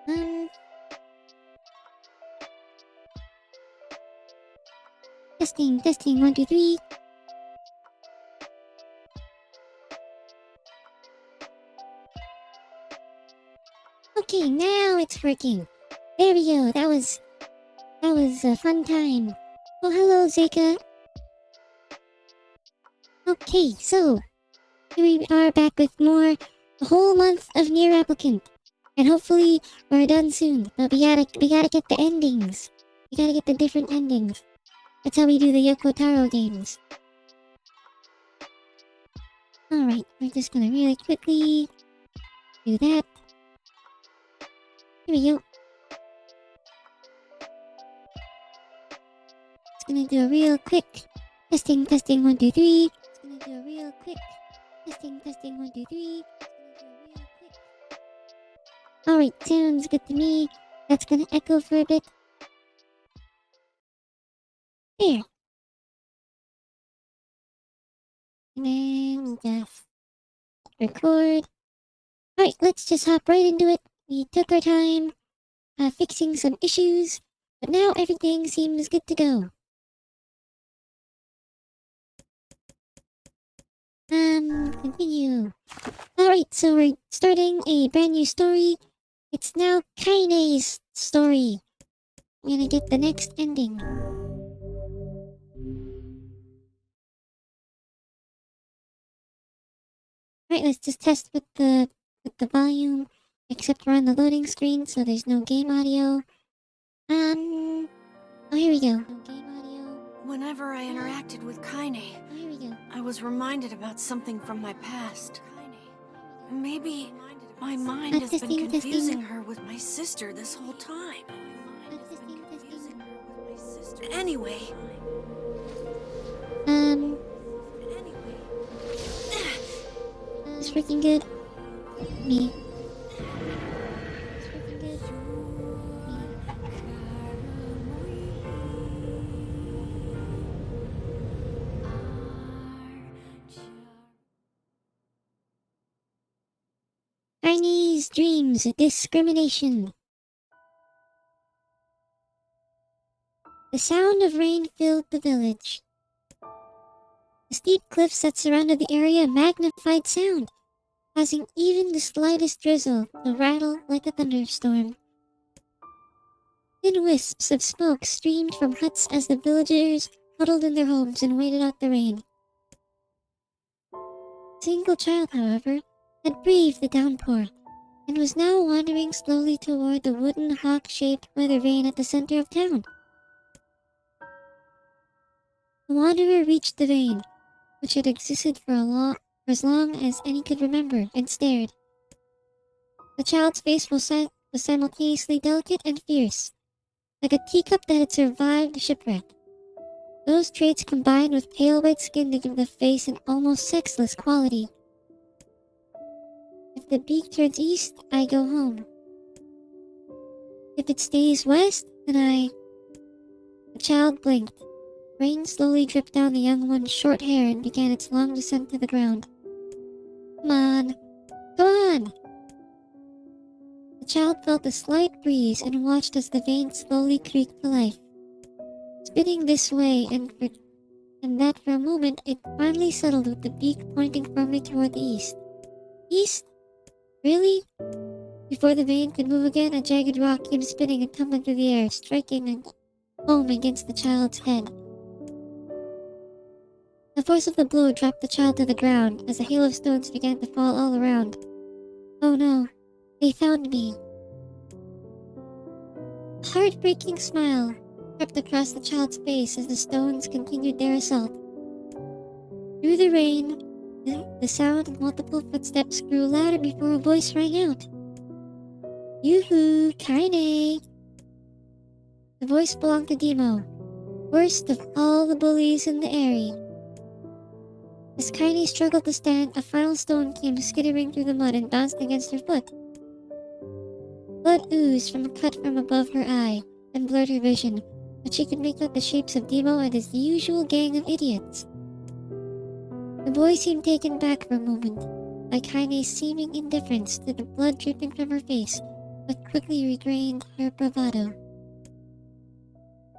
Um, testing, 1, 2, 3. Okay, now it's working. There we go. That was a fun time. Oh, hello, Zeka. Okay, so here we are back with more. A whole month of Nier Replicant, and hopefully we're done soon. But we gotta get the endings. We gotta get the different endings. That's how we do the Yoko Taro games. Alright, we're just gonna really quickly do that. Here we go. Just gonna do a real quick testing, 1, 2, 3. Just gonna do a real quick testing, 1, 2, 3. Alright, sounds good to me. That's gonna echo for a bit. There. And then just record. Alright, let's just hop right into it. We took our time fixing some issues, but now everything seems good to go. Continue. Alright, so we're starting a brand new story. It's now Kaine's story. I'm gonna get the next ending. Alright, let's just test with the volume. Except we're on the loading screen, so there's no game audio. Oh, here we go. No game audio. Whenever I interacted with Kaine, Here we go. I was reminded about something from my past. Maybe my mind has been confusing her with my sister this whole time. Anyway. It's freaking good. Me. Chinese dreams, discrimination. The sound of rain filled the village. The steep cliffs that surrounded the area magnified sound, causing even the slightest drizzle to rattle like a thunderstorm. Thin wisps of smoke streamed from huts as the villagers huddled in their homes and waited out the rain. A single child, however, had braved the downpour and was now wandering slowly toward the wooden hawk-shaped weather vane at the center of town. The wanderer reached the vane, which had existed for as long as any could remember, and stared. The child's face was simultaneously delicate and fierce, like a teacup that had survived shipwreck. Those traits combined with pale white skin to give the face an almost sexless quality. If the beak turns east, I go home. If it stays west, then I... The child blinked. Rain slowly dripped down the young one's short hair and began its long descent to the ground. Come on. Come on! The child felt a slight breeze and watched as the vane slowly creaked to life. Spinning this way and that for a moment, it finally settled with the beak pointing firmly toward the east. East? Really? Before the vane could move again, a jagged rock came spinning and tumbling through the air, striking home against the child's head. The force of the blow dropped the child to the ground as a hail of stones began to fall all around. Oh no, they found me. A heartbreaking smile crept across the child's face as the stones continued their assault. Through the rain, the sound of multiple footsteps grew louder before a voice rang out. Yoo-hoo, Kaine! The voice belonged to Demo, worst of all the bullies in the area. As Kaine struggled to stand, a final stone came skittering through the mud and bounced against her foot. Blood oozed from a cut from above her eye and blurred her vision, but she could make out the shapes of Demo and his usual gang of idiots. The boy seemed taken back for a moment, by Kaine's seeming indifference to the blood dripping from her face, but quickly regained her bravado.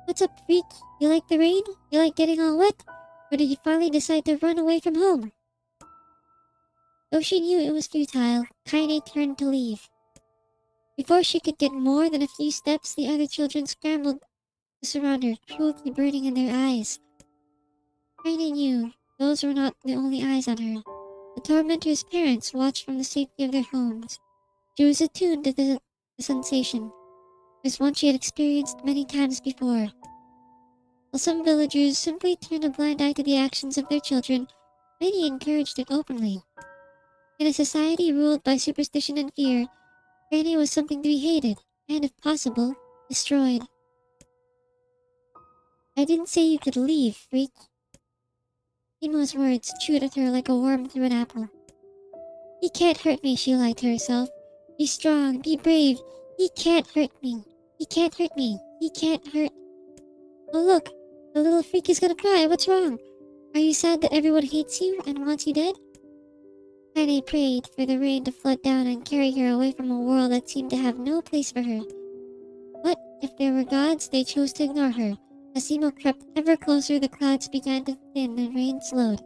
What's up, freak? You like the rain? You like getting all wet? Or did you finally decide to run away from home? Though she knew it was futile, Kaine turned to leave. Before she could get more than a few steps, the other children scrambled to surround her, cruelty burning in their eyes. Kaine knew those were not the only eyes on her. The tormentor's parents watched from the safety of their homes. She was attuned to the sensation. It was one she had experienced many times before. While some villagers simply turned a blind eye to the actions of their children, many encouraged it openly. In a society ruled by superstition and fear, Granny was something to be hated, and if possible, destroyed. I didn't say you could leave, freak. Timo's words chewed at her like a worm through an apple. He can't hurt me, she lied to herself. Be strong, be brave. He can't hurt me. He can't hurt me. He can't hurt... Oh look, the little freak is gonna cry. What's wrong? Are you sad that everyone hates you and wants you dead? Kaine prayed for the rain to flood down and carry her away from a world that seemed to have no place for her. But if there were gods, they chose to ignore her. As Timo crept ever closer, the clouds began to thin and rain slowed.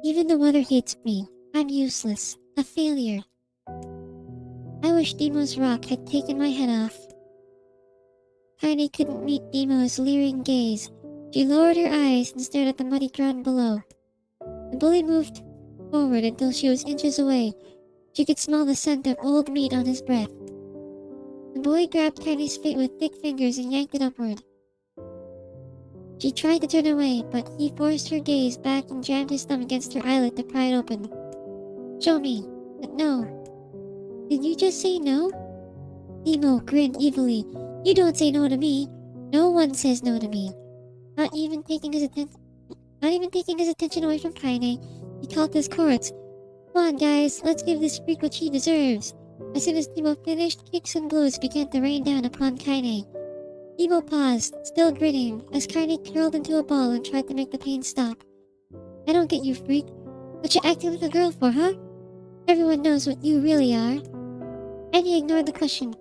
Even the weather hates me. I'm useless. A failure. I wish Demo's rock had taken my head off. Kaine couldn't meet Demo's leering gaze. She lowered her eyes and stared at the muddy ground below. The bully moved forward until she was inches away. She could smell the scent of old meat on his breath. The boy grabbed Kaine's feet with thick fingers and yanked it upward. She tried to turn away, but he forced her gaze back and jammed his thumb against her eyelid to pry it open. Show me. But no. Did you just say no? Timo grinned evilly. You don't say no to me. No one says no to me. Not even taking his attention away from Kaine, he called his chords. Come on, guys, let's give this freak what she deserves. As soon as Timo finished, kicks and blows began to rain down upon Kaine. Timo paused, still grinning, as Kaine curled into a ball and tried to make the pain stop. I don't get you, freak. What you acting like a girl for, huh? Everyone knows what you really are. And he ignored the question,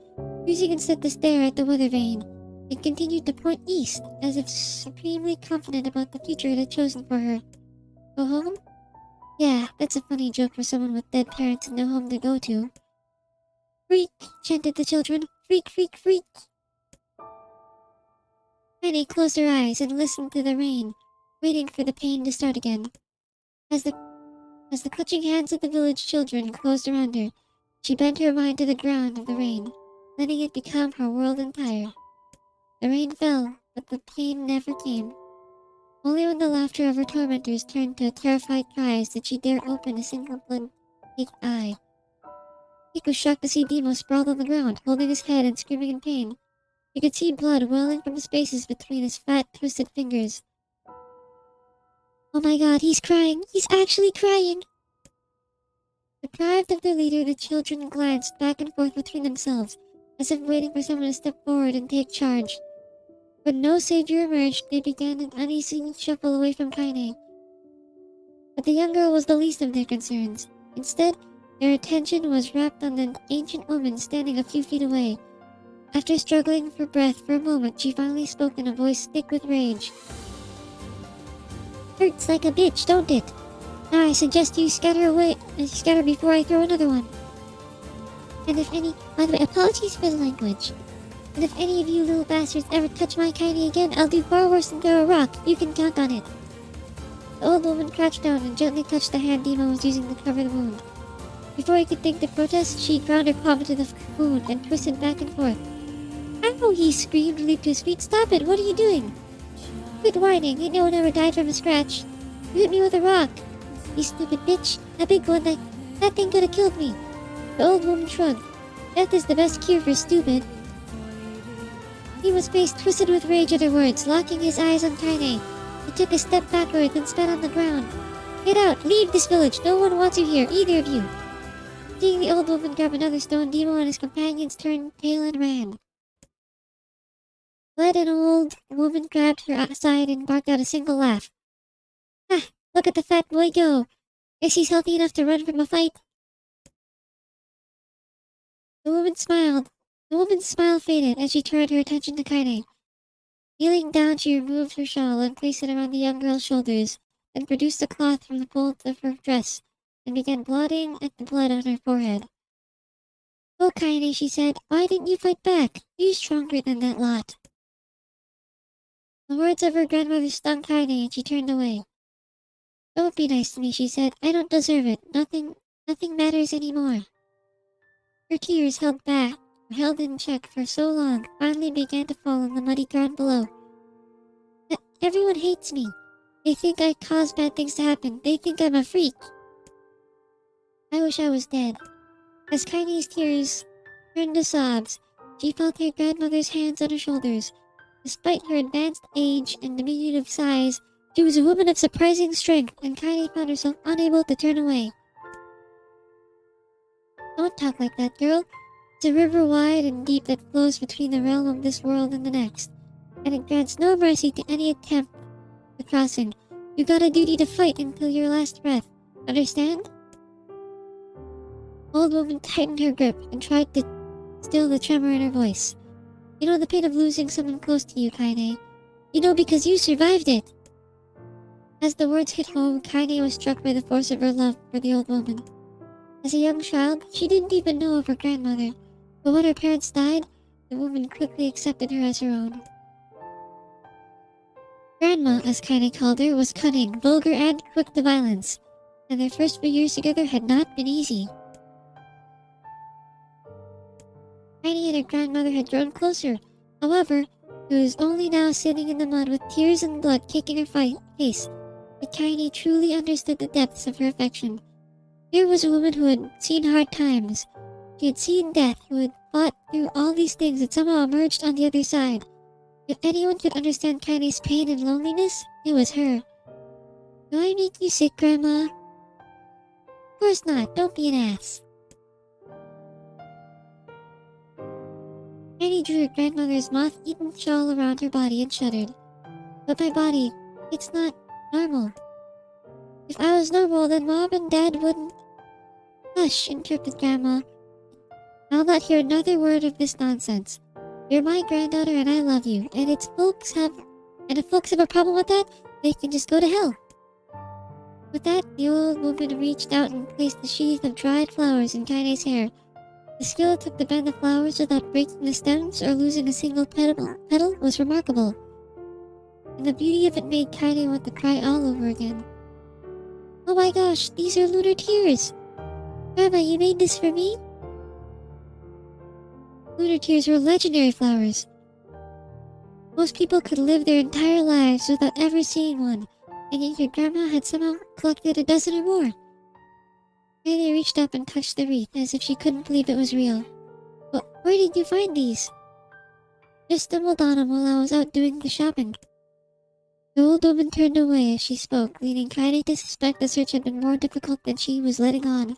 choosing instead to stare at the weather vane. It continued to point east, as if supremely confident about the future it had chosen for her. Go home? Yeah, that's a funny joke for someone with dead parents and no home to go to. Freak, chanted the children. Freak, freak, freak. Annie closed her eyes and listened to the rain, waiting for the pain to start again. As the clutching hands of the village children closed around her, she bent her mind to the ground of the rain, letting it become her world entire. The rain fell, but the pain never came. Only when the laughter of her tormentors turned to terrified cries did she dare open a single blood-caked eye. Nick was shocked to see Demo sprawled on the ground, holding his head and screaming in pain. He could see blood welling from the spaces between his fat, twisted fingers. Oh my god, he's crying! He's actually crying! Deprived of their leader, the children glanced back and forth between themselves, as if waiting for someone to step forward and take charge. When no savior emerged, they began an uneasy shuffle away from Kaine. But the young girl was the least of their concerns. Instead, their attention was wrapped on the ancient woman standing a few feet away. After struggling for breath for a moment, she finally spoke in a voice thick with rage. Hurts like a bitch, don't it? Now I suggest you scatter before I throw another one. And if any... By the way, apologies for the language. And if any of you little bastards ever touch my Kaine again, I'll do far worse than throw a rock. You can count on it. The old woman crouched down and gently touched the hand Demo was using to cover the wound. Before he could think to protest, she ground her palm into the wound and twisted back and forth. Ow! He screamed, leaped to his feet. Stop it! What are you doing? Quit whining. Ain't no one ever died from a scratch. You hit me with a rock. You stupid bitch. A big one like... That thing could have killed me. The old woman shrugged. Death is the best cure for stupid. Demo's face twisted with rage at her words, locking his eyes on Kaine. He took a step backward and spat on the ground. Get out! Leave this village! No one wants you here, either of you! Seeing the old woman grab another stone, Demo and his companions turned tail and ran. But an old woman grabbed her aside and barked out a single laugh. Ah! Look at the fat boy go! Guess he's healthy enough to run from a fight. The woman smiled. The woman's smile faded as she turned her attention to Kaine. Kneeling down, she removed her shawl and placed it around the young girl's shoulders, then produced a cloth from the folds of her dress and began blotting at the blood on her forehead. Oh, Kaine, she said, why didn't you fight back? You're stronger than that lot. The words of her grandmother stung Kaine and she turned away. Don't be nice to me, she said. I don't deserve it. Nothing matters anymore. Her tears held in check for so long, finally began to fall on the muddy ground below. Everyone hates me. They think I caused bad things to happen. They think I'm a freak. I wish I was dead. As Kaine's tears turned to sobs, she felt her grandmother's hands on her shoulders. Despite her advanced age and diminutive size, she was a woman of surprising strength, and Kaine found herself unable to turn away. Don't talk like that, girl. It's a river wide and deep that flows between the realm of this world and the next, and it grants no mercy to any attempt at crossing. You got a duty to fight until your last breath. Understand? The old woman tightened her grip and tried to still the tremor in her voice. You know the pain of losing someone close to you, Kaine. You know because you survived it. As the words hit home, Kaine was struck by the force of her love for the old woman. As a young child, she didn't even know of her grandmother, but when her parents died, the woman quickly accepted her as her own. Grandma, as Kaine called her, was cunning, vulgar, and quick to violence, and their first few years together had not been easy. Kaine and her grandmother had grown closer. However, she was only now sitting in the mud with tears and blood kicking her face. But Kaine truly understood the depths of her affection. Here was a woman who had seen hard times. She had seen death, who had fought through all these things and somehow emerged on the other side. If anyone could understand Kaine's pain and loneliness, it was her. Do I make you sick, Grandma? Of course not. Don't be an ass. Kaine drew her grandmother's moth-eaten shawl around her body and shuddered. But my body, it's not normal. If I was normal, then Mom and Dad wouldn't... Hush, interrupted Grandma. I'll not hear another word of this nonsense. You're my granddaughter and I love you, and if folks have a problem with that, they can just go to hell. With that, the old woman reached out and placed a sheath of dried flowers in Kaine's hair. The skill it took to bend the flowers without breaking the stems or losing a single petal was remarkable, and the beauty of it made Kaine want to cry all over again. Oh my gosh, these are lunar tears! Grandma, you made this for me? Lunar tears were legendary flowers. Most people could live their entire lives without ever seeing one, and yet your grandma had somehow collected a dozen or more. Kaine reached up and touched the wreath as if she couldn't believe it was real. But where did you find these? Just stumbled on them while I was out doing the shopping. The old woman turned away as she spoke, leading Kaine to suspect the search had been more difficult than she was letting on.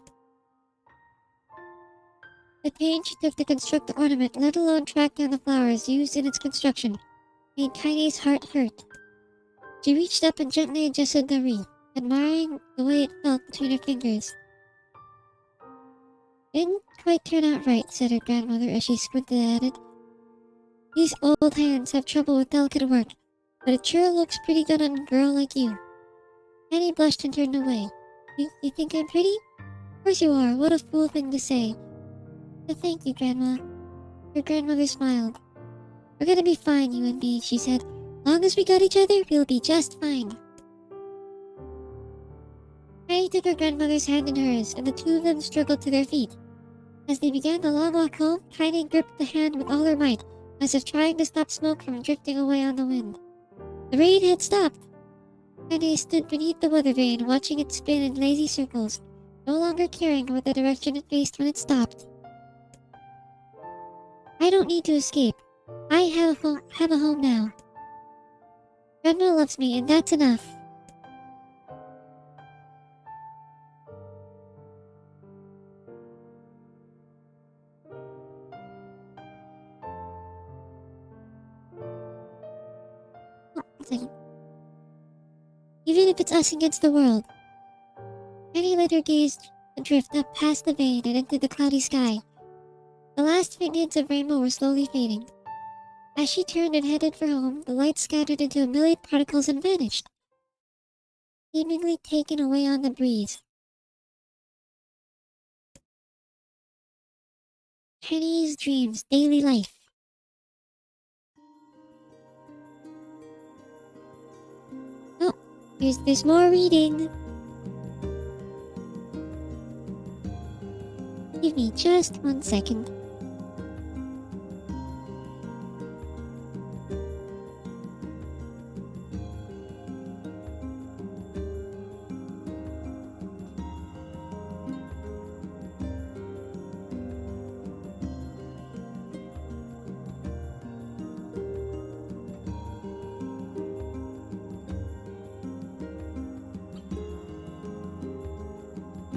The pains she took to construct the ornament, let alone track down the flowers used in its construction, made Kaine's heart hurt. She reached up and gently adjusted the wreath, admiring the way it felt between her fingers. Didn't quite turn out right, said her grandmother as she squinted at it. These old hands have trouble with delicate work, but it sure looks pretty good on a girl like you. Kaine blushed and turned away. You think I'm pretty? Of course you are. What a fool thing to say. But thank you, Grandma. Her grandmother smiled. We're gonna be fine, you and me, she said. Long as we got each other, we'll be just fine. Kaine took her grandmother's hand in hers, and the two of them struggled to their feet. As they began the long walk home, Kaine gripped the hand with all her might, as if trying to stop smoke from drifting away on the wind. The rain had stopped. Kaine stood beneath the weather vane, watching it spin in lazy circles, no longer caring what the direction it faced when it stopped. I don't need to escape. I have a home now. Grandma loves me, and that's enough. Oh, 1 second. Even if it's us against the world. Kaine let her gaze drift up past the vane and into the cloudy sky. The last faint hints of rainbow were slowly fading. As she turned and headed for home, the light scattered into a million particles and vanished, seemingly taken away on the breeze. Penny's dreams, daily life. Oh, there's more reading. Give me just 1 second.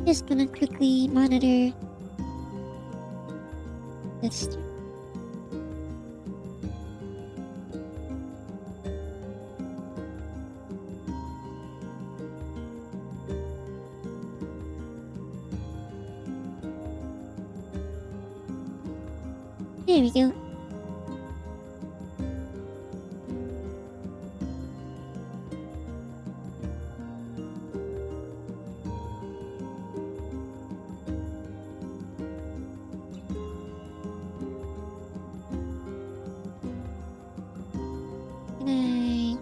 Just gonna quickly monitor this. There we go. Can I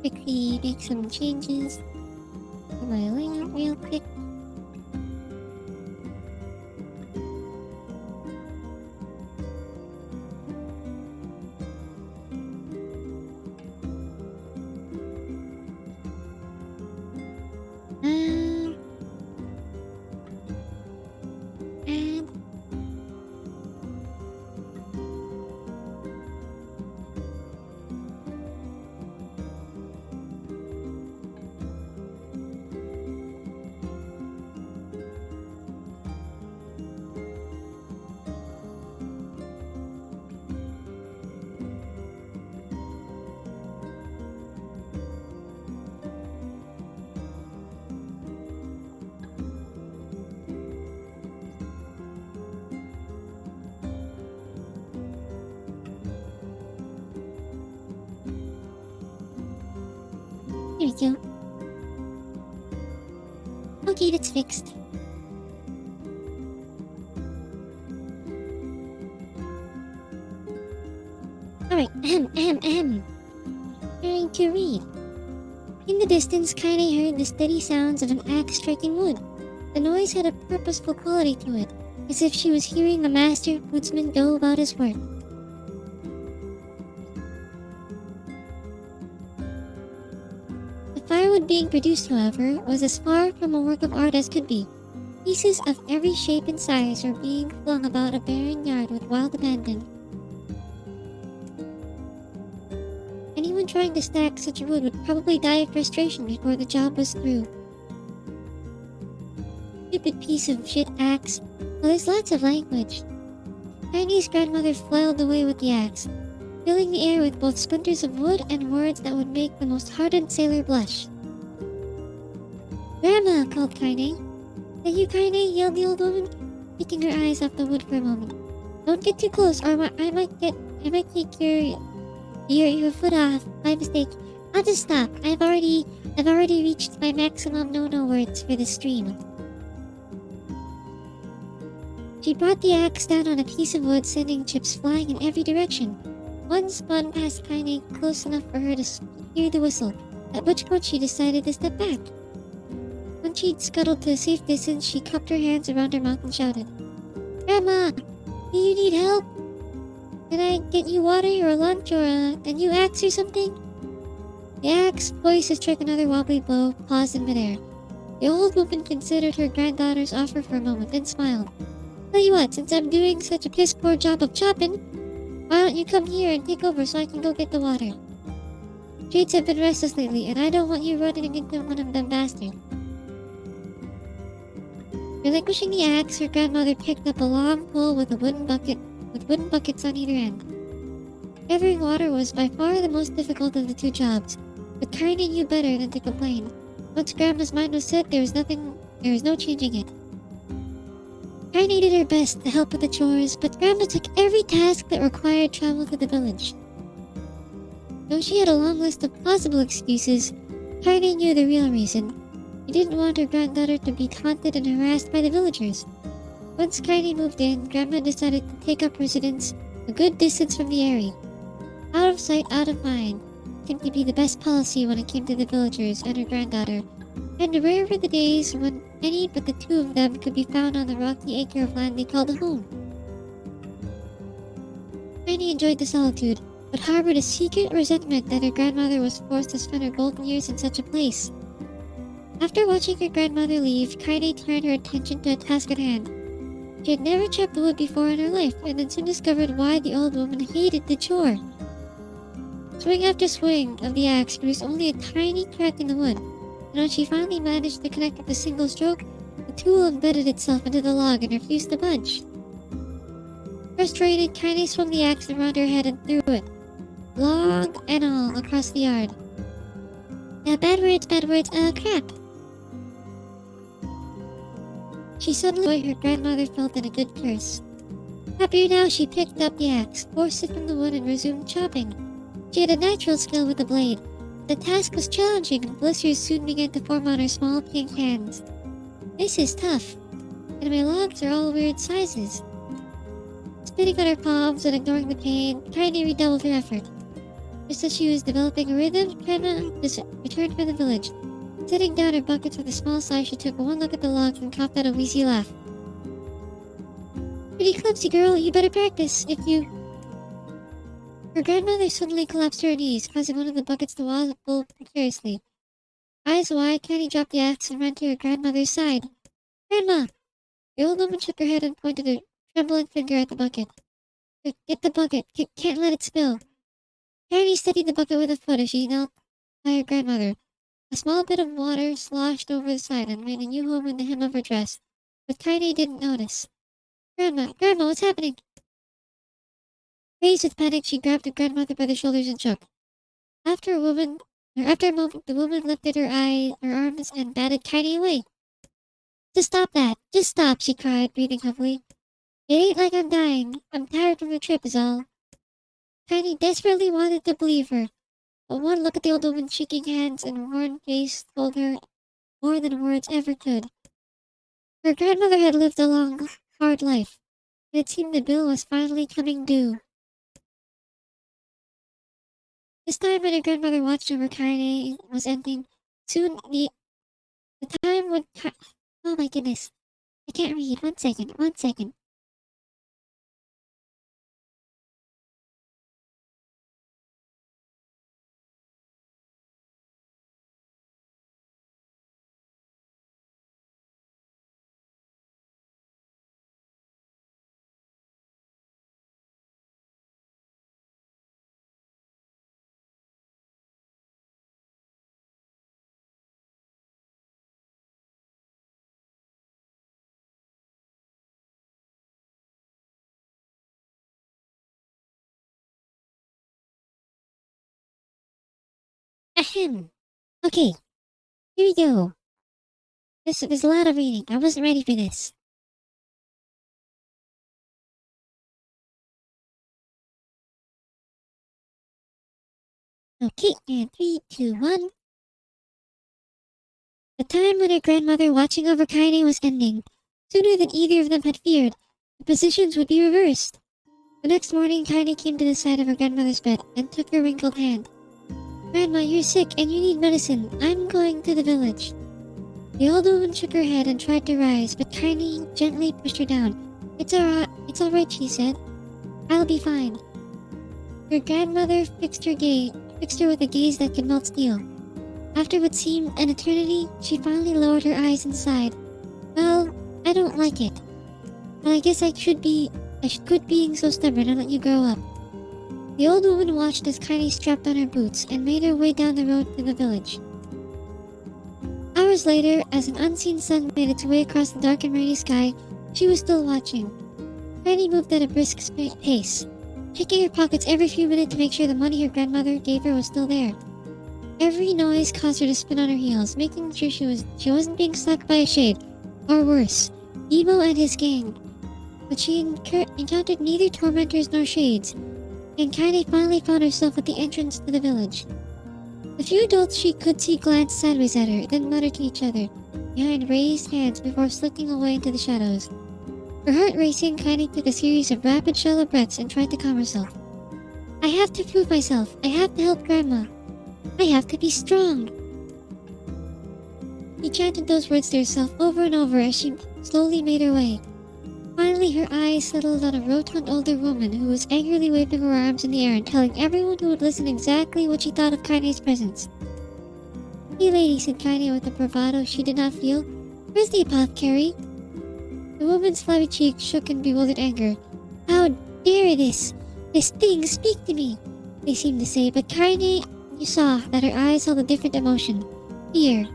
quickly make some changes to my layout real quick? And there we go. Okay, that's fixed. Alright, Trying to read. In the distance, Kaine heard the steady sounds of an axe striking wood. The noise had a purposeful quality to it, as if she was hearing the master woodsman go about his work. The firewood being produced, however, was as far from a work of art as could be. Pieces of every shape and size were being flung about a barren yard with wild abandon. Anyone trying to stack such wood would probably die of frustration before the job was through. Stupid piece of shit axe. Well, there's lots of language. Kaine's grandmother flailed away with the axe, filling the air with both splinters of wood and words that would make the most hardened sailor blush. "Grandma!" called Kaine. "Are you Kaine?" yelled the old woman, taking her eyes off the wood for a moment. "Don't get too close, or I might take your foot off. My mistake. I'll just stop. I've already reached my maximum no words for the stream." She brought the axe down on a piece of wood, sending chips flying in every direction. One spun past Kaine close enough for her to hear the whistle, at which point she decided to step back. When she'd scuttled to a safe distance, she cupped her hands around her mouth and shouted, "Grandma, do you need help? Can I get you water or lunch or a new axe or something?" The axe, poised to strike another wobbly blow, paused in midair. The old woman considered her granddaughter's offer for a moment, then smiled. "Tell you what, since I'm doing such a piss-poor job of chopping, why don't you come here and take over so I can go get the water? Streets have been restless lately, and I don't want you running into one of them bastards." Relinquishing the axe, her grandmother picked up a long pole with wooden buckets on either end. Gathering water was by far the most difficult of the two jobs. but Kaini knew better than to complain. Once Grandma's mind was set, there was no changing it. Kaini did her best to help with the chores, but Grandma took every task that required travel to the village. Though she had a long list of possible excuses, Kaini knew the real reason. She didn't want her granddaughter to be taunted and harassed by the villagers. Once Kaini moved in, Grandma decided to take up residence a good distance from the area. Out of sight, out of mind seemed to be the best policy when it came to the villagers and her granddaughter, and rare were the days when any but the two of them could be found on the rocky acre of land they called a home. Kaini enjoyed the solitude, but harbored a secret resentment that her grandmother was forced to spend her golden years in such a place. After watching her grandmother leave, Kaini turned her attention to a task at hand. She had never chopped wood before in her life, and then soon discovered why the old woman hated the chore. Swing after swing of the axe produced only a tiny crack in the wood, and when she finally managed to connect with a single stroke, the tool embedded itself into the log and refused to budge. Frustrated, Kaini swung the axe around her head and threw it, log and all, across the yard. Bad words, crap. She suddenly her grandmother felt in a good curse. Happier now, she picked up the axe, forced it from the wood, and resumed chopping. She had a natural skill with the blade. The task was challenging, and blisters soon began to form on her small pink hands. This is tough, and my logs are all weird sizes. Spitting on her palms and ignoring the pain, Kaini redoubled her effort. Just as she was developing a rhythm, Grandma returned from the village. Setting down her buckets with a small sigh, she took one look at the logs and coughed out a wheezy laugh. Pretty clumsy, girl. You better practice if you... Her grandmother suddenly collapsed to her knees, causing one of the buckets to wobble precariously. Eyes wide, Kaini dropped the axe and ran to her grandmother's side. Grandma! The old woman shook her head and pointed a trembling finger at the bucket. Get the bucket. Can't let it spill. Kaini steadied the bucket with a foot as she knelt by her grandmother. A small bit of water sloshed over the side and made a new home in the hem of her dress, but Kaini didn't notice. Grandma, what's happening? Crazed with panic, she grabbed her grandmother by the shoulders and shook. After a moment, the woman lifted her arms and batted Kaini away. Just stop, she cried, breathing heavily. It ain't like I'm dying. I'm tired from the trip is all. Kaini desperately wanted to believe her, but one look at the old woman's shaking hands and worn face told her more than words ever could. Her grandmother had lived a long, hard life, and it seemed the bill was finally coming due. This time when her grandmother watched over Kaini was ending, soon the time would... Oh my goodness. I can't read. One second. Ahem. Okay, here we go. This was a lot of reading. I wasn't ready for this. Okay, and 3, 2, 1. The time when her grandmother watching over Kaini was ending. Sooner than either of them had feared, the positions would be reversed. The next morning, Kaini came to the side of her grandmother's bed and took her wrinkled hand. Grandma, you're sick and you need medicine. I'm going to the village. The old woman shook her head and tried to rise, but Kaini gently pushed her down. It's alright, she said. I'll be fine. Her grandmother fixed her with a gaze that could melt steel. After what seemed an eternity, she finally lowered her eyes and sighed. Well, I don't like it. Well, I guess I should quit being so stubborn and let you grow up. The old woman watched as Kaini strapped on her boots and made her way down the road to the village. Hours later, as an unseen sun made its way across the dark and rainy sky, she was still watching. Kaini moved at a brisk pace, checking her pockets every few minutes to make sure the money her grandmother gave her was still there. Every noise caused her to spin on her heels, making sure she wasn't being stalked by a shade, or worse, Emo and his gang. But she encountered neither tormentors nor shades, and Kaine finally found herself at the entrance to the village. The few adults she could see glanced sideways at her, then muttered to each other, behind raised hands before slipping away into the shadows. Her heart racing, Kaine took a series of rapid, shallow breaths and tried to calm herself. I have to prove myself. I have to help Grandma. I have to be strong. She chanted those words to herself over and over as she slowly made her way. Finally, her eyes settled on a rotund older woman who was angrily waving her arms in the air and telling everyone who would listen exactly what she thought of Kaine's presence. Hey lady, said Kaine with a bravado she did not feel. Where's the apothecary? The woman's flabby cheek shook in bewildered anger. How dare this thing speak to me? They seemed to say, but Kaine saw that her eyes held a different emotion. Fear.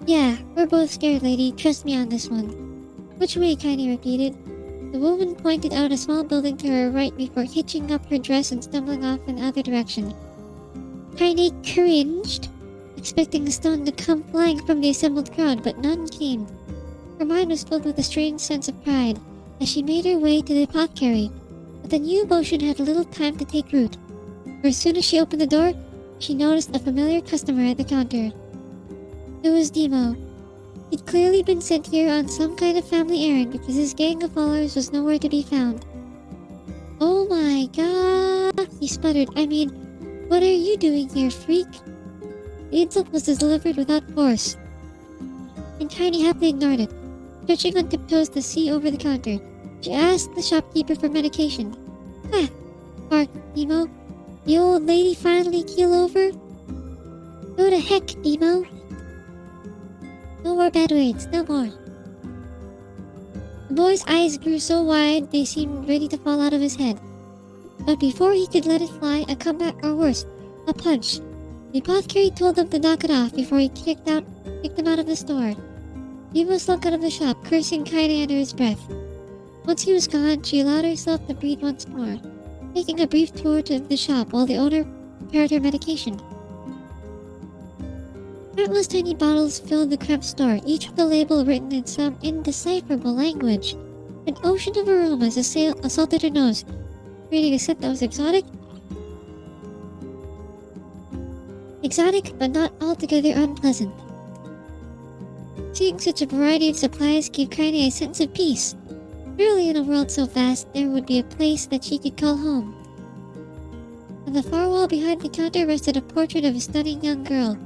Yeah, we're both scared, lady. Trust me on this one. Which way? Kaine repeated. The woman pointed out a small building to her right before hitching up her dress and stumbling off in the other direction. Kaine cringed, expecting a stone to come flying from the assembled crowd, but none came. Her mind was filled with a strange sense of pride as she made her way to the apothecary, but the new emotion had little time to take root. For as soon as she opened the door, she noticed a familiar customer at the counter. It was Demo. He'd clearly been sent here on some kind of family errand because his gang of followers was nowhere to be found. Oh my god, he sputtered. I mean, what are you doing here, freak? The insult was delivered without force, and Kaine happily ignored it. Stretching on tiptoes to see over the counter, she asked the shopkeeper for medication. Ah, barked Demo. The old lady finally keel over? Go to heck, Demo. No more bad words, no more. The boy's eyes grew so wide they seemed ready to fall out of his head. But before he could let it fly, a comeback or worse, a punch. The apothecary told him to knock it off before he kicked him out of the store. Demo slunk out of the shop, cursing Kaine under his breath. Once he was gone, she allowed herself to breathe once more, taking a brief tour to the shop while the owner prepared her medication. Countless tiny bottles filled the cramped store, each with a label written in some indecipherable language. An ocean of aromas assaulted her nose, creating a scent that was exotic, but not altogether unpleasant. Seeing such a variety of supplies gave Kaine a sense of peace. Surely in a world so vast, there would be a place that she could call home. On the far wall behind the counter rested a portrait of a stunning young girl.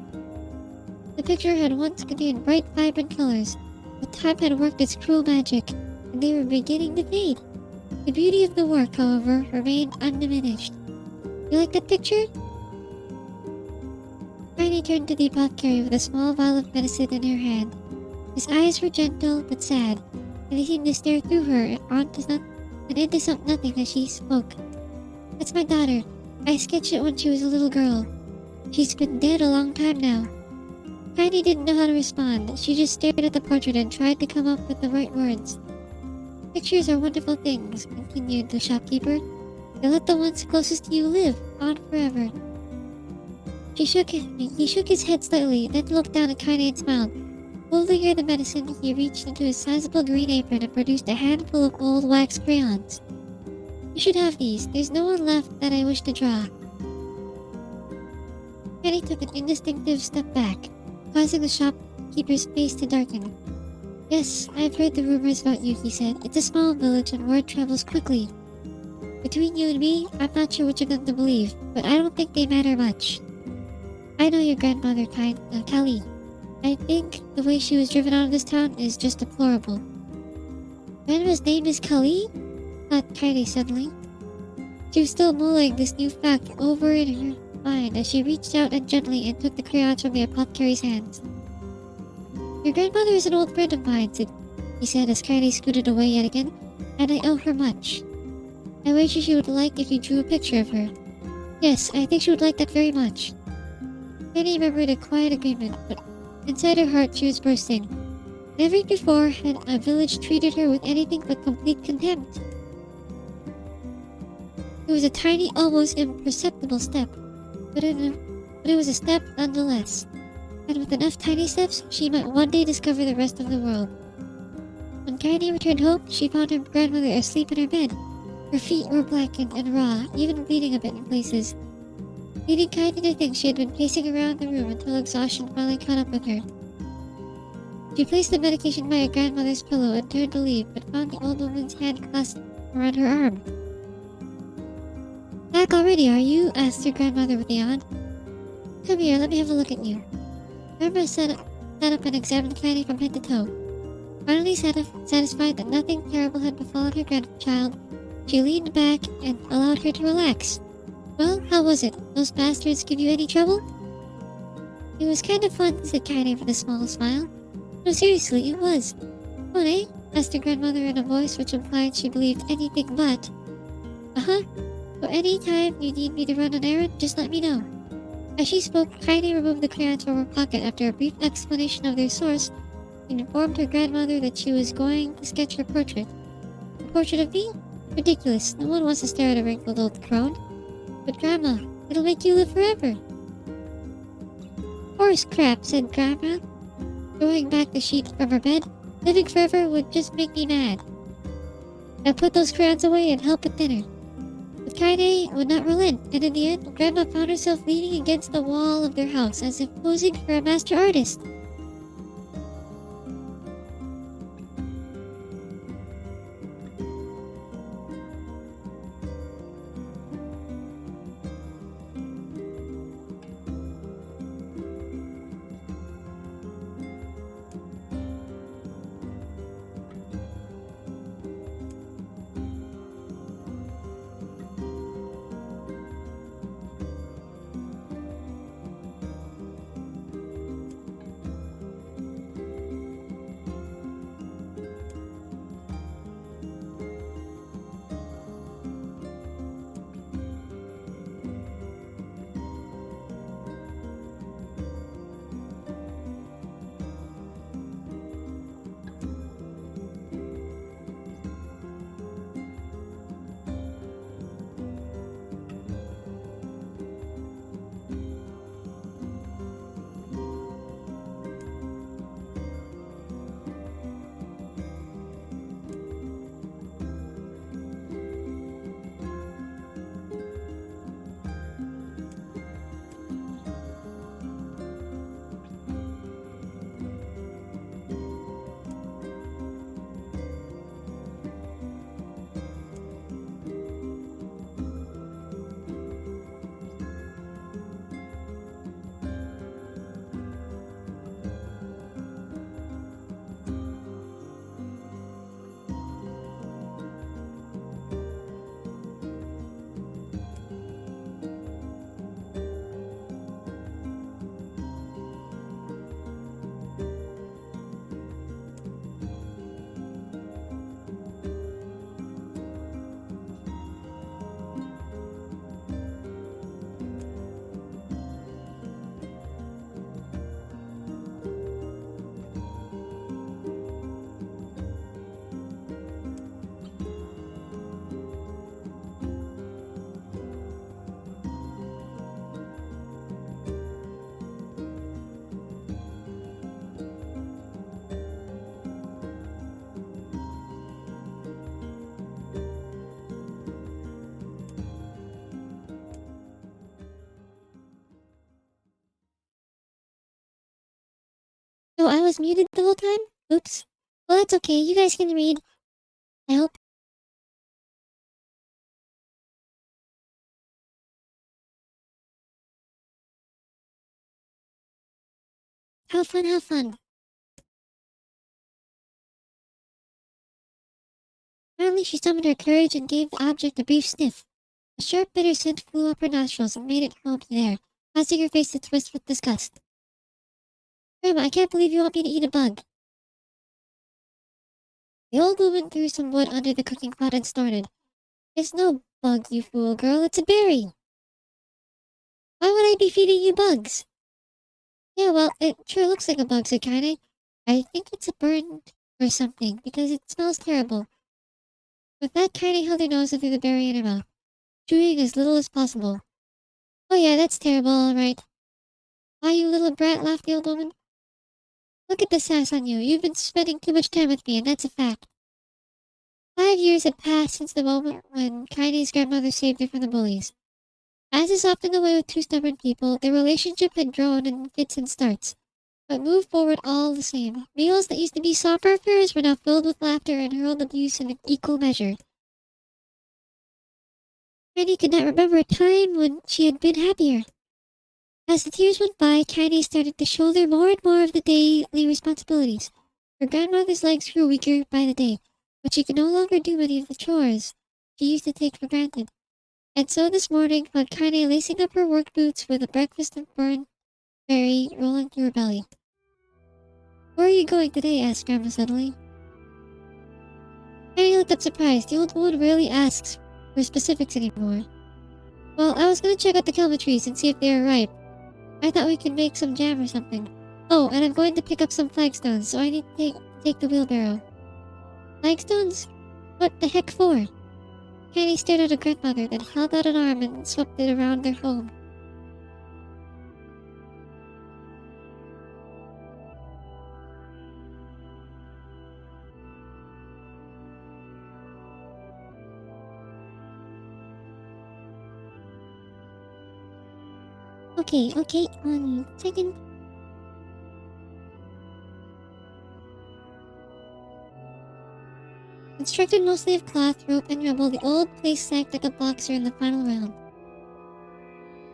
The picture had once contained bright, vibrant colors, but time had worked its cruel magic, and they were beginning to fade. The beauty of the work, however, remained undiminished. You like that picture? Kaine turned to the apothecary with a small vial of medicine in her hand. His eyes were gentle but sad, and he seemed to stare through her and into nothing as she spoke. That's my daughter. I sketched it when she was a little girl. She's been dead a long time now. Kaine didn't know how to respond. She just stared at the portrait and tried to come up with the right words. Pictures are wonderful things, continued the shopkeeper. They let the ones closest to you live on forever. He shook his head slightly, then looked down at Kaine and smiled. Holding her the medicine, he reached into his sizable green apron and produced a handful of old wax crayons. You should have these. There's no one left that I wish to draw. Kaine took an instinctive step back, causing the shopkeeper's face to darken. Yes, I've heard the rumors about you, he said. It's a small village and word travels quickly. Between you and me, I'm not sure which of them to believe, but I don't think they matter much. I know your grandmother, Kali. I think the way she was driven out of this town is just deplorable. Grandma's name is Kali? Thought Kaine suddenly. She was still mulling this new fact over in her mind as she reached out and gently and took the crayons from the apothecary's hands. Your grandmother is an old friend of mine, he said as Kaine scooted away yet again, and I owe her much. I wager she would like if you drew a picture of her. Yes, I think she would like that very much. Kaine remembered a quiet agreement, but inside her heart she was bursting. Never before had a village treated her with anything but complete contempt. It was a tiny, almost imperceptible step, but in but it was a step nonetheless. And with enough tiny steps, she might one day discover the rest of the world. When Kaidi returned home, she found her grandmother asleep in her bed. Her feet were blackened and raw, even bleeding a bit in places, leading Kaidi to think she had been pacing around the room until exhaustion finally caught up with her. She placed the medication by her grandmother's pillow and turned to leave, but found the old woman's hand clasped around her arm. "Back already, are you?" asked her grandmother with a yawn. "Come here, let me have a look at you." Grandma sat up and examined Kaidi from head to toe. Finally satisfied that nothing terrible had befallen her grandchild, she leaned back and allowed her to relax. "Well, how was it? Those bastards give you any trouble?" "It was kind of fun," said Kaidi with a small smile. "No, seriously, it was." "Fun, eh?" asked her grandmother in a voice which implied she believed anything but. "Uh-huh. So any time you need me to run an errand, just let me know." As she spoke, Kaidi removed the crayons from her pocket after a brief explanation of their source and informed her grandmother that she was going to sketch her portrait. "A portrait of me? Ridiculous. No one wants to stare at a wrinkled old crone." "But Grandma, it'll make you live forever." "Horse crap," said Grandma, throwing back the sheet from her bed. "Living forever would just make me mad. Now put those crayons away and help with dinner." But Kaide would not relent, and in the end, Grandma found herself leaning against the wall of their house as if posing for a master artist. "So I was muted the whole time? Oops. Well, that's okay. You guys can read. I hope. How fun, how fun." Finally, she summoned her courage and gave the object a brief sniff. A sharp, bitter scent flew up her nostrils and made it come up in the air, causing her face to twist with disgust. "Grandma, I can't believe you want me to eat a bug." The old woman threw some wood under the cooking pot and snorted. "It's no bug, you fool girl. It's a berry." "Why would I be feeding you bugs?" "Yeah, well, it sure looks like a bug," said Kaine. "I think it's a bird or something, because it smells terrible." With that, Kaine held her nose and threw the berry in her mouth, chewing as little as possible. "Oh yeah, that's terrible, all right." Why, you little brat, laughed the old woman. Look at the sass on you. You've been spending too much time with me, and that's a fact. 5 years had passed since the moment when Kaine's grandmother saved her from the bullies. As is often the way with two stubborn people, their relationship had grown in fits and starts, but moved forward all the same. Meals that used to be somber affairs were now filled with laughter and hurled abuse in equal measure. Kaine could not remember a time when she had been happier. As the years went by, Kaine started to shoulder more and more of the daily responsibilities. Her grandmother's legs grew weaker by the day, but she could no longer do many of the chores she used to take for granted. And so this morning found Kaine lacing up her work boots with a breakfast of burned berry rolling through her belly. Where are you going today? Asked Grandma suddenly. Kaine looked up surprised. The old woman rarely asks for specifics anymore. Well, I was going to check out the kelma trees and see if they are ripe. I thought we could make some jam or something. Oh, and I'm going to pick up some flagstones, so I need to take the wheelbarrow. Flagstones? What the heck for? Kaine stared at her grandmother, then held out an arm and swept it around their home. Okay, 1 second. Constructed mostly of cloth, rope, and rubble, the old place sagged like a boxer in the final round.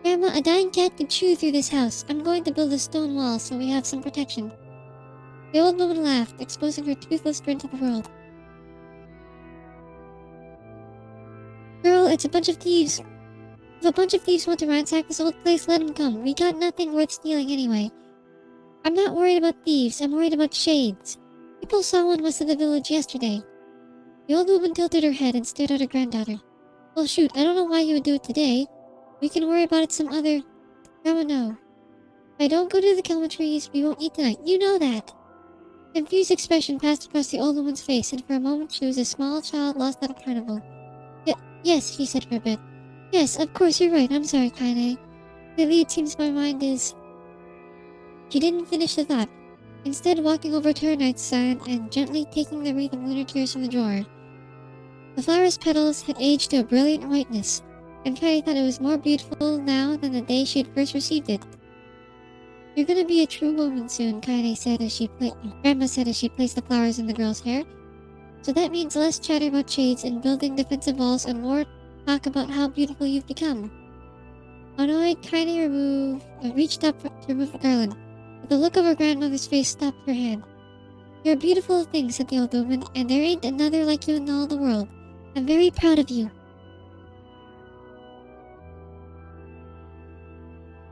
Grandma, a dying cat could chew through this house. I'm going to build a stone wall so we have some protection. The old woman laughed, exposing her toothless grin to the world. Girl, it's a bunch of thieves. If a bunch of thieves want to ransack this old place, let them come. We got nothing worth stealing anyway. I'm not worried about thieves, I'm worried about shades. People saw one west of the village yesterday. The old woman tilted her head and stared at her granddaughter. Well shoot, I don't know why you would do it today. We can worry about it some other... Grandma, no. If I don't go to the kelma trees, we won't eat tonight. You know that. A confused expression passed across the old woman's face, and for a moment she was a small child lost at a carnival. Yes, she said for a bit. Yes, of course, you're right. I'm sorry, Kaine. Lately it seems my mind is... She didn't finish the thought, instead walking over to her nightstand and gently taking the wreath of lunar tears from the drawer. The flower's petals had aged to a brilliant whiteness, and Kaine thought it was more beautiful now than the day she had first received it. You're gonna be a true woman soon, Grandma said as she placed the flowers in the girl's hair. So that means less chatter about shades and building defensive walls and more talk about how beautiful you've become. Annoyed, Kaine reached up to remove the garland, but the look of her grandmother's face stopped her hand. You're a beautiful thing, said the old woman, and there ain't another like you in all the world. I'm very proud of you.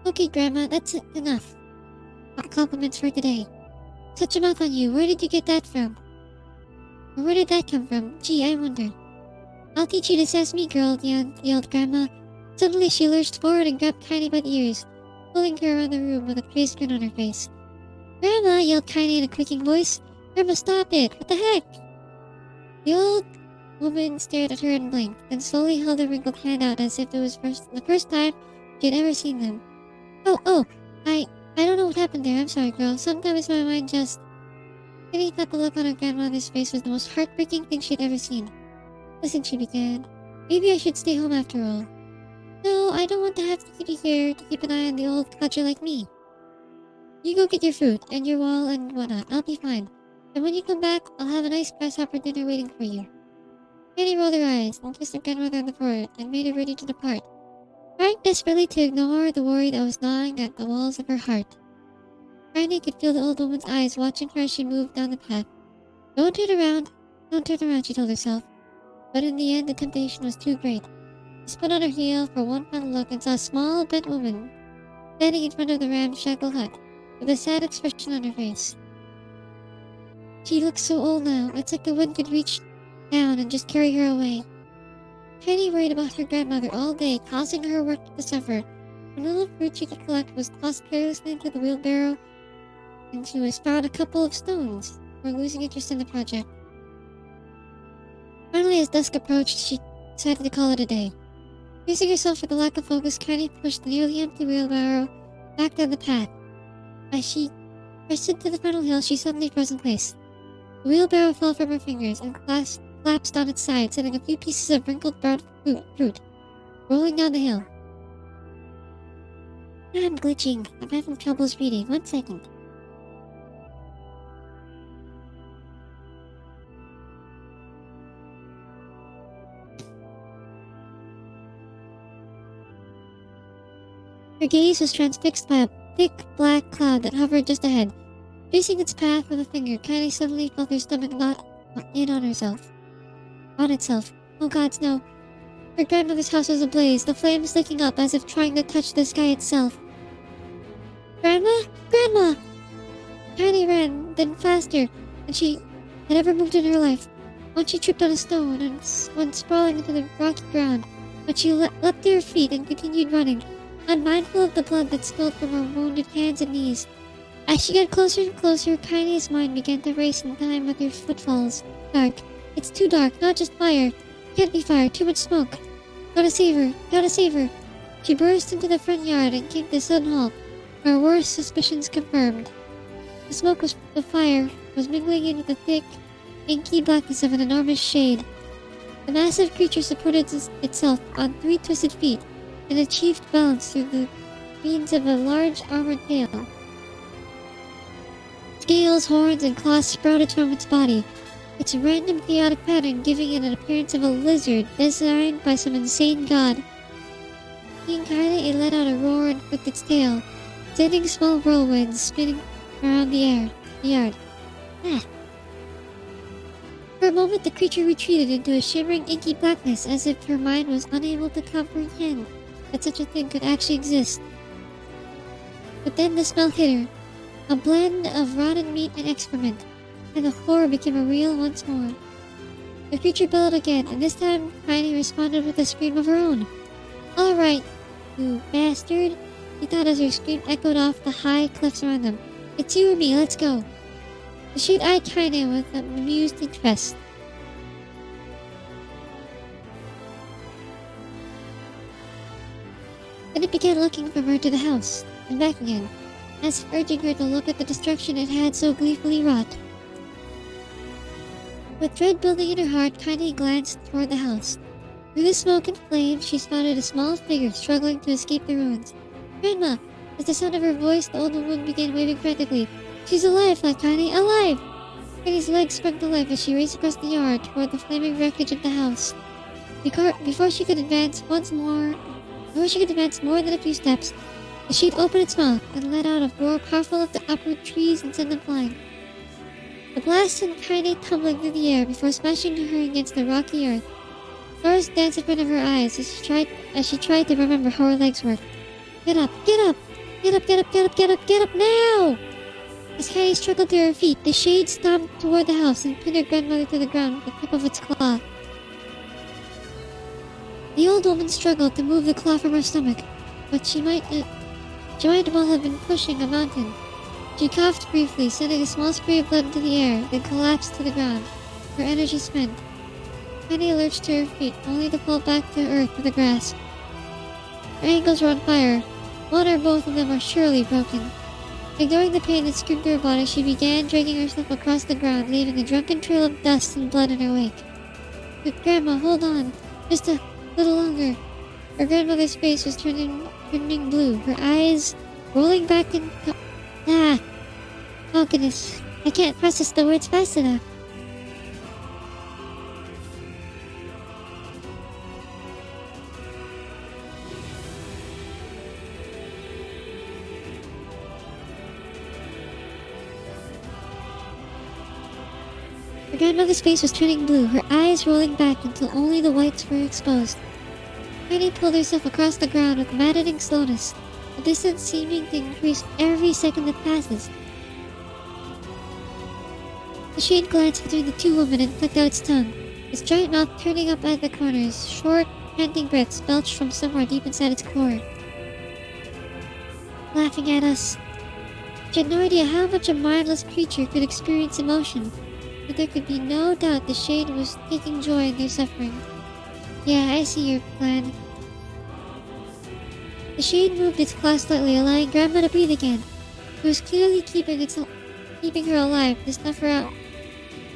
Okay, Grandma, that's enough. Compliments for today. Such a mouth on you. Where did you get that from? Or where did that come from? Gee, I wonder. I'll teach you to sass me, girl, yelled Grandma. Suddenly she lurched forward and grabbed Kaine by the ears, pulling her around the room with a crazed grin on her face. Grandma, yelled Kaine in a quaking voice. Grandma, stop it! What the heck? The old woman stared at her and blinked, then slowly held her wrinkled hand out as if it was the first time she had ever seen them. I don't know what happened there. I'm sorry, girl. Sometimes my mind just... Kaine thought the look on her grandmother's face was the most heartbreaking thing she'd ever seen. Listen, she began. Maybe I should stay home after all. No, I don't want to have to keep you here to keep an eye on the old codger like me. You go get your fruit and your wall and whatnot. I'll be fine. And when you come back, I'll have a nice grasshopper dinner waiting for you. Kaine rolled her eyes and kissed her grandmother on the forehead and made her ready to depart, trying desperately to ignore the worry that was gnawing at the walls of her heart. Kaine could feel the old woman's eyes watching her as she moved down the path. Don't turn around, she told herself. But in the end, the temptation was too great. She spun on her heel for one final look and saw a small, bent woman standing in front of the ramshackle hut, with a sad expression on her face. She looked so old now, it's like the wind could reach down and just carry her away. Kaine worried about her grandmother all day, causing her work to suffer. When little fruit she could collect was tossed carelessly into the wheelbarrow, and she was found a couple of stones before losing interest in the project. Finally, as dusk approached, she decided to call it a day. Facing herself for the lack of focus, Kaine pushed the nearly empty wheelbarrow back down the path, As she pressed into the final hill, she suddenly froze in place. The wheelbarrow fell from her fingers and collapsed on its side, sending a few pieces of wrinkled brown fruit rolling down the hill. I'm glitching. I'm having troubles reading. 1 second. Her gaze was transfixed by a thick black cloud that hovered just ahead. Tracing its path with a finger, Kylie suddenly felt her stomach knot in on itself. Oh gods, no. Her grandmother's house was ablaze, the flames licking up as if trying to touch the sky itself. Grandma? Grandma! Kylie ran, then faster than she had ever moved in her life. Once she tripped on a stone and went sprawling into the rocky ground, but she leapt to her feet and continued running, unmindful of the blood that spilled from her wounded hands and knees. As she got closer and closer, Kylie's mind began to race in time with her footfalls. Dark. It's too dark, not just fire. Can't be fire, too much smoke. Gotta save her, gotta save her. She burst into the front yard and came to a sudden halt, her worst suspicions confirmed. The smoke of fire was mingling in with the thick, inky blackness of an enormous shade. The massive creature supported itself on 3 twisted feet and achieved balance through the means of a large armored tail. Scales, horns, and claws sprouted from its body, its random chaotic pattern giving it an appearance of a lizard designed by some insane god. Seeing Kylie, it let out a roar and flicked its tail, sending small whirlwinds spinning around the yard. For a moment, the creature retreated into a shimmering inky blackness as if her mind was unable to comprehend that such a thing could actually exist. But then the smell hit her, a blend of rotten meat and excrement, and the horror became real once more. The creature bellowed again, and this time Kylie responded with a scream of her own. Alright, you bastard, she thought as her scream echoed off the high cliffs around them. It's you or me, let's go. The shade eyed Kylie with an amused interest. Then it began looking from her to the house, and back again, as if urging her to look at the destruction it had so gleefully wrought. With dread building in her heart, Kylie glanced toward the house. Through the smoke and flames, she spotted a small figure struggling to escape the ruins. Grandma! At the sound of her voice, the old woman began waving frantically. She's alive, thought Kylie. Alive! Kylie's legs sprung to life as she raced across the yard toward the flaming wreckage of the house. Before she could advance more than a few steps, the sheet opened its mouth and let out a roar powerful enough to uproot trees and send them flying. The blast sent Kylie tumbling through the air before smashing her against the rocky earth. Stars danced in front of her eyes as she tried to remember how her legs worked. Get up! Get up! Get up! Get up! Get up! Get up! Get up now! As Kylie struggled to her feet, the shade stomped toward the house and pinned her grandmother to the ground with the tip of its claw. The old woman struggled to move the claw from her stomach, but she might well have been pushing a mountain. She coughed briefly, sending a small spray of blood into the air, then collapsed to the ground, her energy spent. Kylie lurched to her feet, only to fall back to earth with a grasp. Her ankles were on fire. One or both of them were surely broken. Ignoring the pain that screamed through her body, she began dragging herself across the ground, leaving a drunken trail of dust and blood in her wake. But Grandma, hold on. Just a little longer. Her grandmother's face was turning blue, her eyes rolling back into... Oh goodness. I can't process the words fast enough. Her grandmother's face was turning blue, her eyes rolling back until only the whites were exposed. Kylie pulled herself across the ground with maddening slowness, the distance seeming to increase every second that passes. The shade glanced between the two women and flicked out its tongue, its giant mouth turning up at the corners, short, panting breaths belched from somewhere deep inside its core. Laughing at us. She had no idea how much a mindless creature could experience emotion, but there could be no doubt the shade was taking joy in their suffering. Yeah, I see your plan. The shade moved its claw slightly, allowing Grandma to breathe again. It was clearly keeping her alive to snuff her out.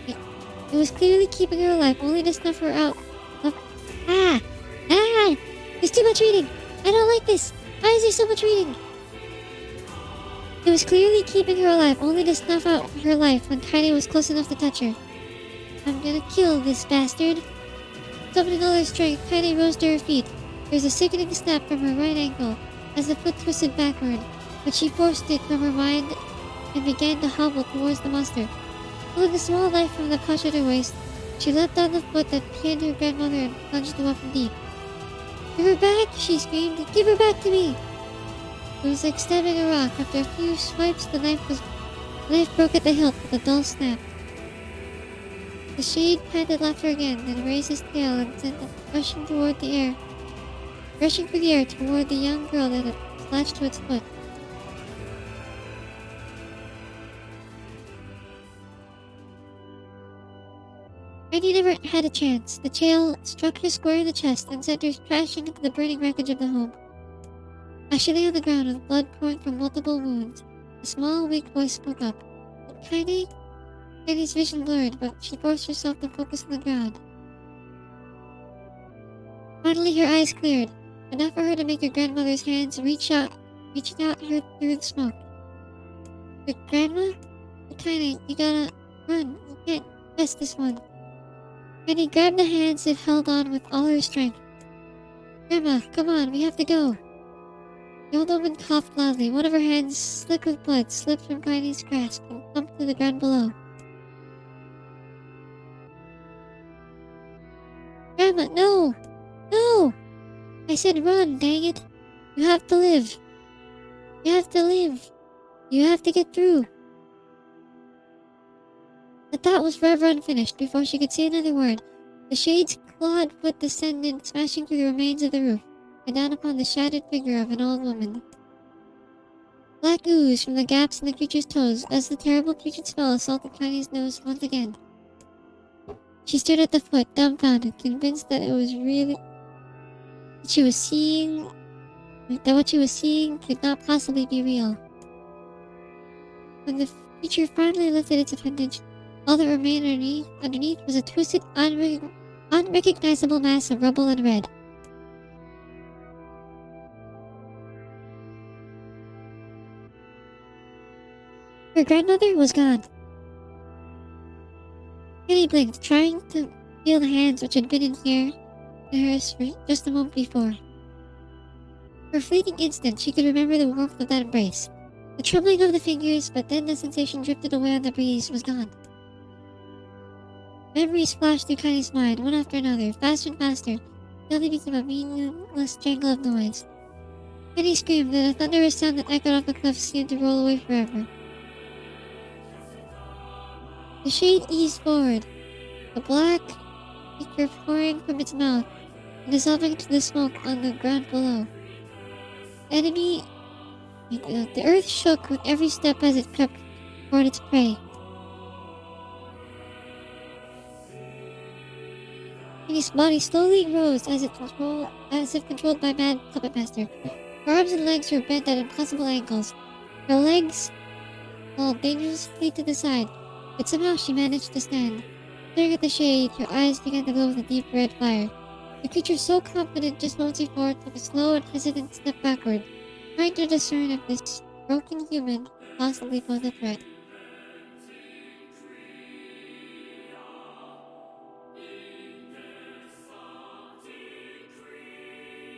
It was clearly keeping her alive, only to snuff her out. Ah! Ah! There's too much reading! I don't like this! Why is there so much reading? It was clearly keeping her alive, only to snuff out her life when Kaine was close enough to touch her. I'm gonna kill this bastard. Summoning all her strength, Kaine rose to her feet. There was a sickening snap from her right ankle as the foot twisted backward, but she forced it from her mind and began to hobble towards the monster. Pulling a small knife from the pouch at her waist, she leapt on the foot that pinned her grandmother and plunged the weapon deep. Give her back! She screamed. Give her back to me! It was like stabbing a rock. After a few swipes, the knife broke at the hilt with a dull snap. The shade panted laughter again, then raised his tail and sent it rushing through the air toward the young girl that had latched to its foot. Heidi never had a chance. The tail struck her square in the chest and sent her crashing into the burning wreckage of the home. As she lay on the ground with blood pouring from multiple wounds, a small, weak voice spoke up. Kaine's vision blurred, but she forced herself to focus on the ground. Finally, her eyes cleared, enough for her to make her grandmother's hands reaching out her through the smoke. Your grandma? Kaine, you gotta run. You can't miss this one. Kaine grabbed the hands that held on with all her strength. Grandma, come on, we have to go. The old woman coughed loudly. One of her hands, slick with blood, slipped from Kaine's grasp and thumped to the ground below. Grandma, no! No! I said run, dang it! You have to live! You have to live! You have to get through! The thought was forever unfinished before she could say another word. The shade's clawed foot descended, smashing through the remains of the roof, and down upon the shattered figure of an old woman. Black oozed from the gaps in the creature's toes as the terrible putrid smell assaulted Kaine's nose once again. She stared at the foot, dumbfounded, convinced that what she was seeing could not possibly be real. When the creature finally lifted its appendage, all that remained underneath was a twisted, unrecognizable mass of rubble and red. Her grandmother was gone. Kaine blinked, trying to feel the hands which had been in here to hers for just a moment before. For a fleeting instant, she could remember the warmth of that embrace. The trembling of the fingers, but then the sensation drifted away on the breeze, was gone. Memories flashed through Kaine's mind, one after another, faster and faster, until they became a meaningless jangle of noise. Kaine screamed, and a thunderous sound that echoed off the cliffs seemed to roll away forever. The shade eased forward, the black liquor pouring from its mouth and dissolving into the smoke on the ground below. The earth shook with every step as it crept toward its prey. Kaine's body slowly rose as if controlled by mad puppet master. Her arms and legs were bent at impossible angles. Her legs fell dangerously to the side, but somehow she managed to stand. Staring at the shade, her eyes began to glow with a deep red fire. The creature, so confident just moments before, took a slow and hesitant step backward, trying to discern if this broken human could possibly pose a threat.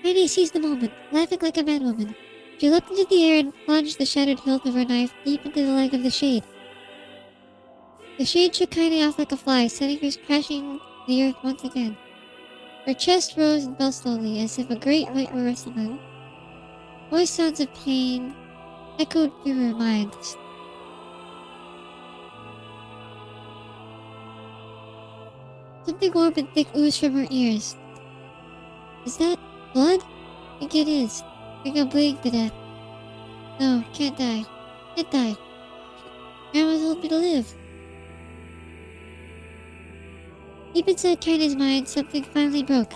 Kaine seized the moment, laughing like a madwoman. She leapt into the air and plunged the shattered hilt of her knife deep into the leg of the shade. The shade shook Kaine off like a fly, sending her crashing to the earth once again. Her chest rose and fell slowly, as if a great weight were resting on it. Voice sounds of pain echoed through her mind. Something warm and thick oozed from her ears. Is that blood? I think it is. I think I'm bleeding to death. No, can't die. Can't die. Grandma told me to live. Deep inside Kaine's mind, something finally broke.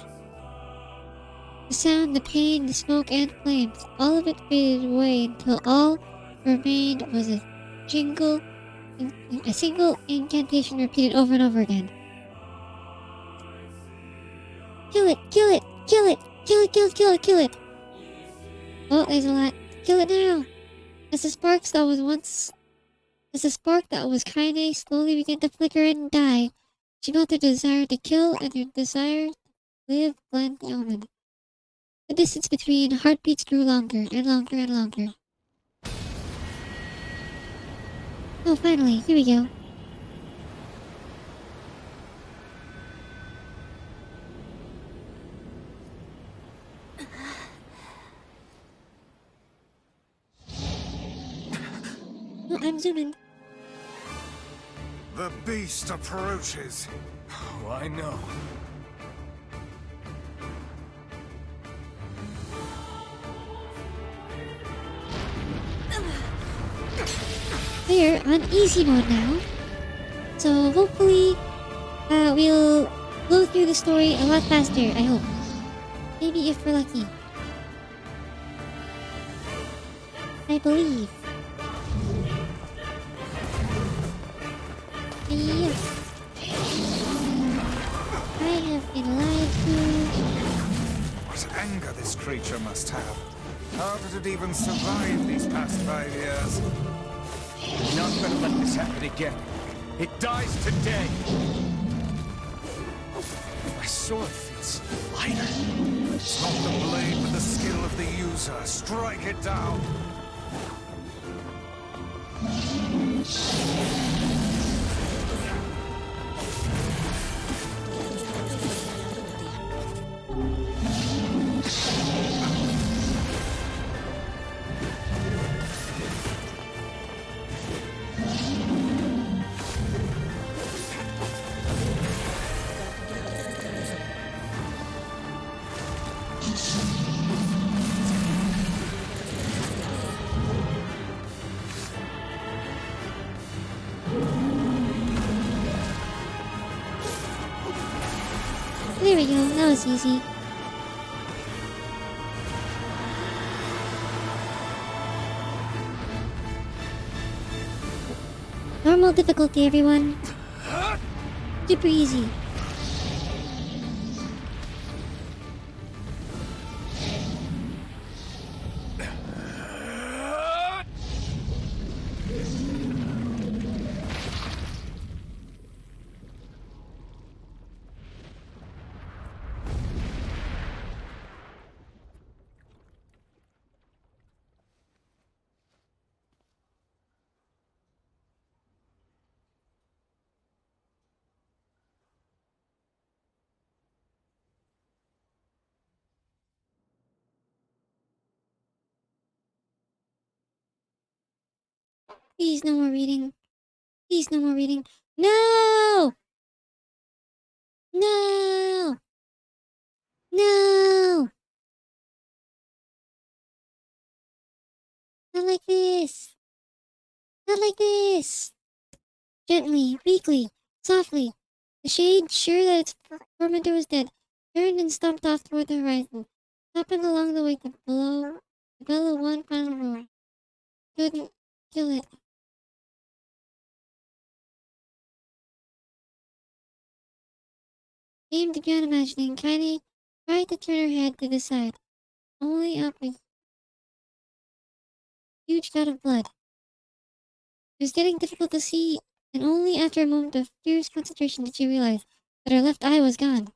The sound, the pain, the smoke, and flames, all of it faded away until all remained was a single incantation repeated over and over again. Kill it! Kill it! Kill it! Kill it! Kill it! Kill it! Kill it! Oh, there's a lot. Kill it now! As the spark that was Kaine slowly began to flicker and die, she felt her desire to kill and her desire to live blend the omen. The distance between heartbeats grew longer and longer and longer. Oh, finally, here we go. Oh, I'm zooming. The beast approaches. Oh, I know. We're on easy mode now. So hopefully, we'll go through the story a lot faster, I hope. Maybe if we're lucky. I believe. Yeah. I have been lied to. What anger this creature must have. How did it even survive these past 5 years? We're not gonna let this happen again. It dies today. My sword feels lighter. It's not the blade, but the skill of the user. Strike it down. There we go, that was easy. Normal difficulty, everyone. Super easy. Please, no more reading. Please, no more reading. No! No! No! Not like this. Not like this. Gently, weakly, softly. The shade, sure that its tormentor was dead, turned and stomped off toward the horizon, stopping along the way to bellow one final roar. Couldn't kill it. Aim began imagining. Kaine tried to turn her head to the side, only up a huge vat of blood. It was getting difficult to see, and only after a moment of fierce concentration did she realize that her left eye was gone.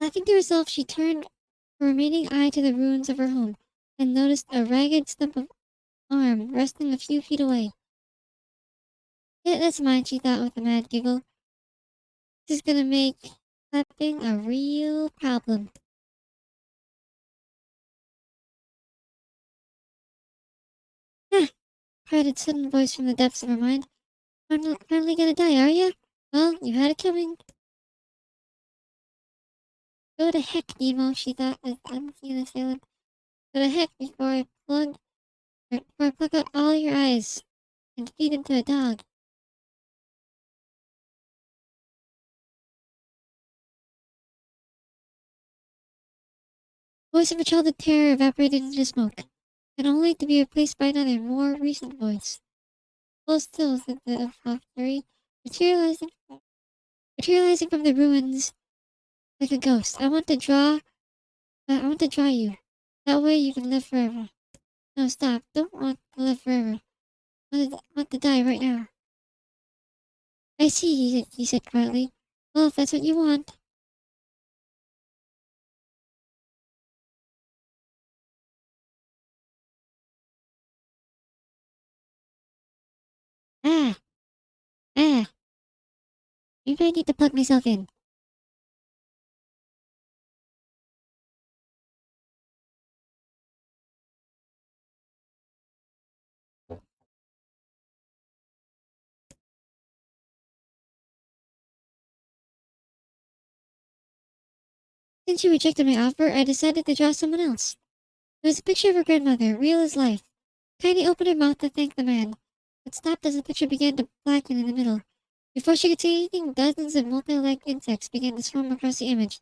Laughing to herself, she turned her remaining eye to the ruins of her home, and noticed a ragged stump of arm resting a few feet away. Yeah, that's mine, she thought with a mad giggle. This is gonna make clapping a real problem. Ah! Cried a sudden voice from the depths of her mind. Finally gonna die, are ya? Well, you had it coming. Go to heck, Nemo, she thought with unseen assailant. Go to heck before I pluck out all your eyes and feed them to a dog. The voice of a childhood terror evaporated into smoke, and only to be replaced by another, more recent voice. Hold still, said the apothecary, materializing from the ruins like a ghost. I want to draw you. That way you can live forever. No, stop. Don't want to live forever. Want to die right now. I see, he said quietly. Well, if that's what you want. Ah, ah. Maybe I need to plug myself in. Since you rejected my offer, I decided to draw someone else. It was a picture of her grandmother, real as life. Tiny opened her mouth to thank the man, but stopped as the picture began to blacken in the middle. Before she could say anything, dozens of multi-legged insects began to swarm across the image,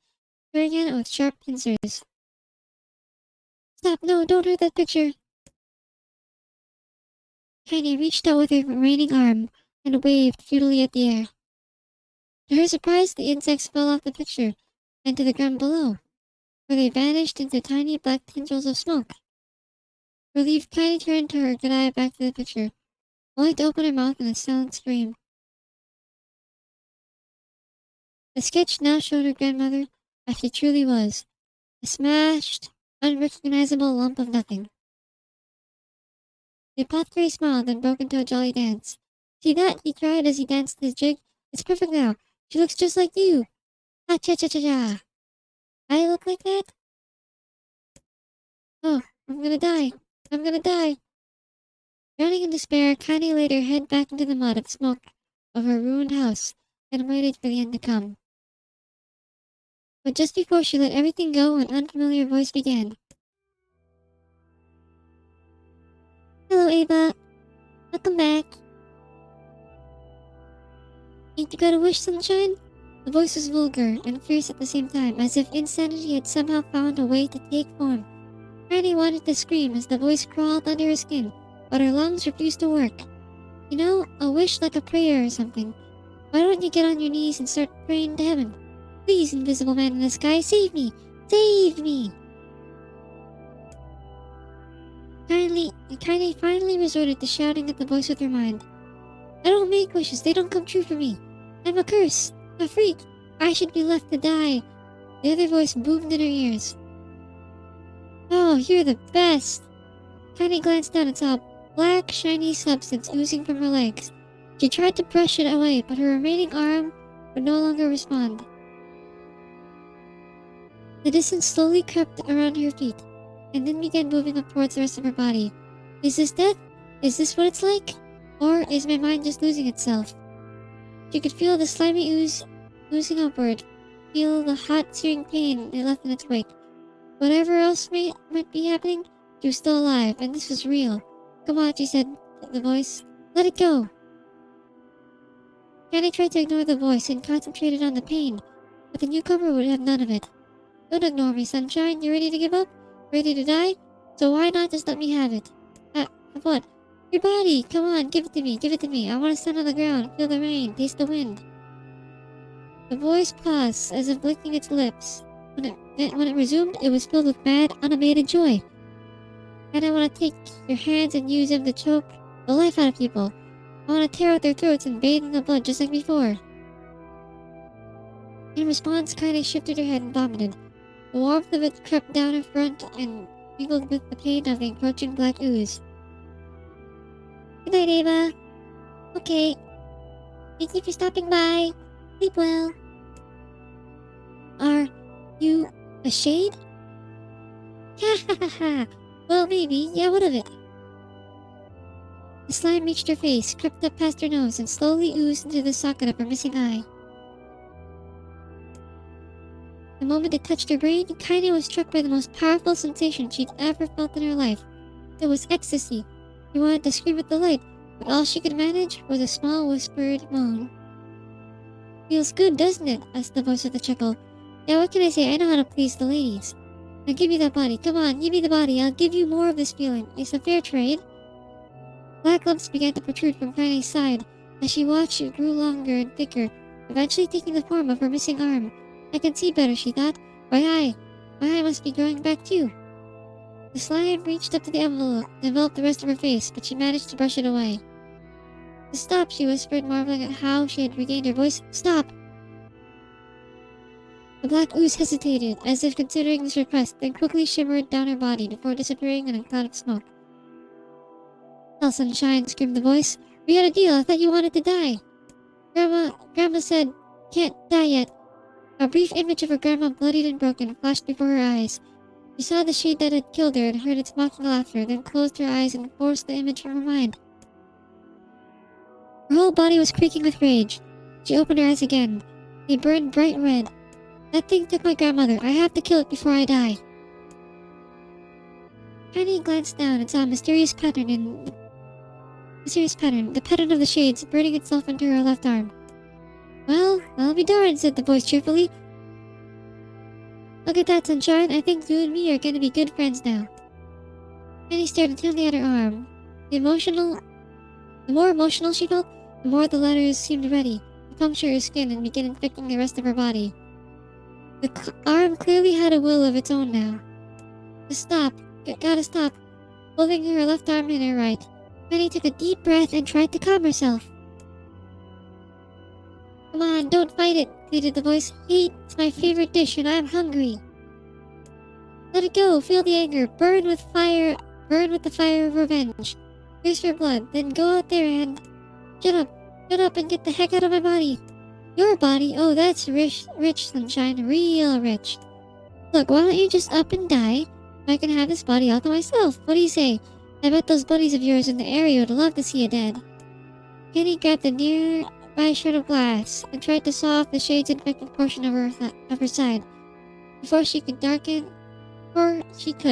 tearing at it with sharp pincers. Stop, no, don't hurt that picture. Tiny reached out with her remaining arm and waved futilely at the air. To her surprise, the insects fell off the picture and to the ground below, where they vanished into tiny black tendrils of smoke. Relieved, Tiny turned her good eye back to the picture, only to open her mouth in a silent scream. The sketch now showed her grandmother as she truly was, a smashed, unrecognizable lump of nothing. The apothecary smiled and broke into a jolly dance. See that? He cried as he danced his jig. It's perfect now. She looks just like you. Ha-cha-cha-cha-cha. I look like that? Oh, I'm gonna die. I'm gonna die. Drowning in despair, Connie laid her head back into the mud of smoke of her ruined house and waited for the end to come. But just before she let everything go, an unfamiliar voice began. Hello, Ava. Welcome back. Ain't you got a wish, sunshine? The voice was vulgar and fierce at the same time, as if insanity had somehow found a way to take form. Tiny wanted to scream as the voice crawled under her skin, but her lungs refused to work. You know, a wish like a prayer or something. Why don't you get on your knees and start praying to heaven? Please, invisible man in the sky, save me! Save me! Tiny finally resorted to shouting at the voice with her mind. I don't make wishes, they don't come true for me. I'm a curse, a freak. I should be left to die. The other voice boomed in her ears. Oh, you're the best! Tiny glanced down and saw a black, shiny substance oozing from her legs. She tried to brush it away, but her remaining arm would no longer respond. The distance slowly crept around her feet, and then began moving up towards the rest of her body. Is this death? Is this what it's like? Or is my mind just losing itself? She could feel the slimy ooze oozing upward, feel the hot, searing pain it left in its wake. Whatever else might be happening, she was still alive, and this was real. Come on, she said to the voice. Let it go! Fanny tried to ignore the voice and concentrated on the pain, but the newcomer would have none of it. Don't ignore me, sunshine. You ready to give up? Ready to die? So why not just let me have it? Have what? Your body! Come on, give it to me, give it to me. I want to stand on the ground, feel the rain, taste the wind. The voice paused, as if licking its lips. When it resumed, it was filled with mad, unabated joy. And I want to take your hands and use them to choke the life out of people. I want to tear out their throats and bathe in the blood just like before. In response, Kaine shifted her head and vomited. The warmth of it crept down her front and mingled with the pain of the encroaching black ooze. Good night, Ava. Okay. Thank you for stopping by. Sleep well. Are you a shade? Ha ha ha ha. Well, maybe. Yeah, what of it? The slime reached her face, crept up past her nose, and slowly oozed into the socket of her missing eye. The moment it touched her brain, Kaine was struck by the most powerful sensation she'd ever felt in her life. It was ecstasy. She wanted to scream at the light, but all she could manage was a small whispered moan. Feels good, doesn't it? Asked the voice with a chuckle. Yeah, what can I say? I know how to please the ladies. Now give me that body. Come on, give me the body. I'll give you more of this feeling. It's a fair trade. Black lumps began to protrude from Kaine's side. As she watched, it grew longer and thicker, eventually taking the form of her missing arm. I can see better, she thought. My eye must be growing back too. The slime reached up to the envelope, enveloped the rest of her face, but she managed to brush it away. Stop, she whispered, marveling at how she had regained her voice. Stop! The black ooze hesitated, as if considering this request, then quickly shimmered down her body before disappearing in a cloud of smoke. Hell, Sunshine, screamed the voice. We had a deal. I thought you wanted to die. Grandma said, can't die yet. A brief image of her grandma, bloodied and broken, flashed before her eyes. She saw the shade that had killed her and heard its mocking laughter, then closed her eyes and forced the image from her mind. Her whole body was creaking with rage. She opened her eyes again. They burned bright red. That thing took my grandmother. I have to kill it before I die. Kaine glanced down and saw a mysterious pattern, the pattern of the shades, burning itself into her left arm. Well, I'll be darned, said the voice cheerfully. Look at that, Sunshine. I think you and me are going to be good friends now. Kaine stared intently at her arm. The more emotional she felt, the more the letters seemed ready to puncture her skin and begin infecting the rest of her body. The arm clearly had a will of its own now. Just stop. Gotta stop. Holding her left arm in her right, Kaine took a deep breath and tried to calm herself. Come on, don't fight it, pleaded the voice. It's my favorite dish and I'm hungry. Let it go, feel the anger, burn with the fire of revenge. Here's your blood, then go out there and... Shut up and get the heck out of my body. Your body? Oh, that's rich, Sunshine, real rich. Look, why don't you just up and die? I can have this body all to myself. What do you say? I bet those buddies of yours in the area would love to see you dead. Kaine grabbed the nearby shard of glass and tried to saw off the shade's infected portion of her side. Before she could,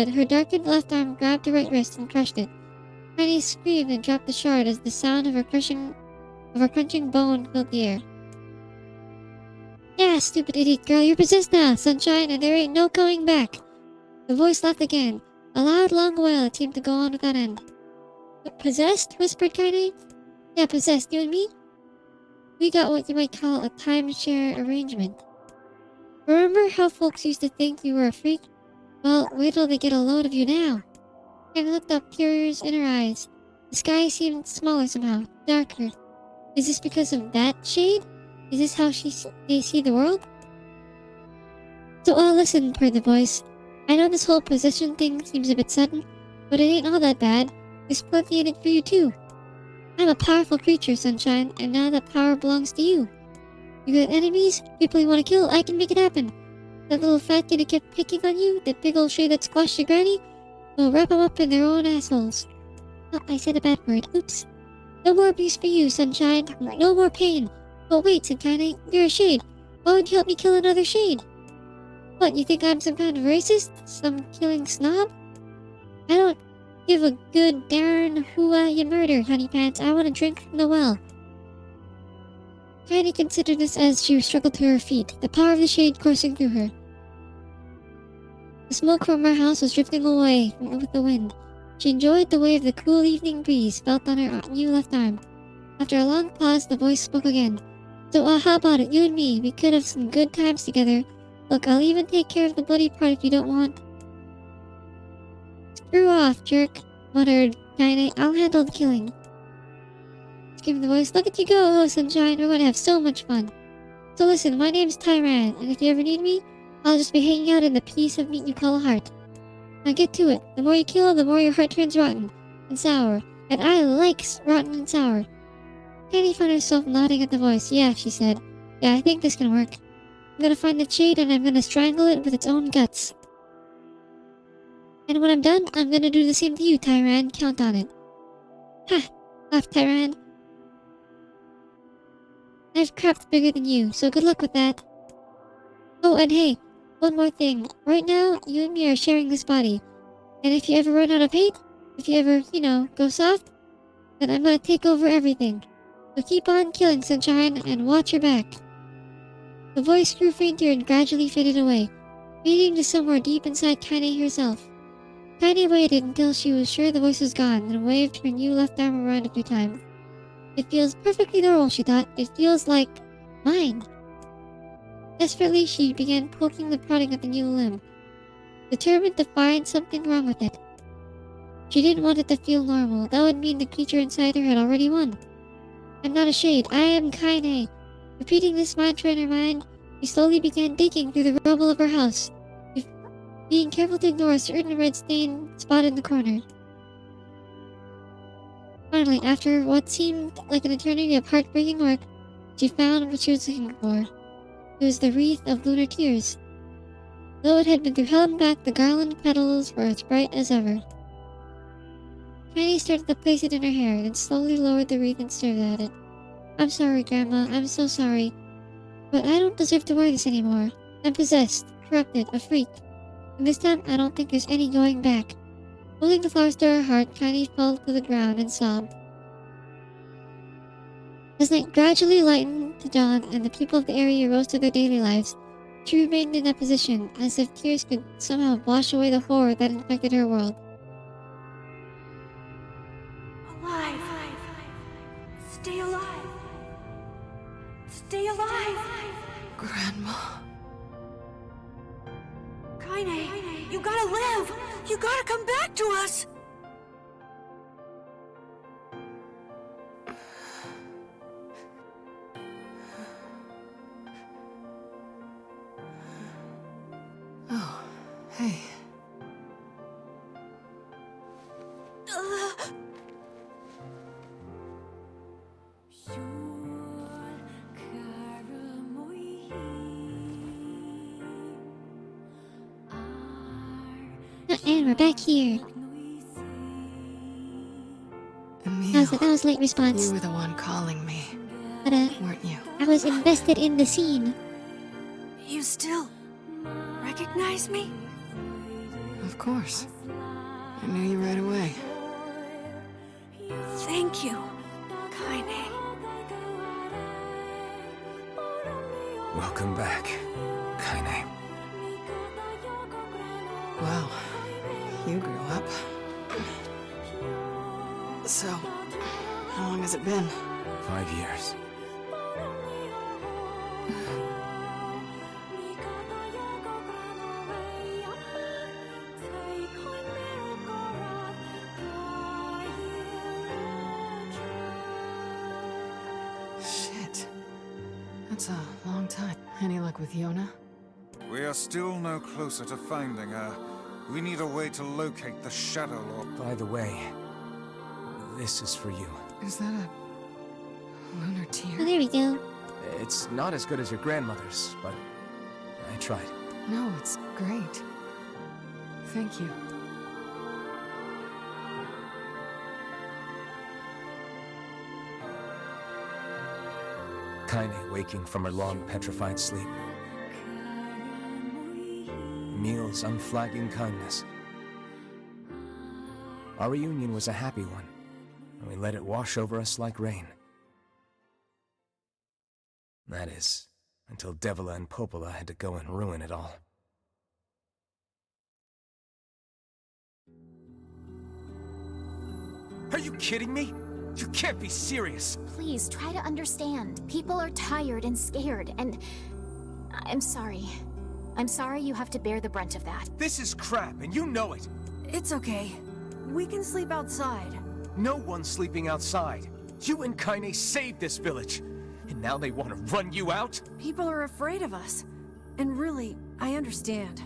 her darkened left arm grabbed her right wrist and crushed it. Kaine screamed and dropped the shard as the sound of her crunching bone filled the air. Yeah, stupid idiot girl, you're possessed now, Sunshine, and there ain't no coming back. The voice laughed again, a loud, long wail that seemed to go on without end. Possessed? Whispered Kaine. Yeah, possessed, you and me? We got what you might call a timeshare arrangement. Remember how folks used to think you were a freak? Well, wait till they get a load of you now. Kaine looked up, tears in her eyes. The sky seemed smaller somehow, darker. Is this because of that shade? Is this how they see the world? So, listen, purred the voice. I know this whole possession thing seems a bit sudden, but it ain't all that bad. There's plenty in it for you too. I'm a powerful creature, Sunshine, and now that power belongs to you. You got enemies? People you want to kill? I can make it happen. That little fat kid who kept picking on you? That big old shade that squashed your granny? We'll wrap them up in their own assholes. Oh, I said a bad word. Oops. No more abuse for you, Sunshine. No more pain. Oh wait, said Kaine. You're a shade. Why would you help me kill another shade? What, you think I'm some kind of racist? Some killing snob? I don't give a good darn who you murdered, honey pants. I want to drink from the well. Kaine considered this as she struggled to her feet, the power of the shade coursing through her. The smoke from her house was drifting away with the wind. She enjoyed the way of the cool evening breeze felt on her new left arm. After a long pause, the voice spoke again. So, how about it, you and me? We could have some good times together. Look, I'll even take care of the bloody part if you don't want. Screw off, jerk, muttered Kaine. I'll handle the killing. Screamed the voice. Look at you go, oh, Sunshine. We're gonna have so much fun. So listen, my name's Tyran, and if you ever need me, I'll just be hanging out in the piece of meat you call a heart. Now get to it. The more you kill, the more your heart turns rotten and sour. And I like rotten and sour. Kaine found herself nodding at the voice. Yeah, she said. Yeah, I think this can work. I'm gonna find the shade and I'm gonna strangle it with its own guts. And when I'm done, I'm gonna do the same to you, Tyran. Count on it. Ha! Laughed Tyran. I have craft bigger than you, so good luck with that. Oh, and hey, one more thing. Right now, you and me are sharing this body. And if you ever run out of hate, if you ever, go soft, then I'm gonna take over everything. So keep on killing, Sunshine, and watch your back. The voice grew fainter and gradually faded away. leading to somewhere deep inside Kaine herself. Kaine waited until she was sure the voice was gone, then waved her new left arm around a few times. It feels perfectly normal, she thought. It feels like mine. Desperately, she began poking and prodding at the new limb, determined to find something wrong with it. She didn't want it to feel normal. That would mean the creature inside her had already won. I'm not a shade. I am Kaine. Repeating this mantra in her mind, she slowly began digging through the rubble of her house, being careful to ignore a certain red stain spot in the corner. Finally, after what seemed like an eternity of heartbreaking work, she found what she was looking for. It was the wreath of lunar tears. Though it had been through hell and back, the garland petals were as bright as ever. Kaine started to place it in her hair, then slowly lowered the wreath and stared at it. I'm sorry, Grandma. I'm so sorry. But I don't deserve to wear this anymore. I'm possessed, corrupted, a freak. And this time, I don't think there's any going back. Holding the flowers to her heart, Kaine fell to the ground and sobbed. As night gradually lightened to dawn and the people of the area rose to their daily lives, she remained in that position, as if tears could somehow wash away the horror that infected her world. Alive! Stay alive! Stay alive! Grandma. Kaine, you gotta live! You gotta come back to us! Oh, hey. And we're back here. Emil, That was a late response. you were the one calling me, But, weren't you? I was invested in the scene. You still recognize me? Of course. I knew you right away. Thank you, Kaine. Welcome back, Kaine. Wow. You grew up. So, how long has it been? 5 years. Shit. That's a long time. Any luck with Yona? We are still no closer to finding her. We need a way to locate the Shadow Lord. By the way, this is for you. Is that a lunar Oh, tear? there we go. It's not as good as your grandmother's, but I tried. No, it's great. Thank you. Kaine waking from her long petrified sleep. Emil's unflagging kindness. Our reunion was a happy one, and we let it wash over us like rain. That is, until Devila and Popola had to go and ruin it all. Are you kidding me? You can't be serious! Please, try to understand. People are tired and scared, and... I'm sorry. I'm sorry you have to bear the brunt of that. This is crap, and you know it! It's okay. We can sleep outside. No one's sleeping outside. You and Kaine saved this village, and now they want to run you out? People are afraid of us. And really, I understand.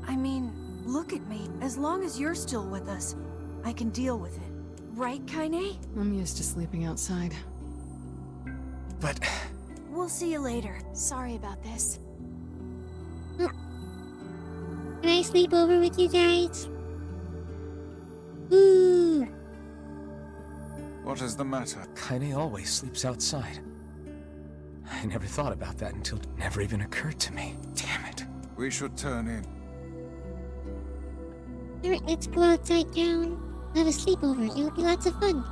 I mean, look at me. As long as you're still with us, I can deal with it. Right, Kaine? I'm used to sleeping outside. But... We'll see you later. Sorry about this. Can I sleep over with you guys? Ooh. What is the matter? Kaine always sleeps outside. I never thought about that until it never even occurred to me. Damn it. We should turn in. Alright, let's go outside town. Have a sleepover. It'll be lots of fun.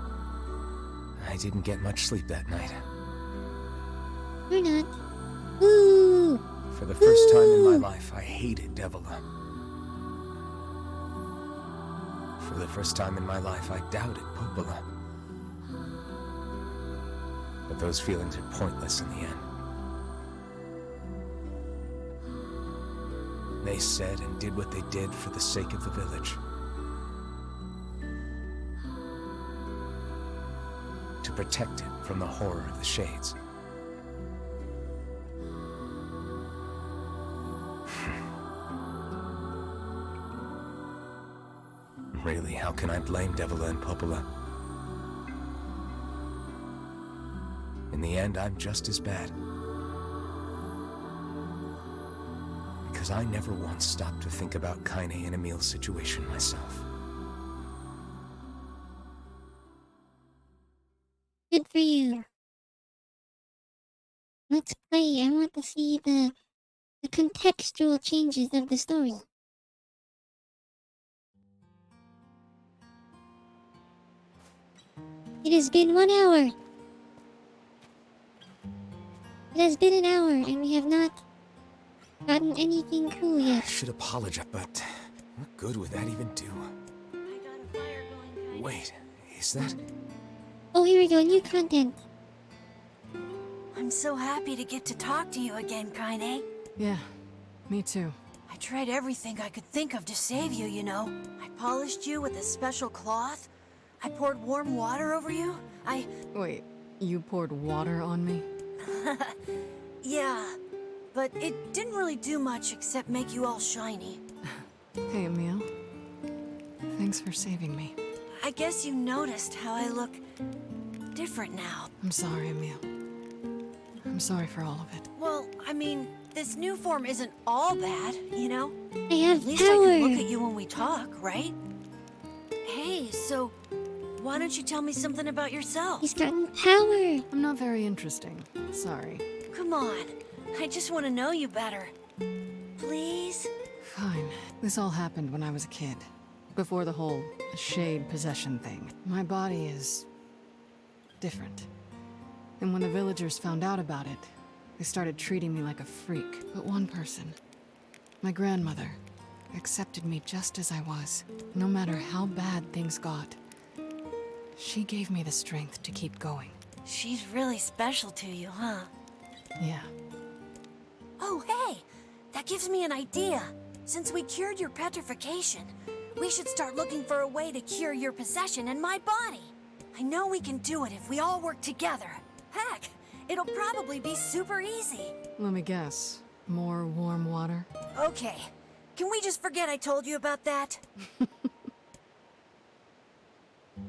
I didn't get much sleep that night. Or not. Ooh. For the first time in my life, I hated Devila. For the first time in my life, I doubted Popola. But those feelings are pointless in the end. They said and did what they did for the sake of the village. To protect it from the horror of the Shades. Really, how can I blame Devila and Popola? In the end, I'm just as bad. Because I never once stopped to think about Kaine and Emil's situation myself. Good for you. Let's play. I want to see the contextual changes of the story. It has been 1 hour. It has been an hour and we have not gotten anything cool I yet. should apologize, but what good would that even do? Wait, is that... Oh, here we go. New content. I'm so happy to get to talk to you again, Kaine. Yeah, me too. I tried everything I could think of to save you, you know. I polished you with a special cloth. I poured warm water over you. Wait, you poured water on me? Yeah, but it didn't really do much except make you all shiny. Hey, Emil. Thanks for saving me. I guess you noticed how I look different now. I'm sorry, Emil. I'm sorry for all of it. Well, I mean, this new form isn't all bad, you know? I have At least I can look power. at you when we talk, right? Hey, so why don't you tell me something about yourself? He's gotten power. I'm not very interesting. Sorry. Come on, I just want to know you better. Please? Fine. This all happened when I was a kid. Before the whole shade possession thing. My body is... different. And when the villagers found out about it, they started treating me like a freak. But one person, my grandmother, accepted me just as I was, no matter how bad things got. She gave me the strength to keep going. She's really special to you, huh? Yeah. Oh, hey! That gives me an idea. Since we cured your petrification, we should start looking for a way to cure your possession in my body. I know we can do it if we all work together. Heck, it'll probably be super easy. Let me guess. More warm water? Okay, can we just forget I told you about that?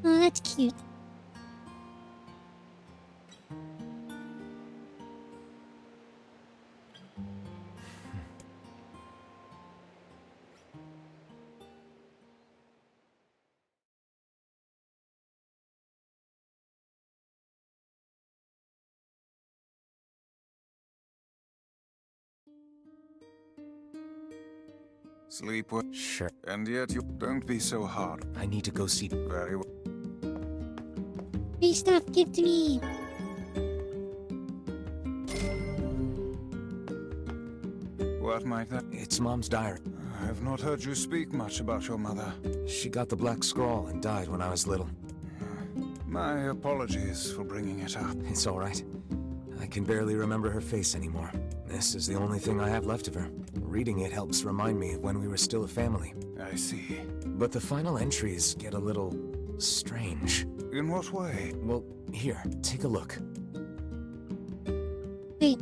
Oh, that's cute. Sleep well. Sure. And yet you don't be so hard. I need to go see... Very well. Free stuff, give to me. What might that... It's Mom's diary. I have not heard you speak much about your mother. She got the Black Scrawl and died when I was little. My apologies for bringing it up. It's all right. I can barely remember her face anymore. This is the only thing I have left of her. Reading it helps remind me of when we were still a family. I see. But the final entries get a little... strange. In what way? Well, here, take a look. Wait.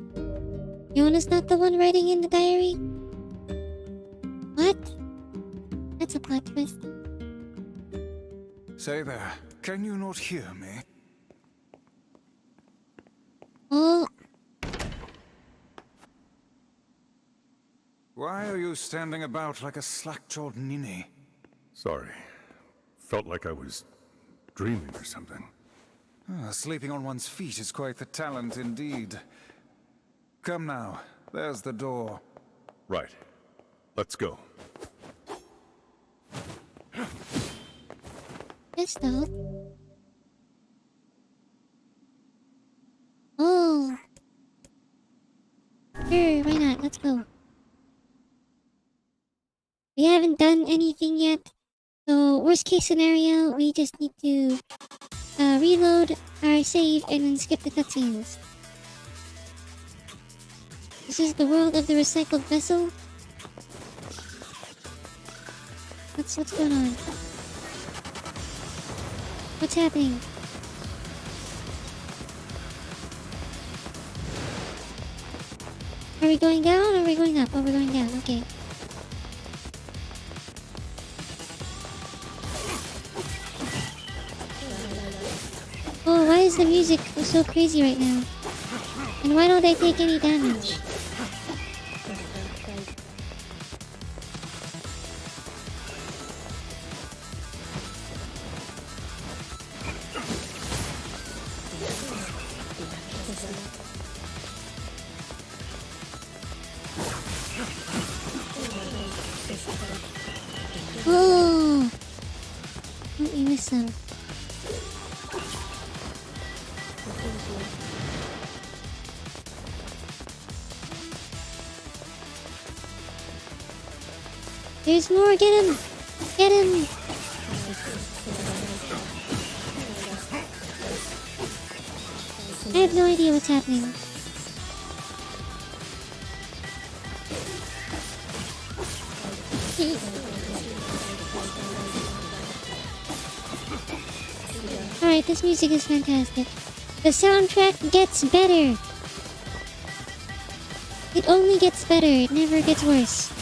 Yona's not the one writing in the diary? What? That's a plot twist. Say there, can you not hear me? Oh, Why are you standing about like a slack-jawed ninny? Sorry. Felt like I was dreaming or something. Sleeping on one's feet is quite the talent indeed. Come now, there's the door. Right. Let's go. yes, dog. Oh. Sure, why not? let's go. We haven't done anything yet. So, worst case scenario, we just need to reload our save and then skip the cutscenes. This is the world of the recycled vessel. What's going on? What's happening? Are we going down or are we going up? Oh, we're going down. Okay. Oh, why is the music so crazy right now? And why don't I take any damage? Oh! Oh, you missed some. There's more! Get him! Get him! I have no idea what's happening. Alright, this music is fantastic. The soundtrack gets better. It only gets better, it never gets worse.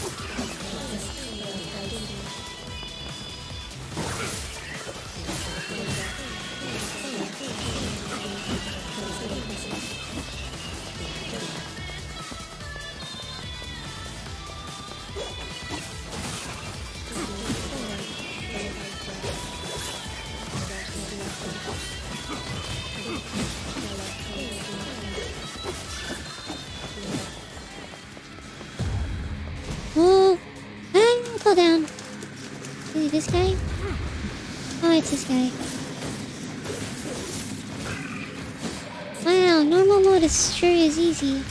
Oh, fall down. Is it this guy? Oh, it's this guy. Wow, normal mode is sure is easy.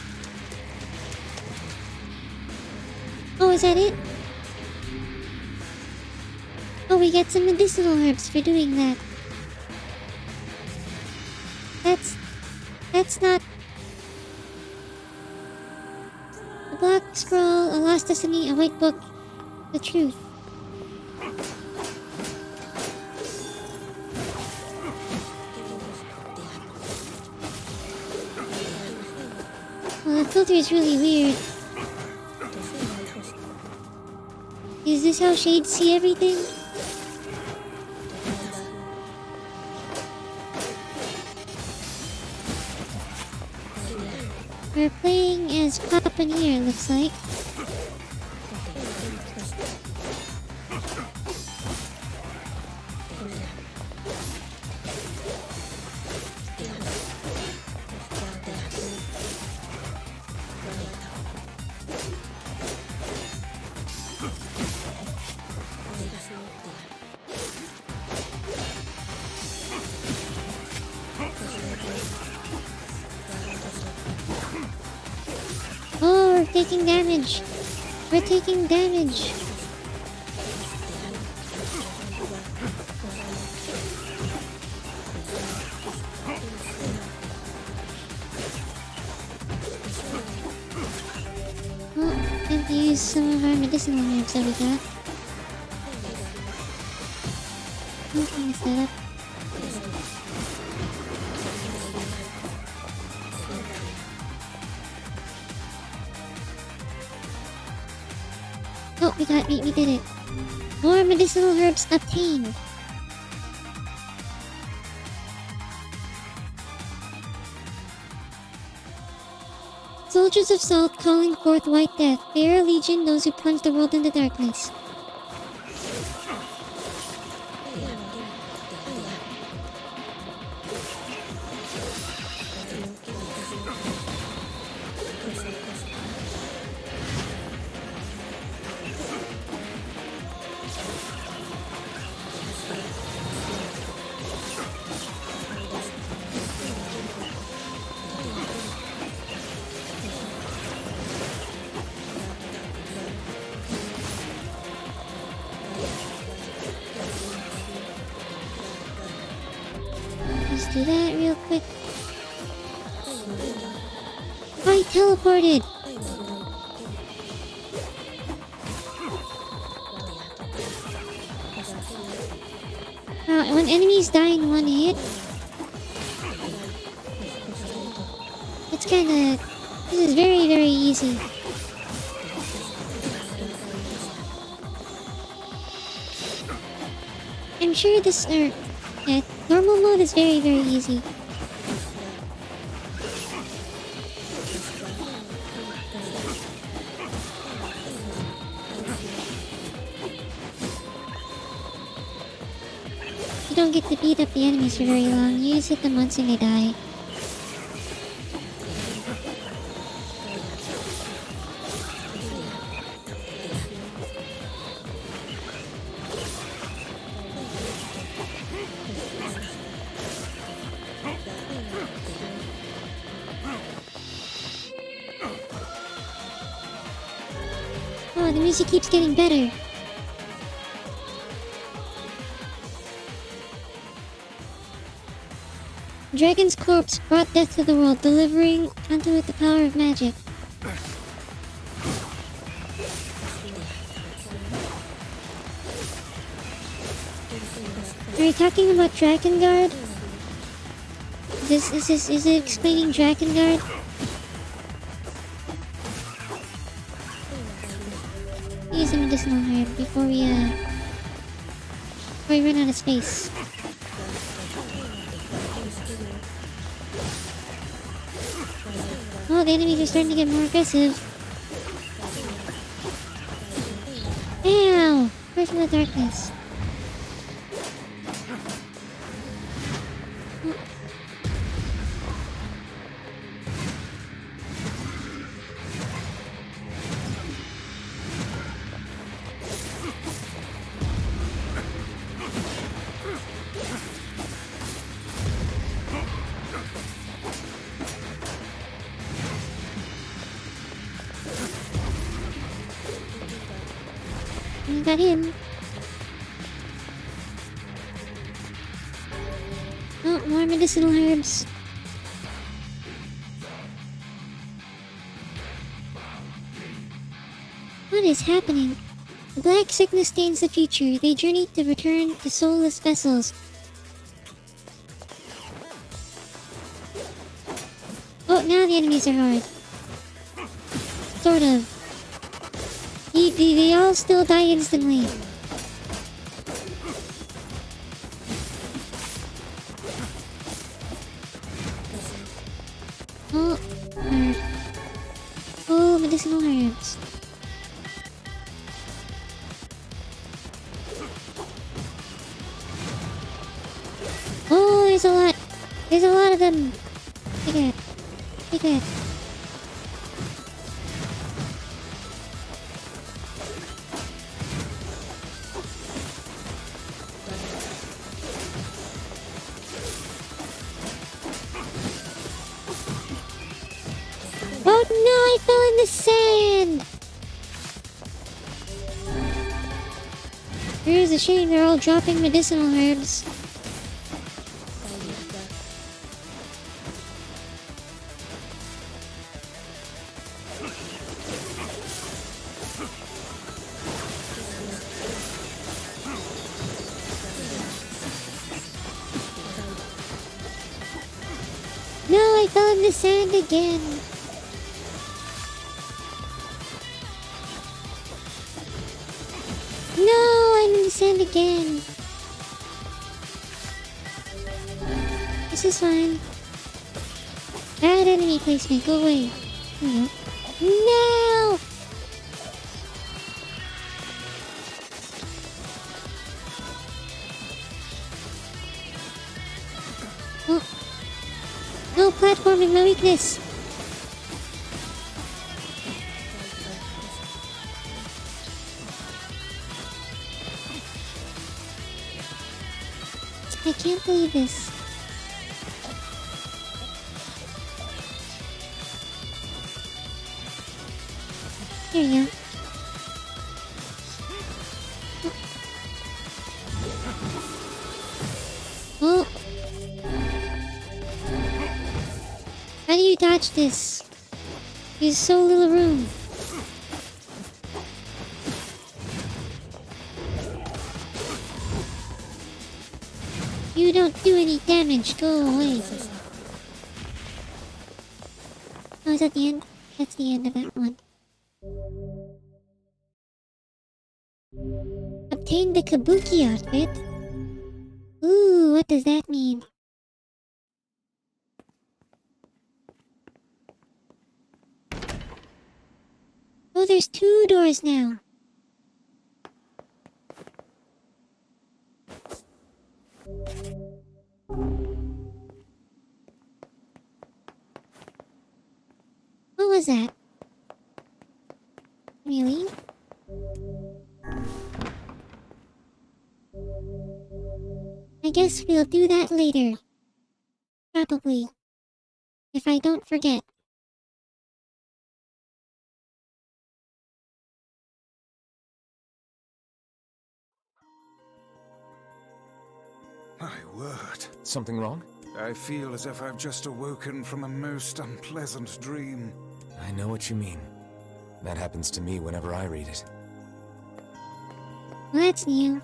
Oh, is that it? Oh, we got some medicinal herbs for doing that. That's not... A black scroll, a lost destiny, a white book. The truth. Well, the filter is really weird. Is this how shades see everything? We're playing as Papa Nier, looks like. Oh, we're taking damage. We're taking damage. Well, I have to use some of our medicinal herbs that we got. I'll mess that up. Oh, we did it. More medicinal herbs obtained. Soldiers of Salt calling forth white death. They are a legion, those who plunge the world into darkness. just do that real quick. I teleported! When enemies die in one hit, it's kinda... This is very, very easy. I'm sure this... yeah, normal mode is very, very easy. You don't get to beat up the enemies for very long. You just hit them once and they die. Oh, the music keeps getting better. Dragon's corpse brought death to the world, delivering unto it the power of magic. Are you talking about Drakengard? Is it explaining Drakengard? Use a medicinal herb before we run out of space. Oh, the enemies are starting to get more aggressive. Ow! Away from the darkness. Got him. Oh, more medicinal herbs. What is happening? The black sickness stains the future. They journey to return to soulless vessels. Oh, now the enemies are hard. Sort of. They all still die instantly. Oh, herb. Oh, medicinal herbs. Oh, there's a lot. There's a lot of them. Take it. Take it. Oh no, I fell in the sand! Here's a shame they're all dropping medicinal herbs. No, I fell in the sand again. No, I'm in the sand again. This is fine. Bad enemy placement, go away. No. No! Oh. No platforming, my weakness. I can't believe this. Here you go. Oh. How do you dodge this? There's so little room. You don't do any damage. Go away. Oh, is that the end? That's the end of that one. Obtain the Kabuki outfit. Ooh, what does that mean? Oh, there's 2 doors now. What was that? Really? I guess we'll do that later. Probably. If I don't forget. My word. Something wrong? I feel as if I've just awoken from a most unpleasant dream. I know what you mean. That happens to me whenever I read it. Well, that's new.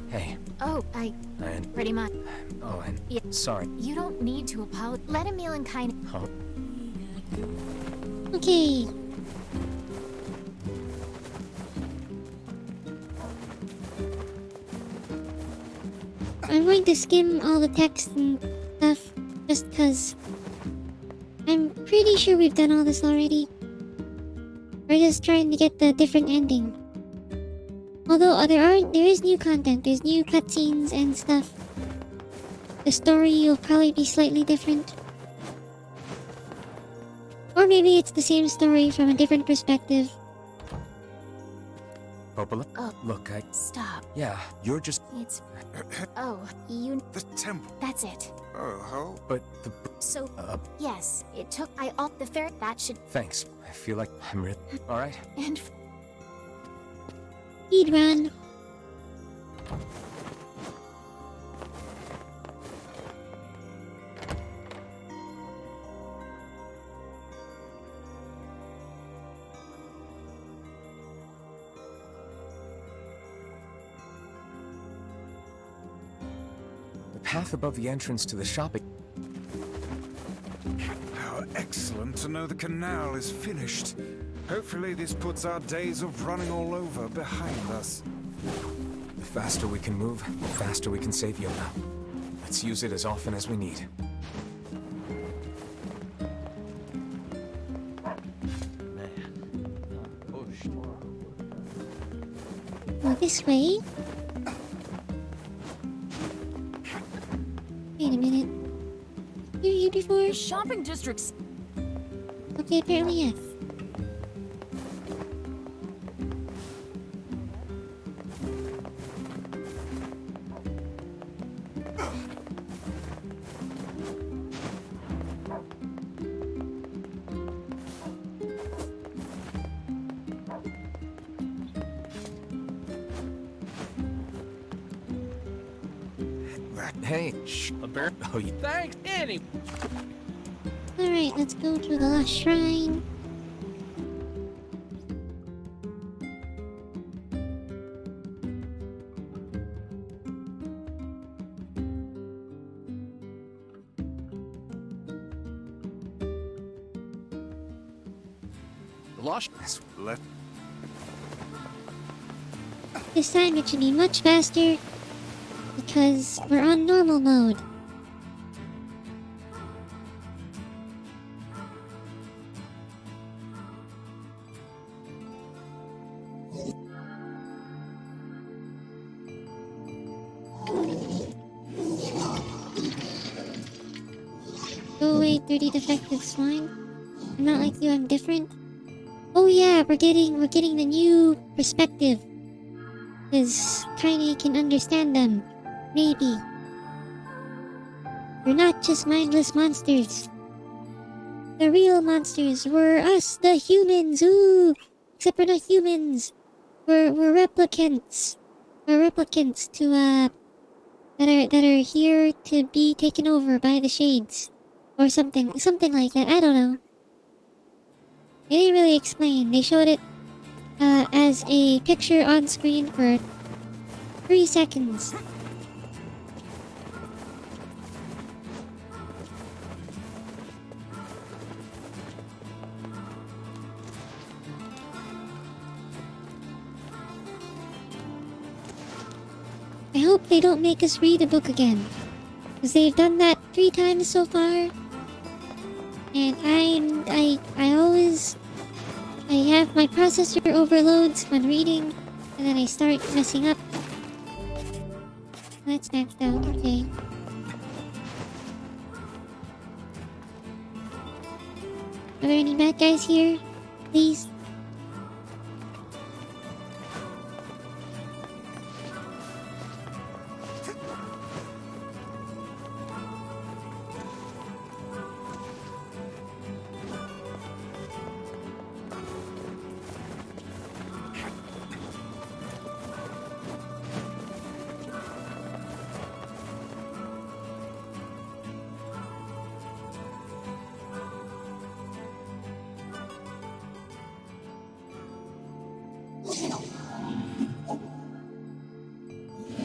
Hey. Oh, And... pretty much. Oh, and... Yeah. Sorry. You don't need to apologize. Let him kneel and kind Huh? Okay. I'm going to skim all the text and stuff just because I'm pretty sure we've done all this already. We're just trying to get the different ending. Although there is new content, there's new cutscenes and stuff. The story will probably be slightly different. Or maybe it's the same story from a different perspective. Popola? Oh. Look, Stop. Yeah, you're just... It's... Oh, you... The temple. That's it. Oh, But the... So, yes, it took... the fair... That should... Thanks. I feel like I'm really... Alright? And... Speed run. The path above the entrance to the shopping... how excellent to know the canal is finished. Hopefully this puts our days of running all over behind us. The faster we can move, the faster we can save Yona. Let's use it as often as we need. Go this way. Wait a minute. You were here before? Shopping districts. Okay, apparently yes. Hey, shh. A bear? Oh, you... Thanks, Annie. Alright, let's go to the last shrine. The lost. Let This time it should be much faster because we're on normal mode. Go away, dirty defective swine. I'm not like you, I'm different. Oh yeah, we're getting the new perspective. Cause Kaine can understand them. Maybe. We're not just mindless monsters. The real monsters were us, the humans. Ooh, except we're not humans. We're replicants. We're replicants to that are here to be taken over by the shades, or something like that. I don't know. They didn't really explain. They showed it as a picture on screen for 3 seconds. I hope they don't make us read a book again, because they've done that 3 times so far. And I have my processor overloads when reading, and then I start messing up. That's maxed out, okay. Are there any bad guys here? Please?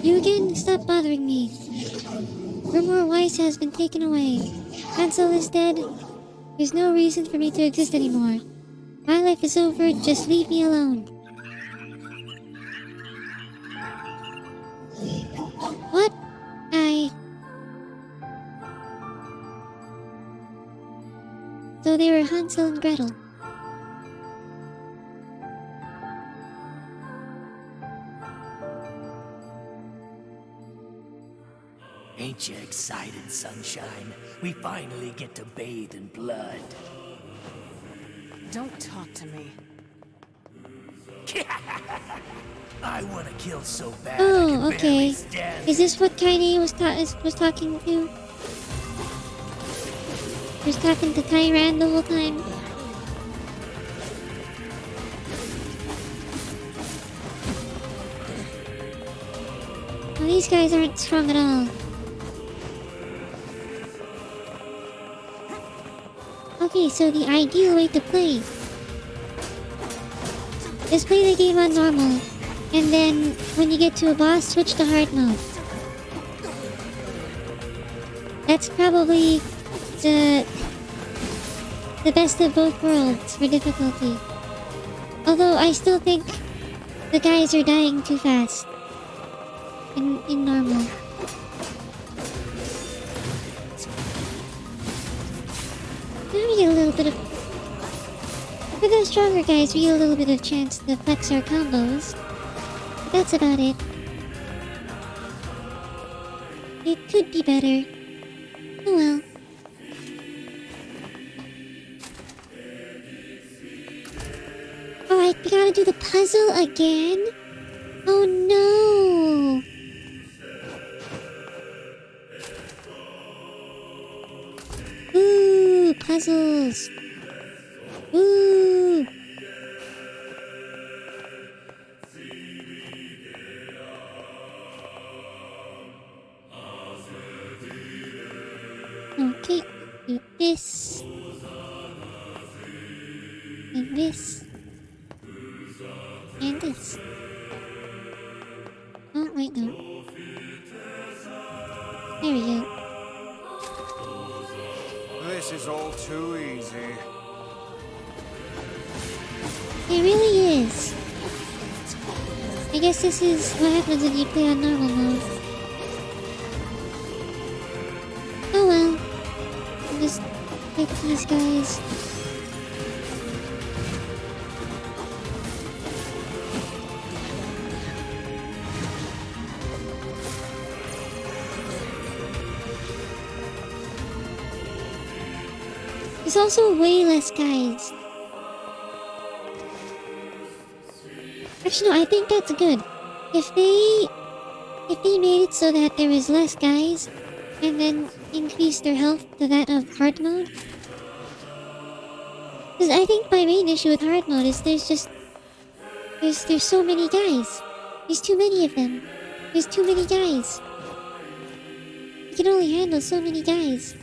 You again? Stop bothering me. Rumor Weiss has been taken away. Hansel is dead. There's no reason for me to exist anymore. My life is over, just leave me alone. What? So they were Hansel and Gretel. Ain't you excited, sunshine? We finally get to bathe in blood. Don't talk to me. I want to kill so bad. Oh, I can barely okay. stand Is this what Kaine was talking to? He was talking to Tyran the whole time? Well, these guys aren't strong at all. Okay, so the ideal way to play is play the game on normal, and then when you get to a boss, switch to hard mode. That's probably the best of both worlds for difficulty. Although I still think the guys are dying too fast in normal. Now we get a little bit of... For those stronger guys, we get a little bit of chance to flex our combos. But that's about it. It could be better. Oh well. Alright, we gotta do the puzzle again? Oh no! Ooh, puzzles! Ooh! Okay, do this. And this. And this. Oh, wait, no. There we go. This is all too easy. It really is. I guess this is what happens when you play on normal mode. Oh well. I'll just pick these guys. There's also way less guys. Actually, no, I think that's good. If they made it so that there was less guys, and then increased their health to that of hard mode, Because I think my main issue with hard mode is there's so many guys. There's too many of them. There's too many guys. You can only handle so many guys.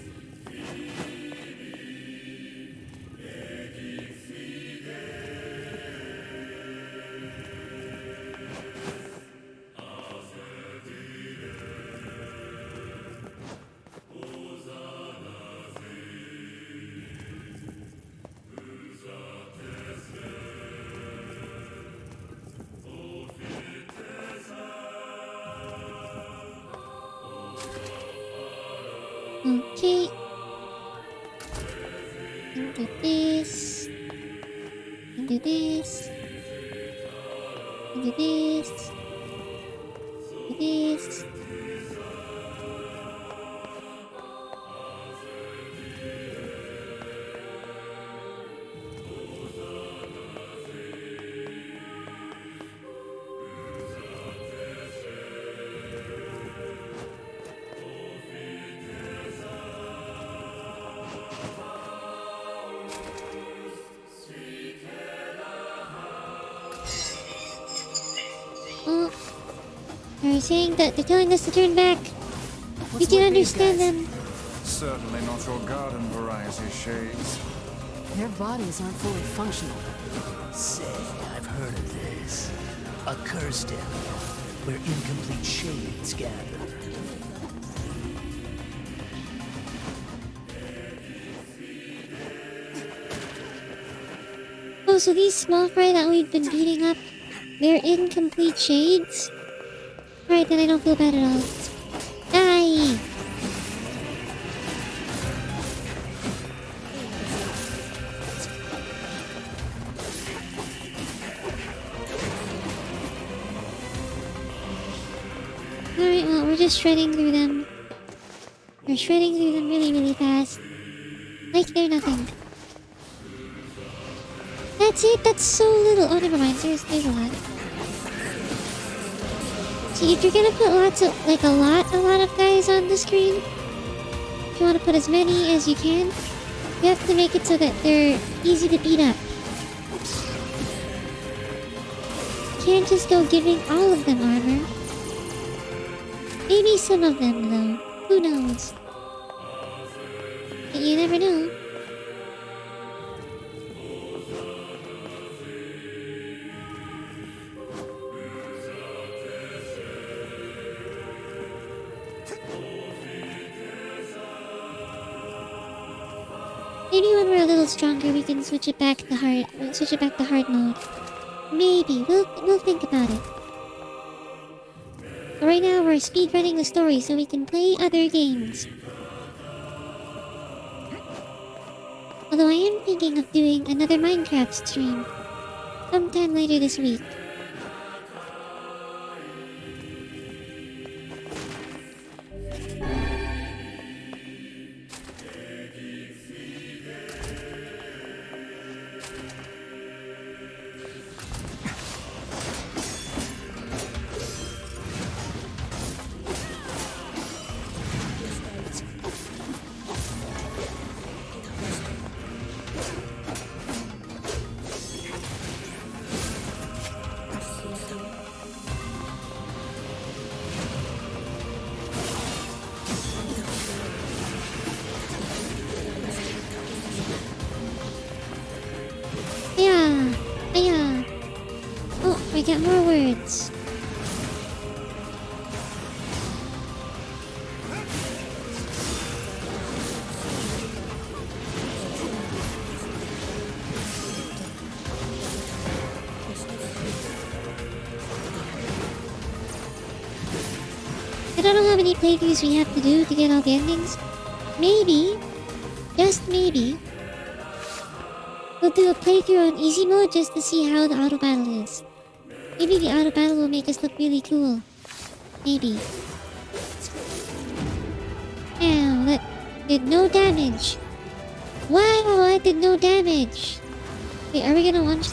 Okay. Do this. Do this. Do this. Do this. Oh, they're saying that they're telling us to turn back. We can understand them. Certainly not your garden variety, Shades. Their bodies aren't fully functional. Say, I've heard of this. A cursed area where incomplete shades gather. Oh, so these small fry that we've been beating up, they're incomplete shades? Alright, then I don't feel bad at all. Die! Alright, well, we're just shredding through them. We're shredding through them really, really fast. Like they're nothing. That's it? That's so little. Oh, never mind. There's a lot. See, if you're gonna put lots of, like a lot of guys on the screen, if you want to put as many as you can, you have to make it so that they're easy to beat up. You can't just go giving all of them armor. Maybe some of them, though. Who knows? But you never know. Maybe when we're a little stronger, we can switch it back to hard mode. Maybe we'll think about it. But right now, we're speedrunning the story so we can play other games. Although I am thinking of doing another Minecraft stream sometime later this week. Oh, I got more words. I don't know how many playthroughs we have to do to get all the endings. Maybe, just maybe, we'll do a playthrough on easy mode just to see how the auto battle is. Maybe the auto battle will make us look really cool. Maybe. Ow, that did no damage. Wow, I did no damage. Wait, are we gonna launch?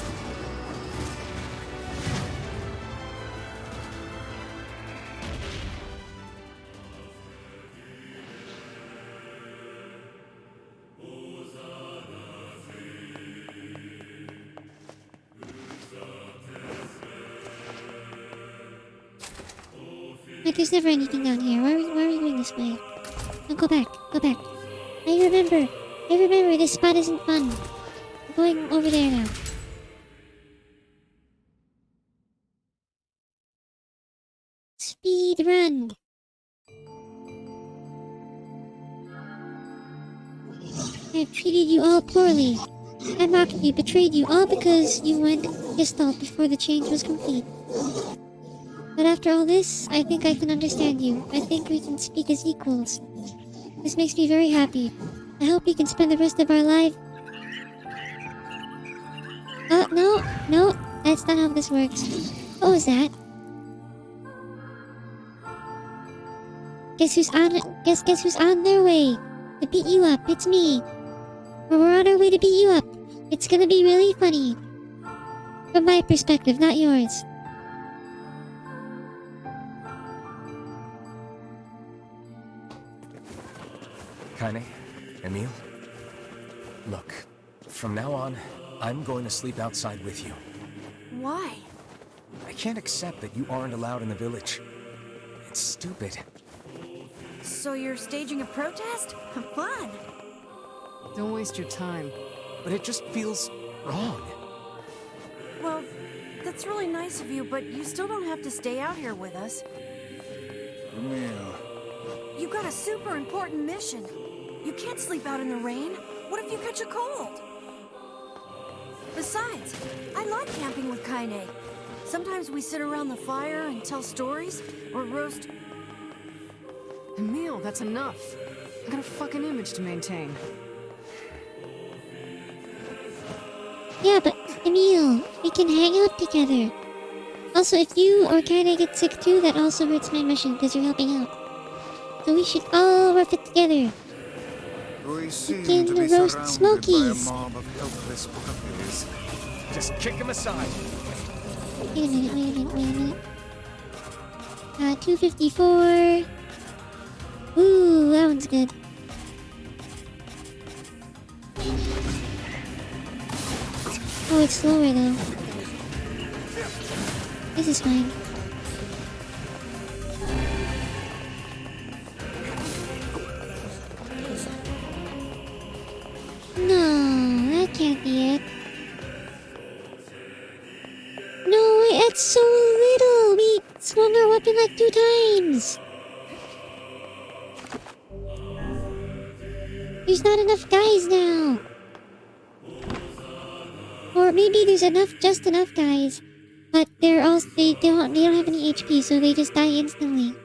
Like there's never anything down here. Why are we going this way? No, go back. Go back. I remember this spot isn't fun. I'm going over there now. Speed run. I've treated you all poorly. I mocked you, betrayed you, all because you went Gestalt before the change was complete. But after all this, I think I can understand you. I think we can speak as equals. This makes me very happy. I hope we can spend the rest of our life... No, that's not how this works. What was that? Guess who's on their way to beat you up? It's me. We're on our way to beat you up. It's gonna be really funny. From my perspective, not yours. Kaine, Emile, look, from now on, I'm going to sleep outside with you. Why? I can't accept that you aren't allowed in the village. It's stupid. So you're staging a protest? Fun! Don't waste your time. But it just feels wrong. Well, that's really nice of you, but you still don't have to stay out here with us. Emile. You got a super important mission. You can't sleep out in the rain. What if you catch a cold? Besides, I like camping with Kaine. Sometimes we sit around the fire and tell stories, or roast... Emile, that's enough. I got a fucking image to maintain. Yeah, but Emile, we can hang out together. Also, if you or Kaine get sick too, that also hurts my mission because you're helping out. So we should all rough it together. We seem Begin to to be roast surrounded Smokies. by a mob of helpless puppies. Just kick him aside. Wait a minute. 254. Ooh, that one's good. Oh, it's slower though. This is fine. No, that can't be it. No, wait, that's so little! We swung our weapon like 2 times! There's not enough guys now! Or maybe there's just enough guys, but they don't have any HP, so they just die instantly.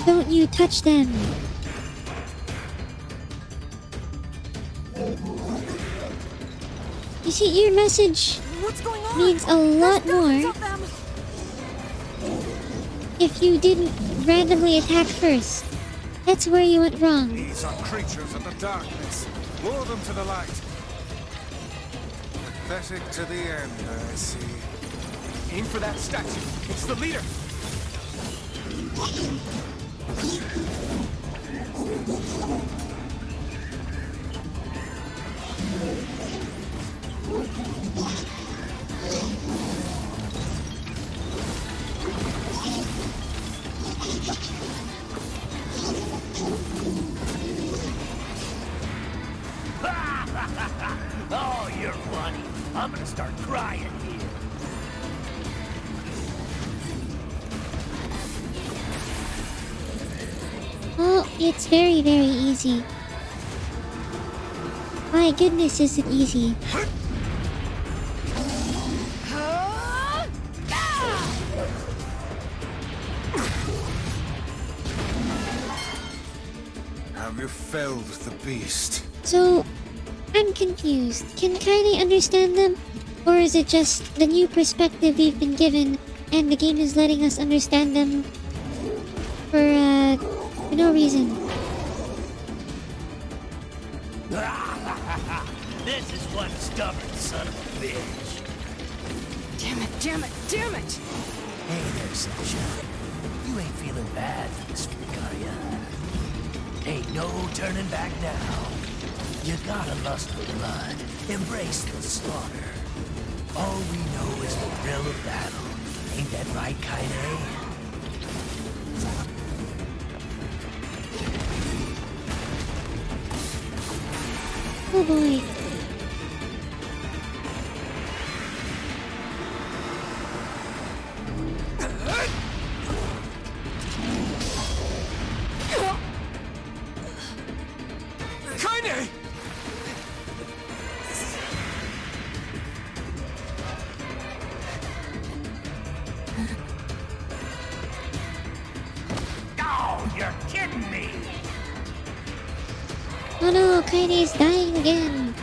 Don't you touch them! You see, your message What's going on? means a lot There's more dozens of them. if you didn't randomly attack first. That's where you went wrong. These are creatures of the darkness. Lure them to the light. Pathetic to the end, I see. Aim for that statue. It's the leader. Oh, you're funny. I'm gonna start crying here. Oh, it's very, very easy. My goodness, is it easy. Have you felled the beast? So, I'm confused. Can Kaine understand them? Or is it just the new perspective we've been given and the game is letting us understand them for no reason? This is one stubborn son of a bitch. Damn it, damn it, damn it! Hey there, Sunshine. You ain't feeling bad this week, are ya? Ain't no turning back now. You gotta lust for blood. Embrace the slaughter. All we know is the thrill of battle. Ain't that right, Kaine? Oh boy. Kaine! Oh, you're kidding me! Oh no, Kaine is dying again.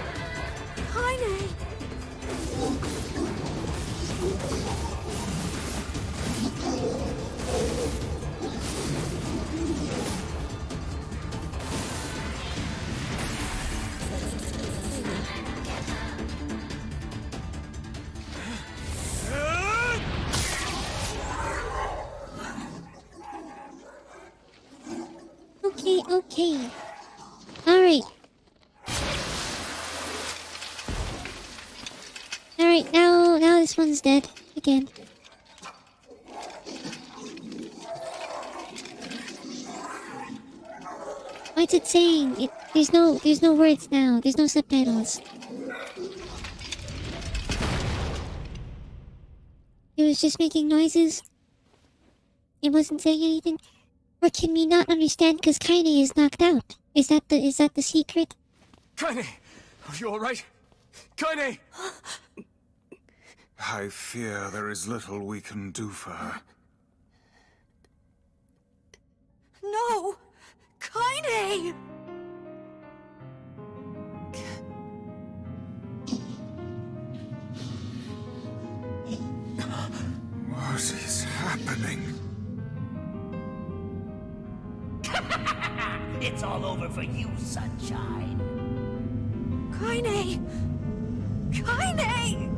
Kaine! Okay, okay. Alright. Alright, now this one's dead. Again. What's it saying? There's no words now. There's no subtitles. It was just making noises. It wasn't saying anything. Or can we not understand because Kaine is knocked out? Is that the secret? Kaine! Are you alright? Kaine! I fear there is little we can do for her. No! Kaine! What is happening? It's all over for you, Sunshine. Kaine! Kaine!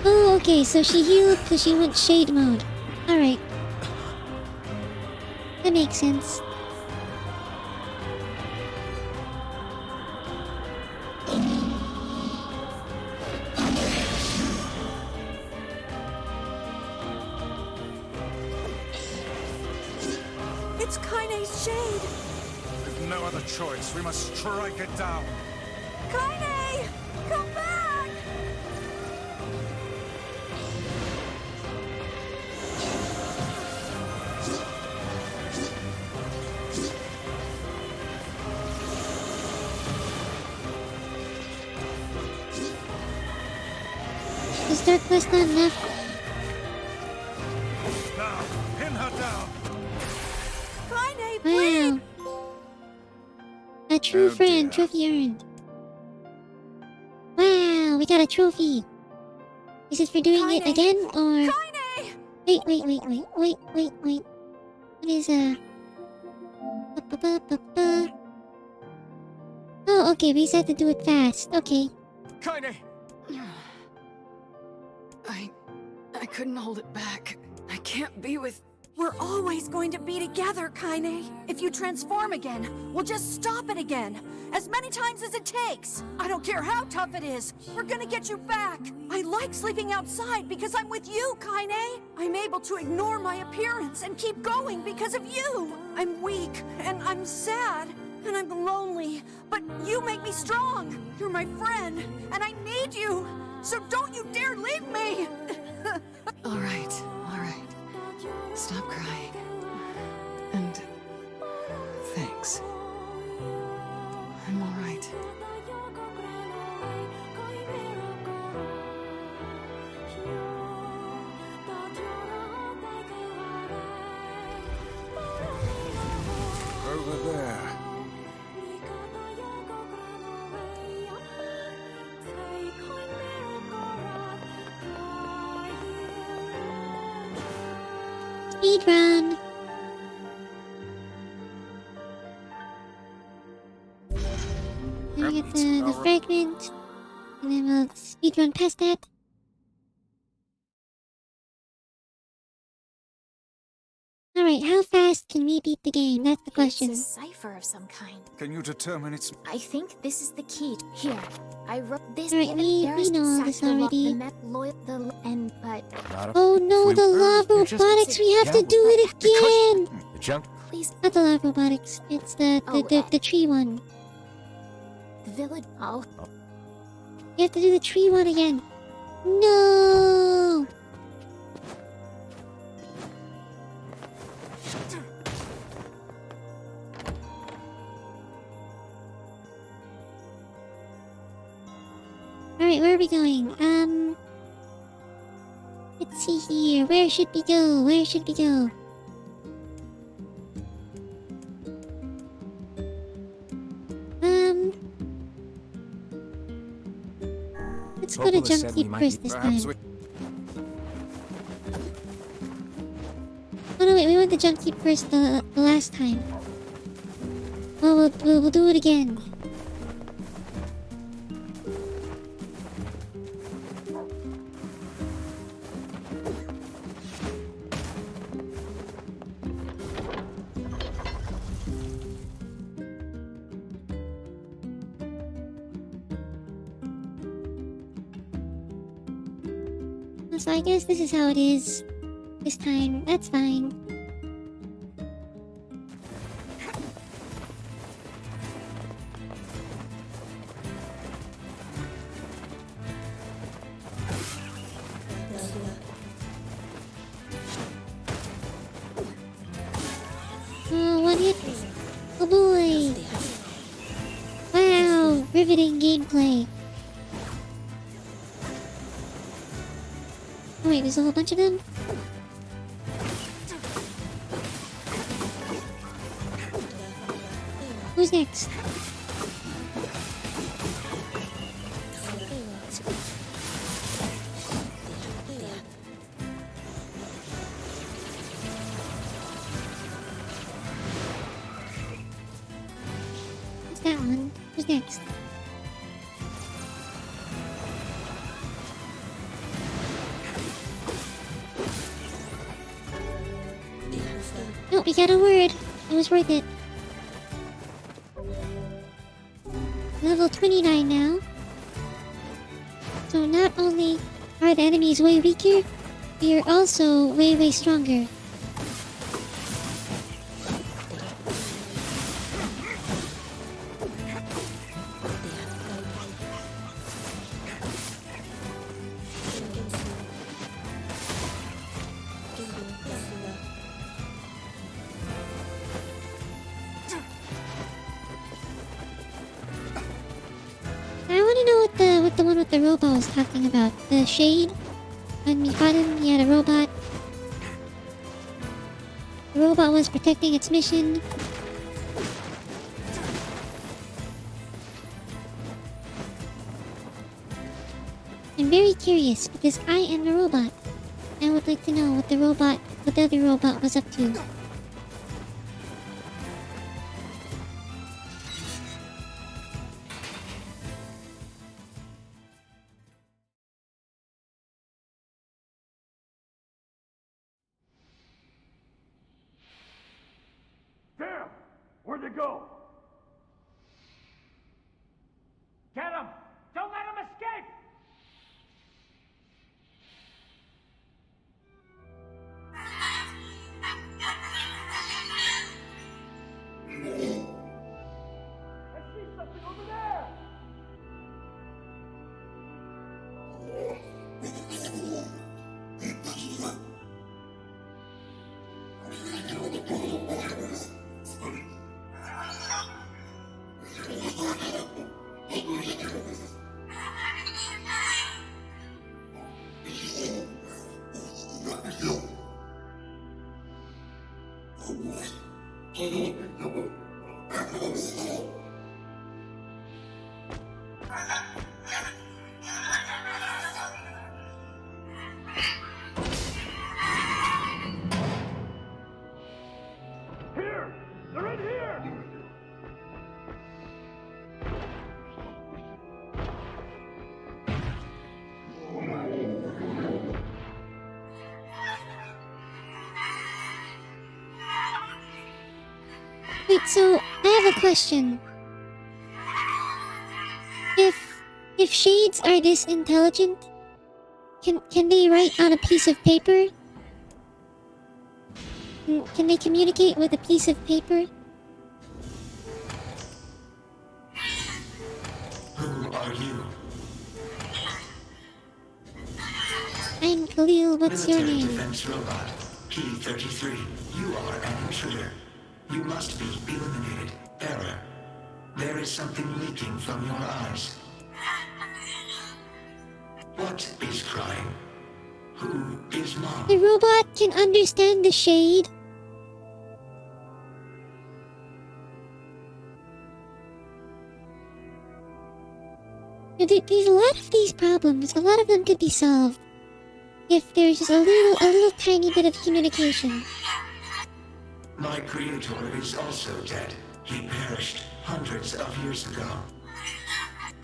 Oh, okay, so she healed because she went shade mode. Alright. That makes sense. It's Kaine's shade! With no other choice, we must strike it down. Kaine! Come back! Is Dark Quest not enough? Now, pin her down. Kaine, please! Wow. A true Oh, friend, dear. trophy earned. Wow, we got a trophy. Is it for doing it Kaine! again, or... Kaine! Wait. What is, Ba-ba-ba-ba-ba. Oh, okay, we just have to do it fast. Okay. Kaine! I couldn't hold it back. I can't be with... We're always going to be together, Kaine. If you transform again, we'll just stop it again. As many times as it takes. I don't care how tough it is. We're gonna get you back. I like sleeping outside because I'm with you, Kaine. I'm able to ignore my appearance and keep going because of you. I'm weak, and I'm sad, and I'm lonely. But you make me strong. You're my friend, and I need you. So don't you dare leave me. All right. Stop crying. And... thanks. I'm all right. Over there. Speedrun. Let me get the fragment, and then we'll speedrun past that. Alright, how fast can we beat the game? That's the question. It's a cipher of some kind. Can you determine its... I think this is the key. Here, I wrote this. Alright, we know this already. But Oh no, the love you're just- robotics! We have to do it again! The junk? please, Not the love robotics. It's the tree one. the village. Oh, You have to do the tree one again. No! Alright, where are we going? Let's see here. Where should we go? Where should we go? Let's go to Popola said Junk we Keep might first be- this Perhaps time. we... Oh no, wait, we went to Junk Keep first the last time. Well, we'll do it again. So I guess this is how it is this time. That's fine. Oh, one hit. Oh boy. Wow, riveting gameplay. Oh wait, there's a whole bunch of them? Who's next? What's that one? Who's next? No, we got a word. It was worth it. Level 29 now. So not only are the enemies way weaker, we are also way stronger. I want to know what the one with the robot was talking about. The shade. When we fought him, he had a robot. The robot was protecting its mission. I'm very curious because I am a robot. I would like to know what the other robot was up to. Damn! Where'd they go? Get him! Don't let him escape! I see something over there! Here! They're in here! Wait, so I have a question. If shades are this intelligent, can they write on a piece of paper? Can they communicate with a piece of paper? Who are you? I'm Khalil, what's your Military name? defense robot, P-33. You are an intruder. You must be eliminated. Error. There is something leaking from your eyes. What is crying? Who is Mom? The robot can understand the shade. There's a lot of these problems. A lot of them could be solved if there's just a little tiny bit of communication. My creator is also dead. He perished hundreds of years ago.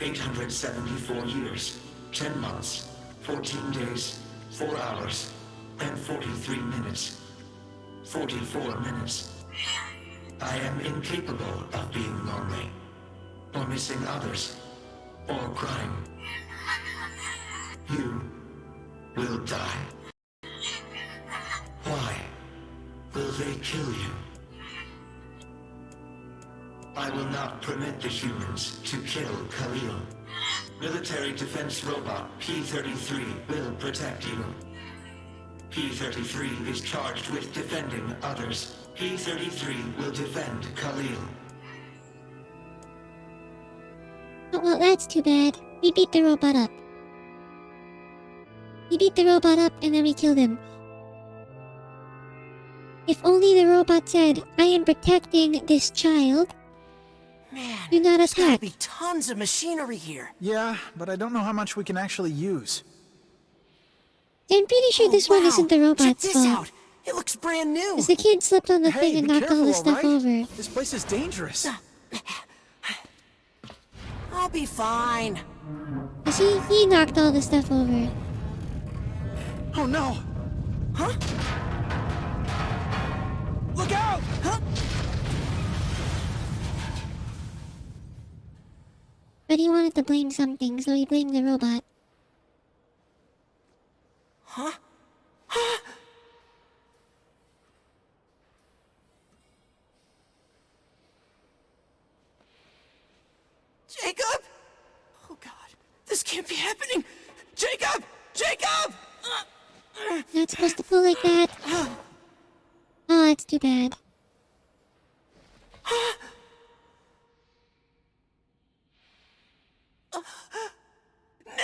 874 years, 10 months, 14 days, 4 hours, and 43 minutes. 44 minutes. I am incapable of being lonely, or missing others, or crying. You will die. Why will they kill you? I will not permit the humans to kill Khalil. Military defense robot P-33 will protect you. P-33 is charged with defending others. P-33 will defend Khalil. Oh, well, that's too bad. We beat the robot up. We beat the robot up and then we killed him. If only the robot said, I am protecting this child. Man, Do not there's gotta attack. be tons of machinery here. Yeah, but I don't know how much we can actually use. I'm pretty sure this one wow. isn't the Check robot's this fault. out. It looks brand new. Because the kid slipped on the Hey, thing and be knocked all careful, the stuff alright? over. This place is dangerous. I'll be fine. See, he knocked all the stuff over. Oh no! Huh? Look out! Huh? But he wanted to blame something, so he blamed the robot. Huh? Huh? Jacob? Oh God, this can't be happening! Jacob! Jacob! Not supposed to pull like that. Oh, that's too bad. No!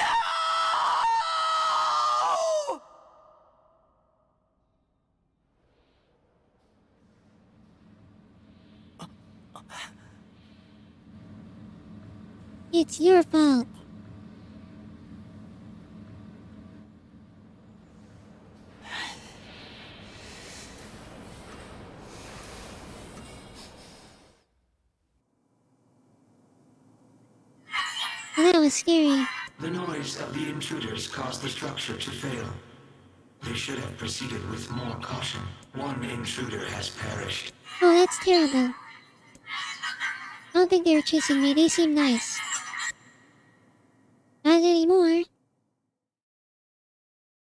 It's your fault. Well, that was scary. The noise of the intruders caused the structure to fail. They should have proceeded with more caution. One intruder has perished. Oh, that's terrible. I don't think they were chasing me. They seem nice. Not anymore.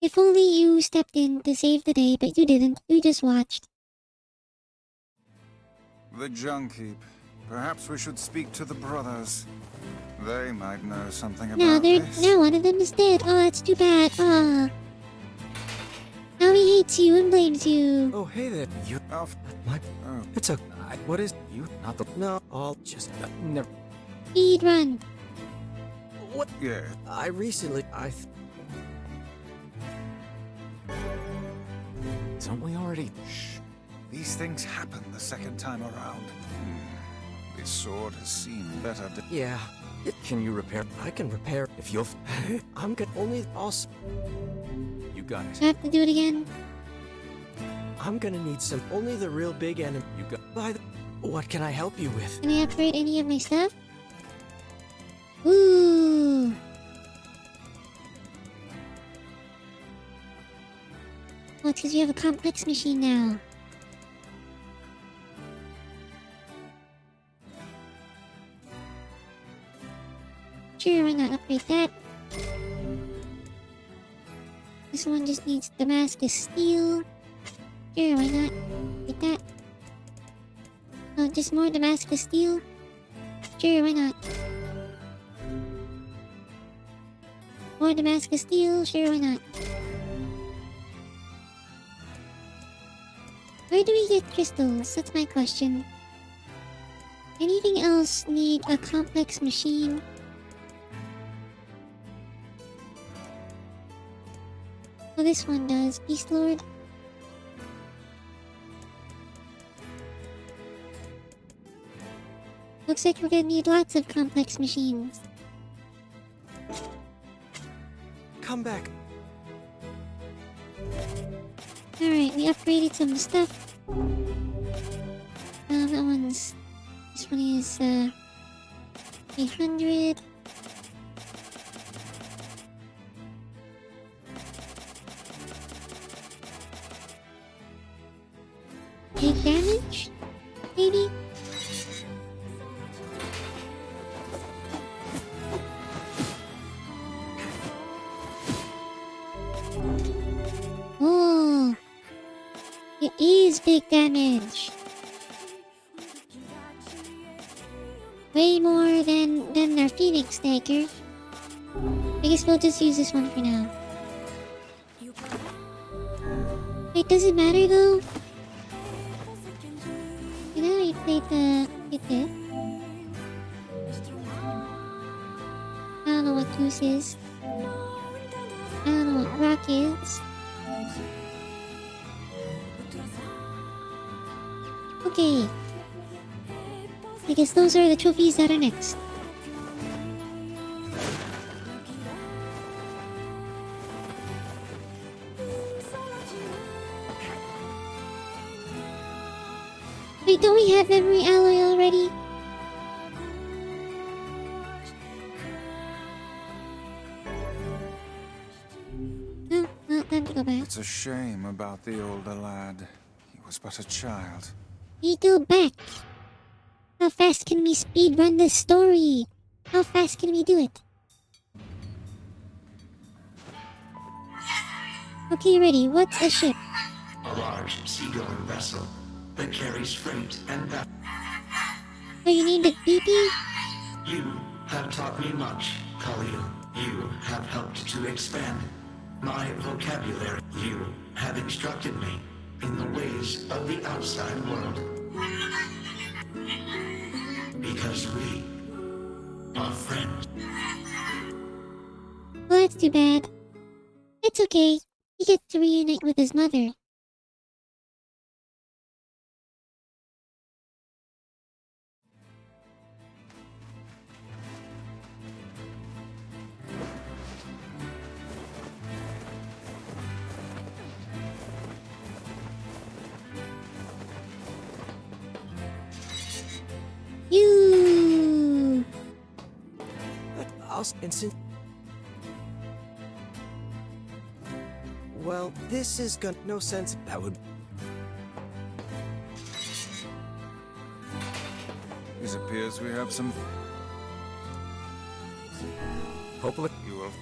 If only you stepped in to save the day, but you didn't. You just watched. The junk heap. Perhaps we should speak to the brothers. They might know something about this. Now one of them is dead. Oh, that's too bad. Oh. Now he hates you and blames you. Oh, hey there. You. Oh, My. oh. It's a. What is you? Not the. No. I'll just. Never. Speed run. What? Yeah. I recently. Don't we already? Shh. These things happen the second time around. This sword has seen better days. Yeah. Can you repair? I can repair if you'll. I'm gonna only also. You guys. Do I have to do it again? I'm gonna need some. Only the real big enemy. You got. By the. What can I help you with? Can I upgrade any of my stuff? Ooh. Well, it's because you have a complex machine now. Sure, why not upgrade that? This one just needs Damascus steel. Sure, why not? Get that. Oh, just more Damascus steel. Sure, why not? More Damascus steel. Sure, why not? Where do we get crystals? That's my question. Anything else need a complex machine? Oh, this one does. Beast Lord. Looks like we're gonna need lots of complex machines. Come back. Alright, we upgraded some stuff. That one's... This one is, 800. Take damage? Maybe? Oh! It is big damage! Way more than their Phoenix dagger. I guess we'll just use this one for now. Wait, does it matter though? You know, you played the... It did. I don't know what Goose is. I don't know what Rock is. Okay. I guess those are the trophies that are next. Wait, don't we have memory alloy already? No, not time to go back. It's a shame about the older lad. He was but a child. We go back. How fast can we speedrun this story? How fast can we do it? Okay, ready. What's a ship? A large seagoing vessel that carries freight and Oh, you named it BP? You have taught me much, Khalil. You have helped to expand my vocabulary. You have instructed me in the ways of the outside world. Because we are friends. Well, that's too bad. It's okay. He gets to reunite with his mother. You. I'll instant. Well, this is gonna no sense. That would... It appears we have some... Hopefully... You will...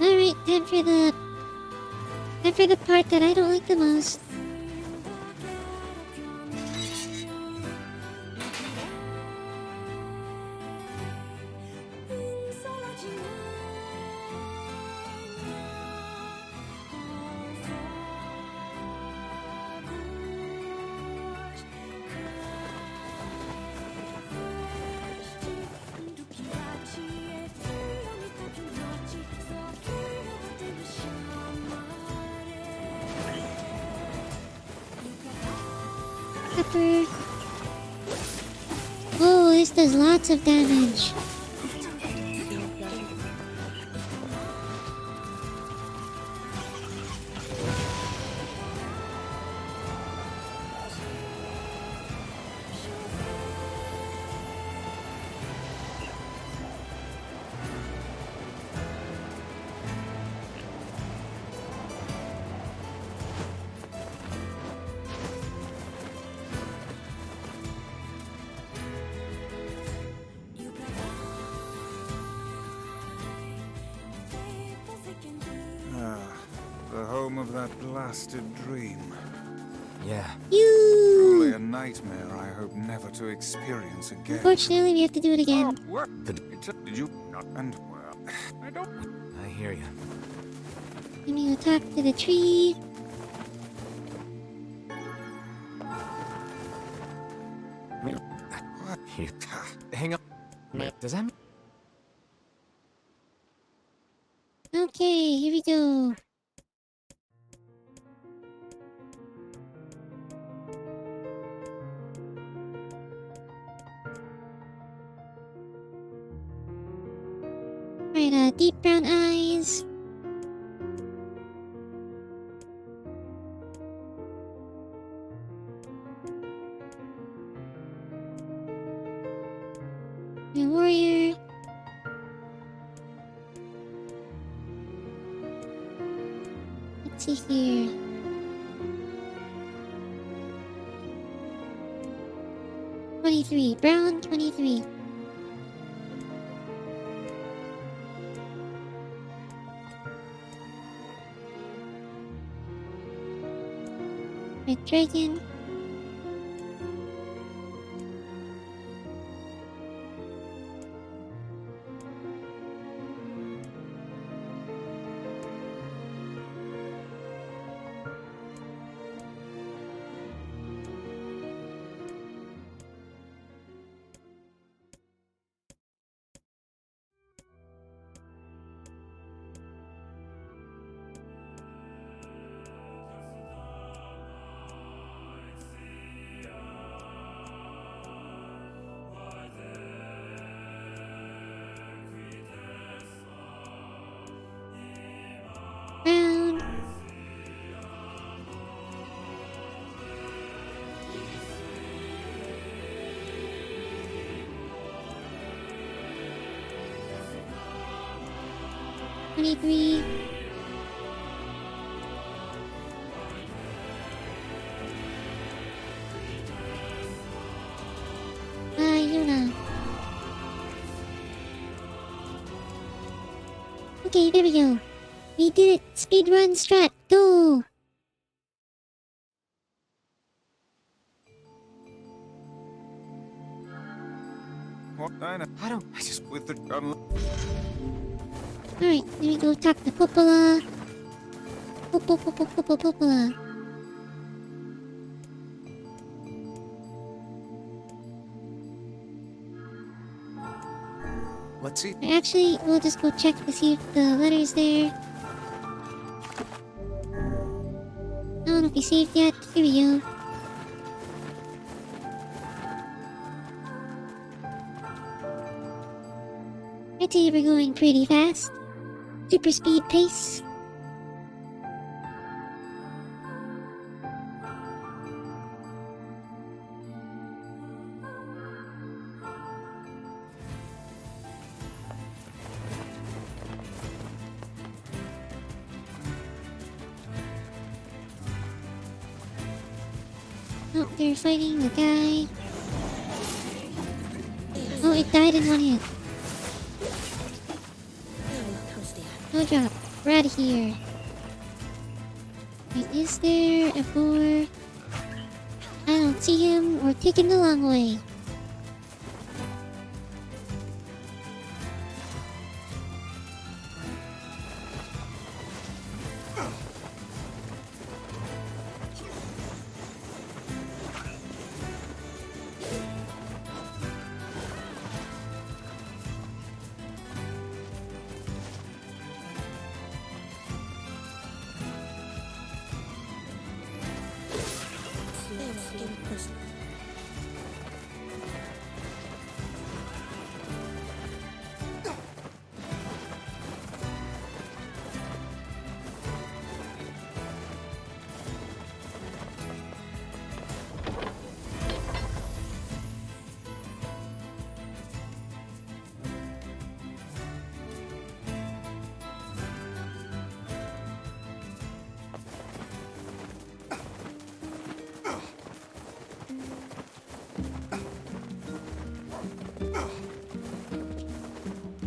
Alright, time for the part that I don't like the most. Pepper. Oh, this does lots of damage. of that blasted dream. Yeah. Truly You. a nightmare I hope never to experience again. Unfortunately, we have to do it again. Did you not? And well, I don't. I hear you. Let me go talk to the tree. What? Hang on. Does that mean... Okay, here we go. Right, deep brown eyes. My warrior. Let's see here. Brown 23. Red dragon. Brown. Three. Yuna. Okay, there we go. We did it! Speedrun strat, go! What? I don't. I just with the Alright, let me go talk to Popola. Popola. Let's see. Actually, we'll just go check to see if the letter's there. I don't know if he saved yet. Here we go. I'd say we're going pretty fast. Super speed pace. Oh, they're fighting the guy. Oh, it died in one hit. No drop. We're out of here. Wait, is there a boar? I don't see him. We're taking the long way.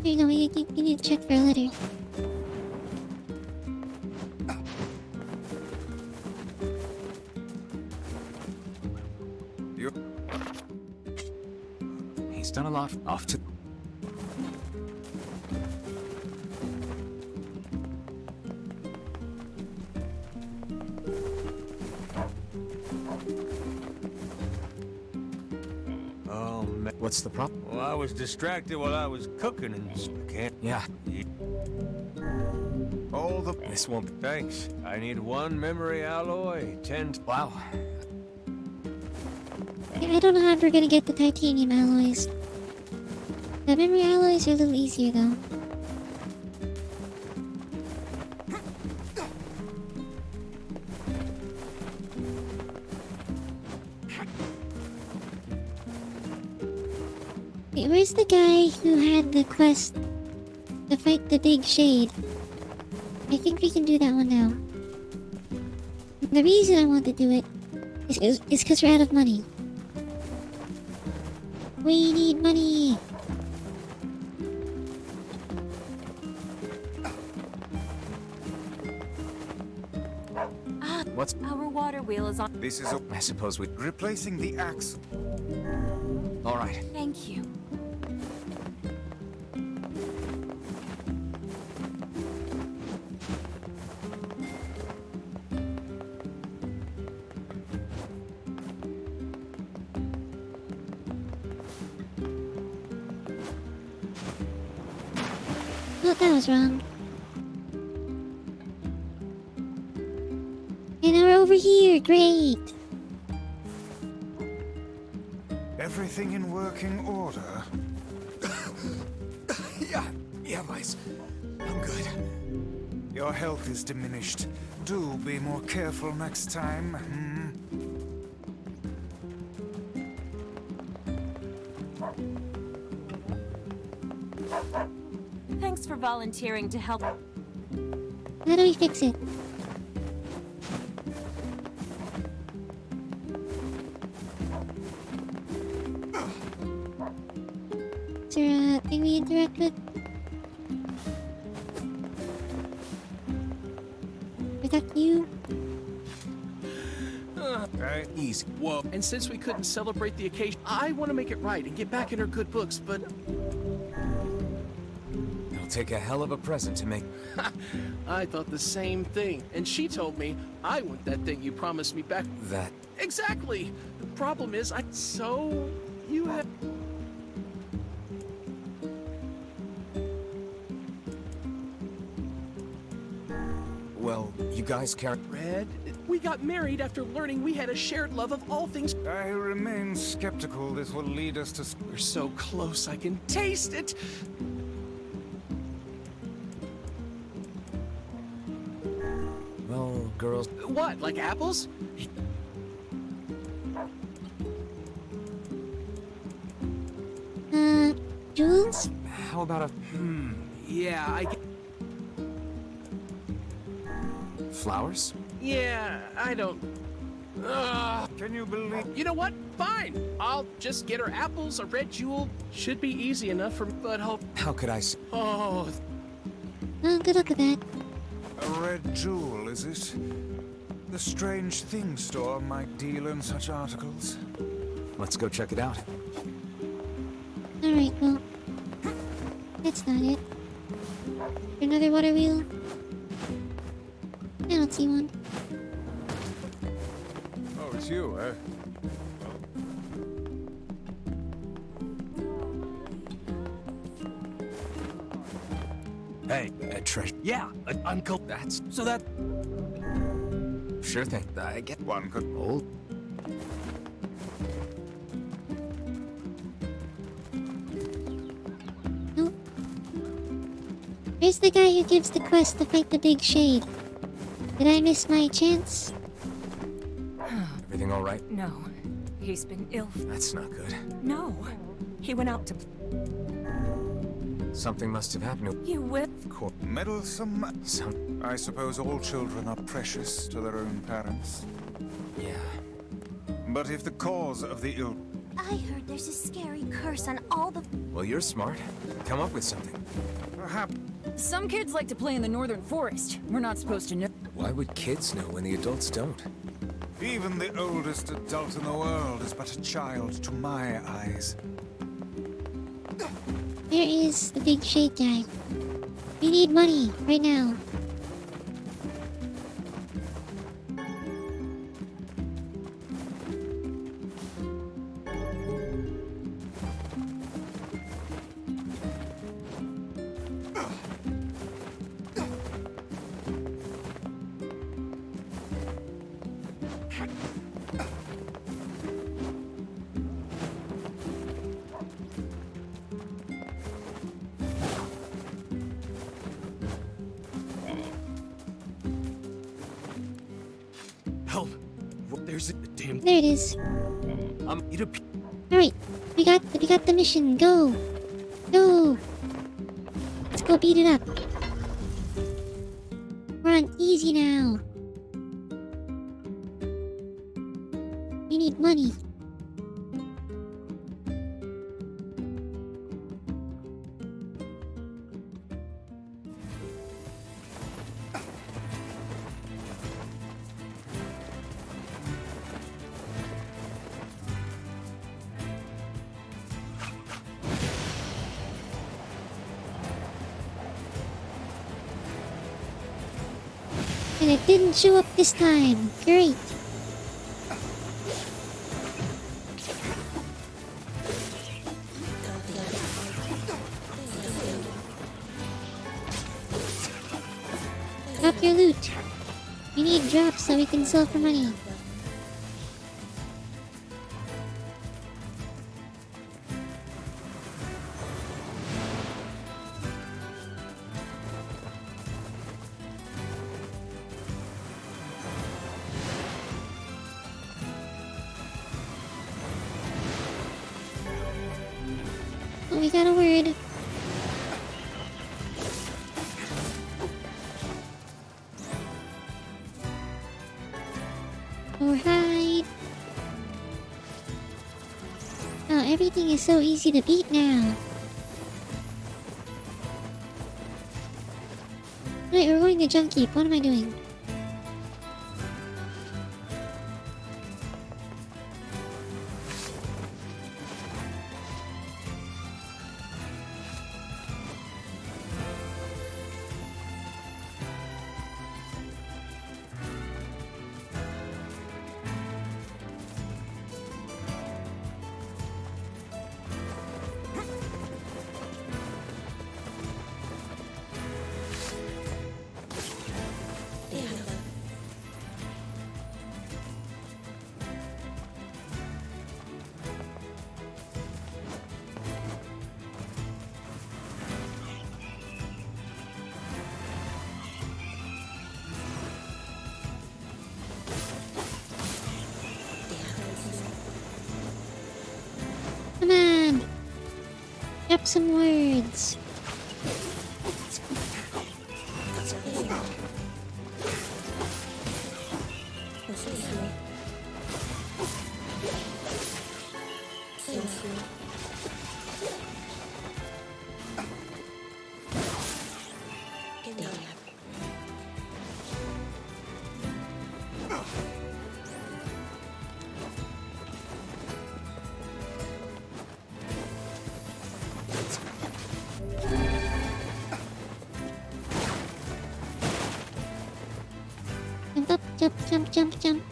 Here you go, you need to check for a letter. He's done a lot. Off to... Oh, man. What's the problem? Well, I was distracted while I was cooking and I can't... Yeah. All the... This won't... Thanks. I need 1 memory alloy, 10... Wow. I don't know how we're gonna get the titanium alloys. The memory alloys are a little easier though. Wait, where's the guy who had the quest to fight the big shade? I think we can do that one now. The reason I want to do it is because we're out of money. We need money! What's... Our water wheel is on. This is I suppose we... replacing the axe. All right. Thank you. Oh, that was wrong. And now we're over here, great! Everything in working order? Yeah, Vice. I'm good. Your health is diminished. Do be more careful next time. Thanks for volunteering to help. How do we fix it? Is there a thing we interact with? Is that you? Right. Easy. Whoa. And since we couldn't celebrate the occasion, I want to make it right and get back in her good books, but... It'll take a hell of a present to make... I thought the same thing. And she told me, I want that thing you promised me back... That... Exactly! The problem is, So... You have... Well, you guys carry... Red, we got married after learning we had a shared love of all things... I remain skeptical this will lead us to... We're so close, I can taste it! Well, girls... What, like apples? Jules? How about a... Yeah, I... Flowers? Yeah, I don't... Can you believe... You know what? Fine. I'll just get her apples, a red jewel. Should be easy enough for me, but hope... How could I... Oh... Oh, good luck with that. A red jewel, is it? The Strange Things store might deal in such articles. Let's go check it out. Alright, well... That's not it. Another water wheel? I don't see one. Oh, it's you, eh? Hey, treasure. Yeah, Uncle... That's... So that... Sure thing. I get... One could... Old... Nope. Where's the guy who gives the quest to fight the big shade? Did I miss my chance? Everything all right? No. He's been ill. That's not good. No. He went out to... Something must have happened to... You will... Meddlesome... Some... I suppose all children are precious to their own parents. Yeah. But if the cause of the ill... I heard there's a scary curse on all the... Well, you're smart. Come up with something. Perhaps... Some kids like to play in the northern forest. We're not supposed to know. Why would kids know when the adults don't? Even the oldest adult in the world is but a child to my eyes. There is the big shade guy. We need money right now. Help! There's a damn. There it is. Need a. Alright, we got the mission. Go! Go! Let's go beat it up. We're on easy now. We need money. And it didn't show up this time. Great. Drop your loot. We need drops so we can sell for money. Oh, we got a word. Or hide. Oh, everything is so easy to beat now. Wait, we're going to junk heap. What am I doing? Come on! Drop some words. Jump up, jump, jump, jump, jump.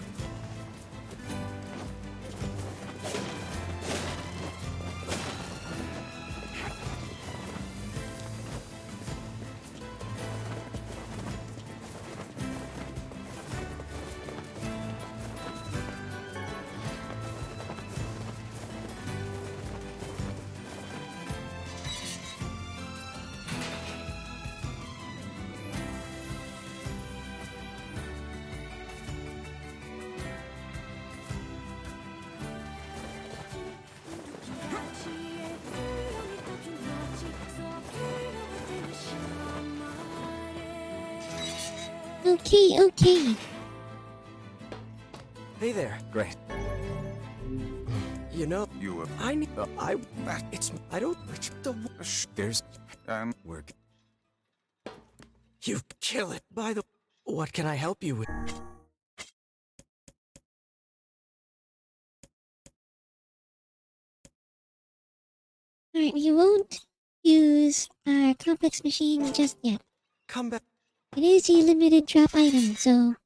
Okay. Hey there. Great. You know, I need. It's. I don't. There's. Work. You kill it. By the. What can I help you with? Alright, we won't use our complex machine just yet. Come back. It is a limited drop item, so...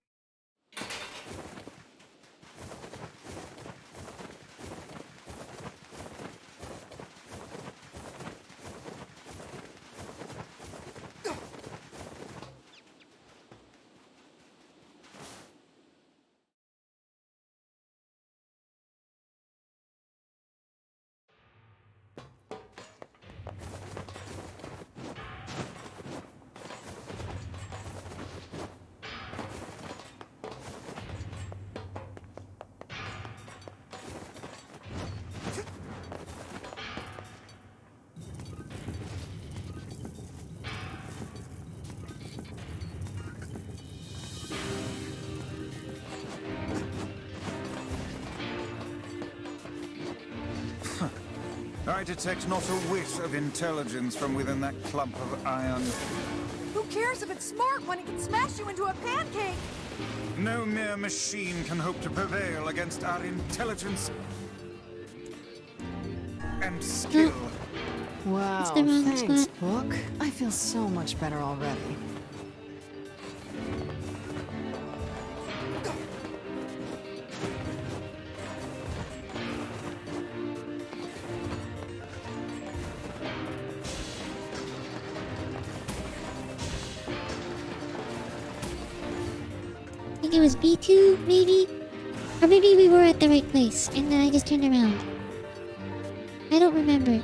I detect not a whit of intelligence from within that clump of iron. Who cares if it's smart when it can smash you into a pancake? No mere machine can hope to prevail against our intelligence and skill. Wow, It's the wrong thanks, spot. book. I feel so much better already. I think it was B2, maybe? Or maybe we were at the right place, and then I just turned around. I don't remember.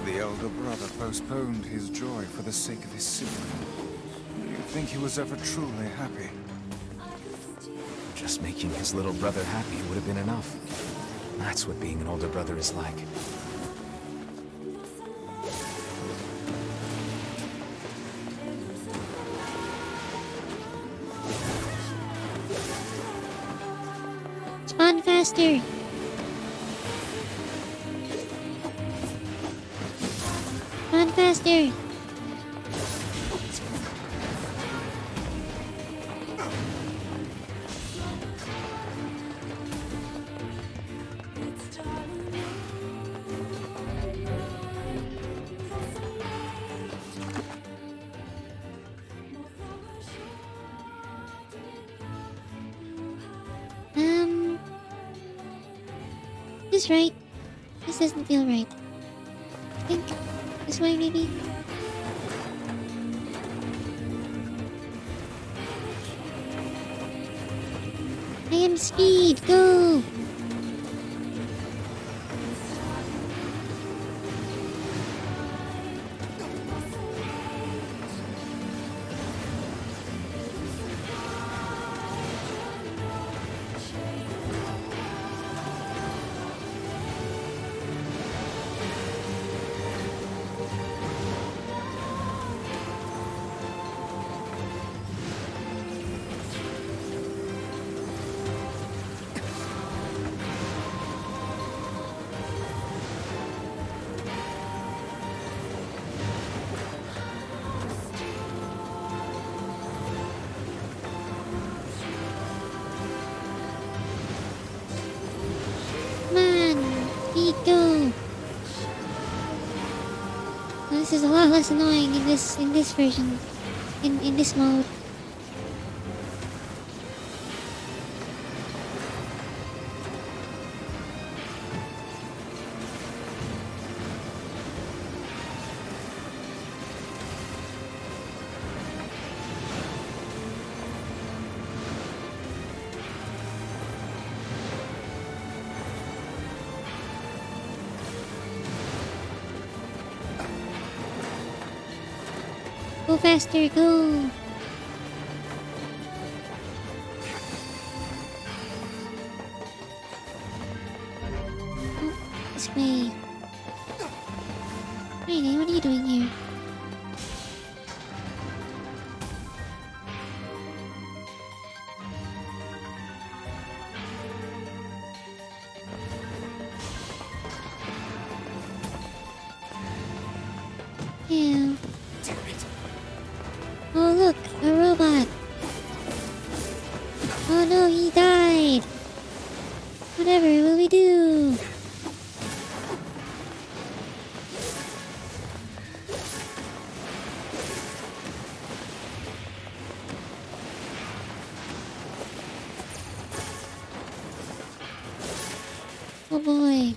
The elder brother postponed his joy for the sake of his sibling. Do you think he was ever truly happy? Just making his little brother happy would have been enough. That's what being an older brother is like. Spawn faster! Spawn faster! This right. This doesn't feel right. I think this way, maybe? I am speed, go! Go! This is a lot less annoying in this version. In this mode. Go faster, go! Oh, this way. Hey, what are you doing here? Yeah. boy.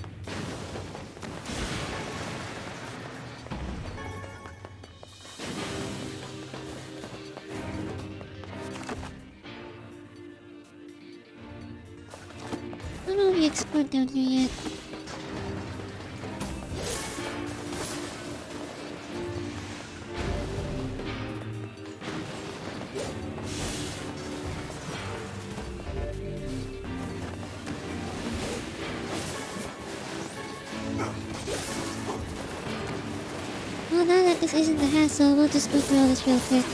I don't know if we explored down here yet. Well, now that this isn't the hassle, we'll just go through all this real quick.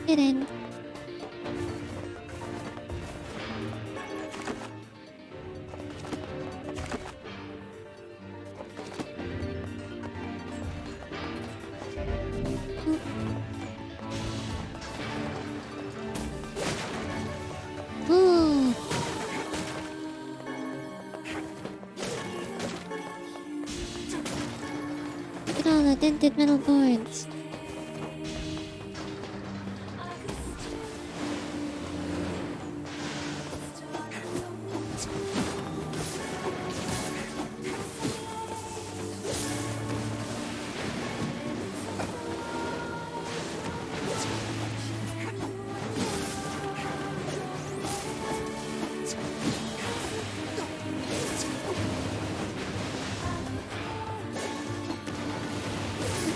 Get in. Ooh. Look at all the dented metal boards.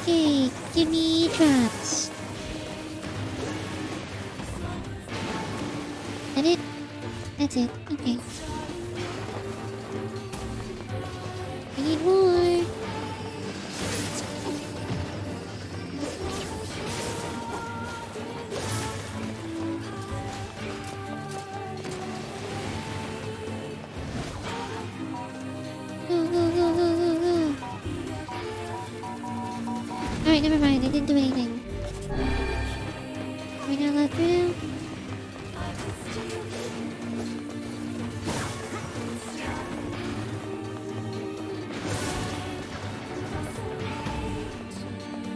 Okay, give me traps. That it? That's it. Okay. I need more. Go, go, go, go, go, go. Alright, never mind. I didn't do anything. Are we not allowed through?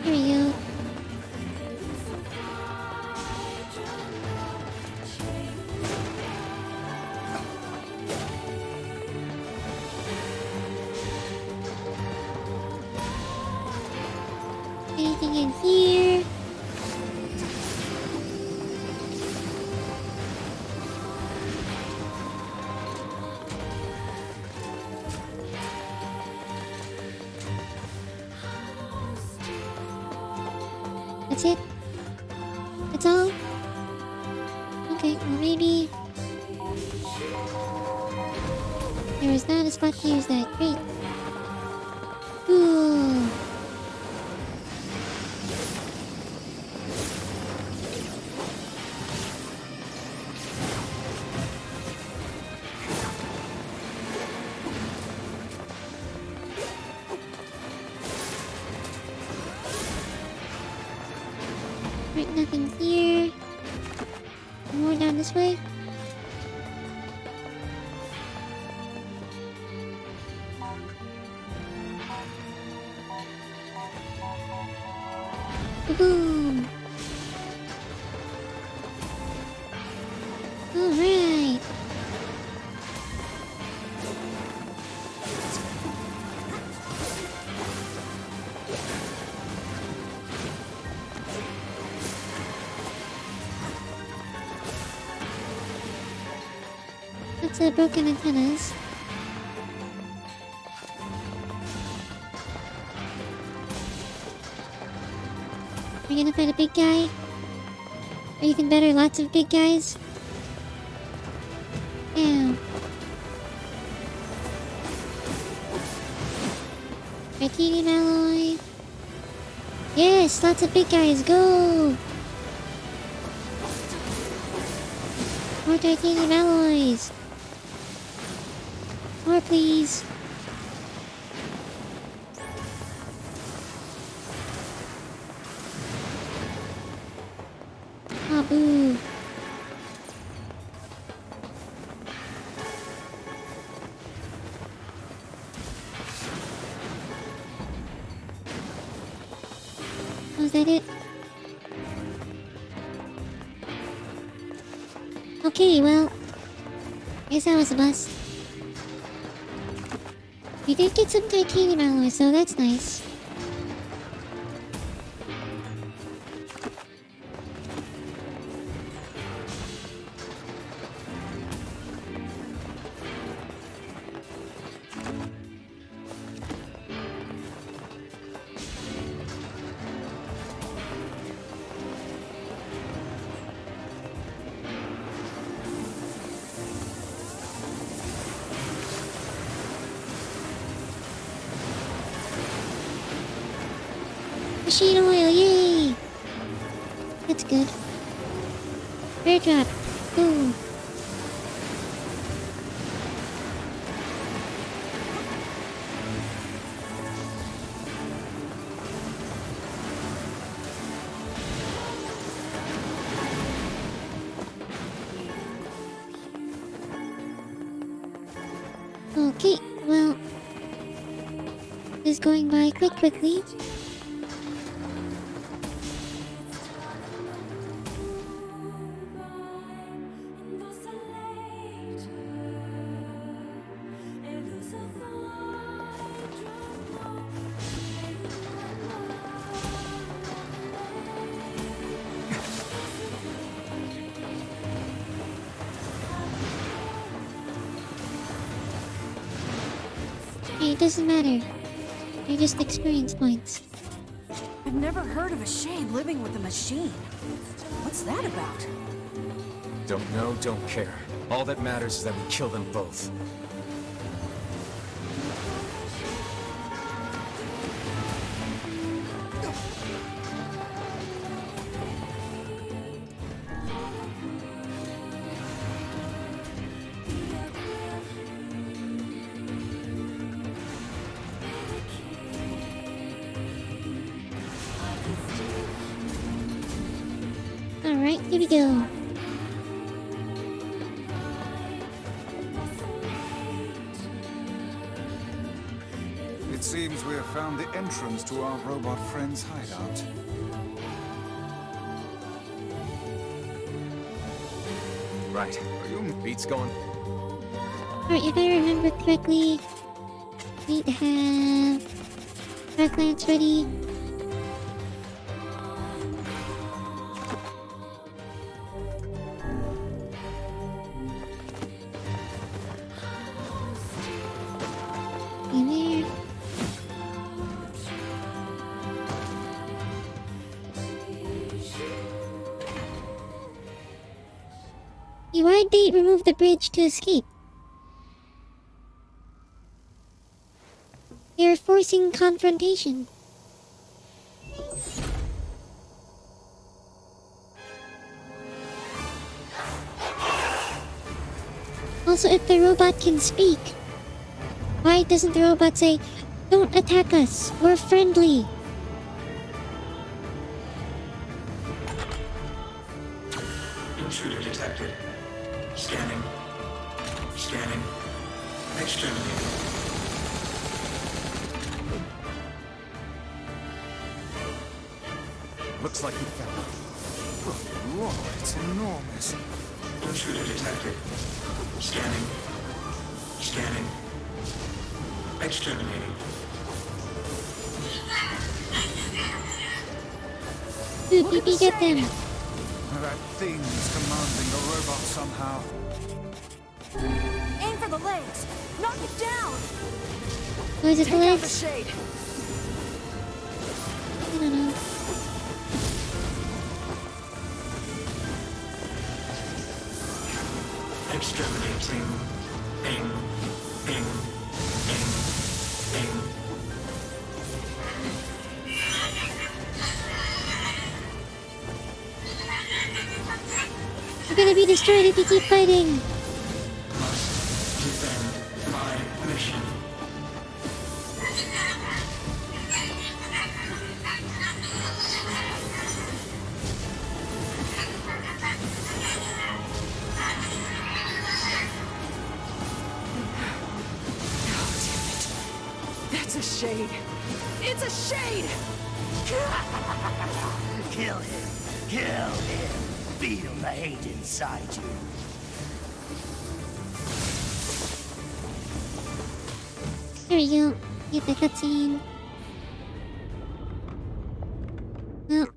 Here we go. Anything in here? That's it? That's all? Okay, well maybe... There is not a spot to use that. Great. Ooh. Right, nothing here. More down this way. Boom! Alright! That's the broken antennas. Are you gonna fight a big guy? Or even better, lots of big guys? Ew. Titanium alloy. Yes, lots of big guys, go! More titanium alloys! More, please! Ah, boo! that it? Okay, well, guess that was a bust. We did get some titanium alloy, so that's nice. Machine oil, yay! That's good. Bear trap, boom. Okay, well, this is going by quite quickly. It doesn't matter. They're just experience points. I've never heard of a shade living with a machine. What's that about? Don't know, don't care. All that matters is that we kill them both. Alright, here we go. It seems we have found the entrance to our robot friend's hideout. Right. Beat's going. Alright, if I remember correctly, we have Dark Lance ready. In there. Why'd they remove the bridge to escape? They're forcing confrontation. Also, if the robot can speak, why doesn't the robot say, "Don't attack us, we're friendly"? Intruder detected. Scanning. Scanning. Exterminating. Looks like we found it. Good lord, it's enormous. Intruder detected. Scanning. Scanning. Exterminating. Dude, PP, get them. That thing is commanding the robot somehow. Aim for the legs! Knock it down! Oh, is it the Take out the legs? shade! I don't know. Exterminating. Ing. Ing. Ing. Ing. We're gonna be destroyed if you keep fighting. Must defend my mission. That's a shade. It's a shade! Kill him. Kill him. Feel the hate inside you. There we go. Get the cutscene. Well,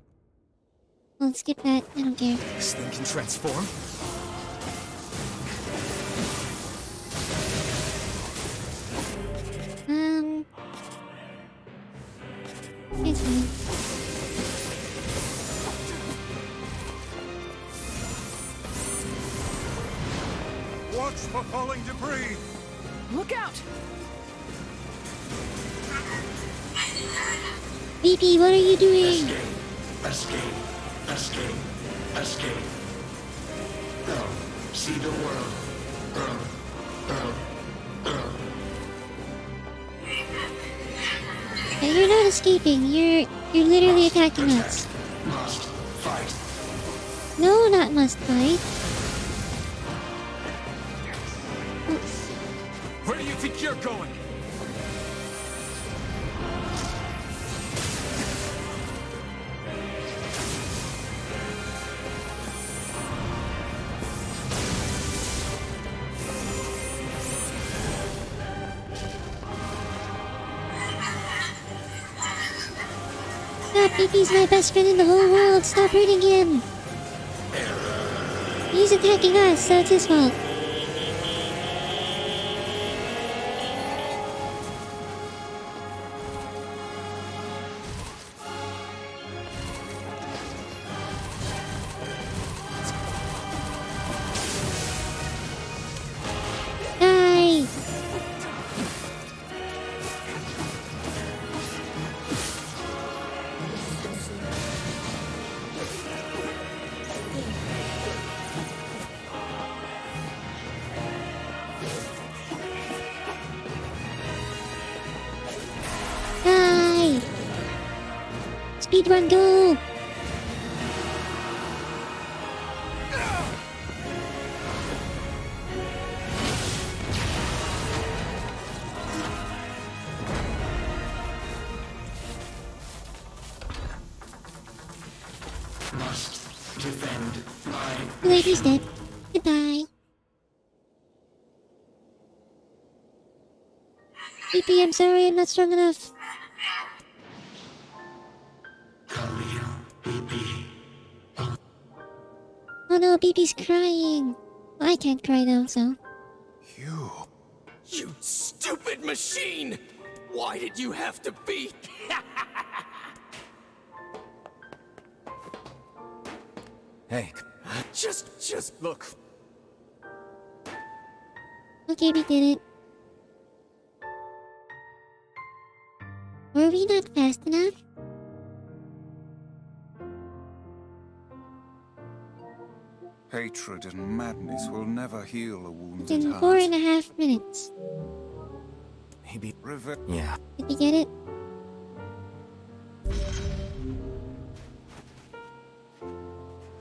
we'll skip that. I don't care. This thing can transform? It's fine. Watch for falling debris! Look out! BP, what are you doing? Escape. Escape. Escape. Go. See the world. Yeah, you're not escaping. You're literally attacking us. Must fight. No, not must fight. Where do you think you're going? Stop, BP's my best friend in the whole world. Stop hurting him. He's attacking us, so it's his fault. Die! Die! Speedrun go! Must defend my The lady's dead. Goodbye. BP, I'm sorry, I'm not strong enough. Oh no, BP's crying. Well, I can't cry though, so. You stupid machine! Why did you have to be? Hey. Just look. Okay, we did it. Were we not fast enough? Hatred and madness will never heal a wounded In heart. 4.5 minutes. Maybe. River. Yeah. Did we get it?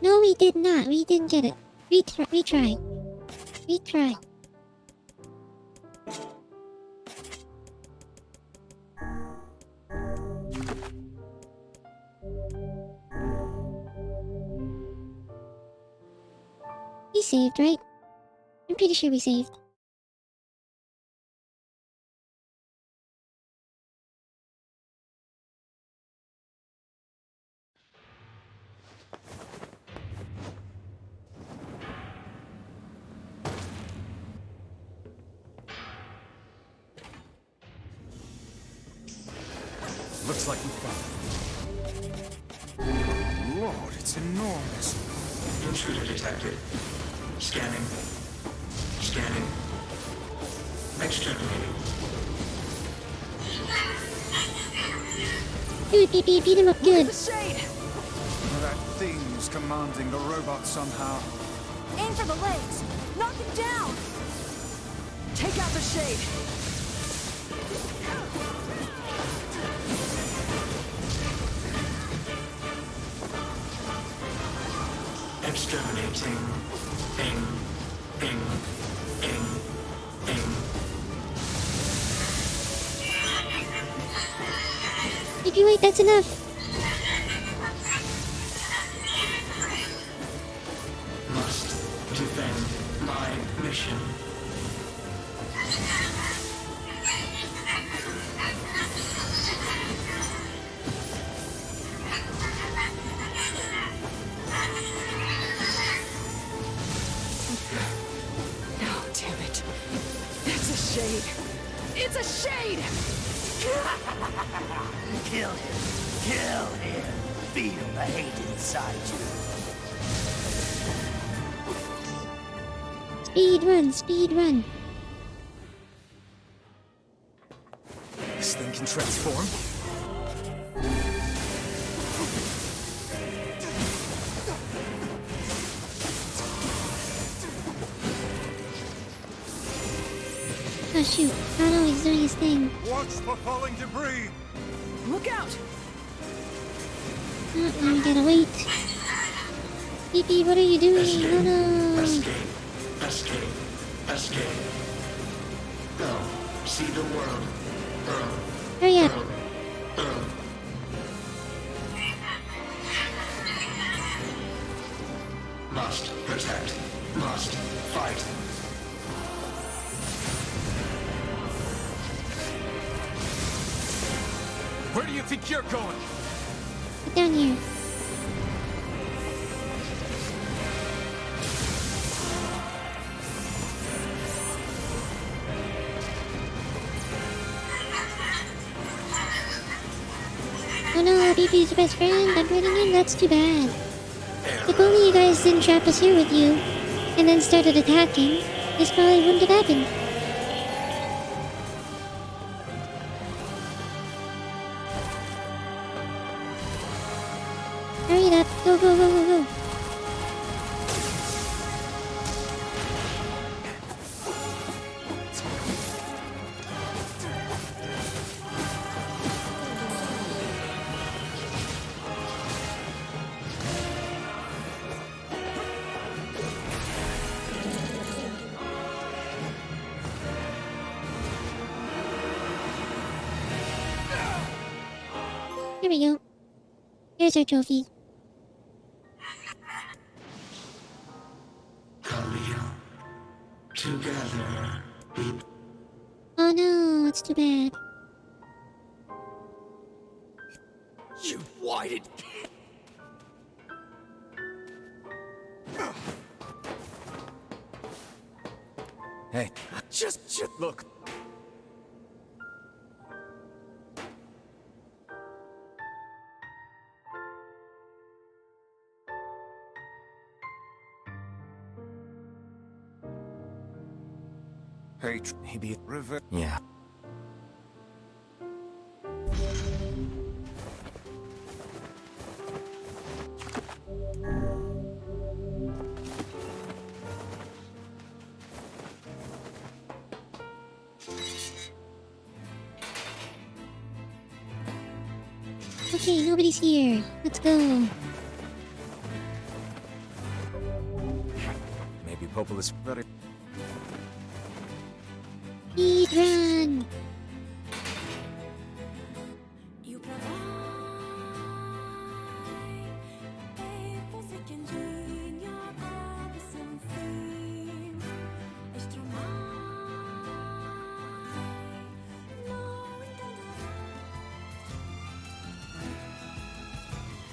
No, we did not. We didn't get it. Retry. Retry. We saved, right? I'm pretty sure we saved. Looks like we found it. Lord, it's enormous. intruder detected. Scanning. Scanning. Exterminating. Dude, BP, beat him up good. The shade! That thing's commanding the robot somehow. Aim for the legs! Knock him down! Take out the shade! Exterminating. Ing. Ing. Ing. Ing. BP, wait, that's enough. mission. No, damn it. It's a shade. It's a shade! Kill him. Kill him. Feel the hate inside you. Speed run, speed run. This thing can transform? Oh shoot, oh no, he's doing his thing. Watch for falling debris! Look out! Oh, now we gotta wait. Pee-pee, what are you doing? Oh no! Escape. Escape. Escape. Go. See the world. Earl. Hurry up. Earl. Must protect. Must fight. Where do you think you're going? Get down here. Oh no, BB's your best friend. I'm running in. That's too bad. If only you guys didn't trap us here with you, and then started attacking, this probably wouldn't have happened. Hurry it up. Go, go, go, go, go. Here we go. Here's our trophy. Khalil. Together. We Oh no, it's too bad. You whited. Hey, Just look. Hey, maybe river. yeah. Okay, nobody's here. Let's go. Maybe Populus better. Speed run.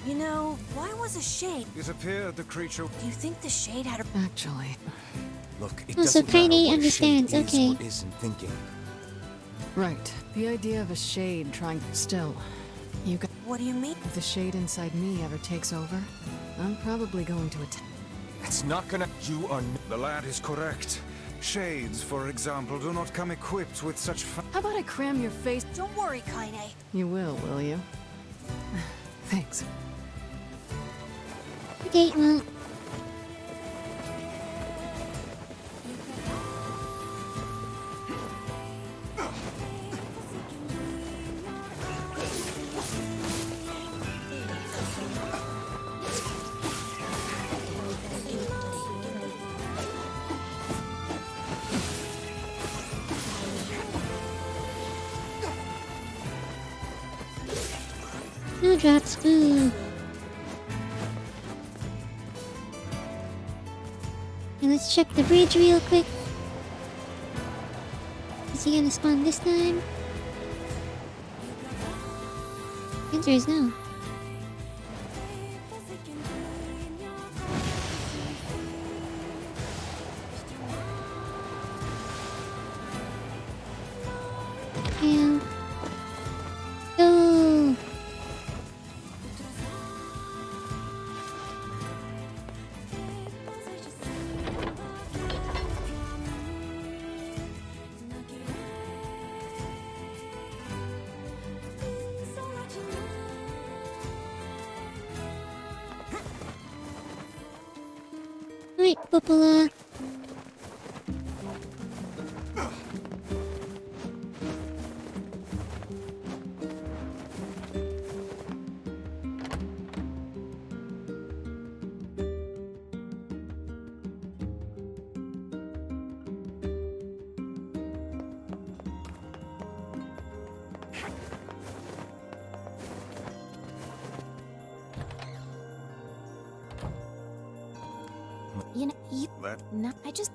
You know, why was a shade? It appeared the creature. Do you think the shade had a... Actually, Look, it Oh, so doesn't matter Kaine what a understands, shade is okay. or isn't thinking. right. The idea of a shade trying... Still, you got... What do you mean? If the shade inside me ever takes over, I'm probably going to attack. It's not gonna. You are. The lad is correct. Shades, for example, do not come equipped with such How about I cram your face? Don't worry, Kaine. You will you? Thanks. Okay, well. No drops. Ooh. Okay, let's check the bridge real quick. he gonna spawn this time? Answer is no. And go. Alright, Popola. You know, you... Let- No, I just...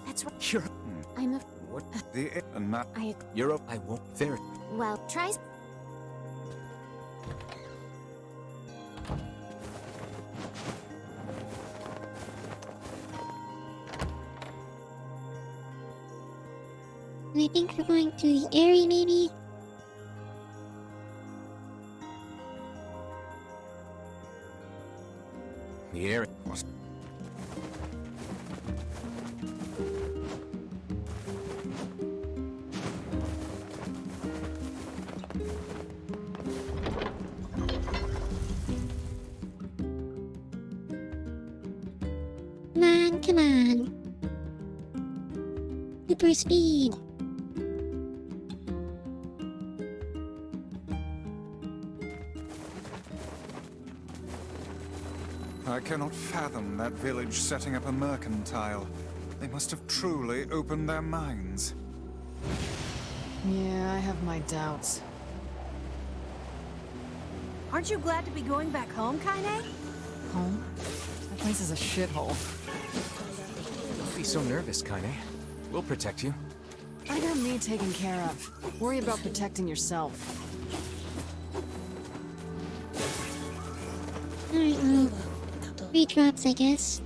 That's right. You're... I'm a... What? The not. You're a... I won't... There... Well, try... And I think we're going to the area, maybe? The air... Come on, come on. Super speed. I cannot fathom that village setting up a mercantile. They must have truly opened their minds. Yeah, I have my doubts. Aren't you glad to be going back home, Kaine? Home? That place is a shithole. Don't be so nervous, Kaine. We'll protect you. I got me taken care of. Worry about protecting yourself. Alright, well, 3 drops, I guess.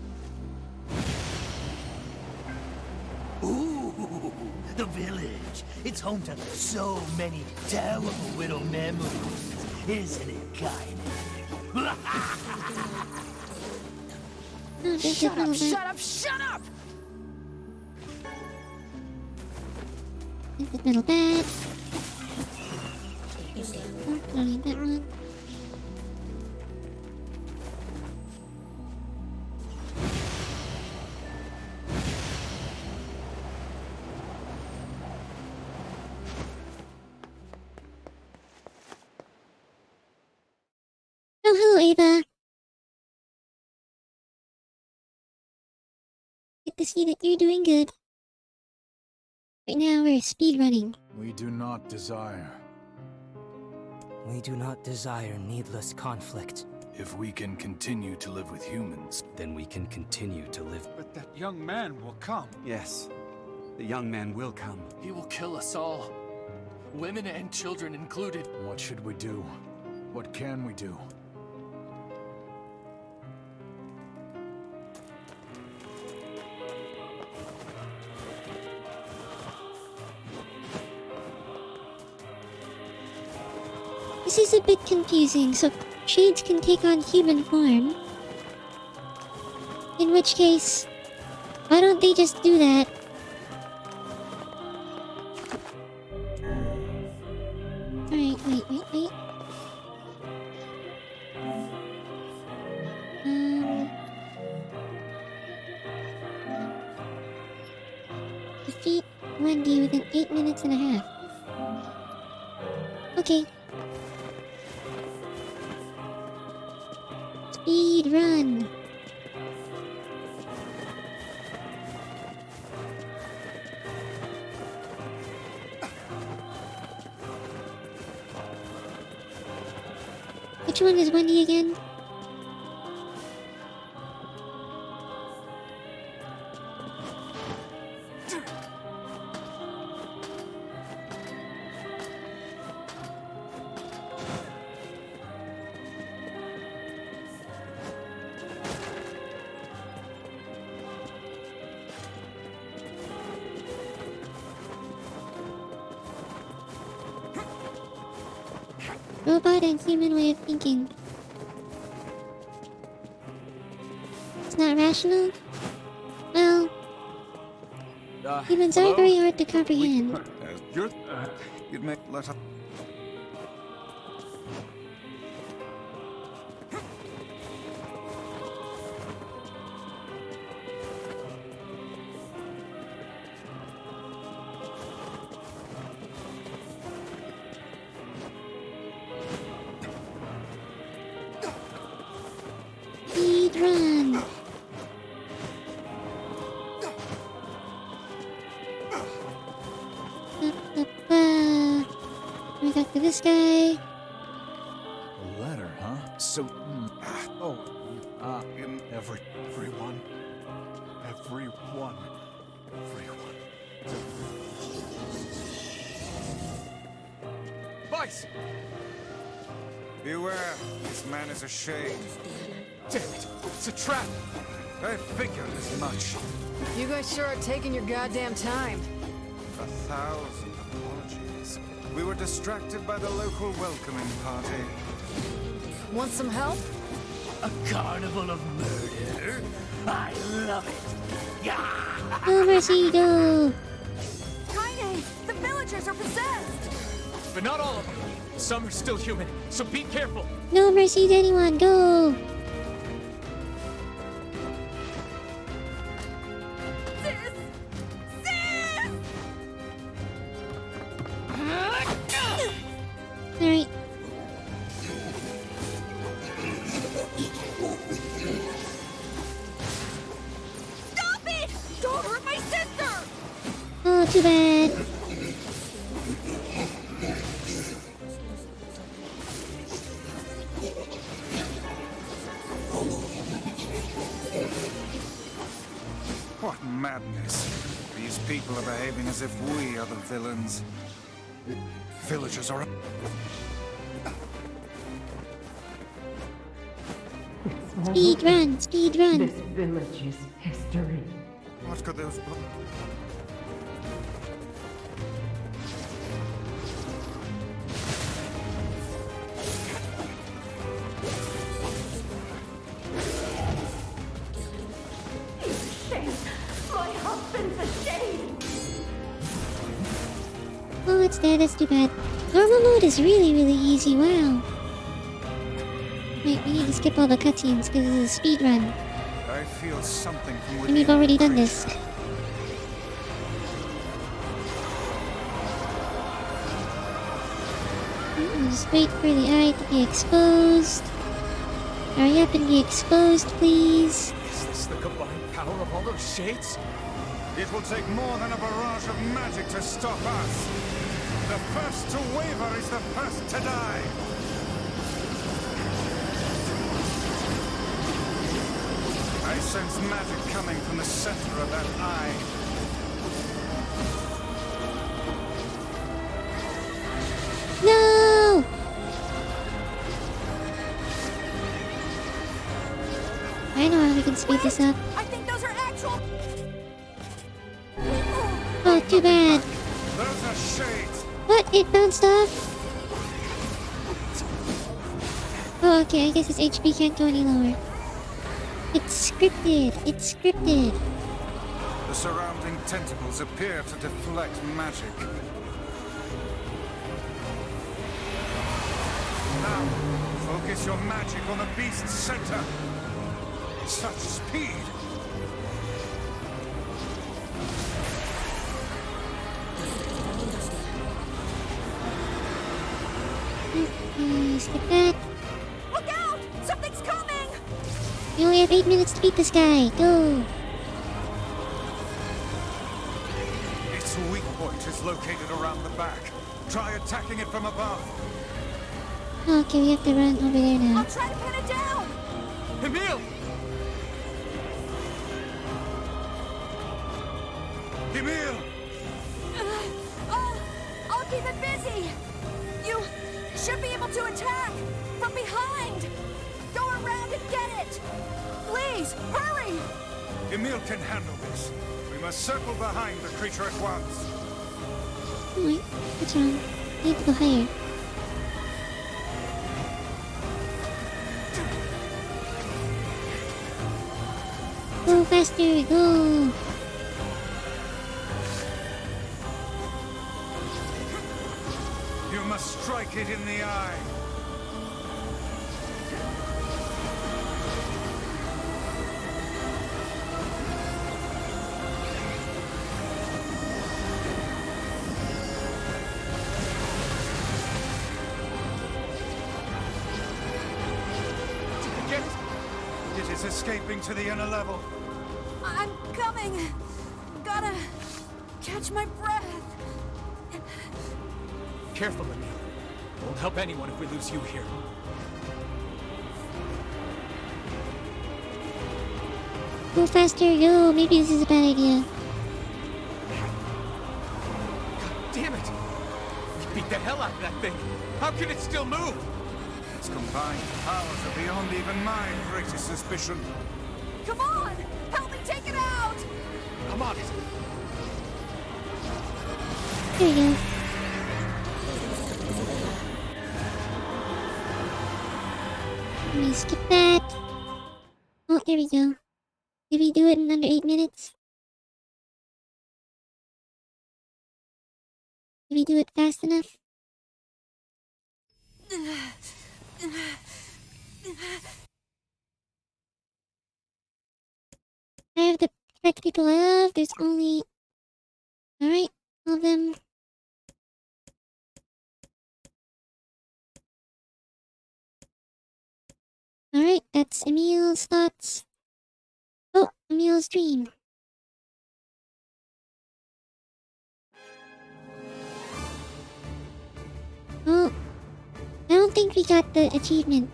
Ooh, the village. It's home to so many terrible little memories. Isn't it, Kaine? Oh, Shut up, shut up, shut up! This is little bad. Oh, don't need that one. Oh, hello, Ava. Good to see that you're doing good. Right now, we're speedrunning. We do not desire. We do not desire needless conflict. If we can continue to live with humans, Then we can continue to live. But that young man will come. yes, the young man will come. He will kill us all. Women and children included. What should we do? What can we do? This is a bit confusing, so shades can take on human form. In which case, why don't they just do that? Alright, wait. Defeat Wendy within 8 minutes and a half. Okay. Speed run. Which one is Wendy again? robot and human way of thinking. It's not rational? Well, humans are very hard to comprehend. You'd make let up. Speed run. We talk to this guy. A letter, huh? So, in everyone. Vice! Beware, this man is a shade. Damn it, it's a trap! I figured as much. You guys sure are taking your goddamn time. 1,000 apologies. We were distracted by the local welcoming party. Want some help? A carnival of murder? I love it! Yeah! No mercy, go! Kaine! The villagers are possessed! But not all of them. Some are still human, so be careful. No mercy to anyone, go! Alright. Stop it! Don't hurt my sister! Oh, too bad. What madness. These people are behaving as if we are the villains. Villagers are... Speed run, speed run. This village's history. What could those... Shame! My husband's a shame! Oh, it's dead, that's too bad. Normal mode is really, really easy, wow. Wait, we need to skip all the cutscenes because it's a speed run. I feel something from And within. we've already done this. Just wait for the eye to be exposed. Hurry up and be exposed, please. Is this the combined power of all those shades? It will take more than a barrage of magic to stop us. The first to waver is the first to die. I sense magic coming from the center of that eye. No! I know how we can speed this up. I think those are actual... Oh, too bad. Those are shades. What? It bounced off? Oh, okay, I guess his HP can't go any lower. It's scripted. It's scripted. The surrounding tentacles appear to deflect magic. Now, focus your magic on the beast's center. Such speed! Skip that. Look out! Something's coming! We only have 8 minutes to beat this guy. Go! Its weak point is located around the back. Try attacking it from above. Okay, we have to run over there now. I'll try to pin it down! Emil! Emil! I'll keep it busy! You should be able to attack from behind! Go around and get it! Please, hurry! Emil can handle this. We must circle behind the creature at once. Oh wait, what's wrong? I need to go higher. Go faster, go! You must strike it in the eye. Get it? It is escaping to the inner level. I'm coming. Gotta catch my breath. Careful, Emil. Won't help anyone if we lose you here. Go faster, go! Maybe this is a bad idea. God damn it! We beat the hell out of that thing. How can it still move? Its combined powers are beyond even my greatest suspicion. Come on! Help me take it out! I'm on it. There you go. Let me skip that. Oh, there we go. Did we do it in under 8 minutes? Did we do it fast enough? I have to protect people I love. There's only... Alright, all of them. Alright, that's Emil's thoughts. Oh, Emil's dream. Oh, I don't think we got the achievement.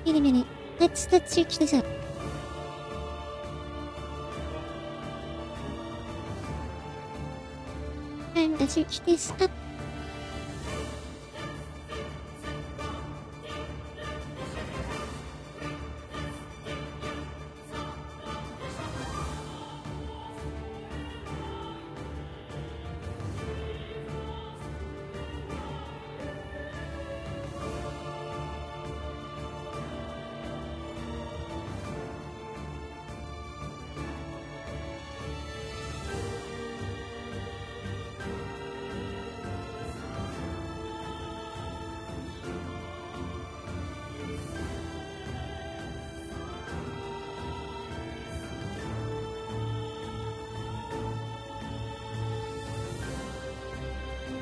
Wait a minute. Let's search this up. Time to search this up.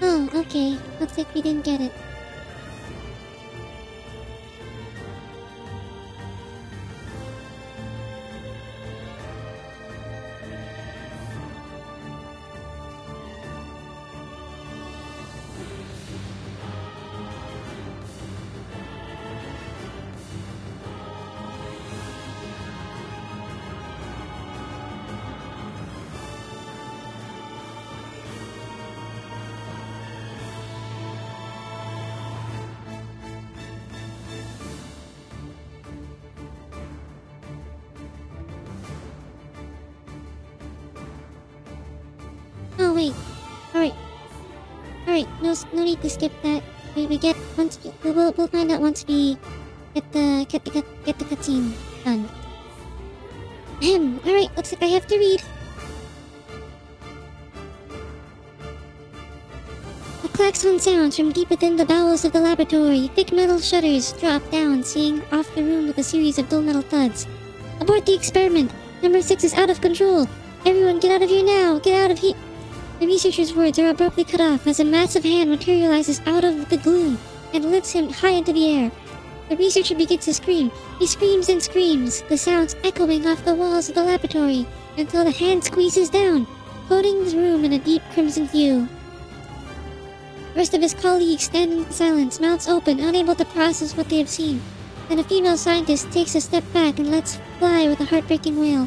Oh, okay. Looks like we didn't get it. Oh wait. Alright. Alright, no need to skip that. We get once we'll find out once we get the cutscene done. Alright, looks like I have to read. A klaxon sounds from deep within the bowels of the laboratory. Thick metal shutters drop down, seeing off the room with a series of dull metal thuds. Abort the experiment! Number 6 is out of control! Everyone get out of here now! Get out of here! The researcher's words are abruptly cut off as a massive hand materializes out of the gloom and lifts him high into the air. The researcher begins to scream. He screams and screams, the sounds echoing off the walls of the laboratory until the hand squeezes down, coating the room in a deep crimson hue. The rest of his colleagues stand in silence, mouths open, unable to process what they have seen. Then a female scientist takes a step back and lets fly with a heartbreaking wail.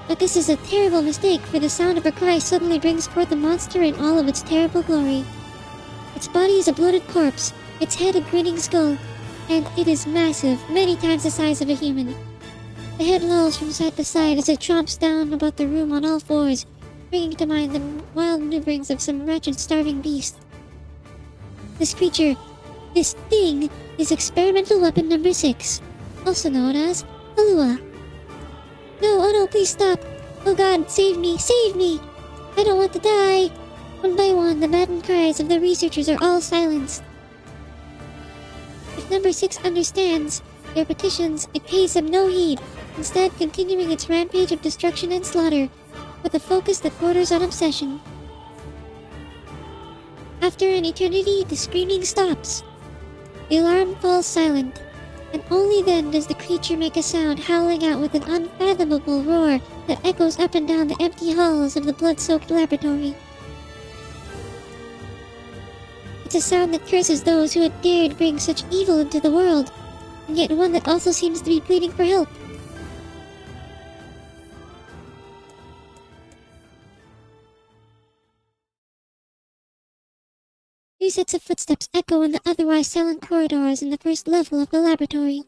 But this is a terrible mistake, for the sound of her cry suddenly brings forth the monster in all of its terrible glory. Its body is a bloated corpse, its head a grinning skull, and it is massive, many times the size of a human. The head lolls from side to side as it chomps down about the room on all fours, bringing to mind the wild maneuverings of some wretched starving beast. This creature, this thing, is experimental weapon number 6, also known as Alua. No, oh no, please stop. Oh god, save me, save me! I don't want to die! One by one, the maddened cries of the researchers are all silenced. If number 6 understands their petitions, it pays them no heed, instead continuing its rampage of destruction and slaughter, with a focus that borders on obsession. After an eternity, the screaming stops. The alarm falls silent, and only then does the creature make a sound, howling out with an unfathomable roar that echoes up and down the empty halls of the blood-soaked laboratory. It's a sound that curses those who had dared bring such evil into the world, and yet one that also seems to be pleading for help. Three sets of footsteps echo in the otherwise silent corridors in the first level of the laboratory.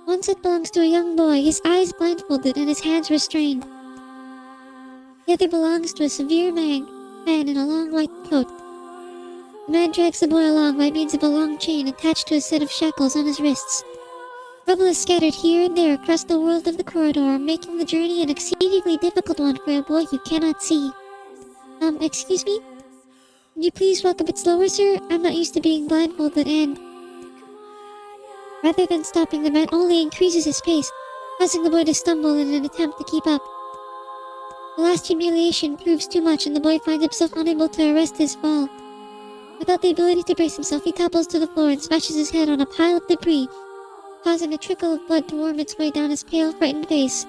One set belongs to a young boy, his eyes blindfolded and his hands restrained. The other belongs to a severe man in a long white coat. The man drags the boy along by means of a long chain attached to a set of shackles on his wrists. Rubble is scattered here and there across the world of the corridor, making the journey an exceedingly difficult one for a boy who cannot see. Excuse me? Can you please walk a bit slower, sir? I'm not used to being blindfolded and... Rather than stopping, the man only increases his pace, causing the boy to stumble in an attempt to keep up. The last humiliation proves too much and the boy finds himself unable to arrest his fall. Without the ability to brace himself, he topples to the floor and smashes his head on a pile of debris, causing a trickle of blood to worm its way down his pale, frightened face.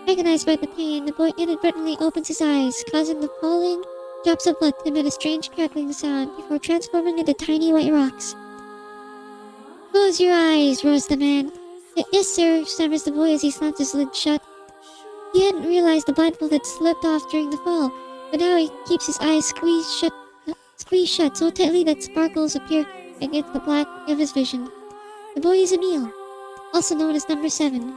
Agonized by the pain, the boy inadvertently opens his eyes, causing the falling drops of blood to emit a strange crackling sound before transforming into tiny white rocks. Close your eyes, roars the man. Yes, sir, stammers the boy as he slams his lid shut. He hadn't realized the blindfold had slipped off during the fall, but now he keeps his eyes squeezed shut so tightly that sparkles appear against the black of his vision. The boy is Emil, also known as number 7.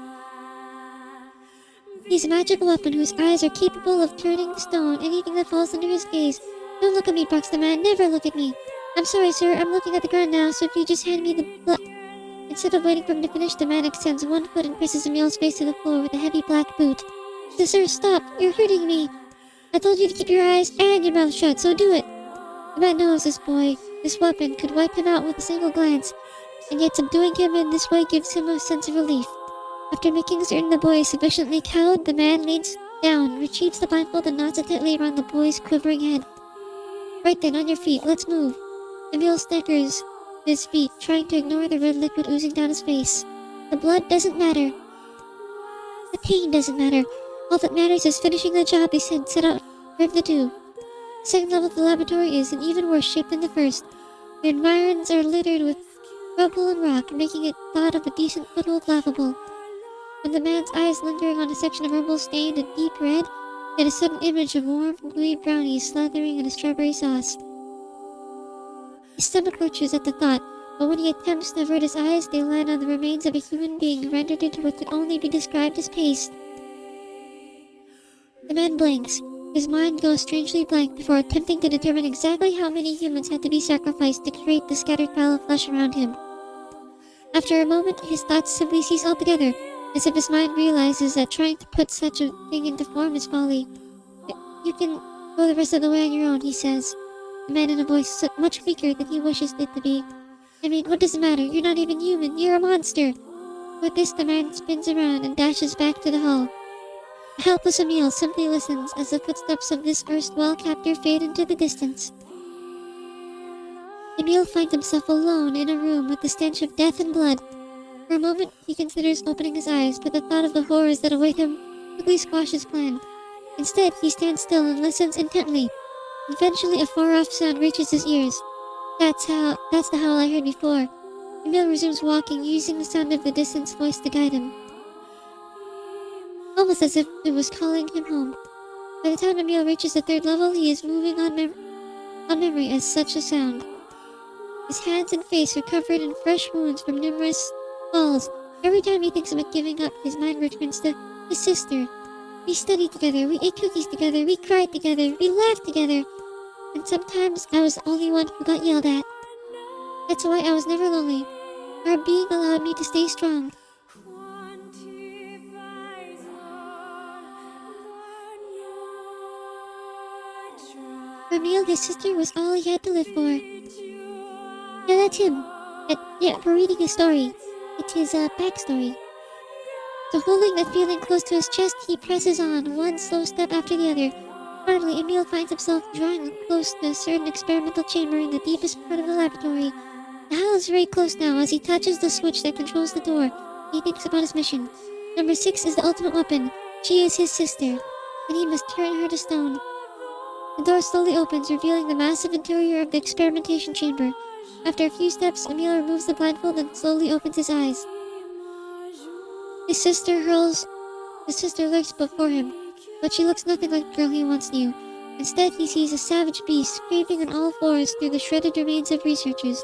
He's a magical weapon whose eyes are capable of turning to stone anything that falls under his gaze. Don't look at me, barks the man. Never look at me. I'm sorry, sir. I'm looking at the ground now, so if you just hand me the blood... Instead of waiting for him to finish, the man extends one foot and presses Emil's face to the floor with a heavy black boot. Sir, stop. You're hurting me. I told you to keep your eyes and your mouth shut, so do it. The man knows this boy. This weapon could wipe him out with a single glance, and yet subduing him in this way gives him a sense of relief. After making certain the boy is sufficiently cowed, the man leans down, retrieves the blindfold, and knots it tightly around the boy's quivering head. Right then, on your feet, let's move. Emil staggers to his feet, trying to ignore the red liquid oozing down his face. The blood doesn't matter. The pain doesn't matter. All that matters is finishing the job they set out for him to do. The second level of the laboratory is in even worse shape than the first. The environs are littered with rubble and rock, making it thought of a decent foothold laughable. When the man's eyes lingering on a section of rubble stained a deep red, yet a sudden image of warm, gooey brownies slathering in a strawberry sauce. His stomach lurches at the thought, but when he attempts to avert his eyes, they land on the remains of a human being rendered into what could only be described as paste. The man blinks. His mind goes strangely blank before attempting to determine exactly how many humans had to be sacrificed to create the scattered pile of flesh around him. After a moment, his thoughts simply cease altogether, as if his mind realizes that trying to put such a thing into form is folly. You can go the rest of the way on your own, he says, the man in a voice much weaker than he wishes it to be. I mean, what does it matter? You're not even human. You're a monster. With this, the man spins around and dashes back to the hall. The helpless Emil simply listens as the footsteps of this erstwhile captor fade into the distance. Emil finds himself alone in a room with the stench of death and blood. For a moment, he considers opening his eyes, but the thought of the horrors that await him quickly squashes his plan. Instead, he stands still and listens intently. Eventually, a far-off sound reaches his ears. That's the howl I heard before. Emil resumes walking, using the sound of the distant voice to guide him. Almost as if it was calling him home. By the time Emil reaches the 3rd level, he is moving on memory as such a sound. His hands and face are covered in fresh wounds from numerous falls. Every time he thinks about giving up, his mind returns to his sister. We studied together, we ate cookies together, we cried together, we laughed together. And sometimes I was the only one who got yelled at. That's why I was never lonely. Our being allowed me to stay strong. For Emil, his sister was all he had to live for. Yeah, that's him. Yeah, we're reading his story. It's his backstory. So holding that feeling close to his chest, he presses on, one slow step after the other. Finally, Emil finds himself drawing close to a certain experimental chamber in the deepest part of the laboratory. The Hal is very close now. As he touches the switch that controls the door, he thinks about his mission. Number 6 is the ultimate weapon. She is his sister, and he must turn her to stone. The door slowly opens, revealing the massive interior of the experimentation chamber. After a few steps, Emil removes the blindfold and slowly opens his eyes. His sister lurks before him, but she looks nothing like the girl he once knew. Instead, he sees a savage beast creeping on all fours through the shredded remains of researchers.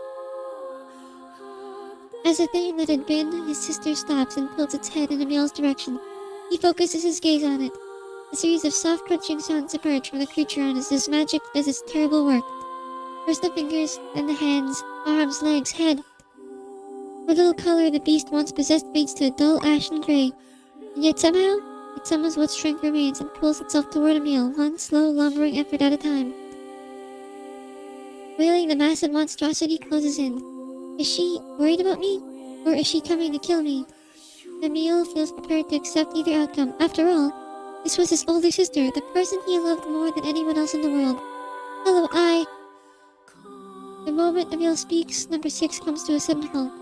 As the thing that had been his sister stops and tilts its head in Emil's direction, he focuses his gaze on it. A series of soft crunching sounds emerge from the creature and as magic does its terrible work. First the fingers, then the hands, arms, legs, head. The little color the beast once possessed fades to a dull ashen gray, and yet somehow, it summons what strength remains and pulls itself toward Emil, one slow, lumbering effort at a time. Wailing, the massive monstrosity closes in. Is she worried about me? Or is she coming to kill me? Emil feels prepared to accept either outcome. After all, this was his older sister, the person he loved more than anyone else in the world. Hello, I... The moment Emil speaks, number 6 comes to a sudden halt.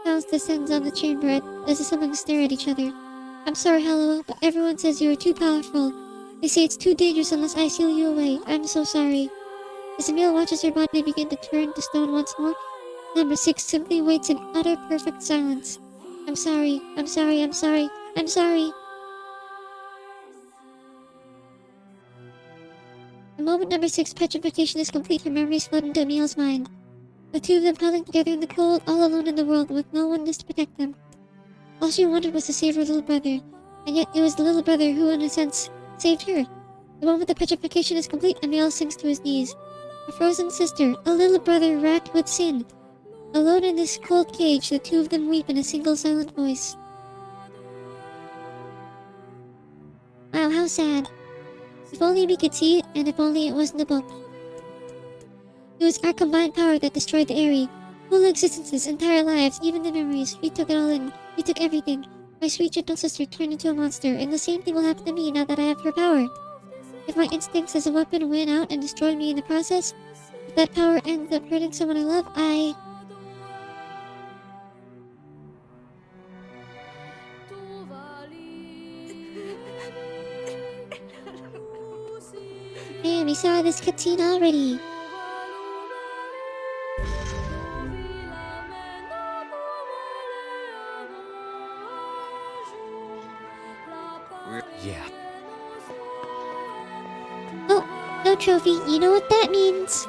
Sounds descends on the chamber as the siblings stare at each other. I'm sorry, Hello, but everyone says you are too powerful. They say it's too dangerous unless I seal you away. I'm so sorry. As Emil watches her body begin to turn to stone once more, number 6 simply waits in utter perfect silence. I'm sorry, I'm sorry, I'm sorry, I'm sorry. The moment number 6 petrification is complete, her memories flood into Emil's mind. The two of them huddling together in the cold, all alone in the world, with no one to protect them. All she wanted was to save her little brother, and yet it was the little brother who, in a sense, saved her. The moment the petrification is complete, Emil sinks to his knees. A frozen sister, a little brother racked with sin. Alone in this cold cage, the two of them weep in a single silent voice. Wow, how sad. If only we could see it, and if only it wasn't a book. It was our combined power that destroyed the Aerie. Whole existences, entire lives, even the memories. We took it all in. We took everything. My sweet gentle sister turned into a monster, and the same thing will happen to me now that I have her power. If my instincts as a weapon win out and destroy me in the process, if that power ends up hurting someone I love, Man, we saw this cutscene already. Yeah. Oh, no trophy. You know what that means?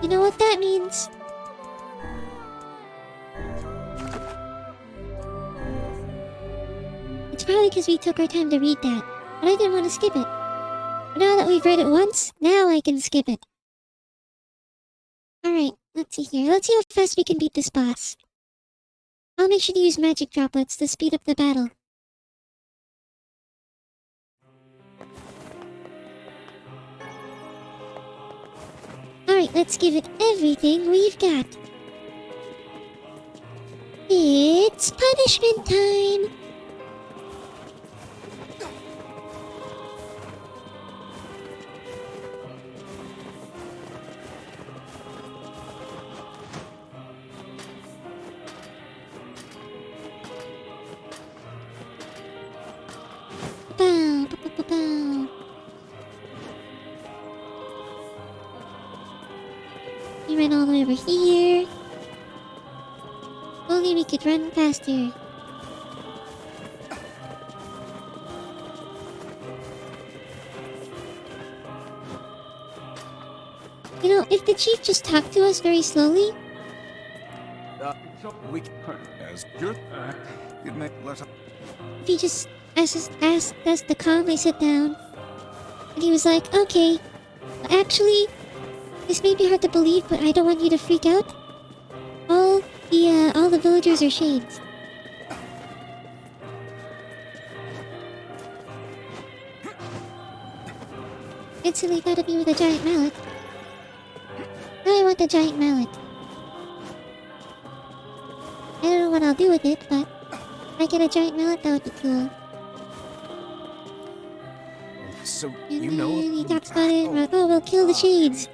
You know what that means? It's probably because we took our time to read that, but I didn't want to skip it. But now that we've read it once, now I can skip it. Alright, let's see here. Let's see how fast we can beat this boss. I'll make sure to use magic droplets to speed up the battle. Alright, let's give it everything we've got. It's punishment time! Bow, bow, bow, bow. We ran all the way over here. Only we could run faster. You know, if the chief just talked to us very slowly... As good, you'd make less... If he just asked us to calmly sit down, and he was like, okay, actually, this may be hard to believe, but I don't want you to freak out. all the villagers are shades. Instantly thought of you with a giant mallet. Now I want the giant mallet. I don't know what I'll do with it, but if I get a giant mallet, that would be cool. So, And you then know... he talks about it, like, oh, we'll kill the shades.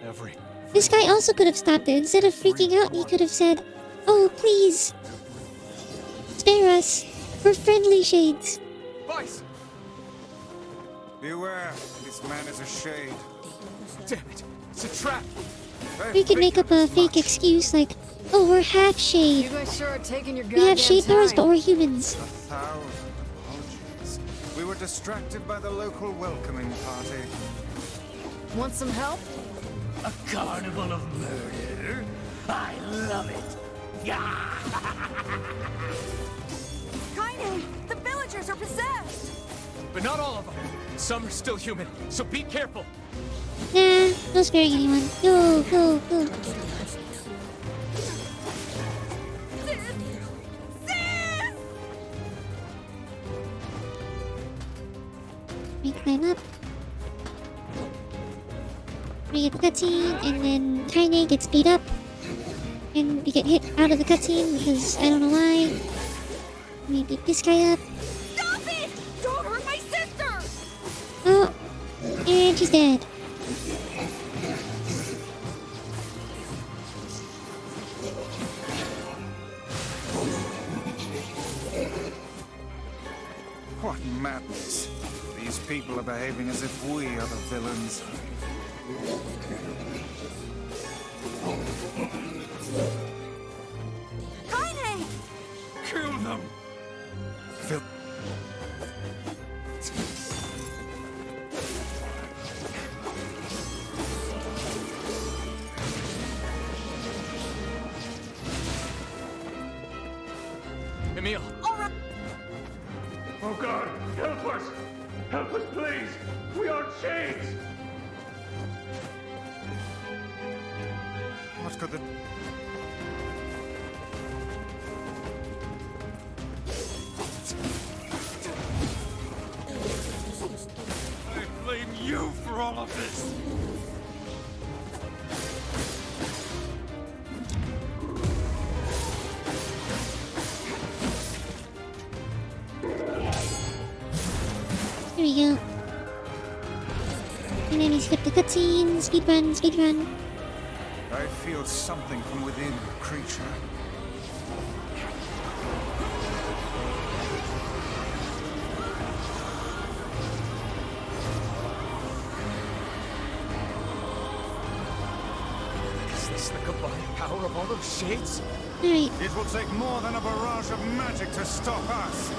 This guy also could have stopped it. Instead of freaking out, he could have said, oh, please. Spare us. We're friendly shades. Vice! Beware, this man is a shade. Damn it! It's a trap! We could make up a fake excuse like, oh, we're half shade. You guys sure are taking your We goddamn have shade powers, time. but we're humans. 1,000 apologies. We were distracted by the local welcoming party. Want some help? A carnival of murder? I love it! Kaine, the villagers are possessed! But not all of them. Some are still human, so be careful. Nah, no sparing anyone. Go, go, go. We climb up. We get the cutscene, and then Kaine gets beat up. And we get hit out of the cutscene because I don't know why. We beat this guy up. Stop it! Don't hurt my sister! Oh, and she's dead. What madness. These people are behaving as if we are the villains. Kaine! Kill them! Emil! Alright! Oh God, help us! Help us, please! We aren't shades! What could the... I blame you for all of this! There we go. And then we skip the cutscene. Speedrun, speedrun. I feel something from within the creature. Is this the combined power of all those shades? Alright. It will take more than a barrage of magic to stop us.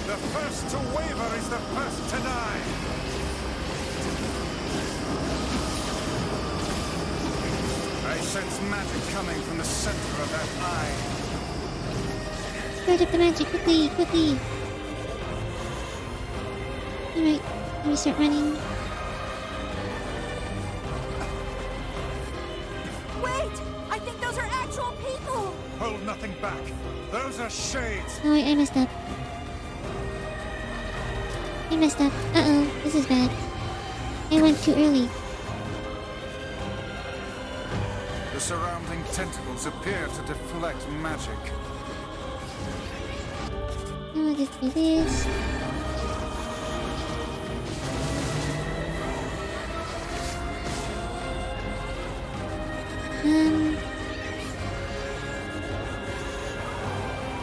The first to waver is the first to die. I sense magic coming from the center of that eye. Start up the magic quickly, quickly. Alright, let me start running. Wait! I think those are actual people! Hold nothing back. Those are shades. Oh wait, I messed up. I messed up. Uh-oh, this is bad. I went too early. The surrounding tentacles appear to deflect magic. Now I'll just do this.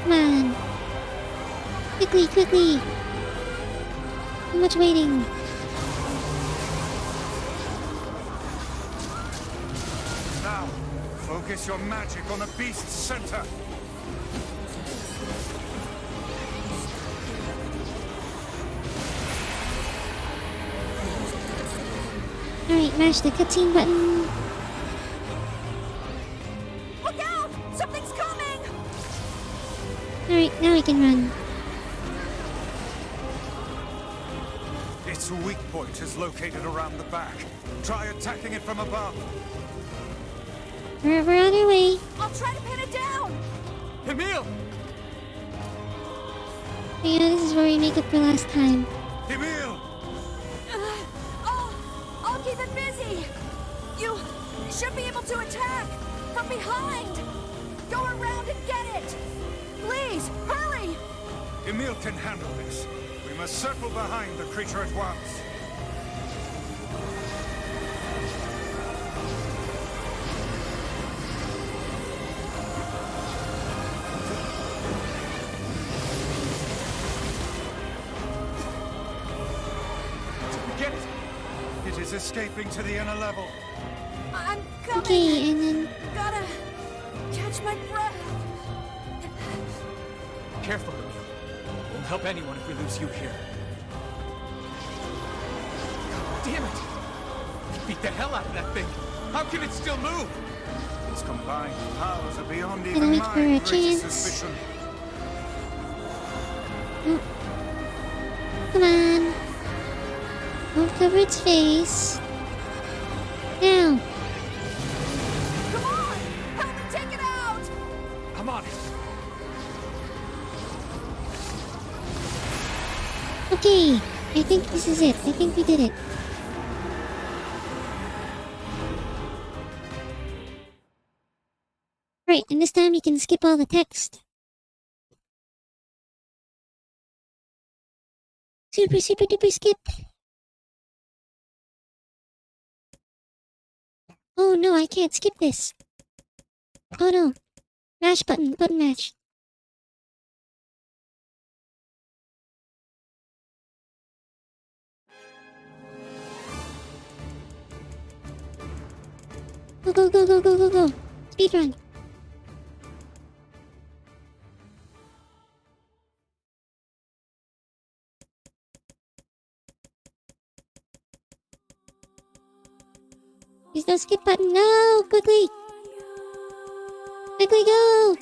Come on. Quickly, quickly. Too much waiting. Now, focus your magic on the beast's center. Alright, mash the cutscene button. Look out! Something's coming! Alright, now I can run. Its weak point is located around the back. Try attacking it from above. We're on our way. I'll try to pin it down! Emil! Yeah, this is where we make up for last time. Emil! I'll keep it busy! You should be able to attack from behind! Go around and get it! Please, hurry! Emil can handle this. We must circle behind the creature at once. Get it! It is escaping to the inner level. I'm coming! Okay, and then... Gotta catch my breath! Careful, Emil. Won't help anyone if we lose you here. Damn it! We beat the hell out of that thing! How can it still move? Its combined powers are beyond Gonna even wait my for a greatest chance. suspicion. Oh. Come on. Don't cover its face. Now. Come on! Help me take it out! I'm on it! Okay, I think this is it. I think we did it. Right, and this time you can skip all the text. Super, super duper skip. Oh no, I can't skip this. Oh no. Mash button, button mash. Go, go, go, go, go, go, go. Speedrun. There's no skip button. No! Quickly! Quickly go!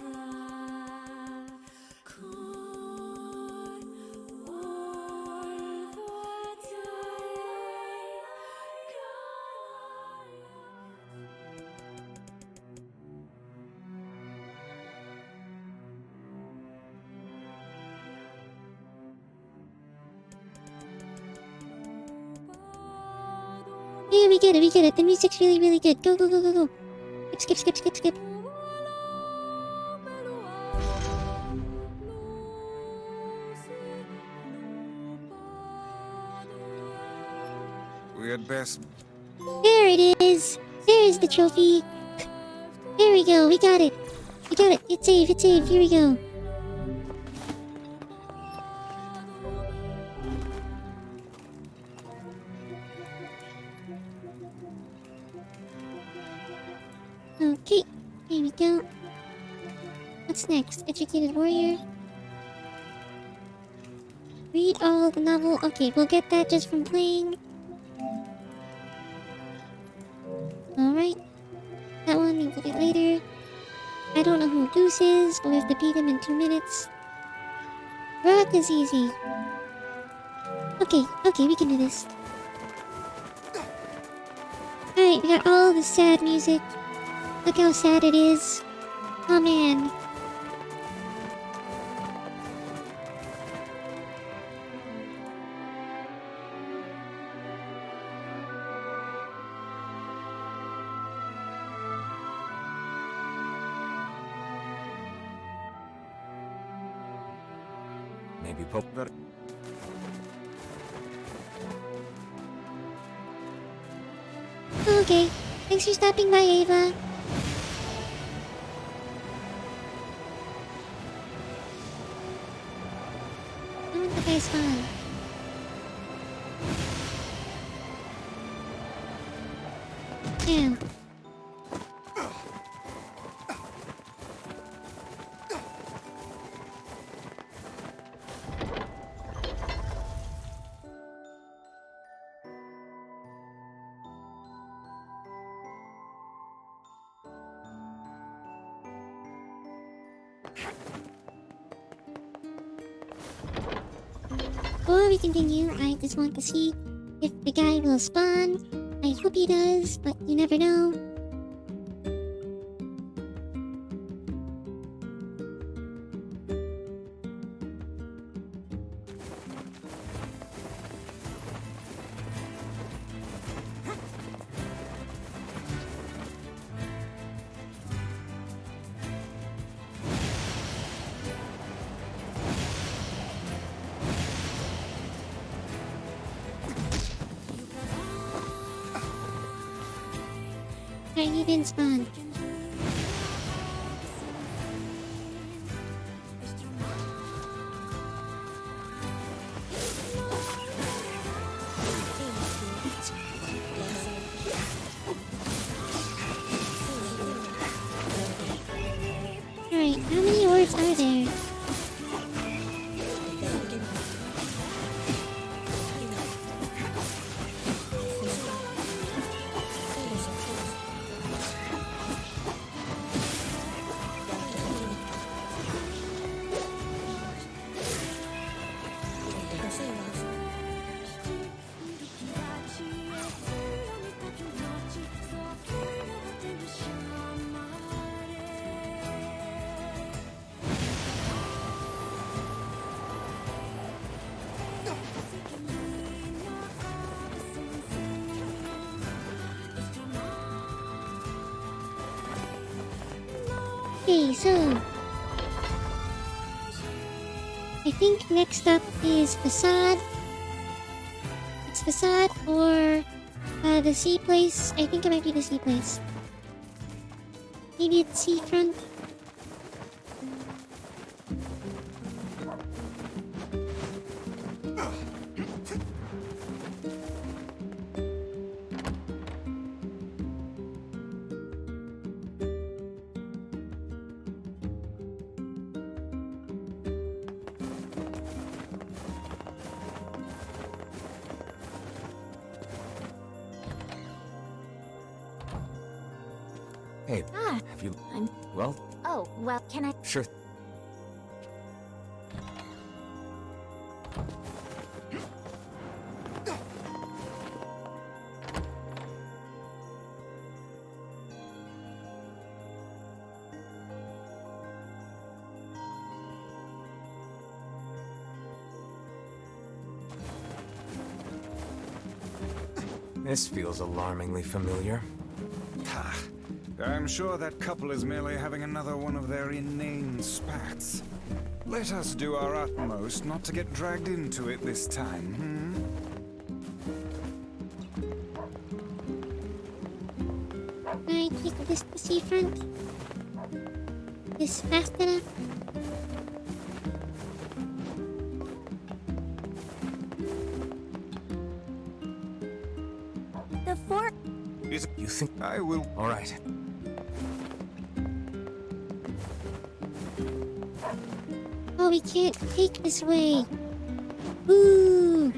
Yeah, we get it, we get it. The music's really, really good. Go, go, go, go, go. Skip, skip, skip, skip, skip. We had best... There it is. There's the trophy. There we go. We got it. We got it. It's saved. It's saved. Here we go. Okay. Here we go. What's next? Educated warrior. Read all the novel. Okay, we'll get that just from playing. Alright. That one we'll get later. I don't know who Goose is, but we have to beat him in 2 minutes. Rock is easy. Okay, okay, we can do this. Alright, we got all the sad music. Look how sad it is. Oh man. Maybe Pope... Okay. Thanks for stopping by, Ava. I want the guy's fun. Yeah. Before we continue, I just want to see if the guy will spawn. I hope he does, but you never know. Alright, he didn't spawn. Alright, how many orbs are there? Okay, so I think next up is Facade. It's Facade or the sea place. I think it might be the sea place. Maybe it's seafront. Hey, have you... Well? Oh, well, can I... Sure. This feels alarmingly familiar. I'm sure that couple is merely having another one of their inane spats. Let us do our utmost not to get dragged into it this time, Can I take this to seafront? This fast enough? The fort. You think... I will... All right. Oh, we can't take this way. Ooh.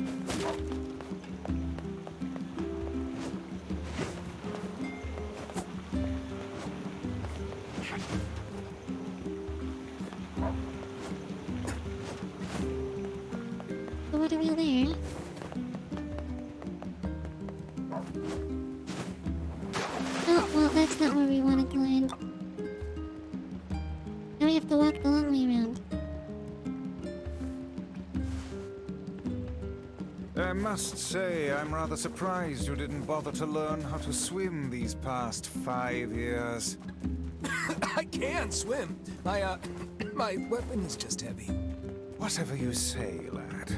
So what are we there? Oh, well, that's not where we wanted to land. Now we have to walk the long way around. I must say, I'm rather surprised you didn't bother to learn how to swim these past 5 years. I can swim. My weapon is just heavy. Whatever you say, lad.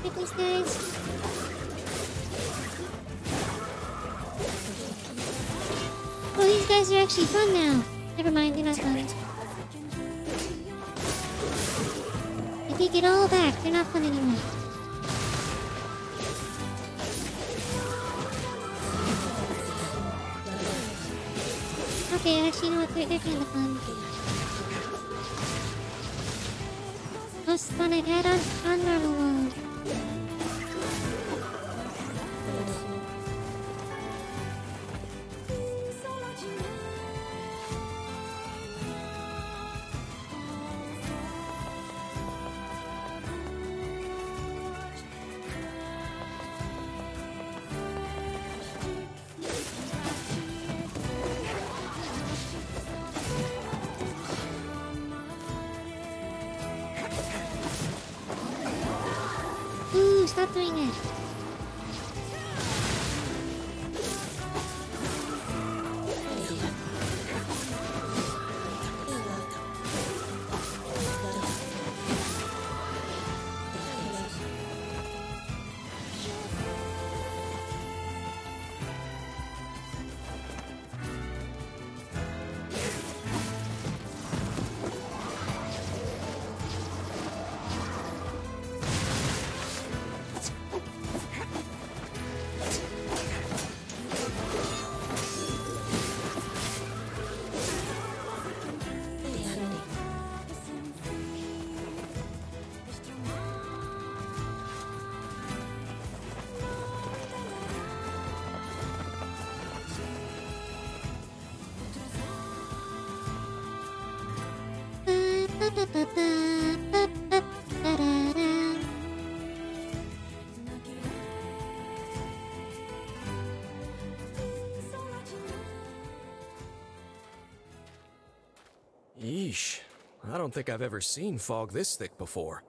Get these guys. Oh, these guys are actually fun now. Never mind, they're not fun. I take it all back. They're not fun anymore. Okay, actually, you know what? They're kind of fun. Most fun I've had on normal mode. Stop doing that. Yeesh. I don't think I've ever seen fog this thick before.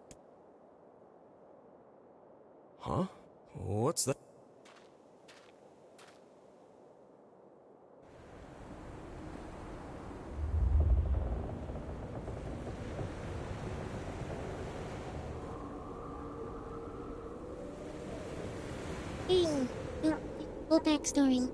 Huh? What's that? Hey, full backstory.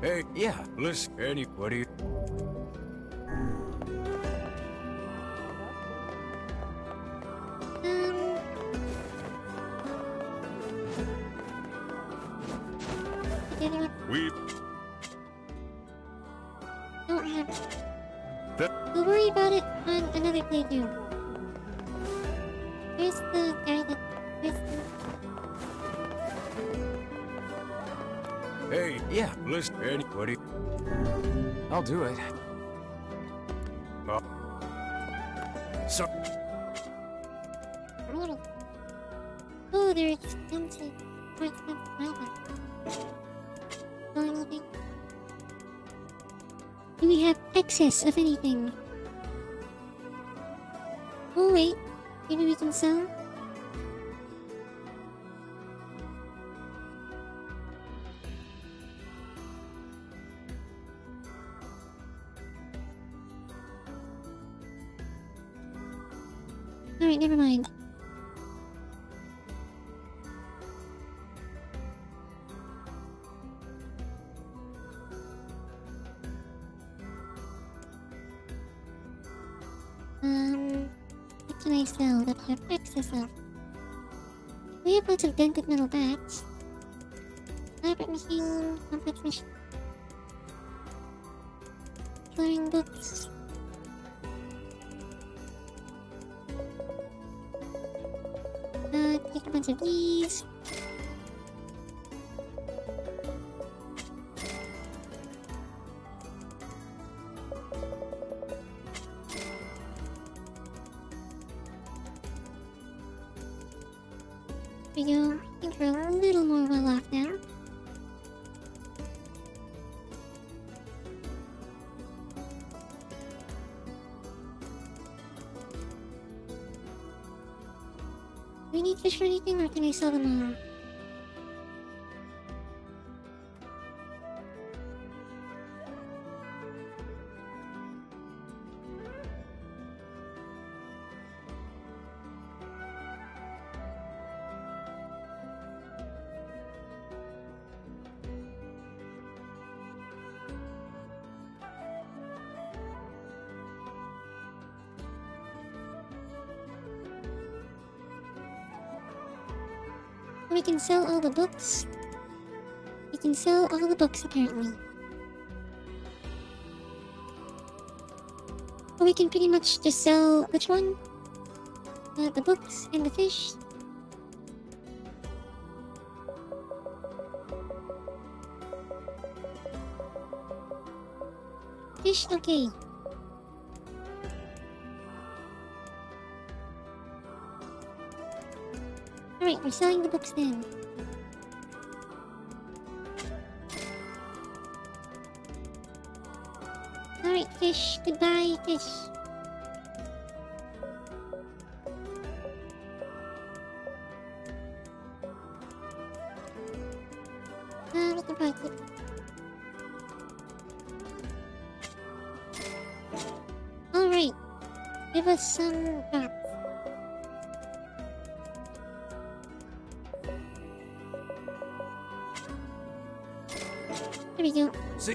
Hey, yeah, listen, anybody? We Don't have. that We'll worry about it on another playthrough. Where's the guy that. Where's the. Hey, yeah, listen, anybody? I'll do it. So, Oh, they're expensive. More expensive than I thought. Oh, anything? Do we have excess of anything? Oh, wait. Maybe we can sell? Alright, never mind. What can I sell that I have excess of? We have lots of dented metal bats. Elaborate machine, complex machine. Coloring books. Take a bunch of these. There we go. I think we're a little more well off now. Do we need fish for anything, or can I sell them all? We can sell all the books. We can sell all the books, apparently. Or we can pretty much just sell... which one? The books and the fish. Fish, okay. Alright, we're selling the books then. Alright, fish. Goodbye, fish. What the fuck? Alright. Give us some rats. There we go. See?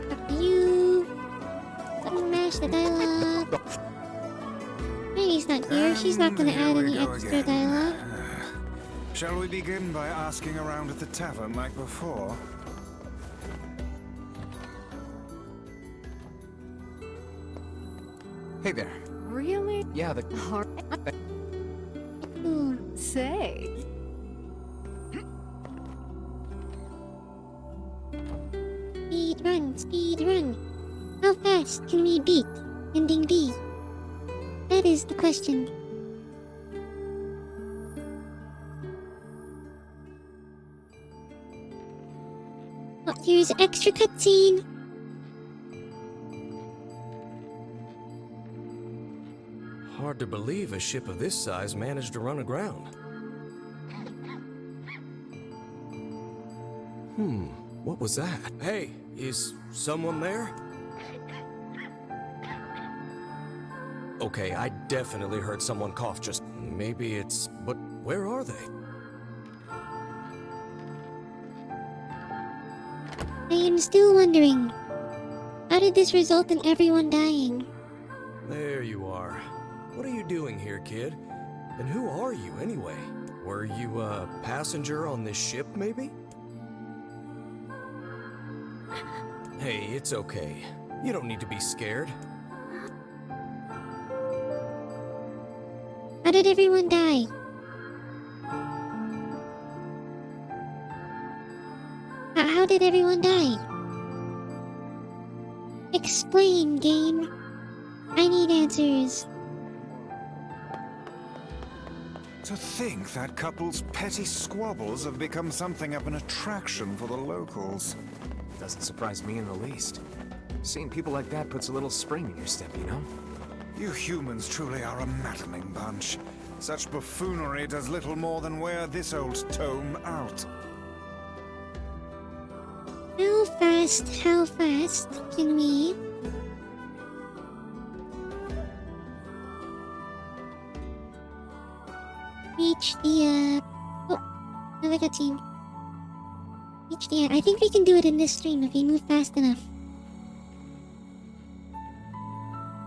Fuck you. Smash the dialogue. Rainy's not here. She's not gonna add any extra dialogue. Shall we begin by asking around at the tavern like before? Hey there. Really? Yeah, the... Say. Speed run, speed run. How fast can we beat ending B? That is the question. Oh, here's an extra cutscene. Hard to believe a ship of this size managed to run aground. What was that? Hey, is someone there? Okay, I definitely heard someone cough just... Maybe it's... But where are they? I am still wondering. How did this result in everyone dying? There you are. What are you doing here, kid? And who are you, anyway? Were you a passenger on this ship, maybe? Hey, it's okay. You don't need to be scared. How did everyone die? How did everyone die? Explain, game. I need answers. To think that couple's petty squabbles have become something of an attraction for the locals. Doesn't surprise me in the least. Seeing people like that puts a little spring in your step, you know? You humans truly are a maddening bunch. Such buffoonery does little more than wear this old tome out. How fast can we... reach the, oh, another cutscene. Reach the end. I think we can do it in this stream if we move fast enough.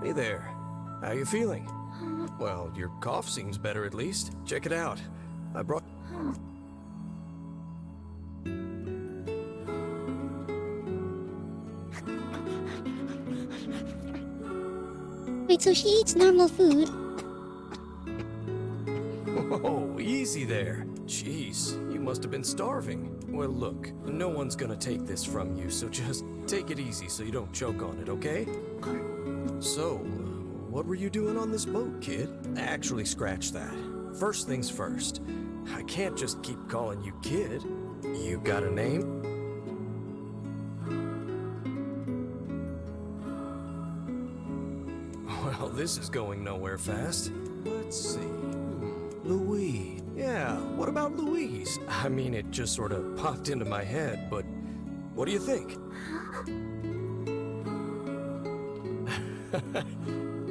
Hey there. How you feeling? Well, your cough seems better at least. Check it out. I brought... Wait, so she eats normal food? Whoa, easy there. Jeez, you must have been starving. Well, look, no one's gonna take this from you, so just take it easy so you don't choke on it, okay? So, what were you doing on this boat, kid? Actually, scratch that. First things first. I can't just keep calling you kid. You got a name? Well, this is going nowhere fast. Let's see. Louise. Yeah, what about Louise? I mean, it just sort of popped into my head, but what do you think?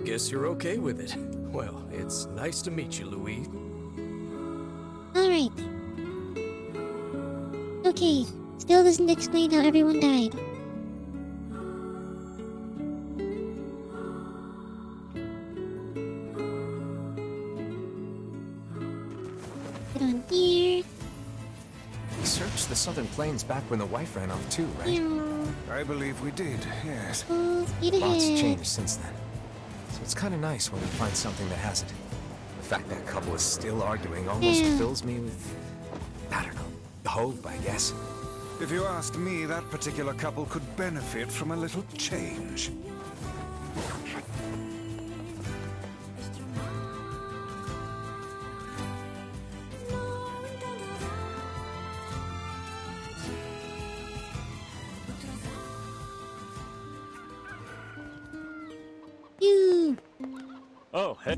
Guess you're okay with it. Well, it's nice to meet you, Louise. Alright. Okay, still doesn't explain how everyone died. Get on here. We searched the southern plains back when the wife ran off too, right? I believe we did, yes. Speed ahead. Lots changed since then. So it's kind of nice when we find something that hasn't. The fact that couple is still arguing almost fills me with, I don't know, hope, I guess. If you ask me, that particular couple could benefit from a little change. You. Oh, hey.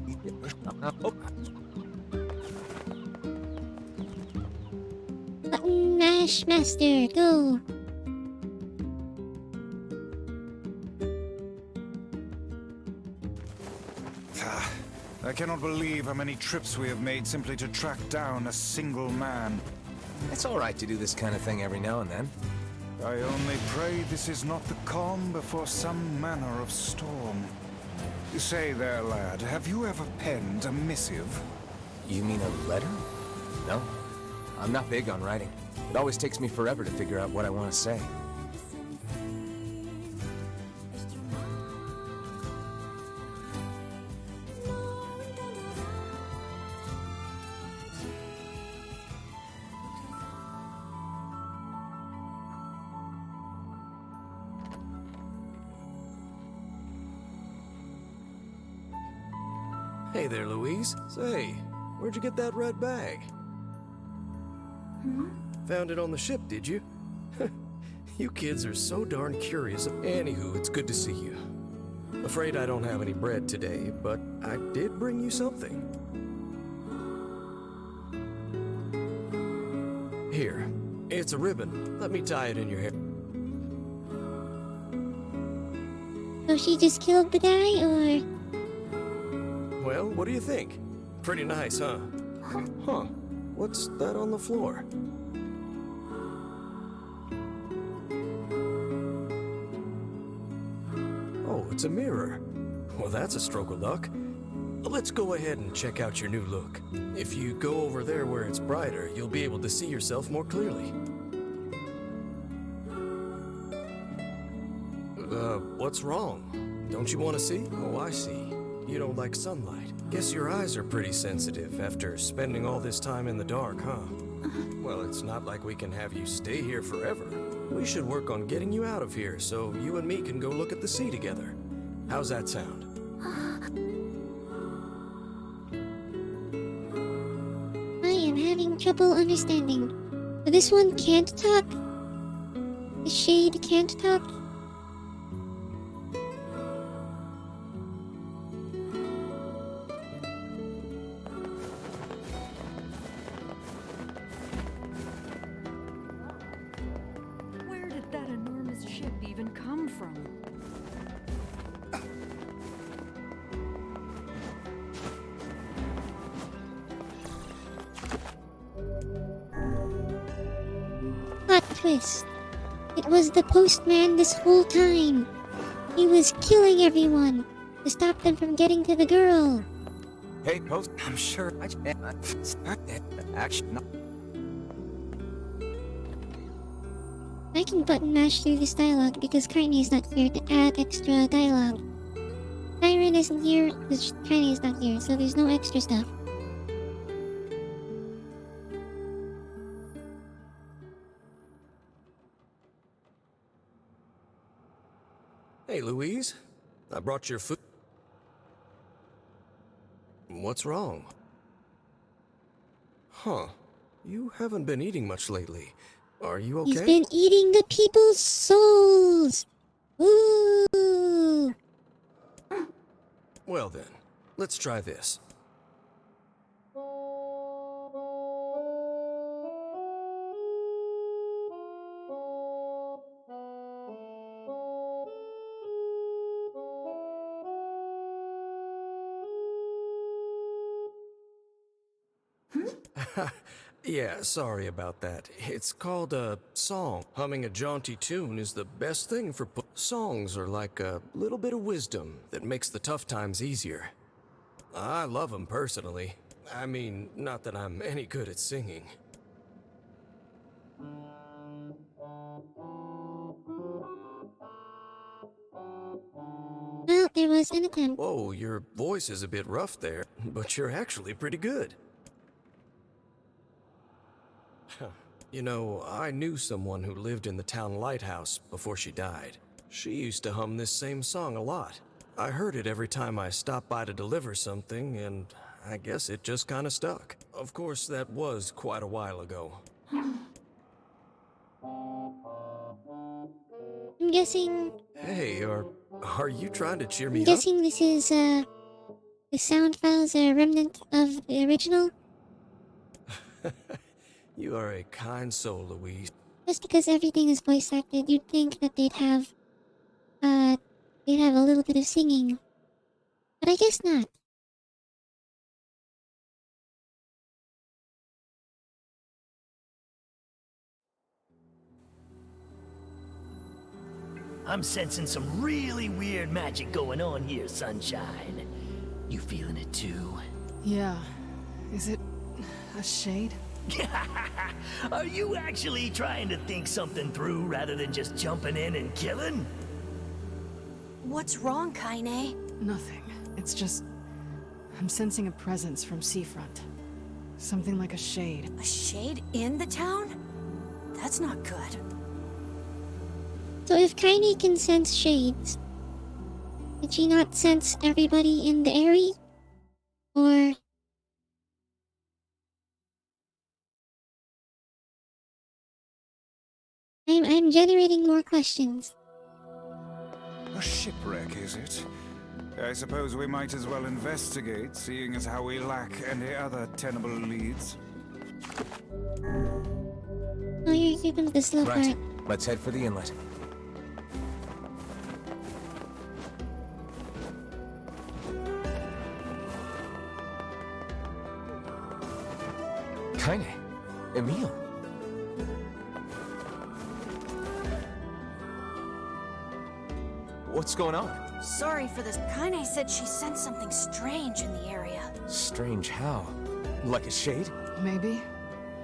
Button mash master, go. I cannot believe how many trips we have made simply to track down a single man. It's all right to do this kind of thing every now and then. I only pray this is not the calm before some manner of storm. Say there, lad, have you ever penned a missive? You mean a letter? No. I'm not big on writing. It always takes me forever to figure out what I want to say. Hey there, Louise. Say, where'd you get that red bag? Found it on the ship, did you? You kids are so darn curious. Anywho, it's good to see you. Afraid I don't have any bread today, but I did bring you something. Here, it's a ribbon. Let me tie it in your hair. So she just killed the guy, or? Well, what do you think? Pretty nice, huh? Huh. What's that on the floor? Oh, it's a mirror. Well, that's a stroke of luck. Let's go ahead and check out your new look. If you go over there where it's brighter, you'll be able to see yourself more clearly. What's wrong? Don't you want to see? Oh, I see. You don't like sunlight. Guess your eyes are pretty sensitive after spending all this time in the dark, huh? Well, it's not like we can have you stay here forever. We should work on getting you out of here so you and me can go look at the sea together. How's that sound? I am having trouble understanding. So this one can't talk? The shade can't talk? Where did that enormous ship even come from? Plot twist. It was the postman this whole time. He was killing everyone to stop them from getting to the girl. Hey, Post, I'm sure actually not. I can button mash through this dialogue because Carney is not here to add extra dialogue. Siren isn't here because Carney is not here, so there's no extra stuff. Hey, Louise. I brought your food. What's wrong? Huh. You haven't been eating much lately. Are you okay? He's been eating the people's souls! Ooh! Well then, let's try this. Yeah, sorry about that. It's called a song. Humming a jaunty tune is the best thing for songs are like a little bit of wisdom that makes the tough times easier. I love them personally. I mean, not that I'm any good at singing. Well, there was an attempt. Whoa, your voice is a bit rough there, but you're actually pretty good. You know, I knew someone who lived in the town lighthouse before she died. She used to hum this same song a lot. I heard it every time I stopped by to deliver something, and I guess it just kinda stuck. Of course, that was quite a while ago. I'm guessing... Hey, are you trying to cheer I'm me up? guessing this is, the sound files are a remnant of the original? You are a kind soul, Louise. Just because everything is voice acted, you'd think that they'd have a little bit of singing. But I guess not. I'm sensing some really weird magic going on here, Sunshine. You feeling it too? Yeah. Is it a shade? Are you actually trying to think something through rather than just jumping in and killing? What's wrong, Kaine? Nothing. It's just... I'm sensing a presence from seafront. Something like a shade. A shade in the town? That's not good. So if Kaine can sense shades, did she not sense everybody in the area? Or... I'm generating more questions. A shipwreck, is it? I suppose we might as well investigate, seeing as how we lack any other tenable leads. Oh, you're keeping the slow Right. part. Let's head for the inlet. Kaine. Emil. What's going on? Sorry for this. Kaine said she sensed something strange in the area. Strange how? Like a shade? Maybe?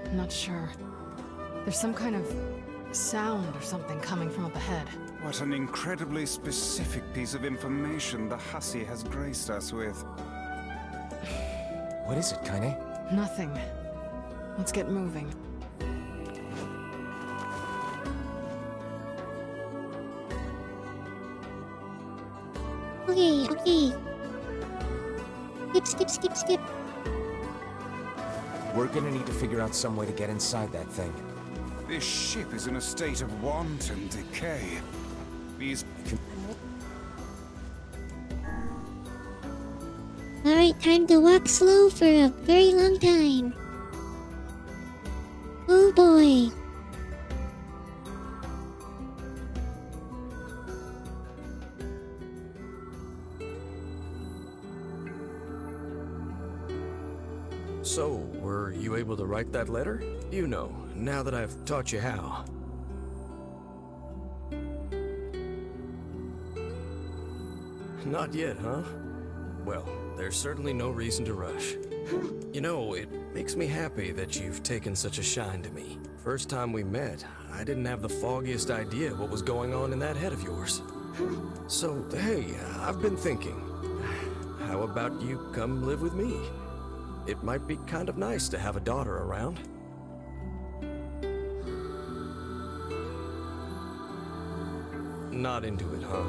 I'm not sure. There's some kind of sound or something coming from up ahead. What an incredibly specific piece of information the hussy has graced us with. What is it, Kaine? Nothing. Let's get moving. Okay. Skip. We're gonna need to figure out some way to get inside that thing. This ship is in a state of wanton decay. These... Alright, time to walk slow for a very long time. Oh boy. So, were you able to write that letter? You know, now that I've taught you how. Not yet, huh? Well, there's certainly no reason to rush. You know, it makes me happy that you've taken such a shine to me. First time we met, I didn't have the foggiest idea what was going on in that head of yours. So, hey, I've been thinking. How about you come live with me? It might be kind of nice to have a daughter around. Not into it, huh?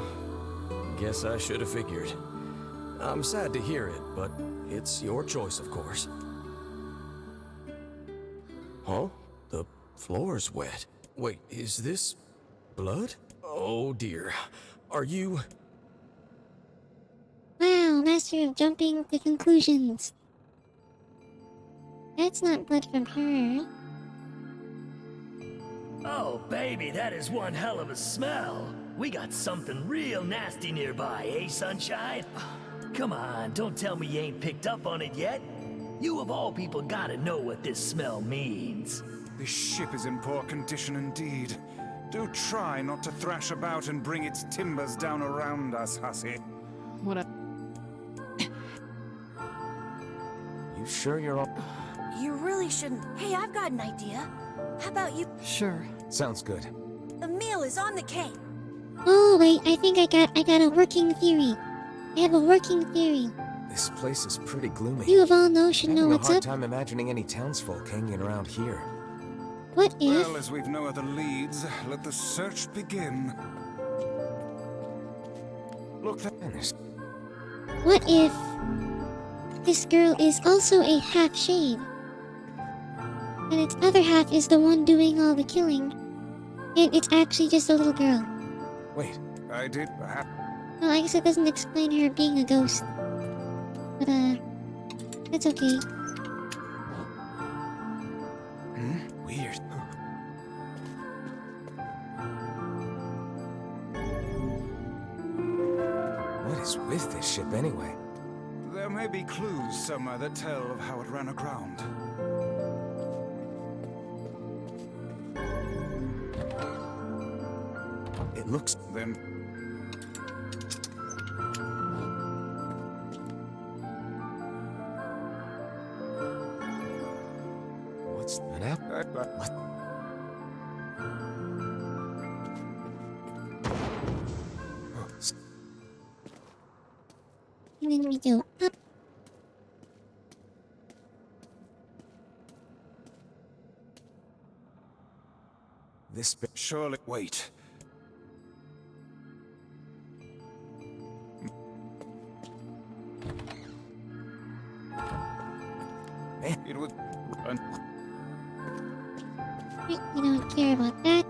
Guess I should have figured. I'm sad to hear it, but it's your choice, of course. Huh? The floor's wet. Wait, is this blood? Oh dear. Are you... Wow, master of jumping to conclusions. That's not blood from her. Oh, baby, that is one hell of a smell. We got something real nasty nearby, eh, Sunshine? Come on, don't tell me you ain't picked up on it yet. You of all people gotta know what this smell means. This ship is in poor condition indeed. Do try not to thrash about and bring its timbers down around us, hussy. What a... You sure you're all... You really shouldn't. Hey, I've got an idea. How about you... Sure. Sounds good. The meal is on the cake. Oh wait, I think I got a working theory. I have a working theory. This place is pretty gloomy. You of all know should know what's Having a up. hard time imagining any townsfolk hanging around here. What if... Well, as we've no other leads, let the search begin. Look, What if... this girl is also a half-shade? And its other half is the one doing all the killing. And it's actually just a little girl. Wait, I did... Well, I guess it doesn't explain her being a ghost. But, that's okay. Weird. What is with this ship anyway? There may be clues somewhere that tell of how it ran aground. It looks... Then... What's an app? What? And then we go up. This bit... Surely... Wait. It would... We don't care about that.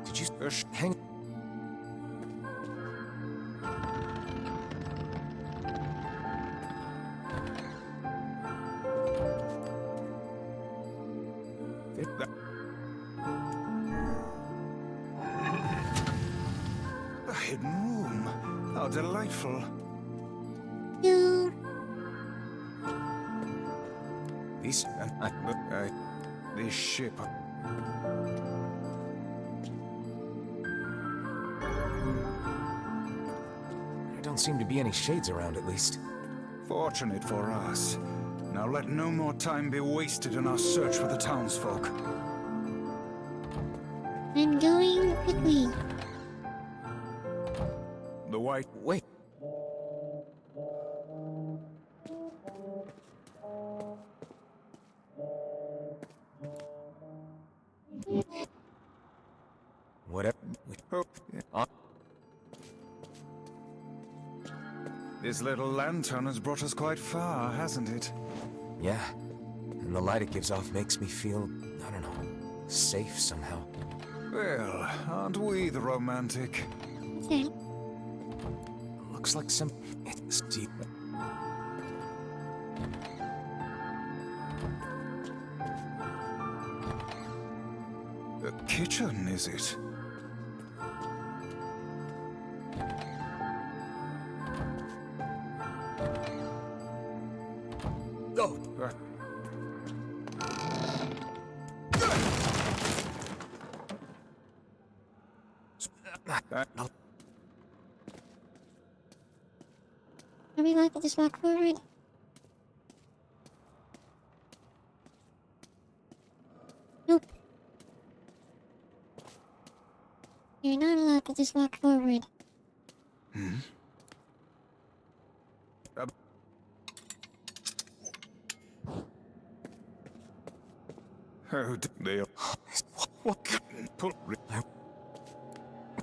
Did you... hang... A hidden room. How delightful. No. This... this ship... There don't seem to be any shades around, at least. Fortunate for us. Now let no more time be wasted in our search for the townsfolk. I'm going quickly. The white... Wait. Whatever. This little lantern has brought us quite far, hasn't it? Yeah. And the light it gives off makes me feel, I don't know, safe somehow. Well, aren't we the romantic? Okay. Looks like some... It's deep. The kitchen, is it? Go! Are we allowed to just walk forward? Nope. You're not allowed to just walk forward. Hmm? Oh, they... What? Pull...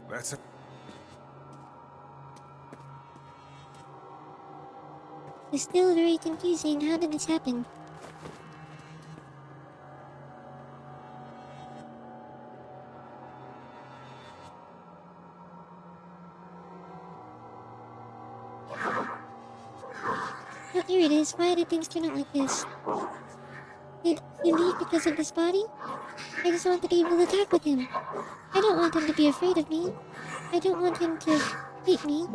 That's it. It's still very confusing. How did this happen? Oh, here it is. Why did things turn out like this? Did he leave because of this body? I just want to be able to talk with him. I don't want him to be afraid of me. I don't want him to hate me.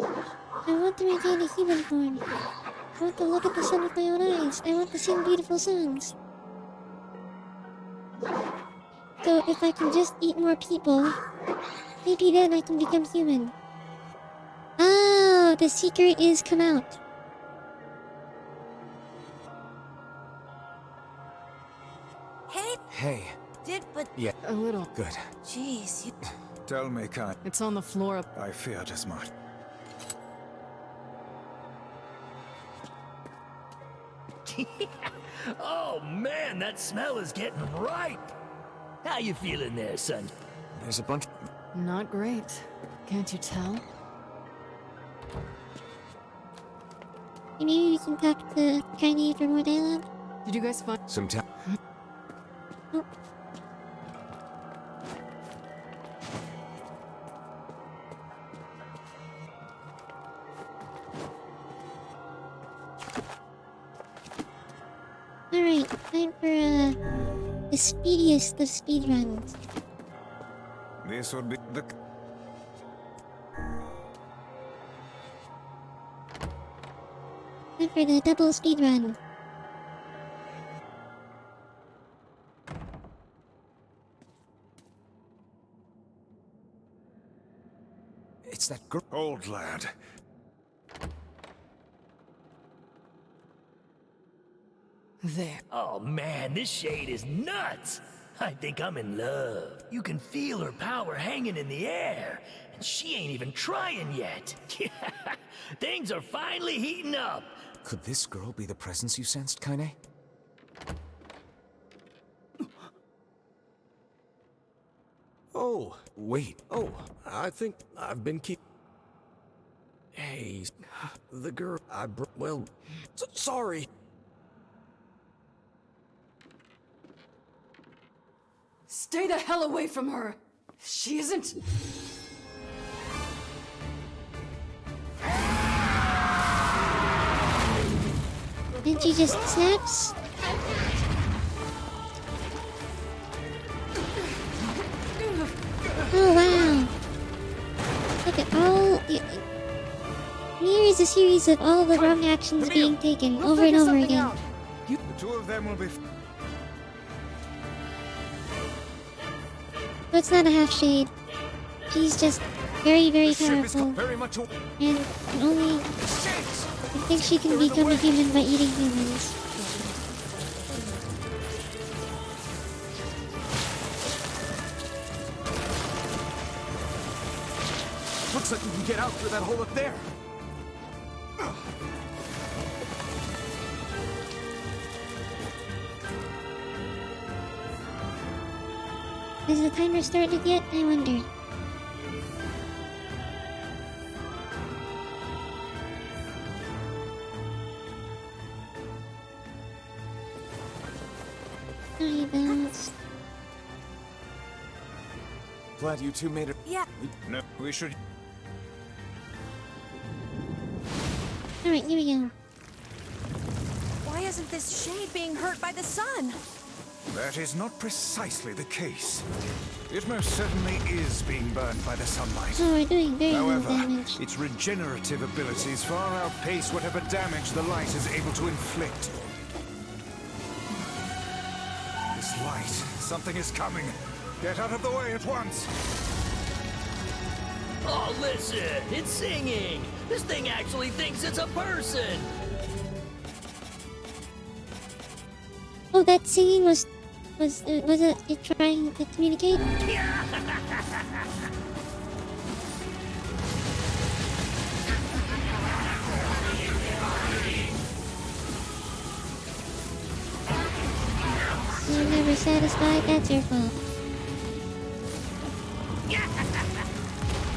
I want to regain a human form. I want to look at the sun with my own eyes. I want to sing beautiful songs. So if I can just eat more people, maybe then I can become human. Oh, the secret is come out. Hey. But... Yeah. A little. Good. Jeez, you... Tell me, Kai. It's on the floor. I feared as much. Oh man, that smell is getting ripe. How you feeling there, son? There's a bunch... Not great. Can't you tell? Maybe we can talk to Tiny for more dialogue? Did you guys find... Some time. Oh. Alright, time for the speediest of speedruns. This would be the... Time for the double speedrun. It's that old lad. There. Oh man, this shade is nuts. I think I'm in love. You can feel her power hanging in the air, and she ain't even trying yet. Things are finally heating up. Could this girl be the presence you sensed, Kaine? Oh. Wait. Oh, I think I've been Hey, the girl well, sorry. Stay the hell away from her! She isn't... Didn't she just snaps? Oh wow! Look at all... Nier is a series of all the wrong actions being taken over and over again. The two of them will be... So it's not a half shade. She's just very, very powerful. Very much... And can only... I think she can become a human by eating humans. Looks like we can get out through that hole up there. Has the timer started yet? I wonder. Hi, Bounce. Glad you two made it. Yeah. No, we should... Alright, here we go. Why isn't this shade being hurt by the sun? That is not precisely the case. It most certainly is being burned by the sunlight. Oh, we're doing very little However, damage. its regenerative abilities far outpace whatever damage the light is able to inflict. This light, something is coming. Get out of the way at once. Oh, listen, it's singing. This thing actually thinks it's a person. Oh, that singing was it trying to communicate? You're never satisfied, that's your fault.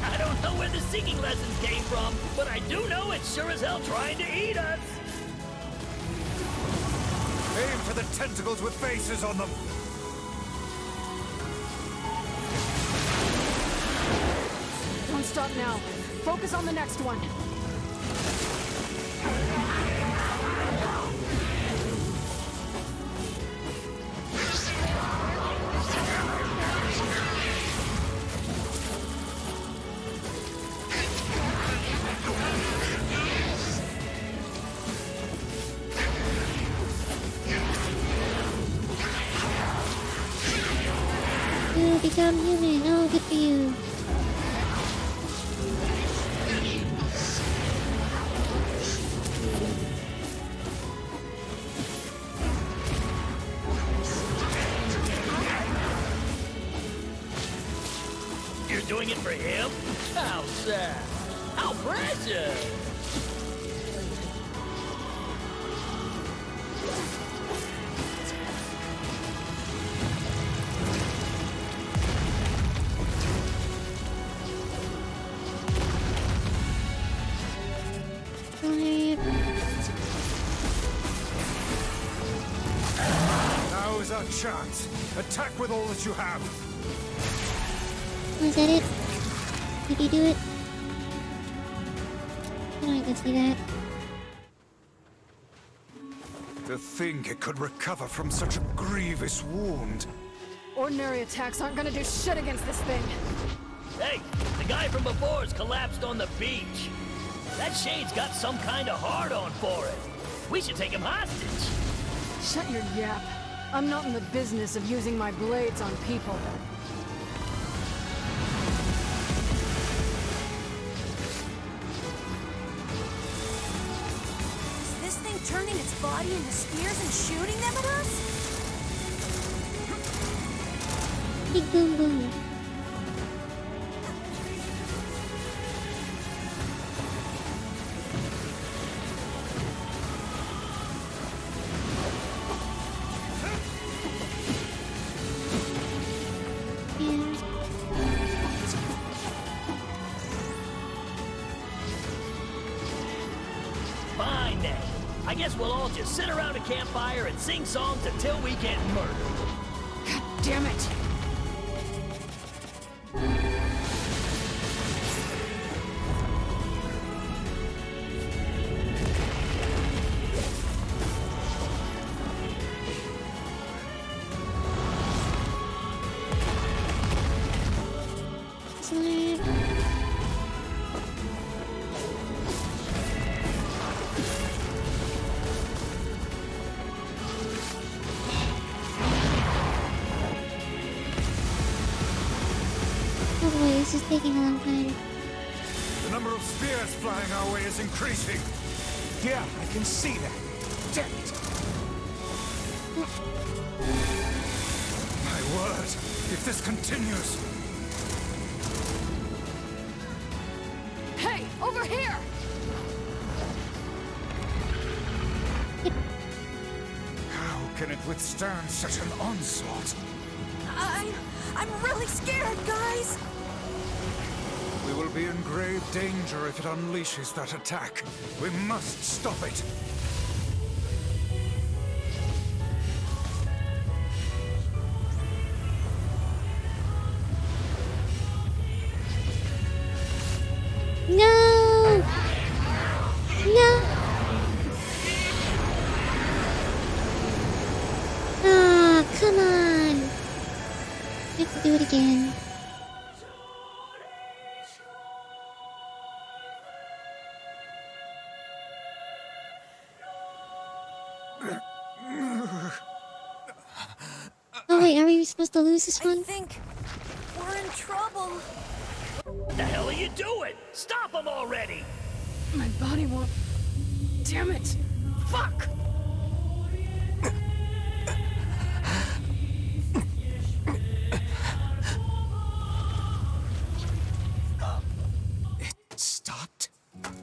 I don't know where the singing lessons came from, but I do know it's sure as hell trying to eat us. Aim for the tentacles with faces on them. Don't stop now. Focus on the next one. You become human. Oh, good for you. doing it for him? How sad. How precious. Now is our chance. Attack with all that you have. Was that it? Did he do it? I don't even see that. To think it could recover from such a grievous wound. Ordinary attacks aren't gonna do shit against this thing. Hey, the guy from before's collapsed on the beach. That shade's got some kind of hard-on for it. We should take him hostage. Shut your yap. I'm not in the business of using my blades on people. Is this thing turning its body into spears and shooting them at us? Big boom boom. Fine then. I guess we'll all just sit around a campfire and sing songs until we get murdered. God damn it! Oh boy, this is taking a long time. The number of spears flying our way is increasing. Yeah, I can see that. Damn it. My word, if this continues... Hey, over here! How can it withstand such an onslaught? I'm really scared, guys! We will be in grave danger if it unleashes that attack. We must stop it. No! No! Ah, come on! We have to do it again. Oh wait, are we supposed to lose this one? I think we're in trouble. What the hell are you doing? Stop him already! My body won't... Damn it! Fuck! It stopped?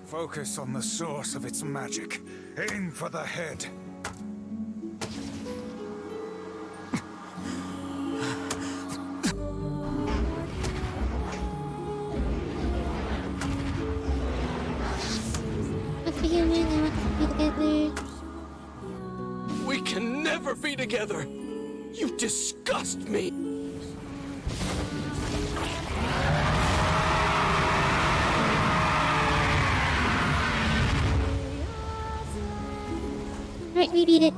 Focus on the source of its magic. Aim for the head. Human, I want to be together. We can never be together! You disgust me! Right, we beat it.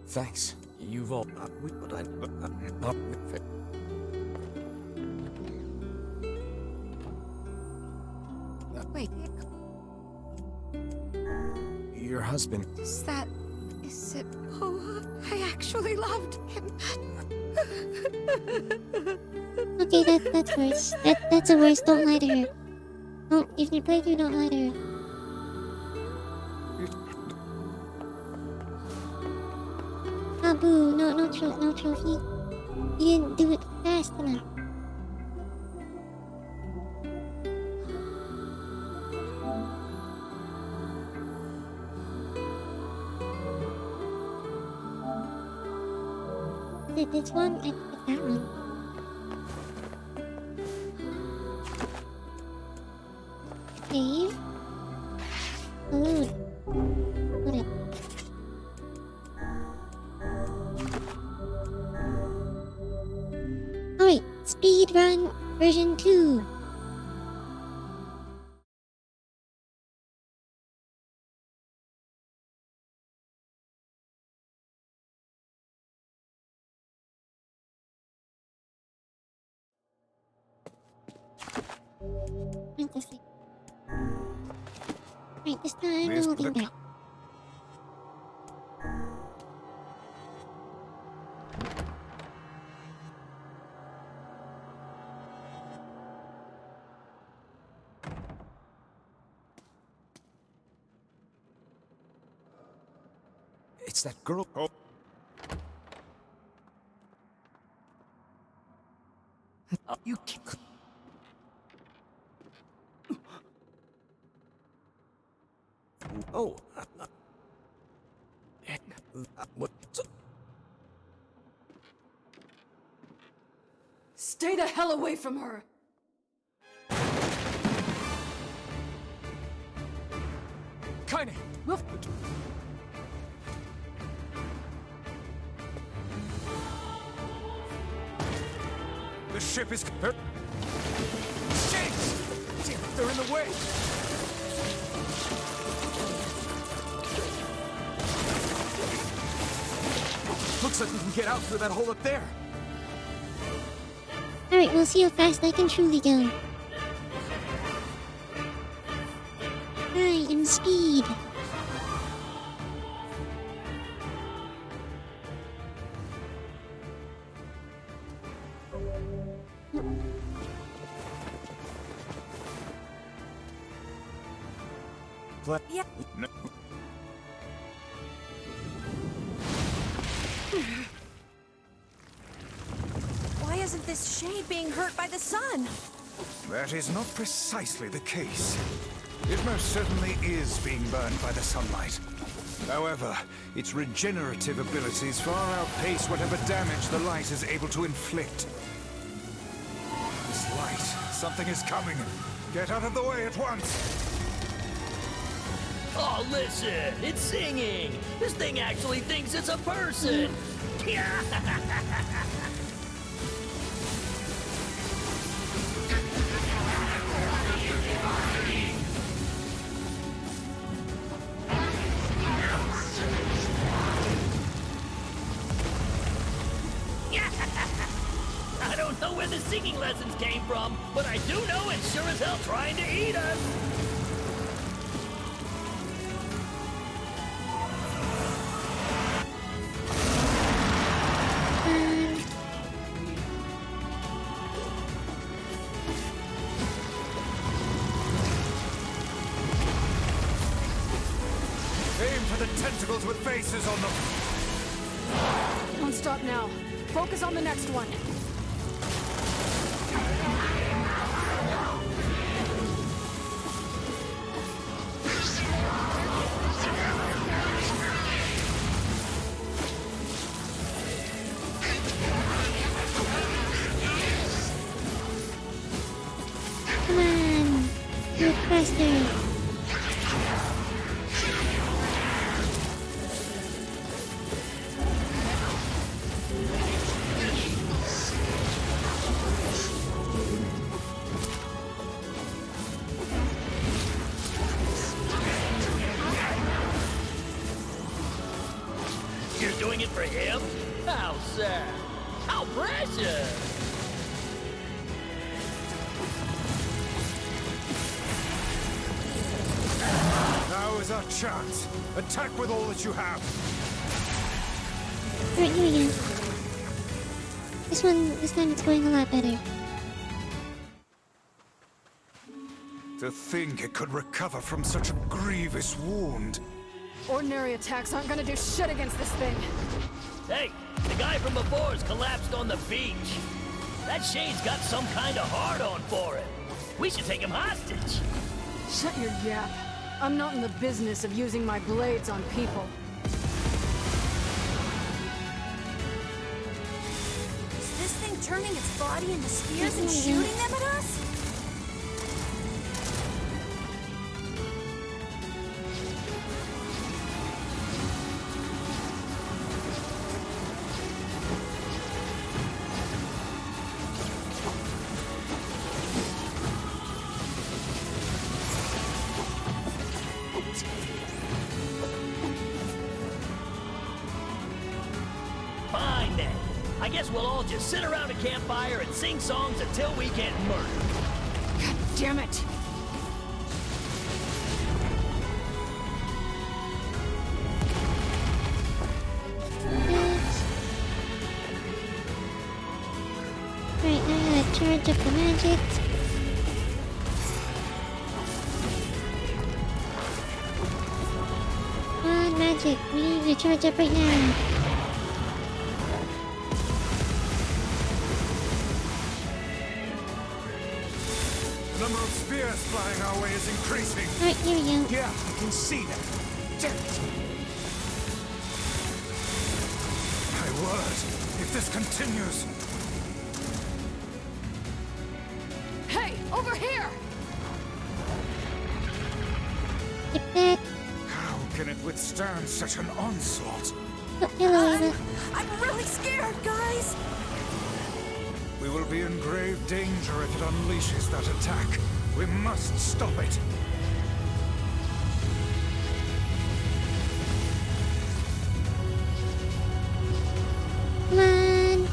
Thanks. You've all... Wait. Your husband... Is that... Is it? Oh, I actually loved him. Okay, that's worse. That's a worse. Don't lie to her. Don't. If you play through, don't lie to her. Ah, boo. No trophy. You didn't do it fast enough. Is it this one? I think it's that one. Save. Load. Put it. Alright, speedrun version 2. Fantastic. Right, this time This- we'll do that. It's that girl. Oh. You can't. Oh. What? Stay the hell away from her! Kaine! We'll... The ship is... Shades! Damn it, they're in the way! Looks like we can get out through that hole up there. Alright, we'll see how fast I can truly go. I am speed. Yeah. No. Why isn't this shade being hurt by the sun? That is not precisely the case. It most certainly is being burned by the sunlight. However, its regenerative abilities far outpace whatever damage the light is able to inflict. This light, something is coming. Get out of the way at once! Oh, listen! It's singing! This thing actually thinks it's a person! I don't know where the singing lessons came from, but I do know it's sure as hell trying to eat us! Aim for the tentacles with faces on them! Don't stop now. Focus on the next one. Come on. Do it faster. You're doing it for him? How sad. How precious! Now is our chance. Attack with all that you have. Alright, here we go. This time it's going a lot better. To think it could recover from such a grievous wound. Ordinary attacks aren't gonna do shit against this thing. Hey, the guy from before's collapsed on the beach. That Shade's got some kind of hard-on for it. We should take him hostage. Shut your yap. I'm not in the business of using my blades on people. Is this thing turning its body into spears and shooting them at us? Fine then. I guess we'll all just sit around a campfire and sing songs until we get murdered. God damn it! Right, now I gotta charge up the magic. Come on, magic. We need you to charge up right now. The number of spears flying our way is increasing. Alright, here we go. Yeah, I can see that. Damn it. My word, if this continues... Hey, over here! Get that. How can it withstand such an onslaught? Oh, hello, Ava. I'm really scared, guys! We will be in grave danger if it unleashes that attack. We must stop it. Come on.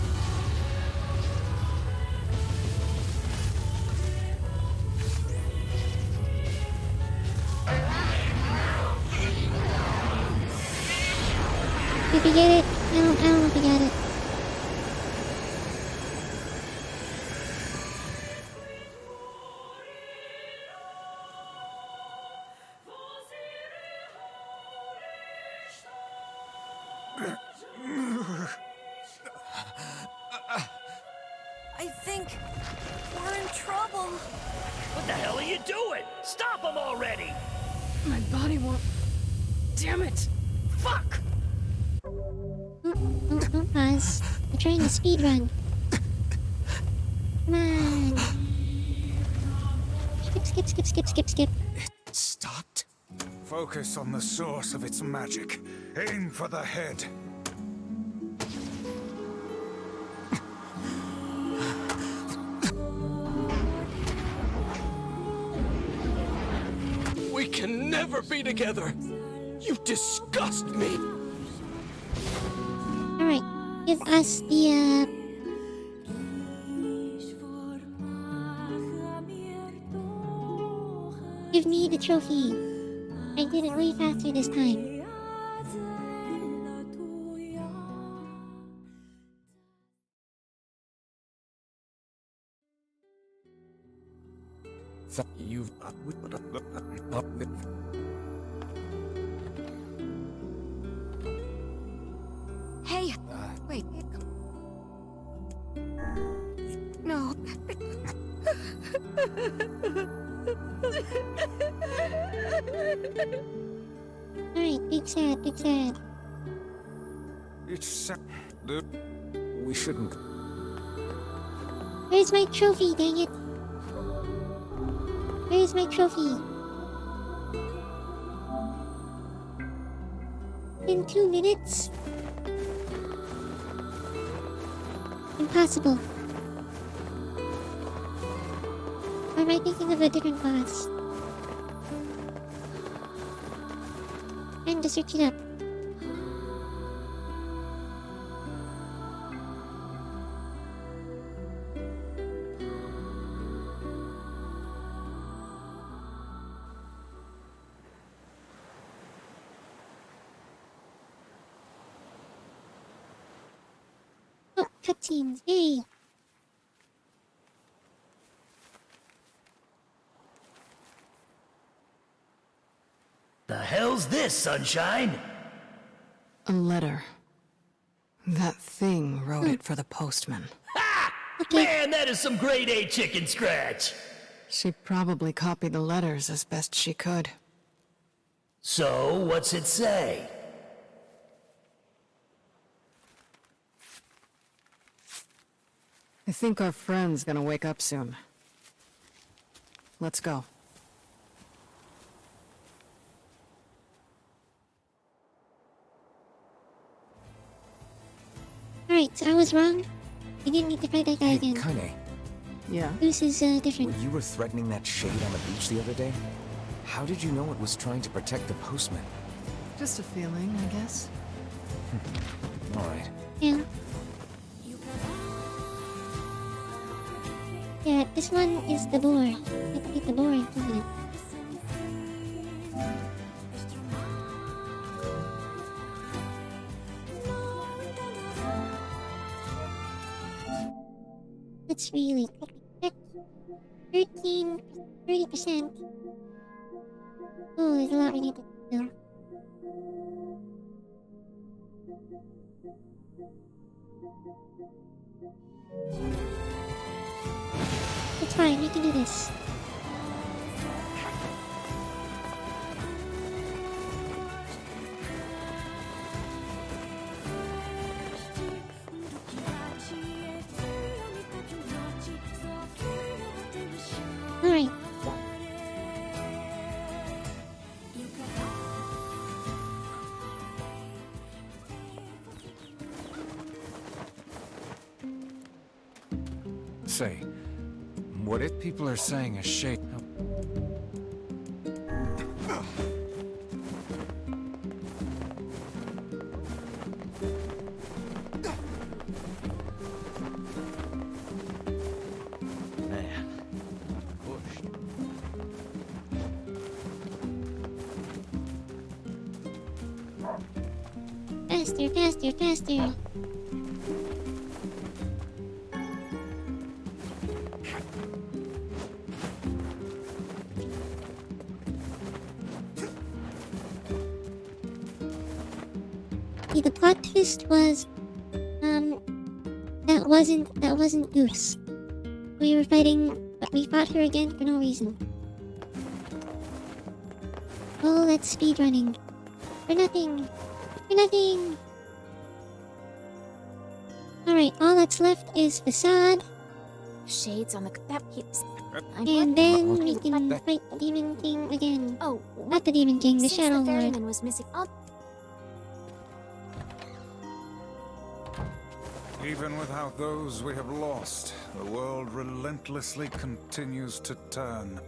Did we get it? I don't know if we got it. I think we're in trouble. What the hell are you doing? Stop him already! My body won't... Damn it! Fuck! Don't pause. We're trying to speed run. Come on. Skip. It stopped. Focus on the source of its magic. Aim for the head. We can never be together. You disgust me. Alright, give us the, give me the trophy. I did it way faster this time. You've... Hey, wait. No. Alright, big sad. It's sad. We shouldn't. Where's my trophy, dang it? Where's my trophy? In 2 minutes? Impossible. Or am I thinking of a different boss? Time to search it up. cutscenes, yay! The hell's this, Sunshine? A letter. That thing wrote it for the postman. Man, that is some grade A chicken scratch! She probably copied the letters as best she could. So, what's it say? I think our friend's gonna wake up soon. Let's go. Alright, so I was wrong. You didn't need to fight that guy Hey, again. Kane, Yeah? This is different. when you were threatening that shade on the beach the other day, how did you know it was trying to protect the postman? Just a feeling, I guess. Alright. Yeah. Yeah, this one is the boar. I think the boar included it. Let's really quickly check. 30%. Oh, there's a lot we need to do. It's fine, we can do this. Alright. Say, what if people are saying a shade? Man. Pushed. Faster, faster, faster. See, the plot twist was, that wasn't Goose. We were fighting, but we fought her again for no reason. Oh, that's speedrunning. For nothing. For nothing. Alright, all that's left is Facade. Shades on the... That keeps... And then we can fight the Demon King again. Oh, not the Demon King, the since Shadow the Lord. ferryman was missing... Even without those we have lost, the world relentlessly continues to turn.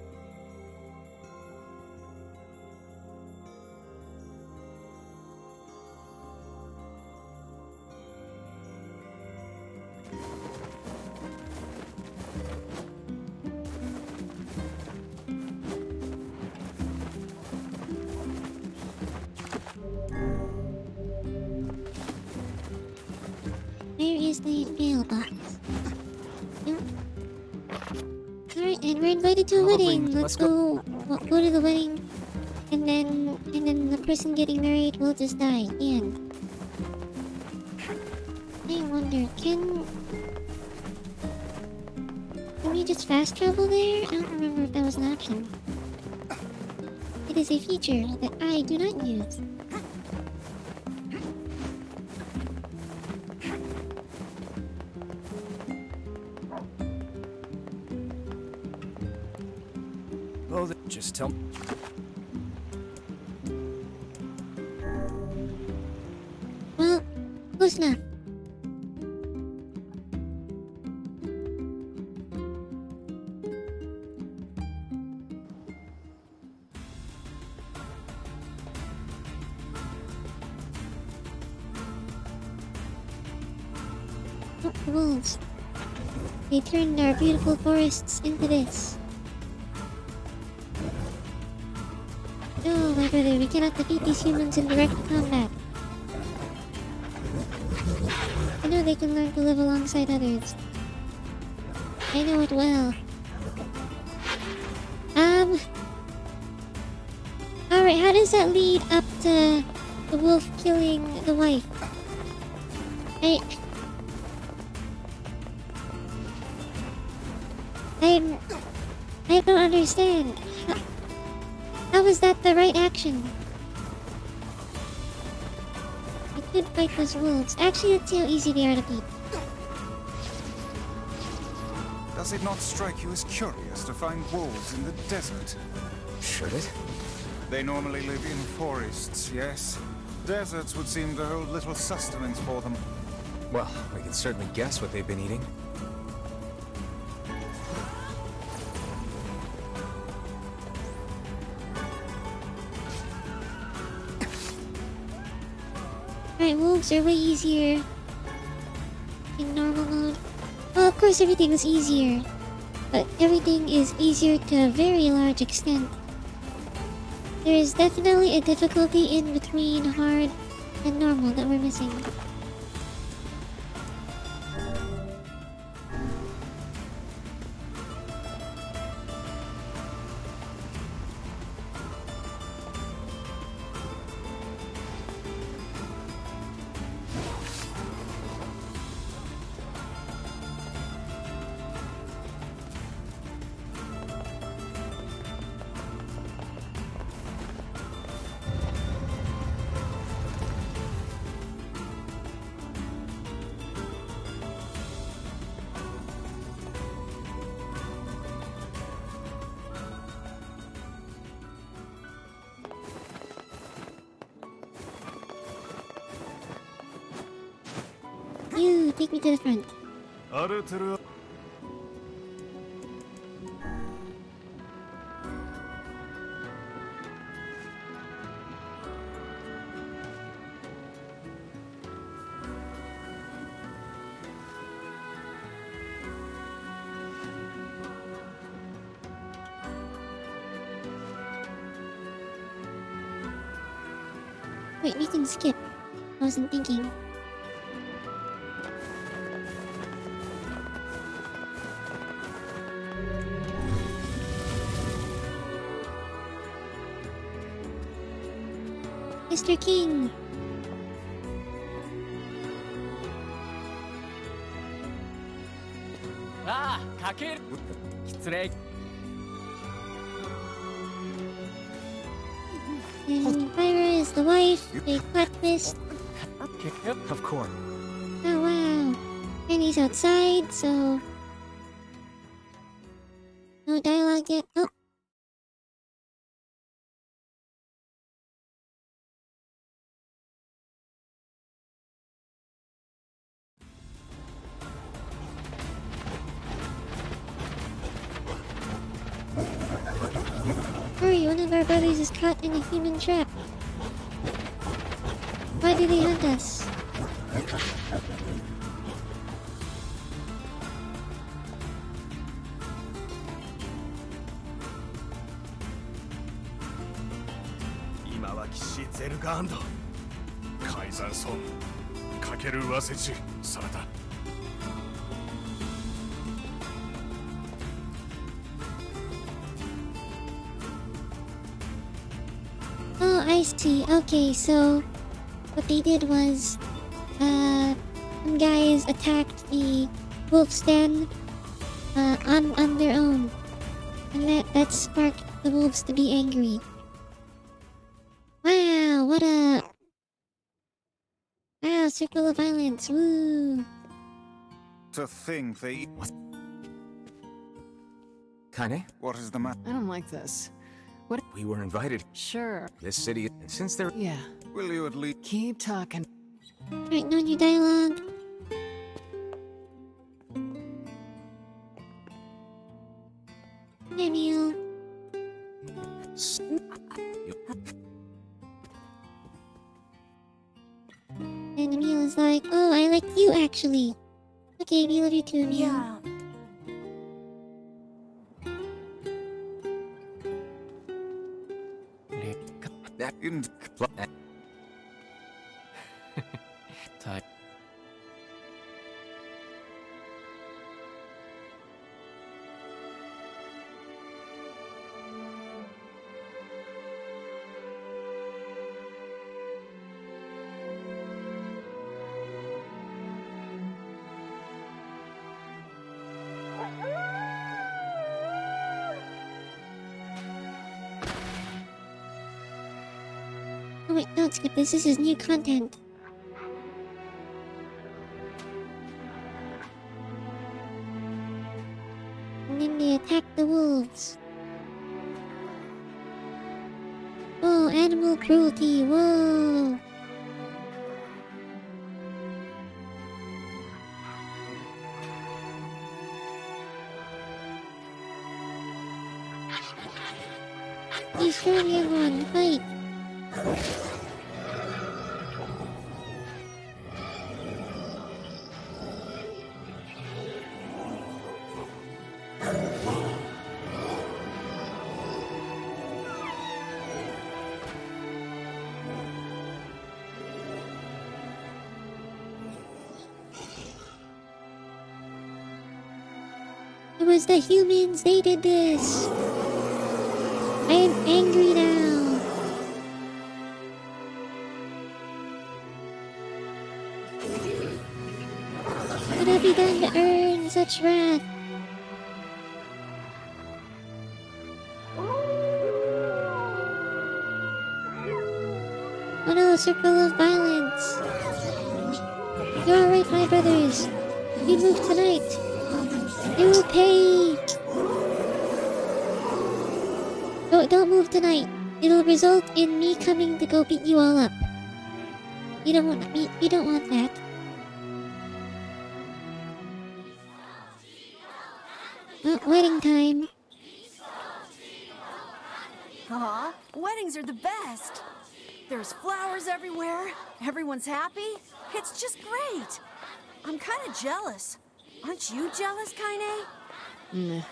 Where is the mailbox? Nope. Alright, and we're invited to a wedding. Let's go. We'll go to the wedding, and then the person getting married will just die. The end. I wonder, can we just fast travel there? I don't remember if that was an option. It is a feature that I do not use. Oh, just tell me. Well, close enough. Oh, the wolves. They turned our beautiful forests into this. No, my brother, we cannot defeat these humans in direct combat. No, know they can learn to live alongside others. I know it well. Alright, how does that lead up to the wolf killing the wife? I don't understand. How was that the right action? I could fight those wolves. Actually, let's see how easy they are to beat. Does it not strike you as curious to find wolves in the desert? Should it? They normally live in forests, yes? Deserts would seem to hold little sustenance for them. Well, we can certainly guess what they've been eating. Alright, wolves are way easier in normal mode. Well, of course everything is easier, but everything is easier to a very large extent. There is definitely a difficulty in between hard and normal that we're missing. You, take me to the front. Wait, we can skip. I wasn't thinking. Mr. King! Ah, Kakeru! 失礼. And Pyra is the wife, a clapfist. Of course. Oh wow. And he's outside, so... No dialogue yet. Oh! Hurry, one of our brothers is caught in a human trap. Why do they hunt us? Oh, I see. Okay, so what they did was, some guys attacked the wolf's den, on their own, and that sparked the wolves to be angry. Wow, what a... Wow, circle of violence, woo! To think they... Kane? What is the matter? I don't like this. What? We were invited. Sure. This city, and since they're... Yeah. Will you at least... Keep talking. Alright, no new dialogue. Emil. And Emil is like, oh, I like you actually. Okay, we love you too, Emil. Yeah. That didn't... Oh wait, don't skip this. This is new content. And then they attack the wolves. Oh, animal cruelty. Whoa. Destroy the other one. Fight. It was the humans. They did this. I am angry now. What have you done to earn such wrath? Oh no, a circle of violence. You're alright, my brothers. You move tonight. You will pay. Don't move tonight. It'll result in me coming to go beat you all up. You don't want me. You don't want that. Wedding time. Aw, weddings are the best. There's flowers everywhere. Everyone's happy. It's just great. I'm kind of jealous. Aren't you jealous, Kaine? Nah.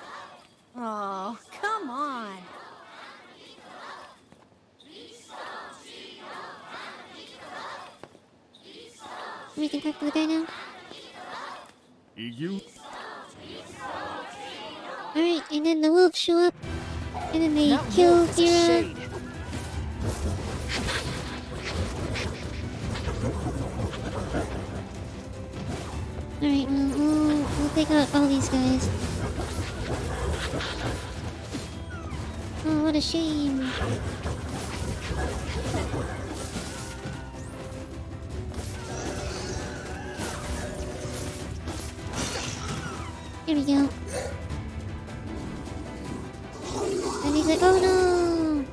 Oh, come on. We can talk to the guy now. You? Alright, and then the wolves show up. And then they kill Kira. Alright, we'll take out all these guys. Oh, what a shame. Here we go. And he's like, oh no!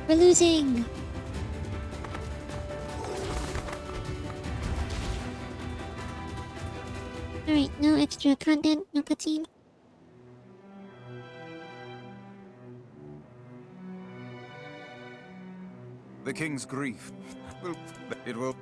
We're losing! Alright, no extra content, no cutscene. The king's grief. It will...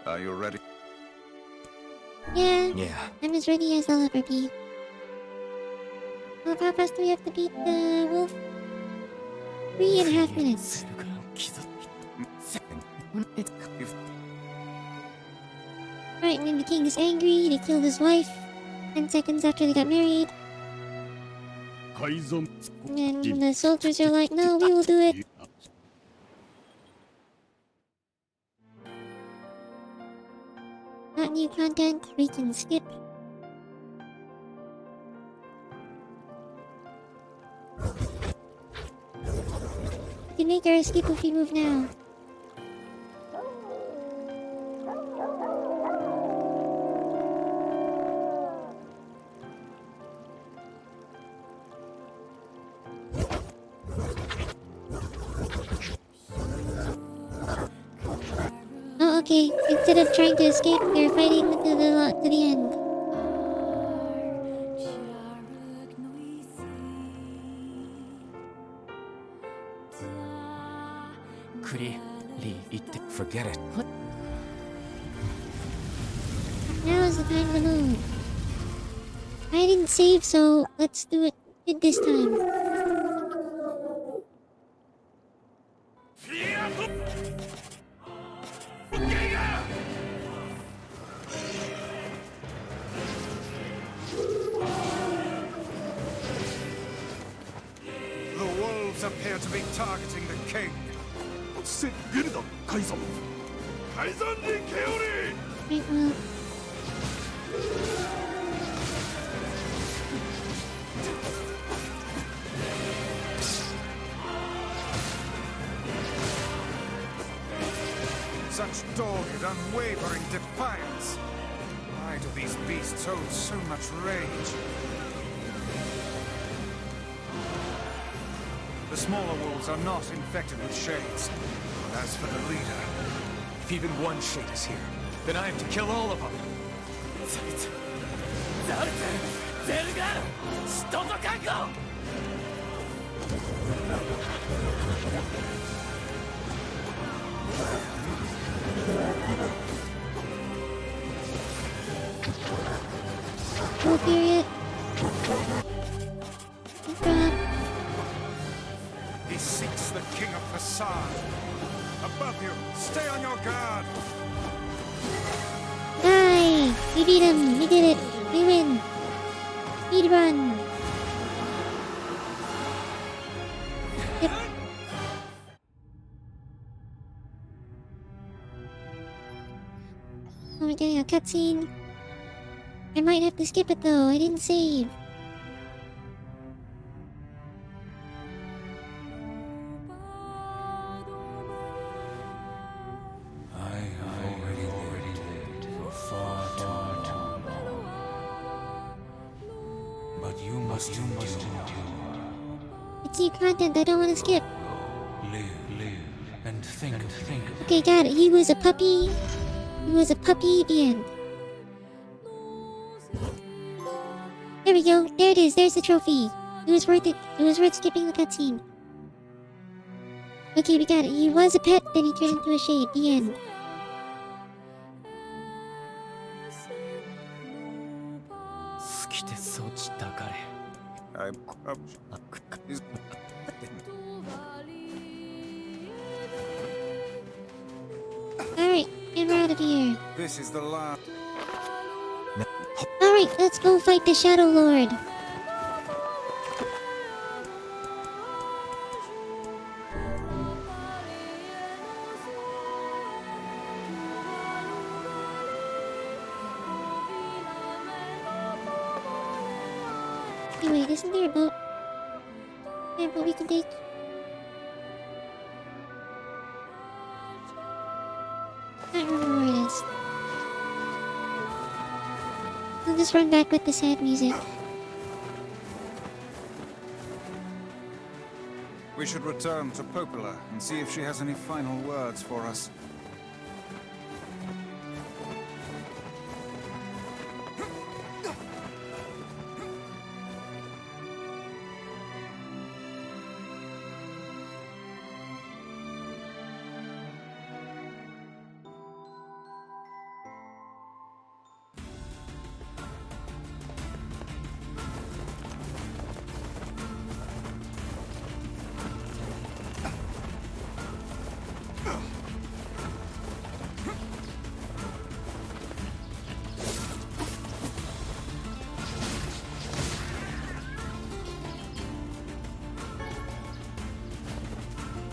Are you ready? Yeah. I'm as ready as I'll ever be. Well, how fast do we have to beat the wolf? 3.5 minutes. Right, and then the king is angry, they killed his wife. 10 seconds after they got married. And then the soldiers are like, no, we will do it. Not new content, we can skip. We can make our escape if we move now. Oh, okay. Instead of trying to escape, they're fighting to the end. Forget it. What? Now is the time to move. I didn't save, so let's do it this time. The wolves appear to be targeting the king. Right, well. Such dogged, unwavering defiance. Why do these beasts hold so much rage? The smaller wolves are not infected with shades. But as for the leader, If even one shade is here, then I have to kill all of them. Cool period. Drop. he seeks the king of facade. Above you, stay on your guard. Die! We beat him! We did it! We win! Speed run! Yep. Oh, we're getting a cutscene. I might have to skip it though, I didn't save. It's new content I don't want to skip. Live, and think. Okay, got it. He was a puppy. He was a puppy, the end. There we go. There it is. There's the trophy. It was worth it. It was worth skipping the cutscene. Okay, we got it. He was a pet, then he turned into a shade. The end. Alright, and we're out of here. This is the last. Alright, let's go fight the Shadow Lord. Hey, wait, isn't there a boat? There a boat we can take? Can't remember where it is. I'll just run back with the sad music. We should return to Popola and see if she has any final words for us.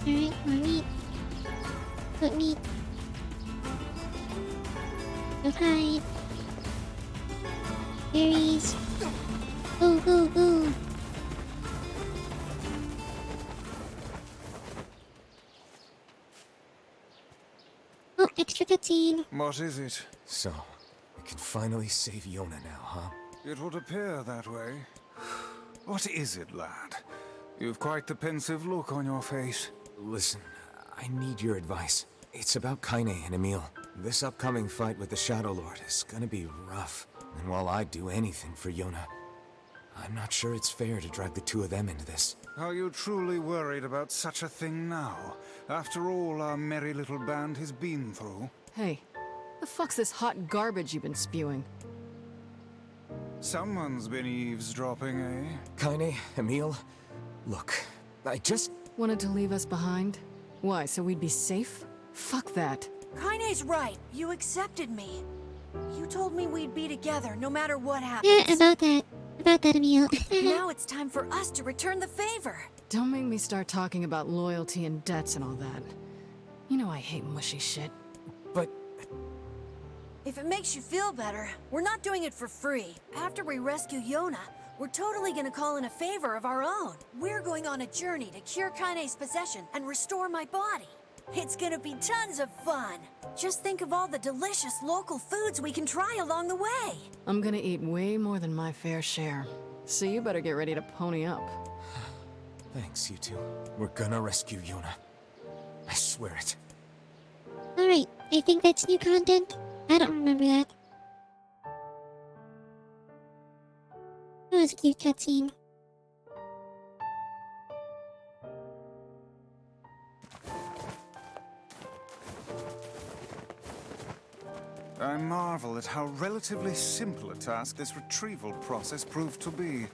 Alright, more meat. Cook meat. Go hide. Berries. Go, go, go. Oh, extra cutscene. What is it? So, we can finally save Yona now, huh? It would appear that way. What is it, lad? You've quite the pensive look on your face. Listen, I need your advice. It's about Kaine and Emil. This upcoming fight with the Shadow Lord is gonna be rough. And while I'd do anything for Yona, I'm not sure it's fair to drag the two of them into this. Are you truly worried about such a thing now? After all our merry little band has been through? Hey, the fuck's this hot garbage you've been spewing? Someone's been eavesdropping, eh? Kaine, Emil, look, I just... Wanted to leave us behind? Why, so we'd be safe? Fuck that. Kaine's right. You accepted me. You told me we'd be together no matter what happens. Yeah, about that. About that, Emil. Now it's time for us to return the favor. Don't make me start talking about loyalty and debts and all that. You know I hate mushy shit. But... If it makes you feel better, we're not doing it for free. After we rescue Yona, we're totally gonna call in a favor of our own. We're going on a journey to cure Kaine's possession and restore my body. It's gonna be tons of fun. Just think of all the delicious local foods we can try along the way. I'm gonna eat way more than my fair share. So you better get ready to pony up. Thanks, you two. We're gonna rescue Yona. I swear it. Alright, I think that's new content. I don't remember that. That was a cute cutscene. I marvel at how relatively simple a task this retrieval process proved to be.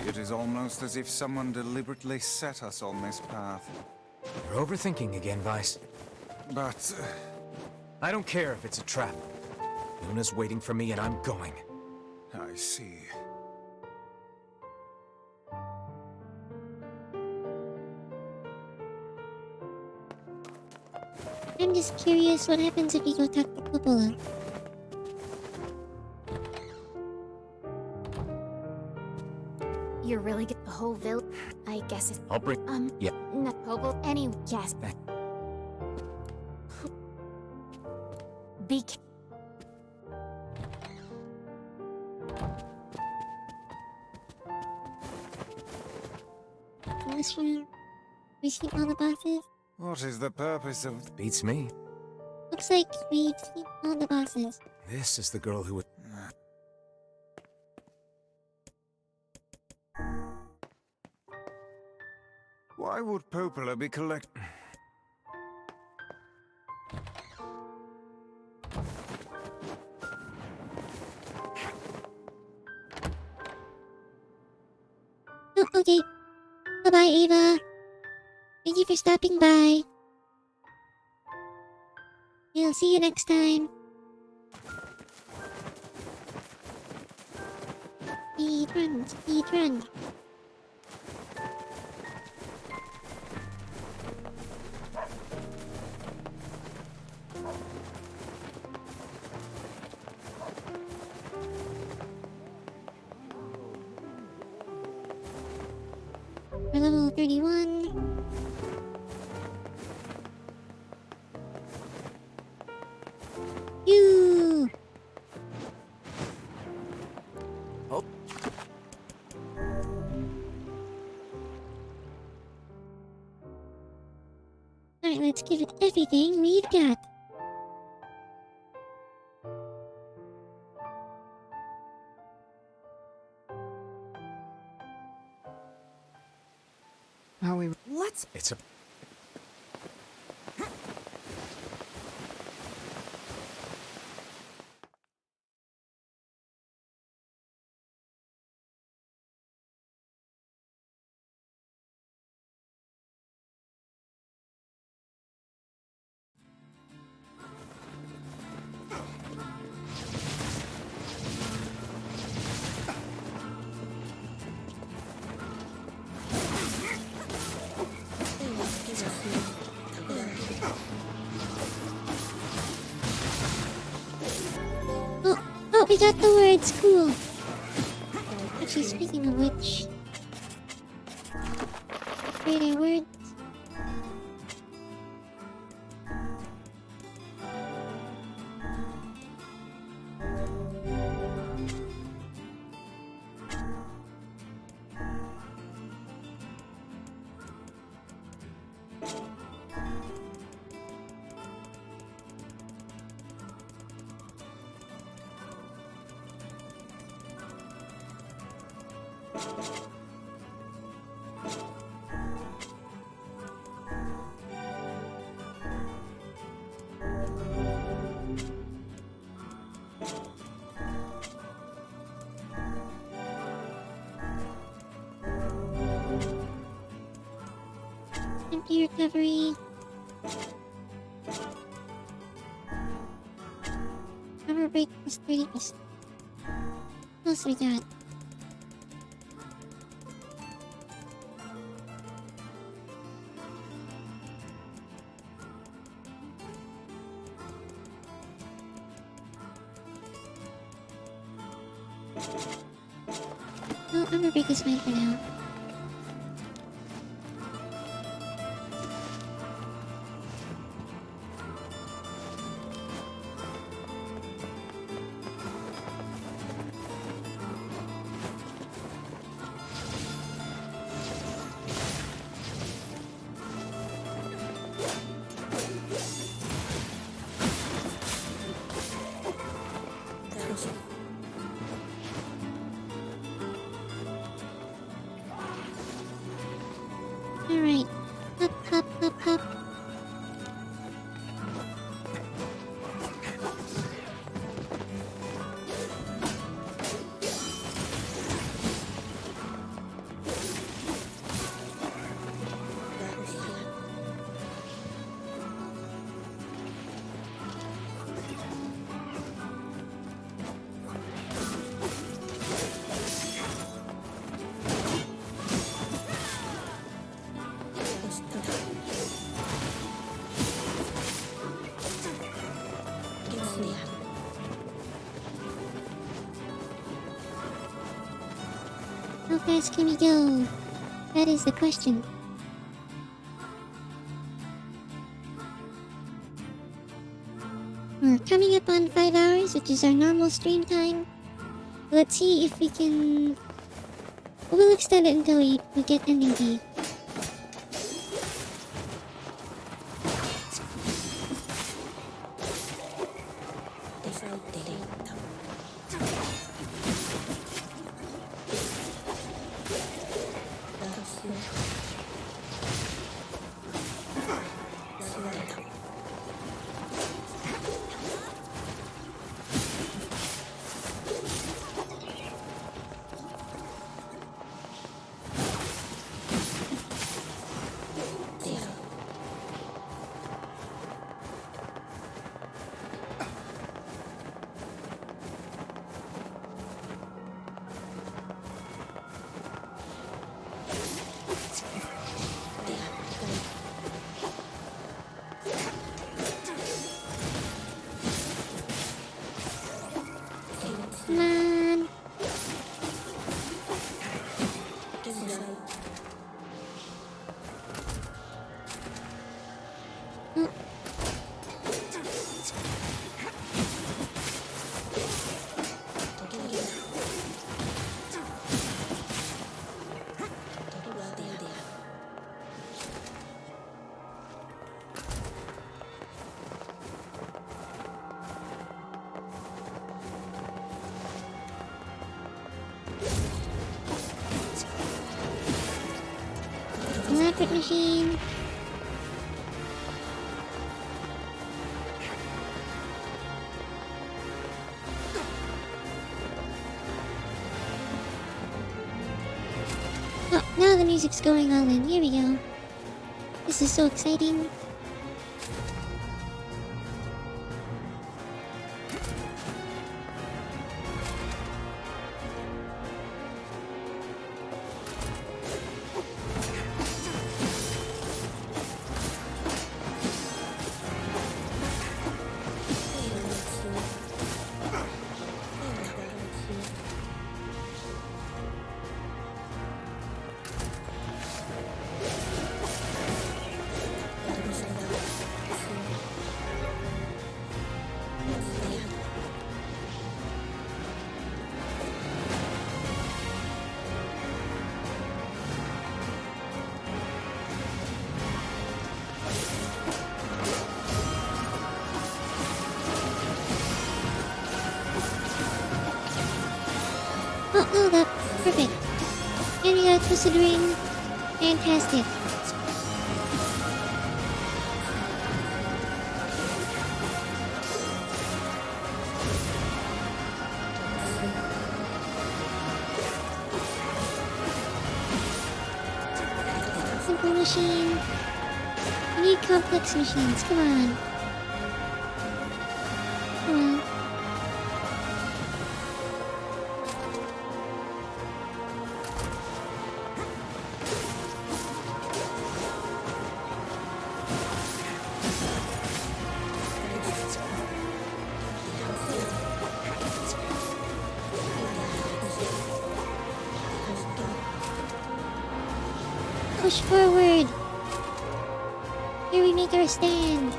It is almost as if someone deliberately set us on this path. You're overthinking again, Vice. But... I don't care if it's a trap. Yona's waiting for me and I'm going. I see. I'm just curious what happens if you go talk to Coppola. You're really good. The whole village, I guess is. I'll bring... Yeah. No, Hobo. Any. Yes. Be. Last room. We seen all the bosses. What is the purpose of... Beats me. Looks like we've seen all the bosses. This is the girl who would... Why would Popola be collect... Oh, okay. Bye-bye, Ava. Thank you for stopping by. We'll see you next time. Speedrun, speedrun. We're level 31. You. Oh. Alright, let's give it everything we've got. Are we... Let's... It's a... Oh, we got the words, cool. Actually, speaking of which... Where are words? Empty recovery. Armor break was 30%. What else we got? Oh, armor break is fine for now. Alright. Hop, hop, hop, hop. How fast can we go? That is the question. We're coming up on 5 hours, which is our normal stream time. Let's see if we can... We'll extend it until we get ending key. Come on. Oh. Elaborate machine. Oh, now the music's going all in. Here we go. This is so exciting. Oh, that. Perfect. And we got a twisted ring. Fantastic. Simple machine. We need complex machines. Come on. Come on. push forward. Here we make our stand.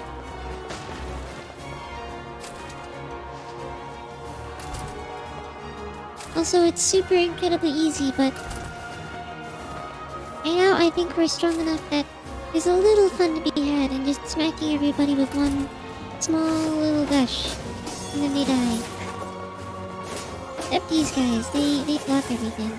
Also, it's super incredibly easy, but right now I think we're strong enough that there's a little fun to be had in just smacking everybody with one small little gush, and then they die. Except these guys, they block everything.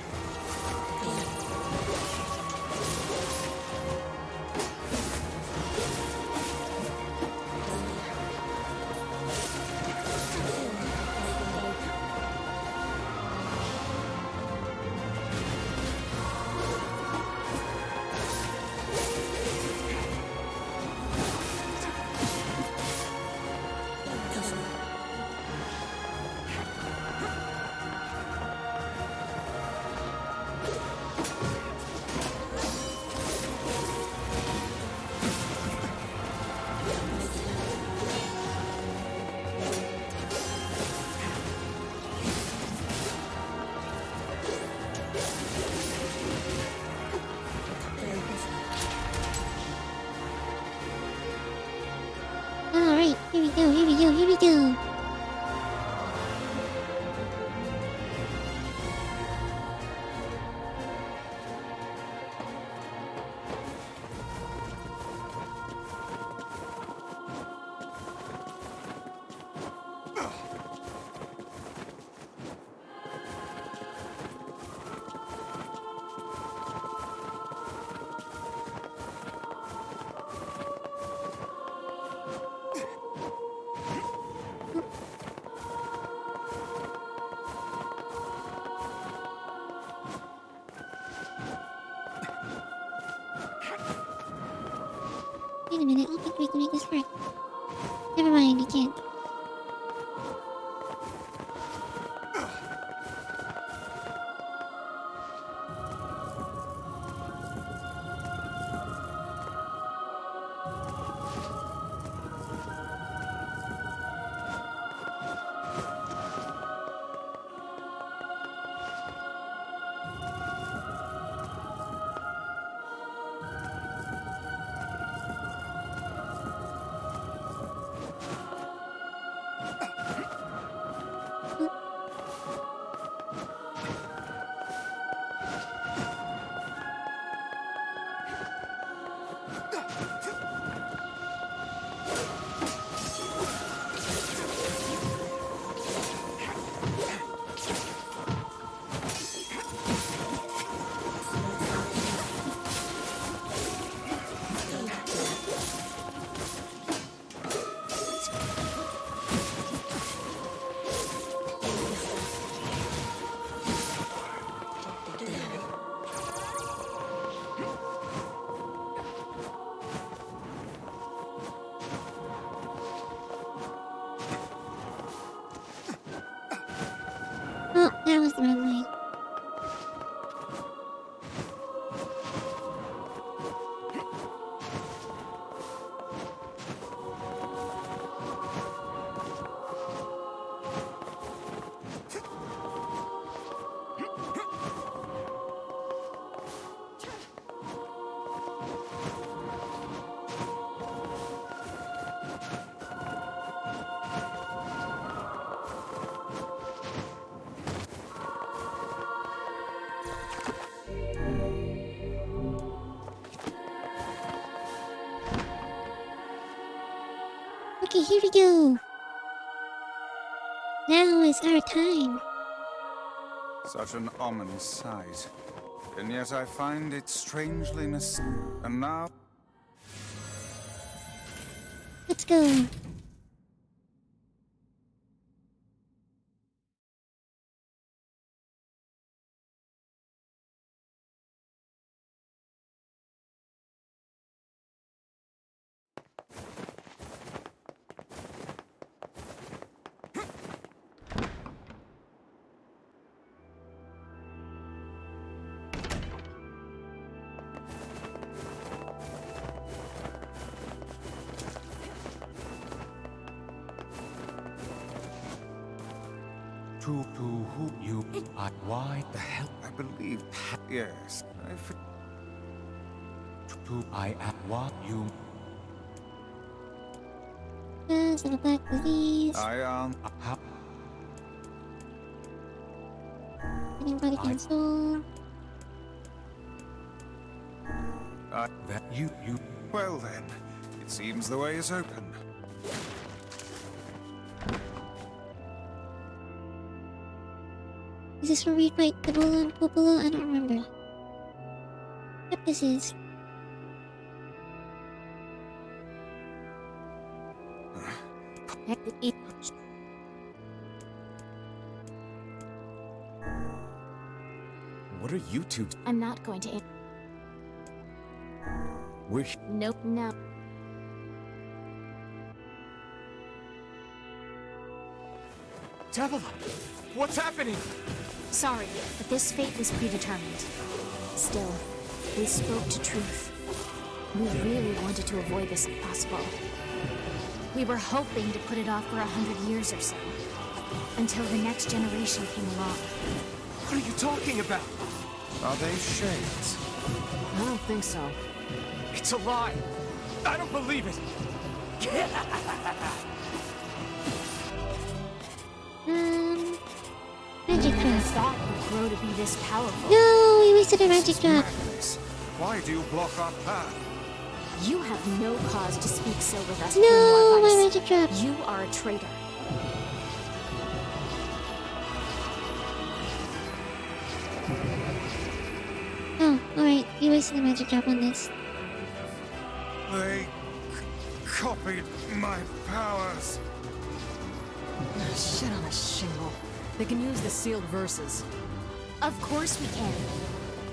Alright, here we go, here we go, here we go. Wait a minute, I think we can make this work. Never mind, we can't. Oh, that was the wrong way. Okay, here we go. Now is our time. Such an ominous sight. And yet I find it strangely and now... Let's go. To who you are? Why the hell? I believe... Yes. I am what you. Yes, and a black disease. Getting body console. That you. Well then, it seems the way is open. Is this where we fight Ebola and Popola? I don't remember. Yep, this is. What are you two? I'm not going to. Nope, no. Devil, what's happening? Sorry, but this fate was predetermined. Still, we spoke to truth. We really wanted to avoid this if possible. We were hoping to put it off for 100 years or so, until the next generation came along. What are you talking about? Are they shades? I don't think so. It's a lie. I don't believe it. Magic drop. Thought would grow to be this powerful. No, we wasted a magic drop. Why do you block our path? You have no cause to speak so with us. No, my Grimoire magic drop. Vice. You are a traitor. Oh, alright. You wasted a magic drop on this. They copied my powers. Shit on a shingle. They can use the sealed verses. Of course we can.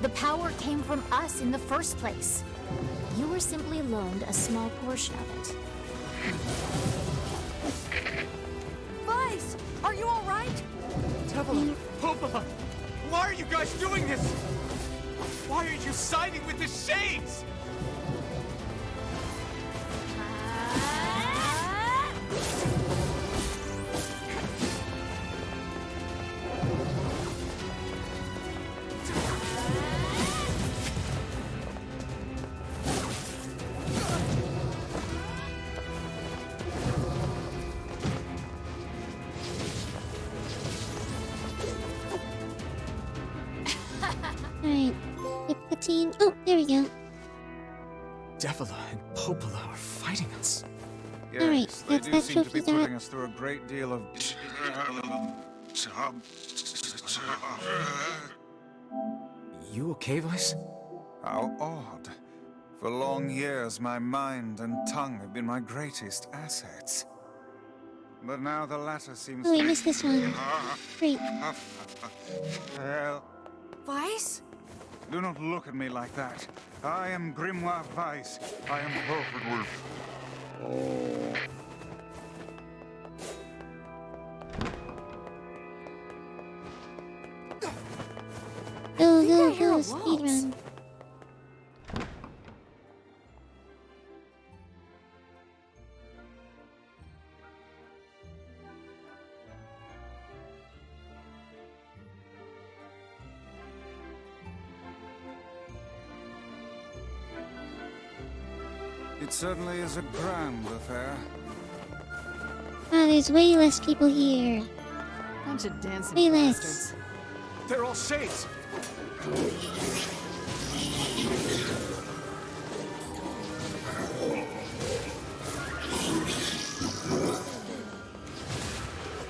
The power came from us in the first place. You were simply loaned a small portion of it. Vice, are you all right? Devil, Popola, why are you guys doing this? Why are you siding with the Shades? Alright. Replicant. Oh, there we go. Devila and Popola are fighting us. Yes, Alright, they that's do that seem to be trophy dot. putting us through a great deal of... You okay, Vice? How odd. For long years, my mind and tongue have been my greatest assets. But now the latter seems Oh, we to... missed this one. Great. Well, Vice? do not look at me like that. I am Grimoire Vice. I am perfectly... Oh. Go, speed run. It certainly is a grand affair. Ah, there's way less people here. Bunch of dancing Way less. bastards. They're all Shades.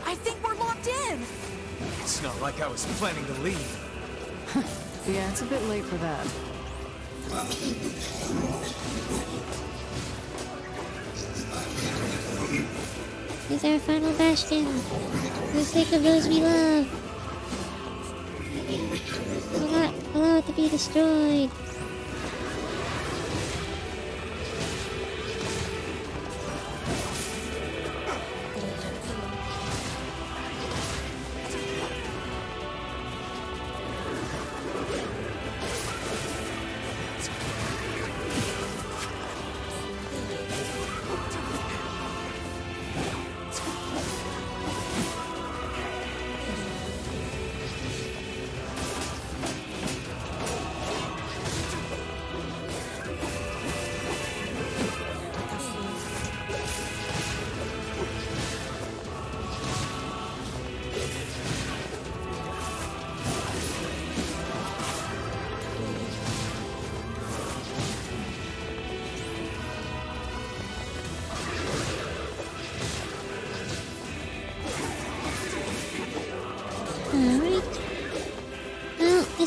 I think we're locked in. It's not like I was planning to leave. Yeah, it's a bit late for that. This is our final bastion. For the sake of those we love. Allow it to be destroyed.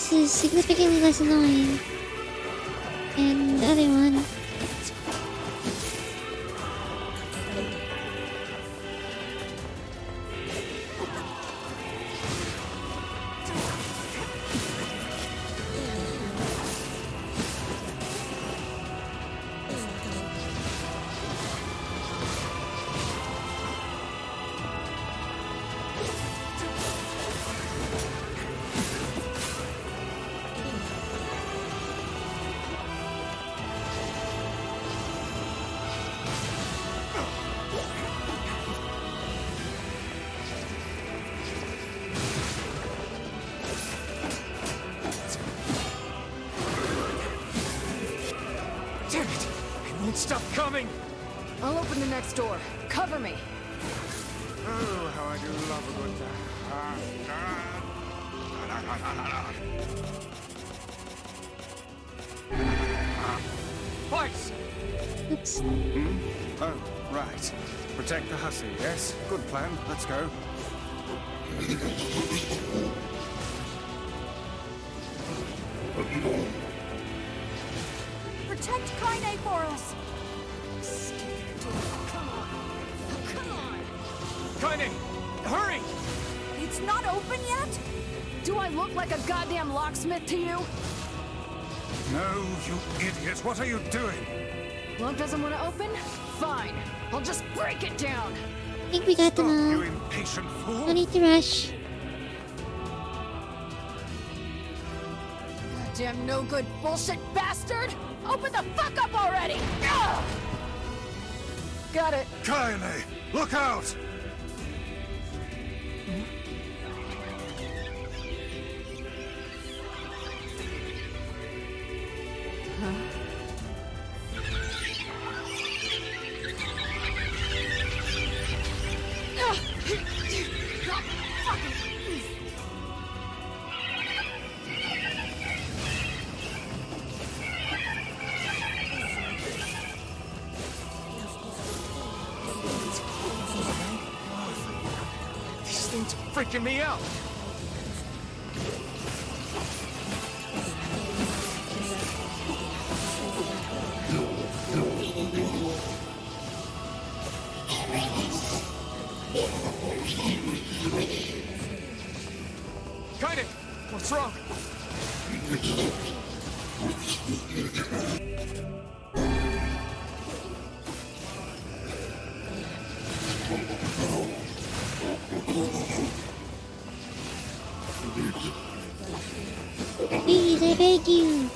this is significantly less annoying than the other one. Damn it! It won't stop coming! I'll open the next door. Cover me. Oh, how I do love a good Twice! Oops. Oh, right. Protect the hussy, yes? Good plan. Let's go. Protect Kaine for us! Kaine! Hurry! It's not open yet? Do I look like a goddamn locksmith to you? No, you idiot! What are you doing? Lock doesn't want to open? Fine. I'll just break it down. I think we got them all. You impatient fool! No need to rush. Goddamn no good bullshit bastard! Open the fuck up already! Ugh! Got it. Kaine! Look out! These things are freaking me out! Kaine! What's wrong? Please, I beg you.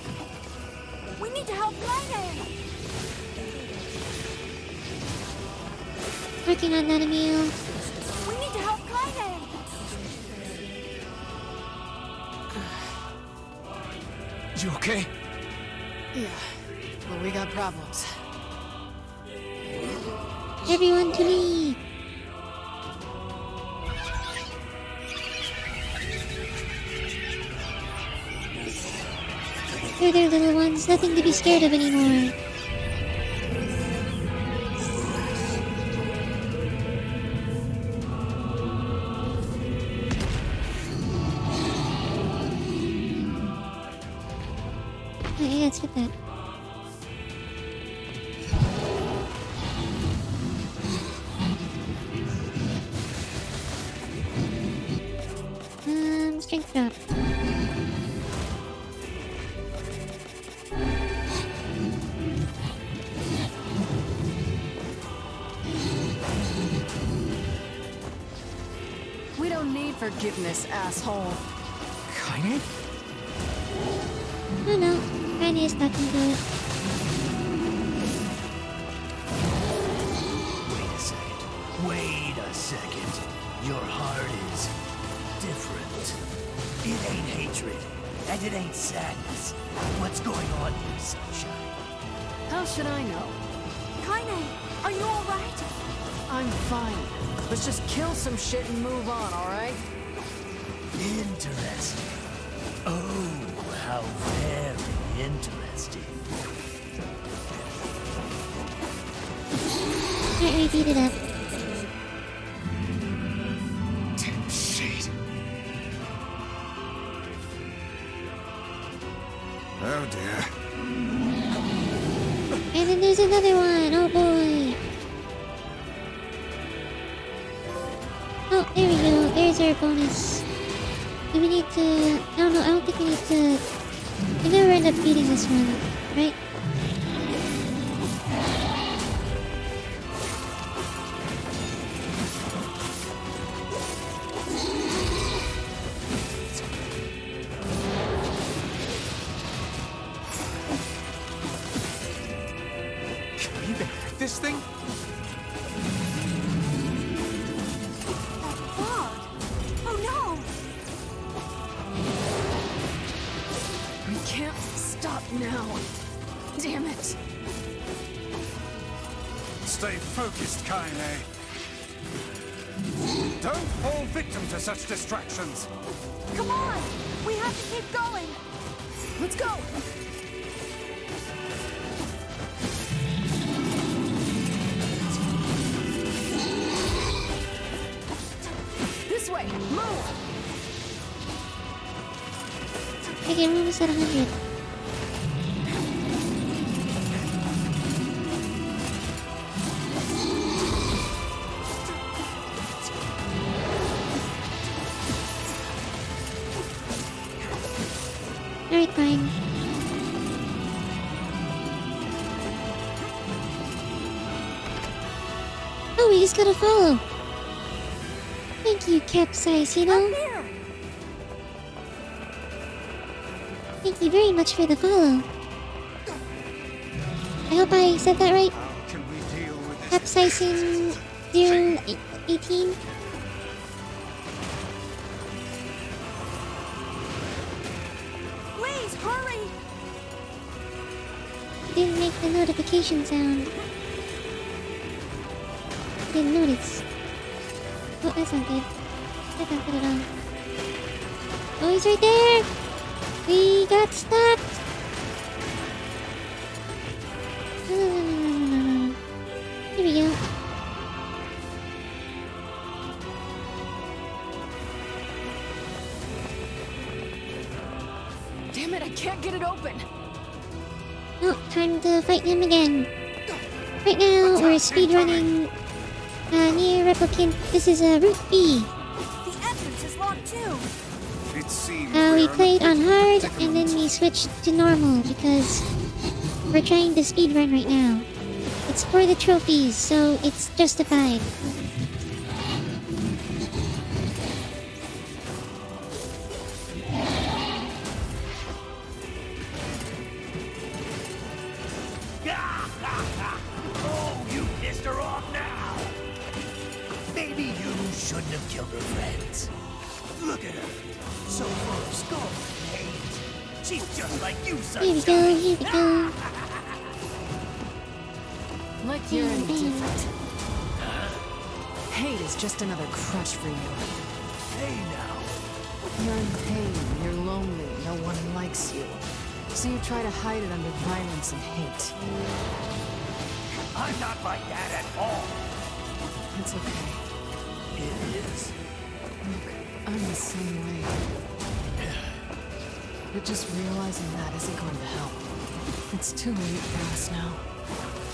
We need to help Kaine! Working on that, Emil. We need to help Kaine! You okay? Yeah, but we got problems. Everyone to me. They're their little ones, nothing to be scared of anymore. Okay, let's get that. Strength drop. We don't need forgiveness, asshole. Kaine? Oh no, Kaine is talking to it. Wait a second. Wait a second. Your heart is different. It ain't hatred, and it ain't sadness. What's going on here, Sunshine? How should I know? Kaine, are you alright? I'm fine. Let's just kill some shit and move on, alright? Interesting. Oh, how very interesting. Can't repeat it up. Damn shit. Oh dear. And then there's another one. Oh boy. Oh, there we go. There's our bonus. Do we need to... No, I don't think we need to... We never end up beating this one, right? Can we even hit this thing? Fog! Oh no! I can't stop now. Damn it. Stay focused, Kaine. Don't fall victim to such distractions. Come on! We have to keep going! Let's go! This way! Move! Okay, we're almost at 100. Alright, fine. Oh, we just gotta follow. Thank you, Capsize, you know? Thank you very much for the follow. I hope I said that right. Capsizing 018. Please, hurry! Didn't make the notification sound. Didn't notice. Oh, that's not good. That's not good at all. Oh, he's right there! We got stopped! Here we go. Damn it, I can't get it open. Oh, time to fight him again. Right now, we're speedrunning Nier Replicant. This is Route B. The entrance is locked too! It seems We played on hard, and then we switched to normal, because we're trying to speedrun right now. It's for the trophies, so it's justified. Oh, you pissed her off now! Maybe you shouldn't have killed her friends. Look at her. So full of scorn and hate. She's just like you, Here we Sunshine. go, here we go. Like you're any different. Hate is just another crutch for you. Hey now. You're in pain, you're lonely, no one likes you. So you try to hide it under violence and hate. I'm not like that at all. It's okay. It is. Look, I'm the same way. But just realizing that isn't going to help. It's too late for us now.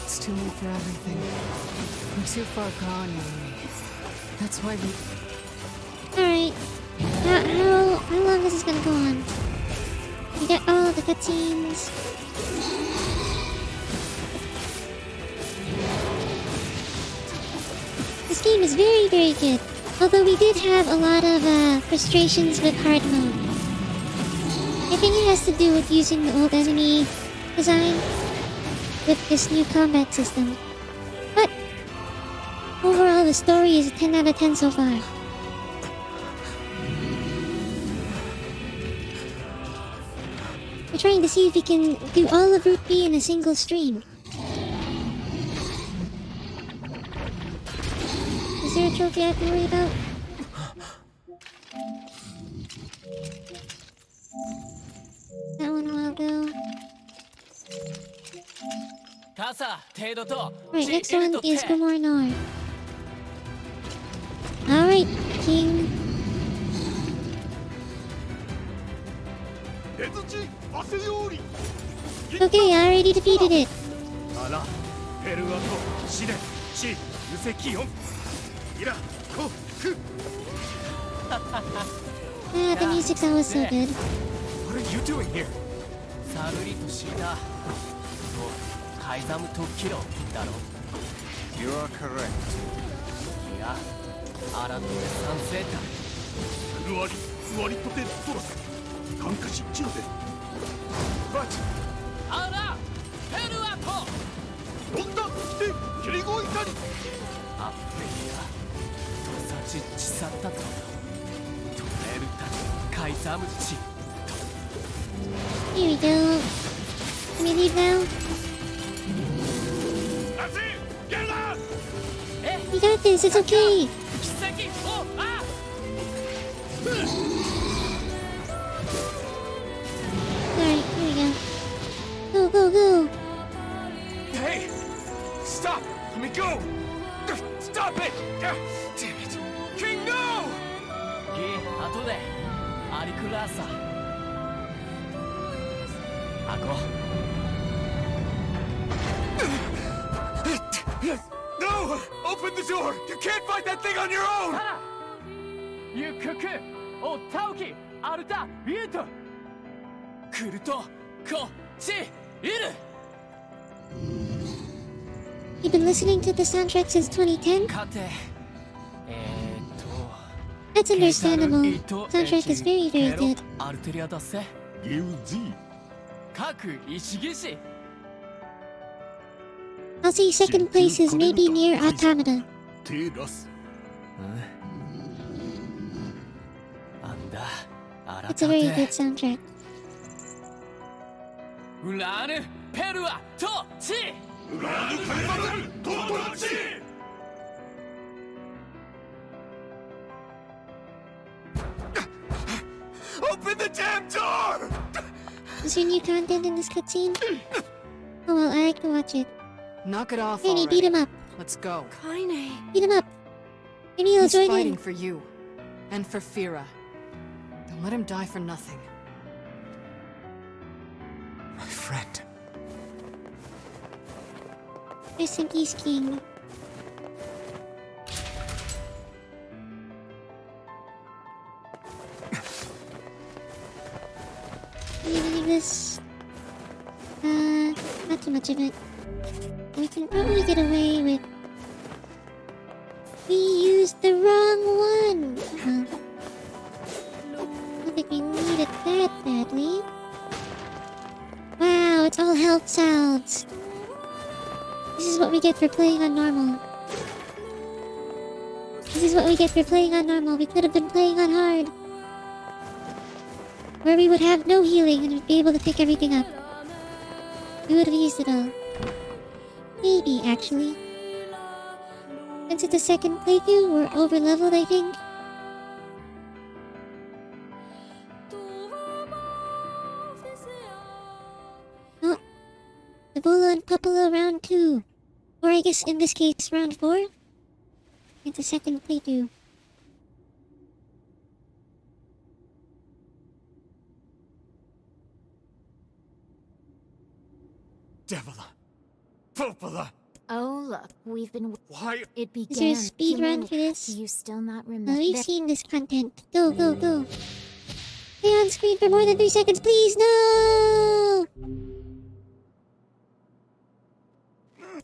It's too late for everything. We're too far gone, you and me. That's why we... Alright. How long is this gonna go on? We got all the cutscenes. This game is very, very good. Although we did have a lot of frustrations with hard mode. I think it has to do with using the old enemy design with this new combat system. But overall, the story is a 10 out of 10 so far. We're trying to see if we can do all of Route B in a single stream. Is there a trophy I have to worry about? That one a while ago. Right, next one is Gomornor. Alright, King. Okay, I already defeated it. Ah, the music's always so good. What are you doing here? サルリとシーダそうカイザム特キロだろ You are correct. いやアラトレ賛成だルアリ割とてトラス感化しチロで But アラペルアト飛んだでキリゴイタリアッペリアトサチチサッタとトレルタカイザムチ Here we go. Can we leave now? That's it! Get it out! We got this, it's okay. Alright, here we go. Go, go, go. hey! Stop! Let me go! Stop it! Damn it! King, no! ギ後でアリクラーサアコ No! Open the door! You can't fight that thing on your own! ユククオタウキアルタビュートクルトコチイル You've been listening to the soundtrack since 2010? カテThat's understandable. Soundtrack is very, very good. アルテリアだせギウジー各石騎士 I'll say second place is maybe near Automata. テラス なんだアラ It's a very good soundtrack. ウラーヌペルアトチウラーヌカイマゼルトトチ Open the damn door! Is there new content in this cutscene? Oh well, I like to watch it. Knock it off Annie, already. beat him up. Let's go. Kaine. Beat him up. Annie, let's He's join fighting in. for you. And for Fira. Don't let him die for nothing. My friend. Rest in peace, King. I'm gonna leave this. Not too much of it. We can probably get away with. We used the wrong one! I don't think we needed that badly. Wow, it's all health sounds. This is what we get for playing on normal. This is what we get for playing on normal. We could have been playing on hard. Where we would have no healing and would be able to pick everything up. We would have used it all. Maybe, actually. Since it's a second playthrough, we're over-leveled, I think. Oh. Ebola and Papala round 2. Or I guess in this case, round 4. It's a second playthrough. Devila! Popala! Oh, look, we've been. Why? It began. Is there a speed run for this? Do you still not remember? We've seen this content. Go, go, go. Stay on screen for more than 3 seconds, please. No!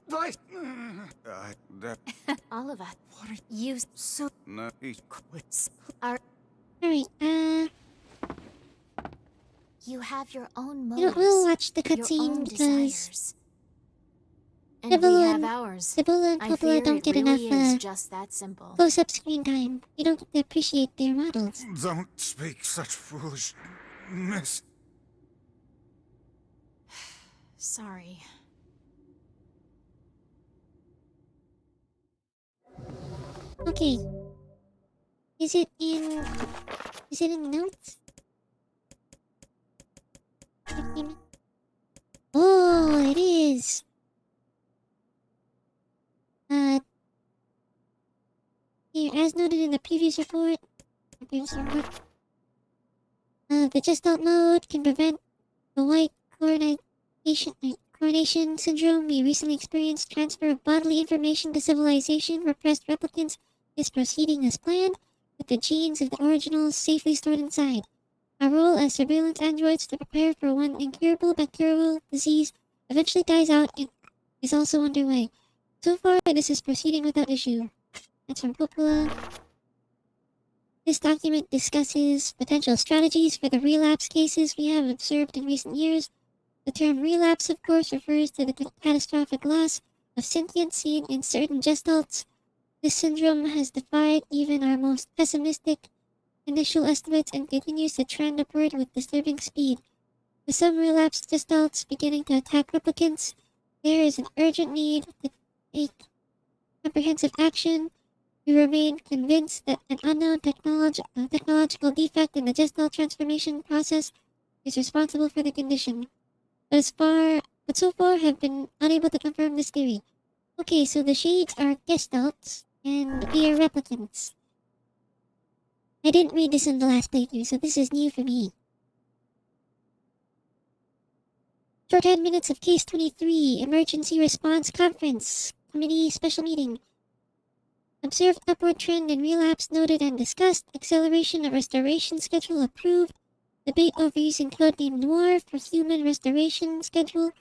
What? Oliver, what are you so? No, he's Are Alright, you have your own you know, motives? we'll watch the your own cutscene because desires. And we Ebola have and- ours. Ebola and I Popala fear don't it get really enough is just that simple. close-up screen time. You don't get to appreciate their models. Don't speak such foolishness. Sorry. Okay. Is it in notes? Oh, it is. Here, as noted in the previous report, The Gestalt mode can prevent the white coronation syndrome we recently experienced. Transfer of bodily information to civilization. Repressed replicants is proceeding as planned, with the genes of the originals safely stored inside. Our role as surveillance androids to prepare for when incurable bacterial disease eventually dies out is also underway. So far, this is proceeding without issue. That's from Popola. This document discusses potential strategies for the relapse cases we have observed in recent years. The term relapse, of course, refers to the catastrophic loss of sentiency in certain gestalts. This syndrome has defied even our most pessimistic initial estimates and continues to trend upward with disturbing speed. With some relapsed gestalts beginning to attack replicants, there is an urgent need to take comprehensive action. We remain convinced that an unknown technological defect in the gestalt transformation process is responsible for the condition, but so far have been unable to confirm this theory. Okay, so the shades are gestalts, and we are replicants. I didn't read this in the last playthrough, so this is new for me. Shorthand minutes of Case 23, Emergency Response Conference, Committee Special Meeting. Observed upward trend in relapse noted and discussed. Acceleration of restoration schedule approved. Debate over using codename Nier for human restoration schedule.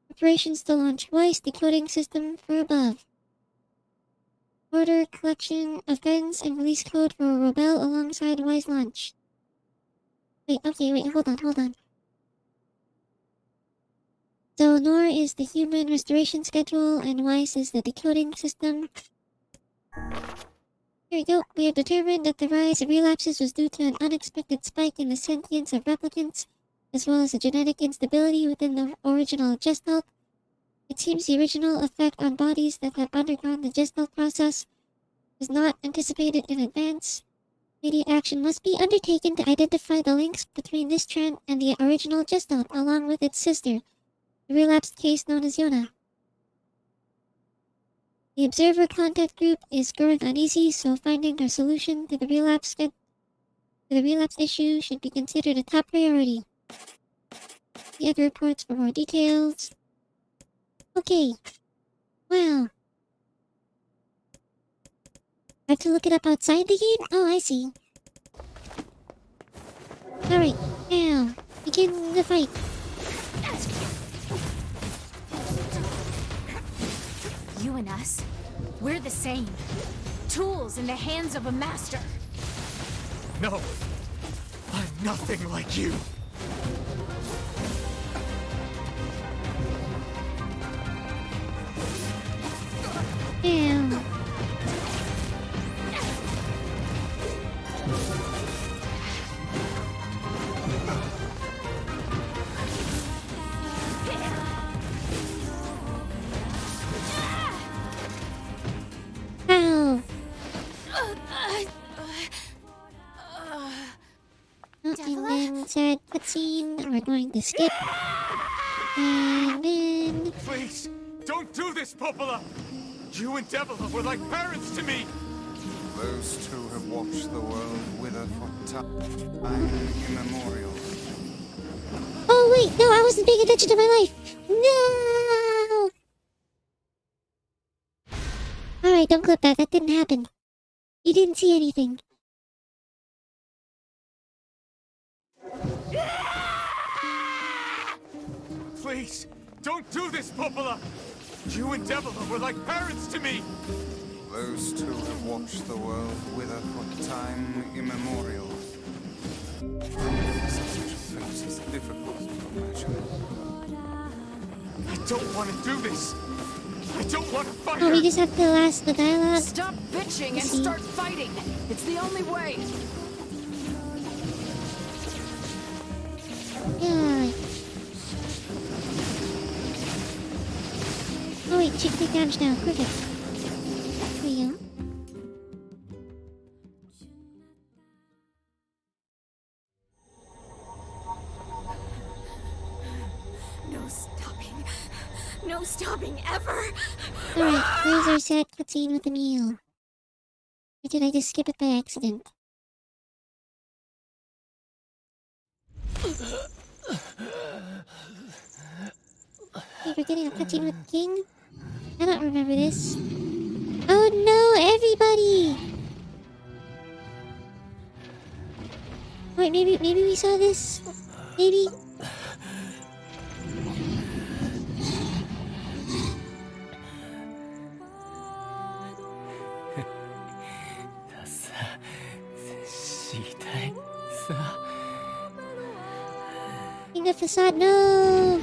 Preparations to launch Weiss decoding system for above. Order collection offense and release code for Robel alongside Weiss launch. Wait, hold on. So Nier is the human restoration schedule and Weiss is the decoding system. Here we go. We have determined that the rise of relapses was due to an unexpected spike in the sentience of replicants, as well as a genetic instability within the original gestalt. It seems the original effect on bodies that have undergone the gestalt process was not anticipated in advance. Immediate action must be undertaken to identify the links between this trend and the original gestalt, along with its sister, the relapsed case known as Yona. The observer contact group is growing uneasy, so finding a solution to the relapse issue should be considered a top priority. The other reports for more details. Okay. Wow. I have to look it up outside the game? Oh, I see. Alright, now, begin the fight. You and us, we're the same. Tools in the hands of a master. No, I'm nothing like you. Damn. Ow. And then said cutscene, we're going to skip. And then... Please, don't do this, Popola! You and Devila were like parents to me! Those two have watched the world wither for time immemorial. Oh wait, no, I wasn't paying attention to my life! No! Alright, don't clip that, that didn't happen. You didn't see anything. Please, don't do this, Popola! You and Devila were like parents to me! Those two have watched the world wither for time immemorial. Such fate is difficult to imagine. I don't want to do this! I don't want to fight Oh, her! we just have to last the dialogue. Stop bitching and start fighting! It's the only way! Yeah. Oh wait, check the damage now. Perfect. There we go. No stopping. No stopping ever. Alright, where's our sad cutscene with the meal? Or did I just skip it by accident? Okay, we're getting a cutscene with King. I don't remember this. Oh no, everybody! Wait, maybe we saw this? Maybe? King of Facade, no!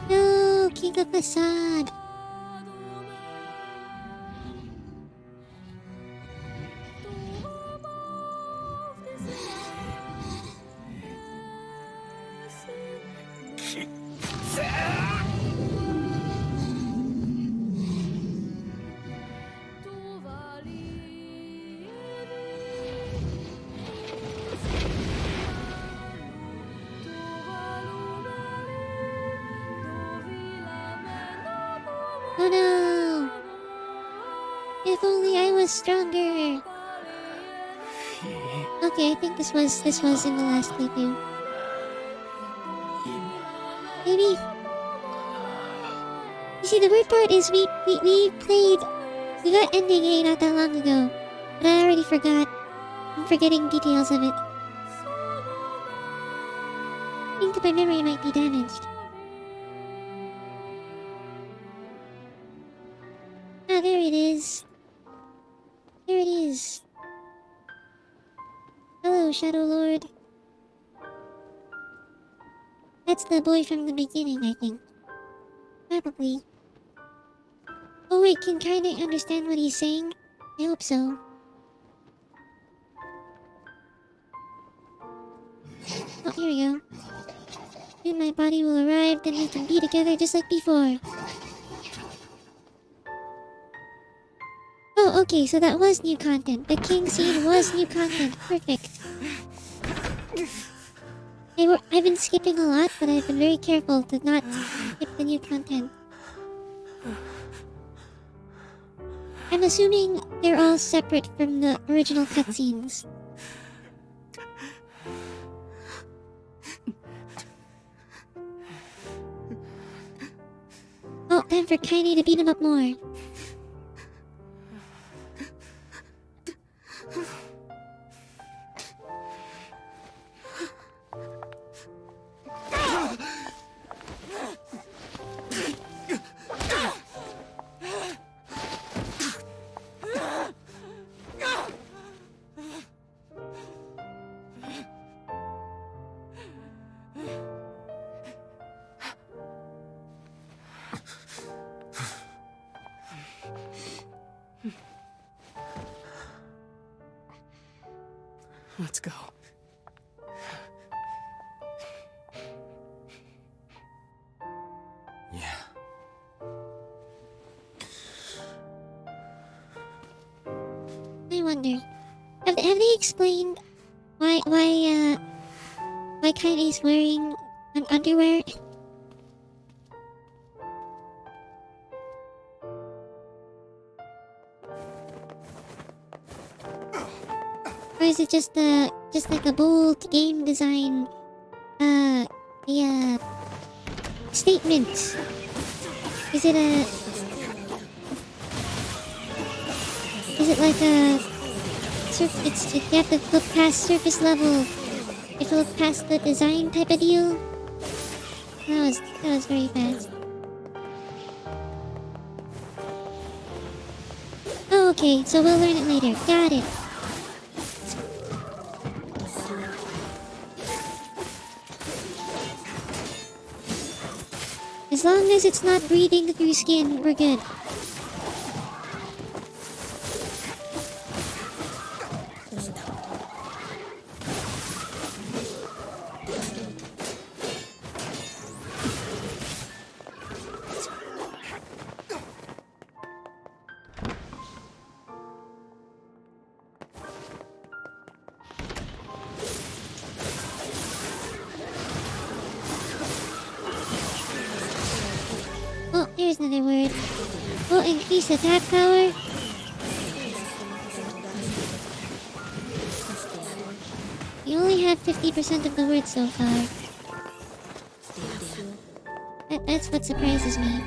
No, King of Facade. Oh no! If only I was stronger. Okay, I think this was in the last playthrough. Maybe. You see, the weird part is we got ending A not that long ago, but I already forgot. I'm forgetting details of it. I think that my memory might be damaged. Ah, there it is. There it is. Hello, Shadow Lord. That's the boy from the beginning, I think. Probably. Oh wait, can Kaine understand what he's saying? I hope so. Oh, here we go. Soon my body will arrive, then we can be together just like before. Oh, okay, so that was new content. The king scene was new content. Perfect. I've been skipping a lot, but I've been very careful to not skip the new content. I'm assuming they're all separate from the original cutscenes. Oh, time for Kaine to beat him up more. Let's go. Yeah. I wonder, have they explained why Kaine's wearing an underwear? Or is it just like a bold game design statement? Is it like a you have to look past surface level. You have to look past the design type of deal? That was very fast. Oh, okay, so we'll learn it later. Got it. As long as it's not breathing through skin, we're good. Oh, here's another word. Oh, increase attack power. You only have 50% of the words so far. That's what surprises me.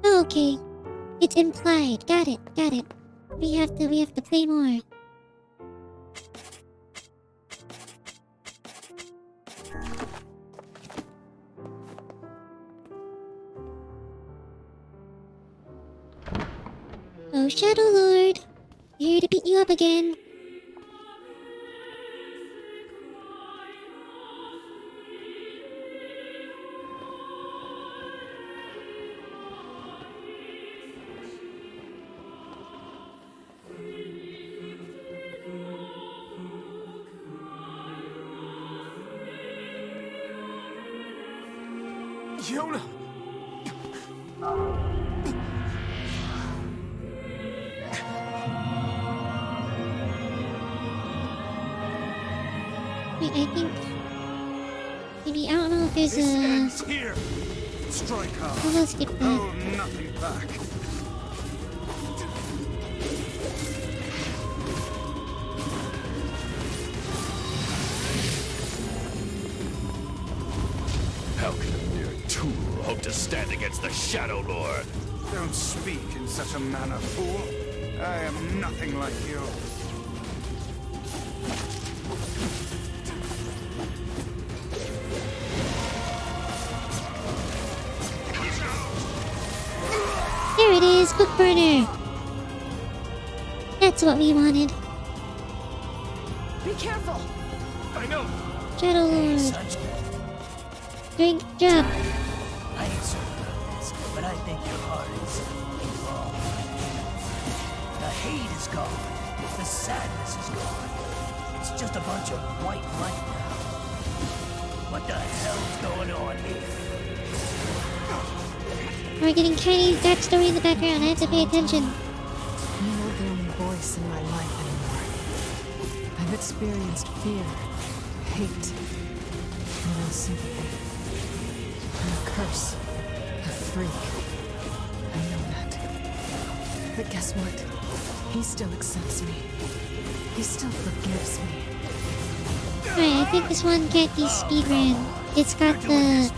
Okay. It's implied. Got it. We have to play more. Oh, Shadow Lord. Here to beat you up again. Yona! Wait, I think... Maybe, I don't know if there's This ends here. Strike hard. We'll skip that. Hold nothing back. How can a mere tool hope to stand against the Shadow Lord? Don't speak in such a manner, fool. I am nothing like you. There it is, Book Burner. That's what we wanted. Be careful. I know. Shadow Lord. Drink, jump. I ain't certain about this, but I think your heart is wrong. The hate is gone. The sadness is gone. It's just a bunch of white light now. What the hell's going on here? We're getting Chinese backstory in the background. I have to pay attention. You're not the only voice in my life anymore. I've experienced fear, hate, and no sympathy. I'm a curse, a freak. I know that. But guess what? He still accepts me. He still forgives me. Alright, I think this one can't be speedrun. It's got the...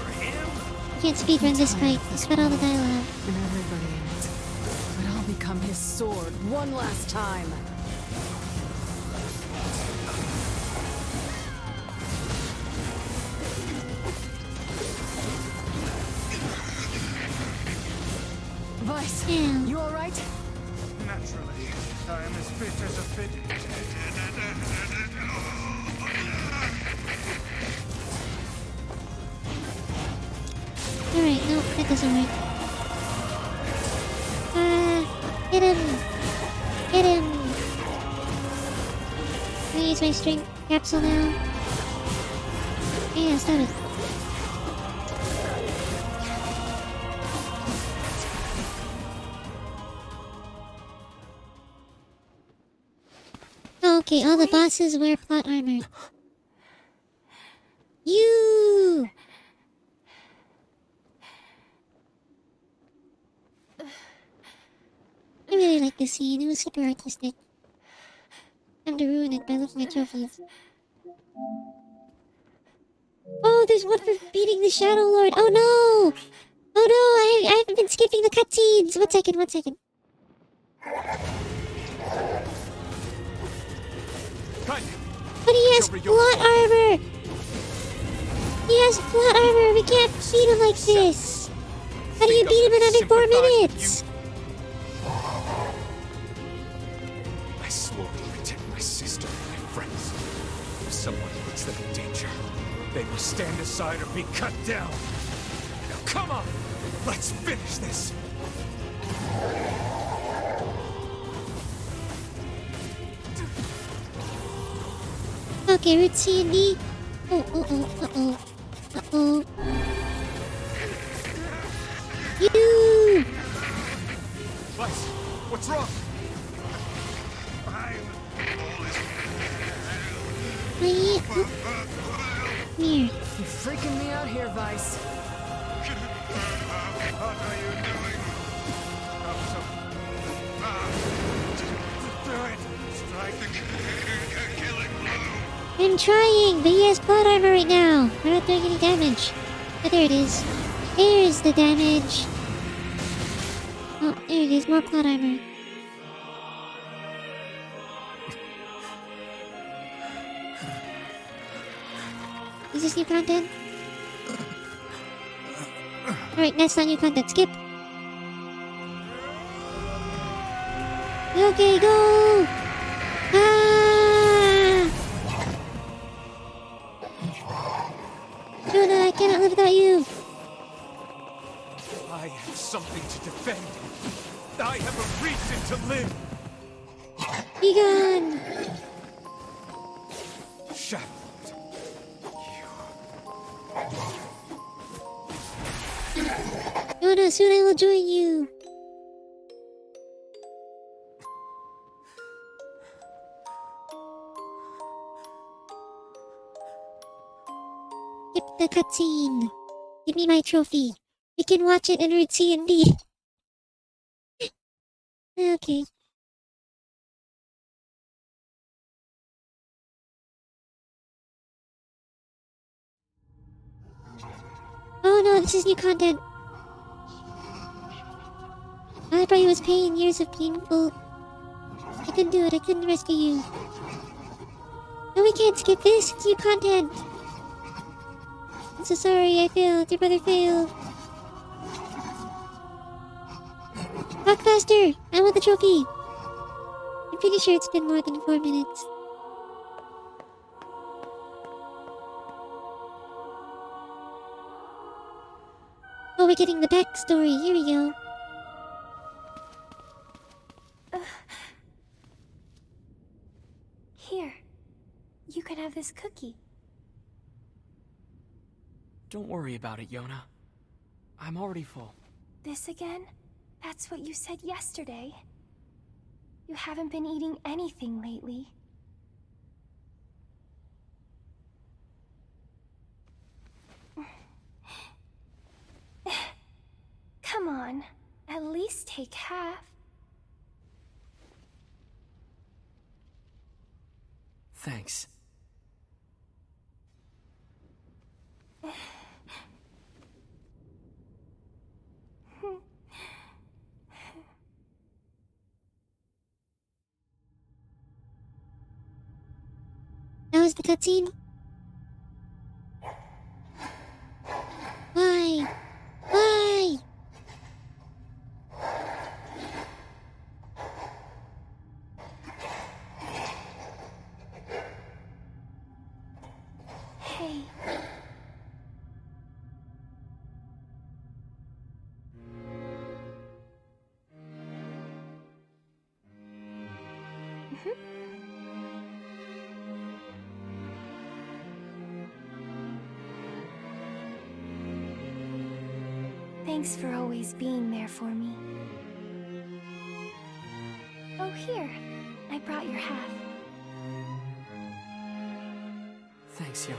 You can't speedrun this fight. It's got all the dialogue. And everybody in it. But I'll become his sword one last time. Vice, you alright? Naturally, I am as fit as a fit. Alright, no, that doesn't work. Get him! Get him! Can I use my strength capsule now? Yeah, stop it. Okay, all the bosses wear plot armor. You! I really like this scene. It was super artistic. Time to ruin it by looking at trophies. Oh, there's one for beating the Shadow Lord. Oh no! Oh no, I haven't been skipping the cutscenes. One second. But he has plot armor! He has plot armor! We can't beat him like this! How do you beat him in under 4 minutes? I swore to protect my sister and my friends. If someone puts them in danger, they will stand aside or be cut down. Now come on! Let's finish this! Okay, Route C and D. Uh-oh. You! drop! Wait. Here. You're freaking me out here, Vice. What are you doing? Do it! Strike the killing blow! I'm trying, but he has plot armor right now. We're not doing any damage. Oh, there it is. There's the damage. Oh, there it is. More plot armor. Is this new content? Alright, that's not new content. Skip. Okay, go! Ah! Jonah, I cannot live without you. I have something to defend. I have a reason to live. Be gone! Shadow. Jonah, soon I will join you. Skip the cutscene. Give me my trophy. We can watch it and read C and D. Okay. Oh no, this is new content. I thought he was paying years of painful. I couldn't do it, I couldn't rescue you. No, we can't skip this, it's new content. I'm so sorry, I failed, your brother failed. Walk faster, I want the trophy. I'm pretty sure it's been more than 4 minutes. Oh, we're getting the backstory, here we go. Here, you can have this cookie. Don't worry about it, Yona. I'm already full. This again? That's what you said yesterday. You haven't been eating anything lately. Come on, at least take half. Thanks. That was the cutscene? Why? Why? Hey. Thanks for always being there for me. Oh, here. I brought your half. Thanks, Yona.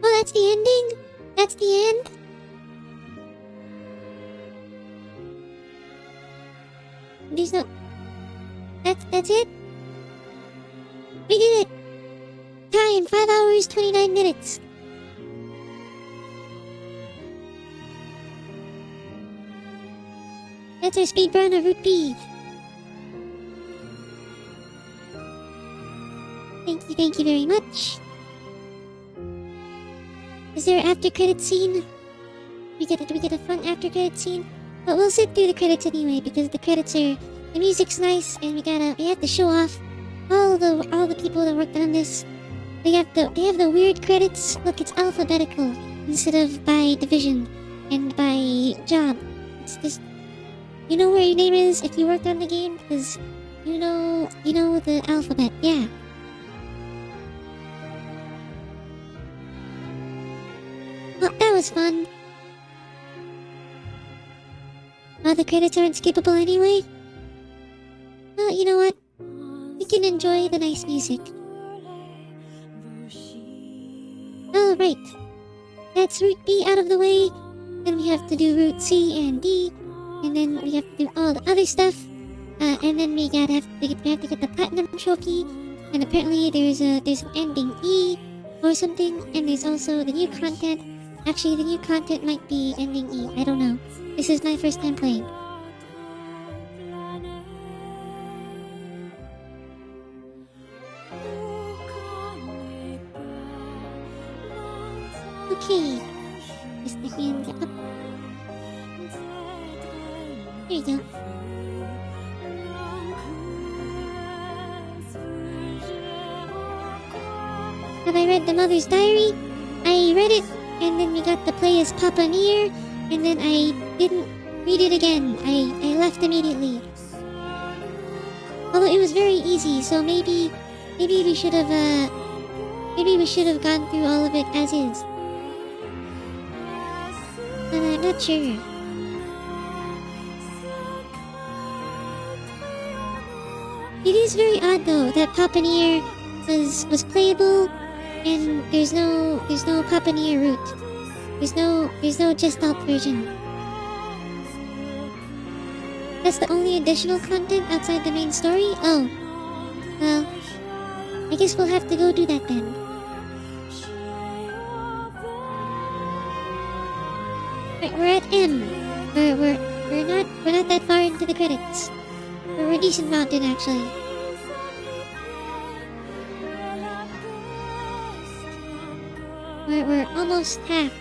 Oh, that's the ending? That's the end? There's no... That's it? We did it! Time, 5 hours, 29 minutes. That's our speedrun of Route B. Thank you very much. Is there an after credit scene? Do we get a fun after credit scene? But we'll sit through the credits anyway because the credits are, the music's nice and we have to show off all the people that worked on this. They have the weird credits. Look, it's alphabetical instead of by division and by job. It's just, you know where your name is if you worked on the game because you know the alphabet. Yeah. was fun. The credits aren't skippable anyway. Well, you know what? We can enjoy the nice music. Oh, right. That's Route B out of the way. Then we have to do Route C and D. And then we have to do all the other stuff. And then we have to get the Platinum Trophy. And apparently there's an ending E or something. And there's also the new content. Actually, the new content might be ending E. I don't know. This is my first time playing. Okay. Just the hand up. There you go. Have I read the Mother's Diary? I read it, and then we got to play as Papa Nier, and then I didn't read it again. I left immediately. Although it was very easy, so maybe we should have gone through all of it as is. But I'm not sure. It is very odd though that Papa Nier was playable, and there's no Papa Nier route. There's no Gestalt version. That's the only additional content outside the main story? Oh. Well, I guess we'll have to go do that then. Right, we're at M. We're not that far into the credits. We're a decent mountain actually. We're almost half.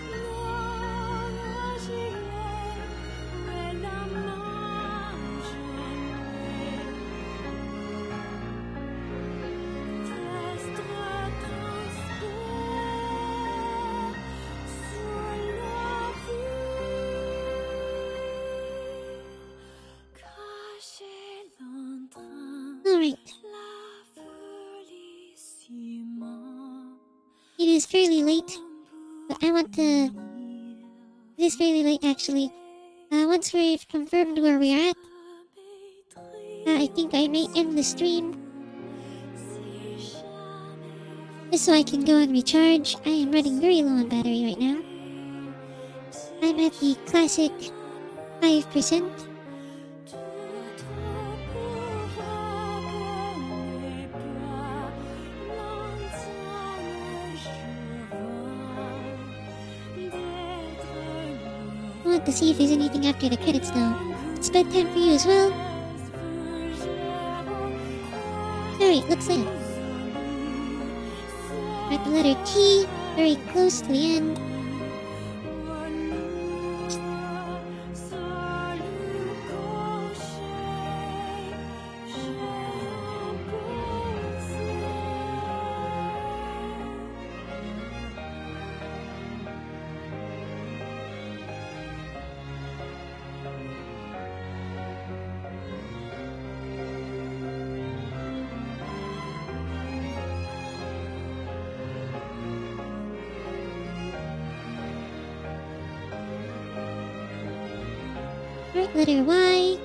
Alright. It is fairly late, but I want to... It is fairly late actually. Once we've confirmed where we're at, I think I may end the stream. Just so I can go and recharge. I am running very low on battery right now. I'm at the classic 5%. I want to see if there's anything after the credits though. It's bedtime for you as well. Alright, looks like at the letter T, very close to the end. Right, letter Y.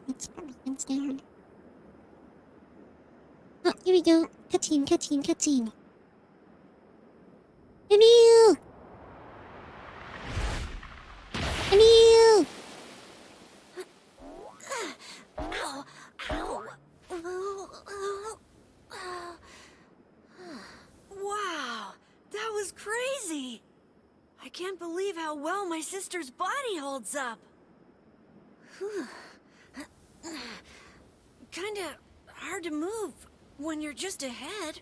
Let's put my hands down. Oh, here we go. Cutscene, cutscene, cutscene. Emil! Emil! Ow! Ow! Wow! That was crazy! I can't believe how well my sister's body holds up. Kinda hard to move when you're just ahead.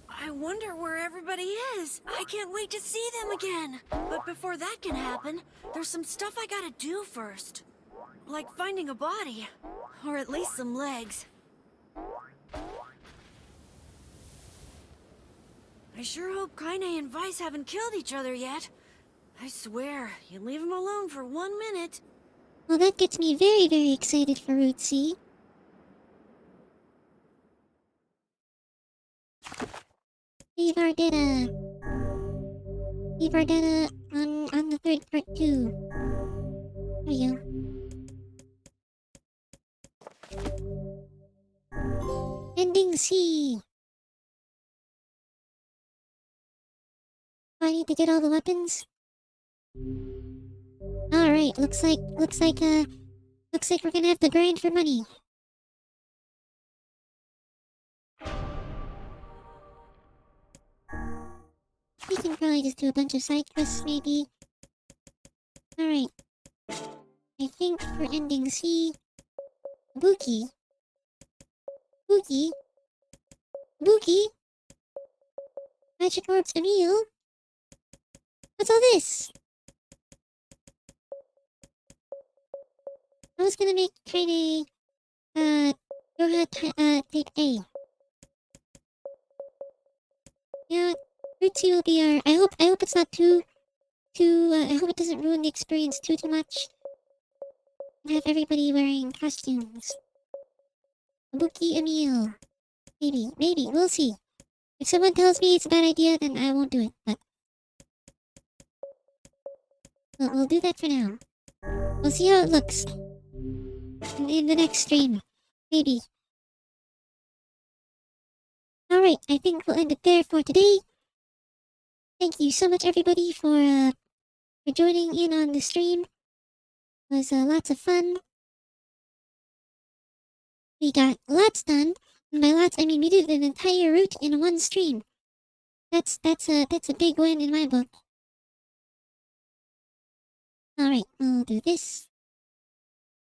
I wonder where everybody is. I can't wait to see them again. But before that can happen, there's some stuff I gotta do first. Like finding a body. Or at least some legs. I sure hope Kaine and Vice haven't killed each other yet. I swear, you leave them alone for 1 minute. Well, that gets me very, very excited for Route C. Leave our data. Leave our data on the third part too. There we go. Ending C. I need to get all the weapons. Alright, looks like we're gonna have to grind for money. We can probably just do a bunch of side quests, maybe. Alright. I think for ending C... Buki? Magic Orbs Emil? What's all this? I was gonna make Kaine, go ahead, take A. Yeah, Route 2 will be our... I hope it's not too... I hope it doesn't ruin the experience too much. And have everybody wearing costumes. Kabuki Emil. Maybe, we'll see. If someone tells me it's a bad idea, then I won't do it, but... We'll do that for now. We'll see how it looks. In the next stream. Maybe. Alright, I think we'll end it there for today. Thank you so much, everybody, for joining in on the stream. It was lots of fun. We got lots done. And by lots, I mean we did an entire route in one stream. That's a big win in my book. Alright, we'll do this.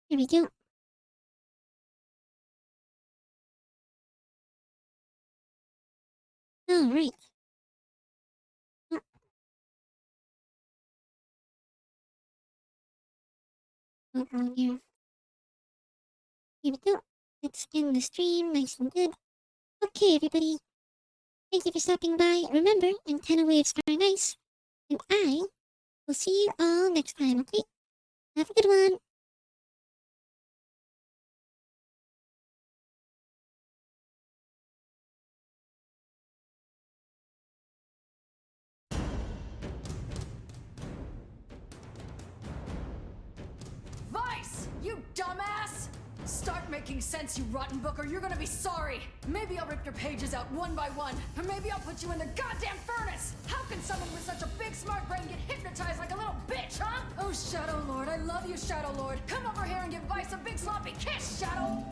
Here we go. Alright. Here. Here we go. Let's end the stream nice and good. Okay, everybody. Thank you for stopping by. Remember, antenna waves are nice. And I will see you all next time, okay? Have a good one. Vice! You dumbass! Start making sense, you rotten book, or you're gonna be sorry. Maybe I'll rip your pages out one by one, or maybe I'll put you in the goddamn furnace! How can someone with such a big smart brain get hypnotized like a little bitch, huh? Oh, Shadow Lord, I love you, Shadow Lord. Come over here and give Vice a big sloppy kiss, Shadow!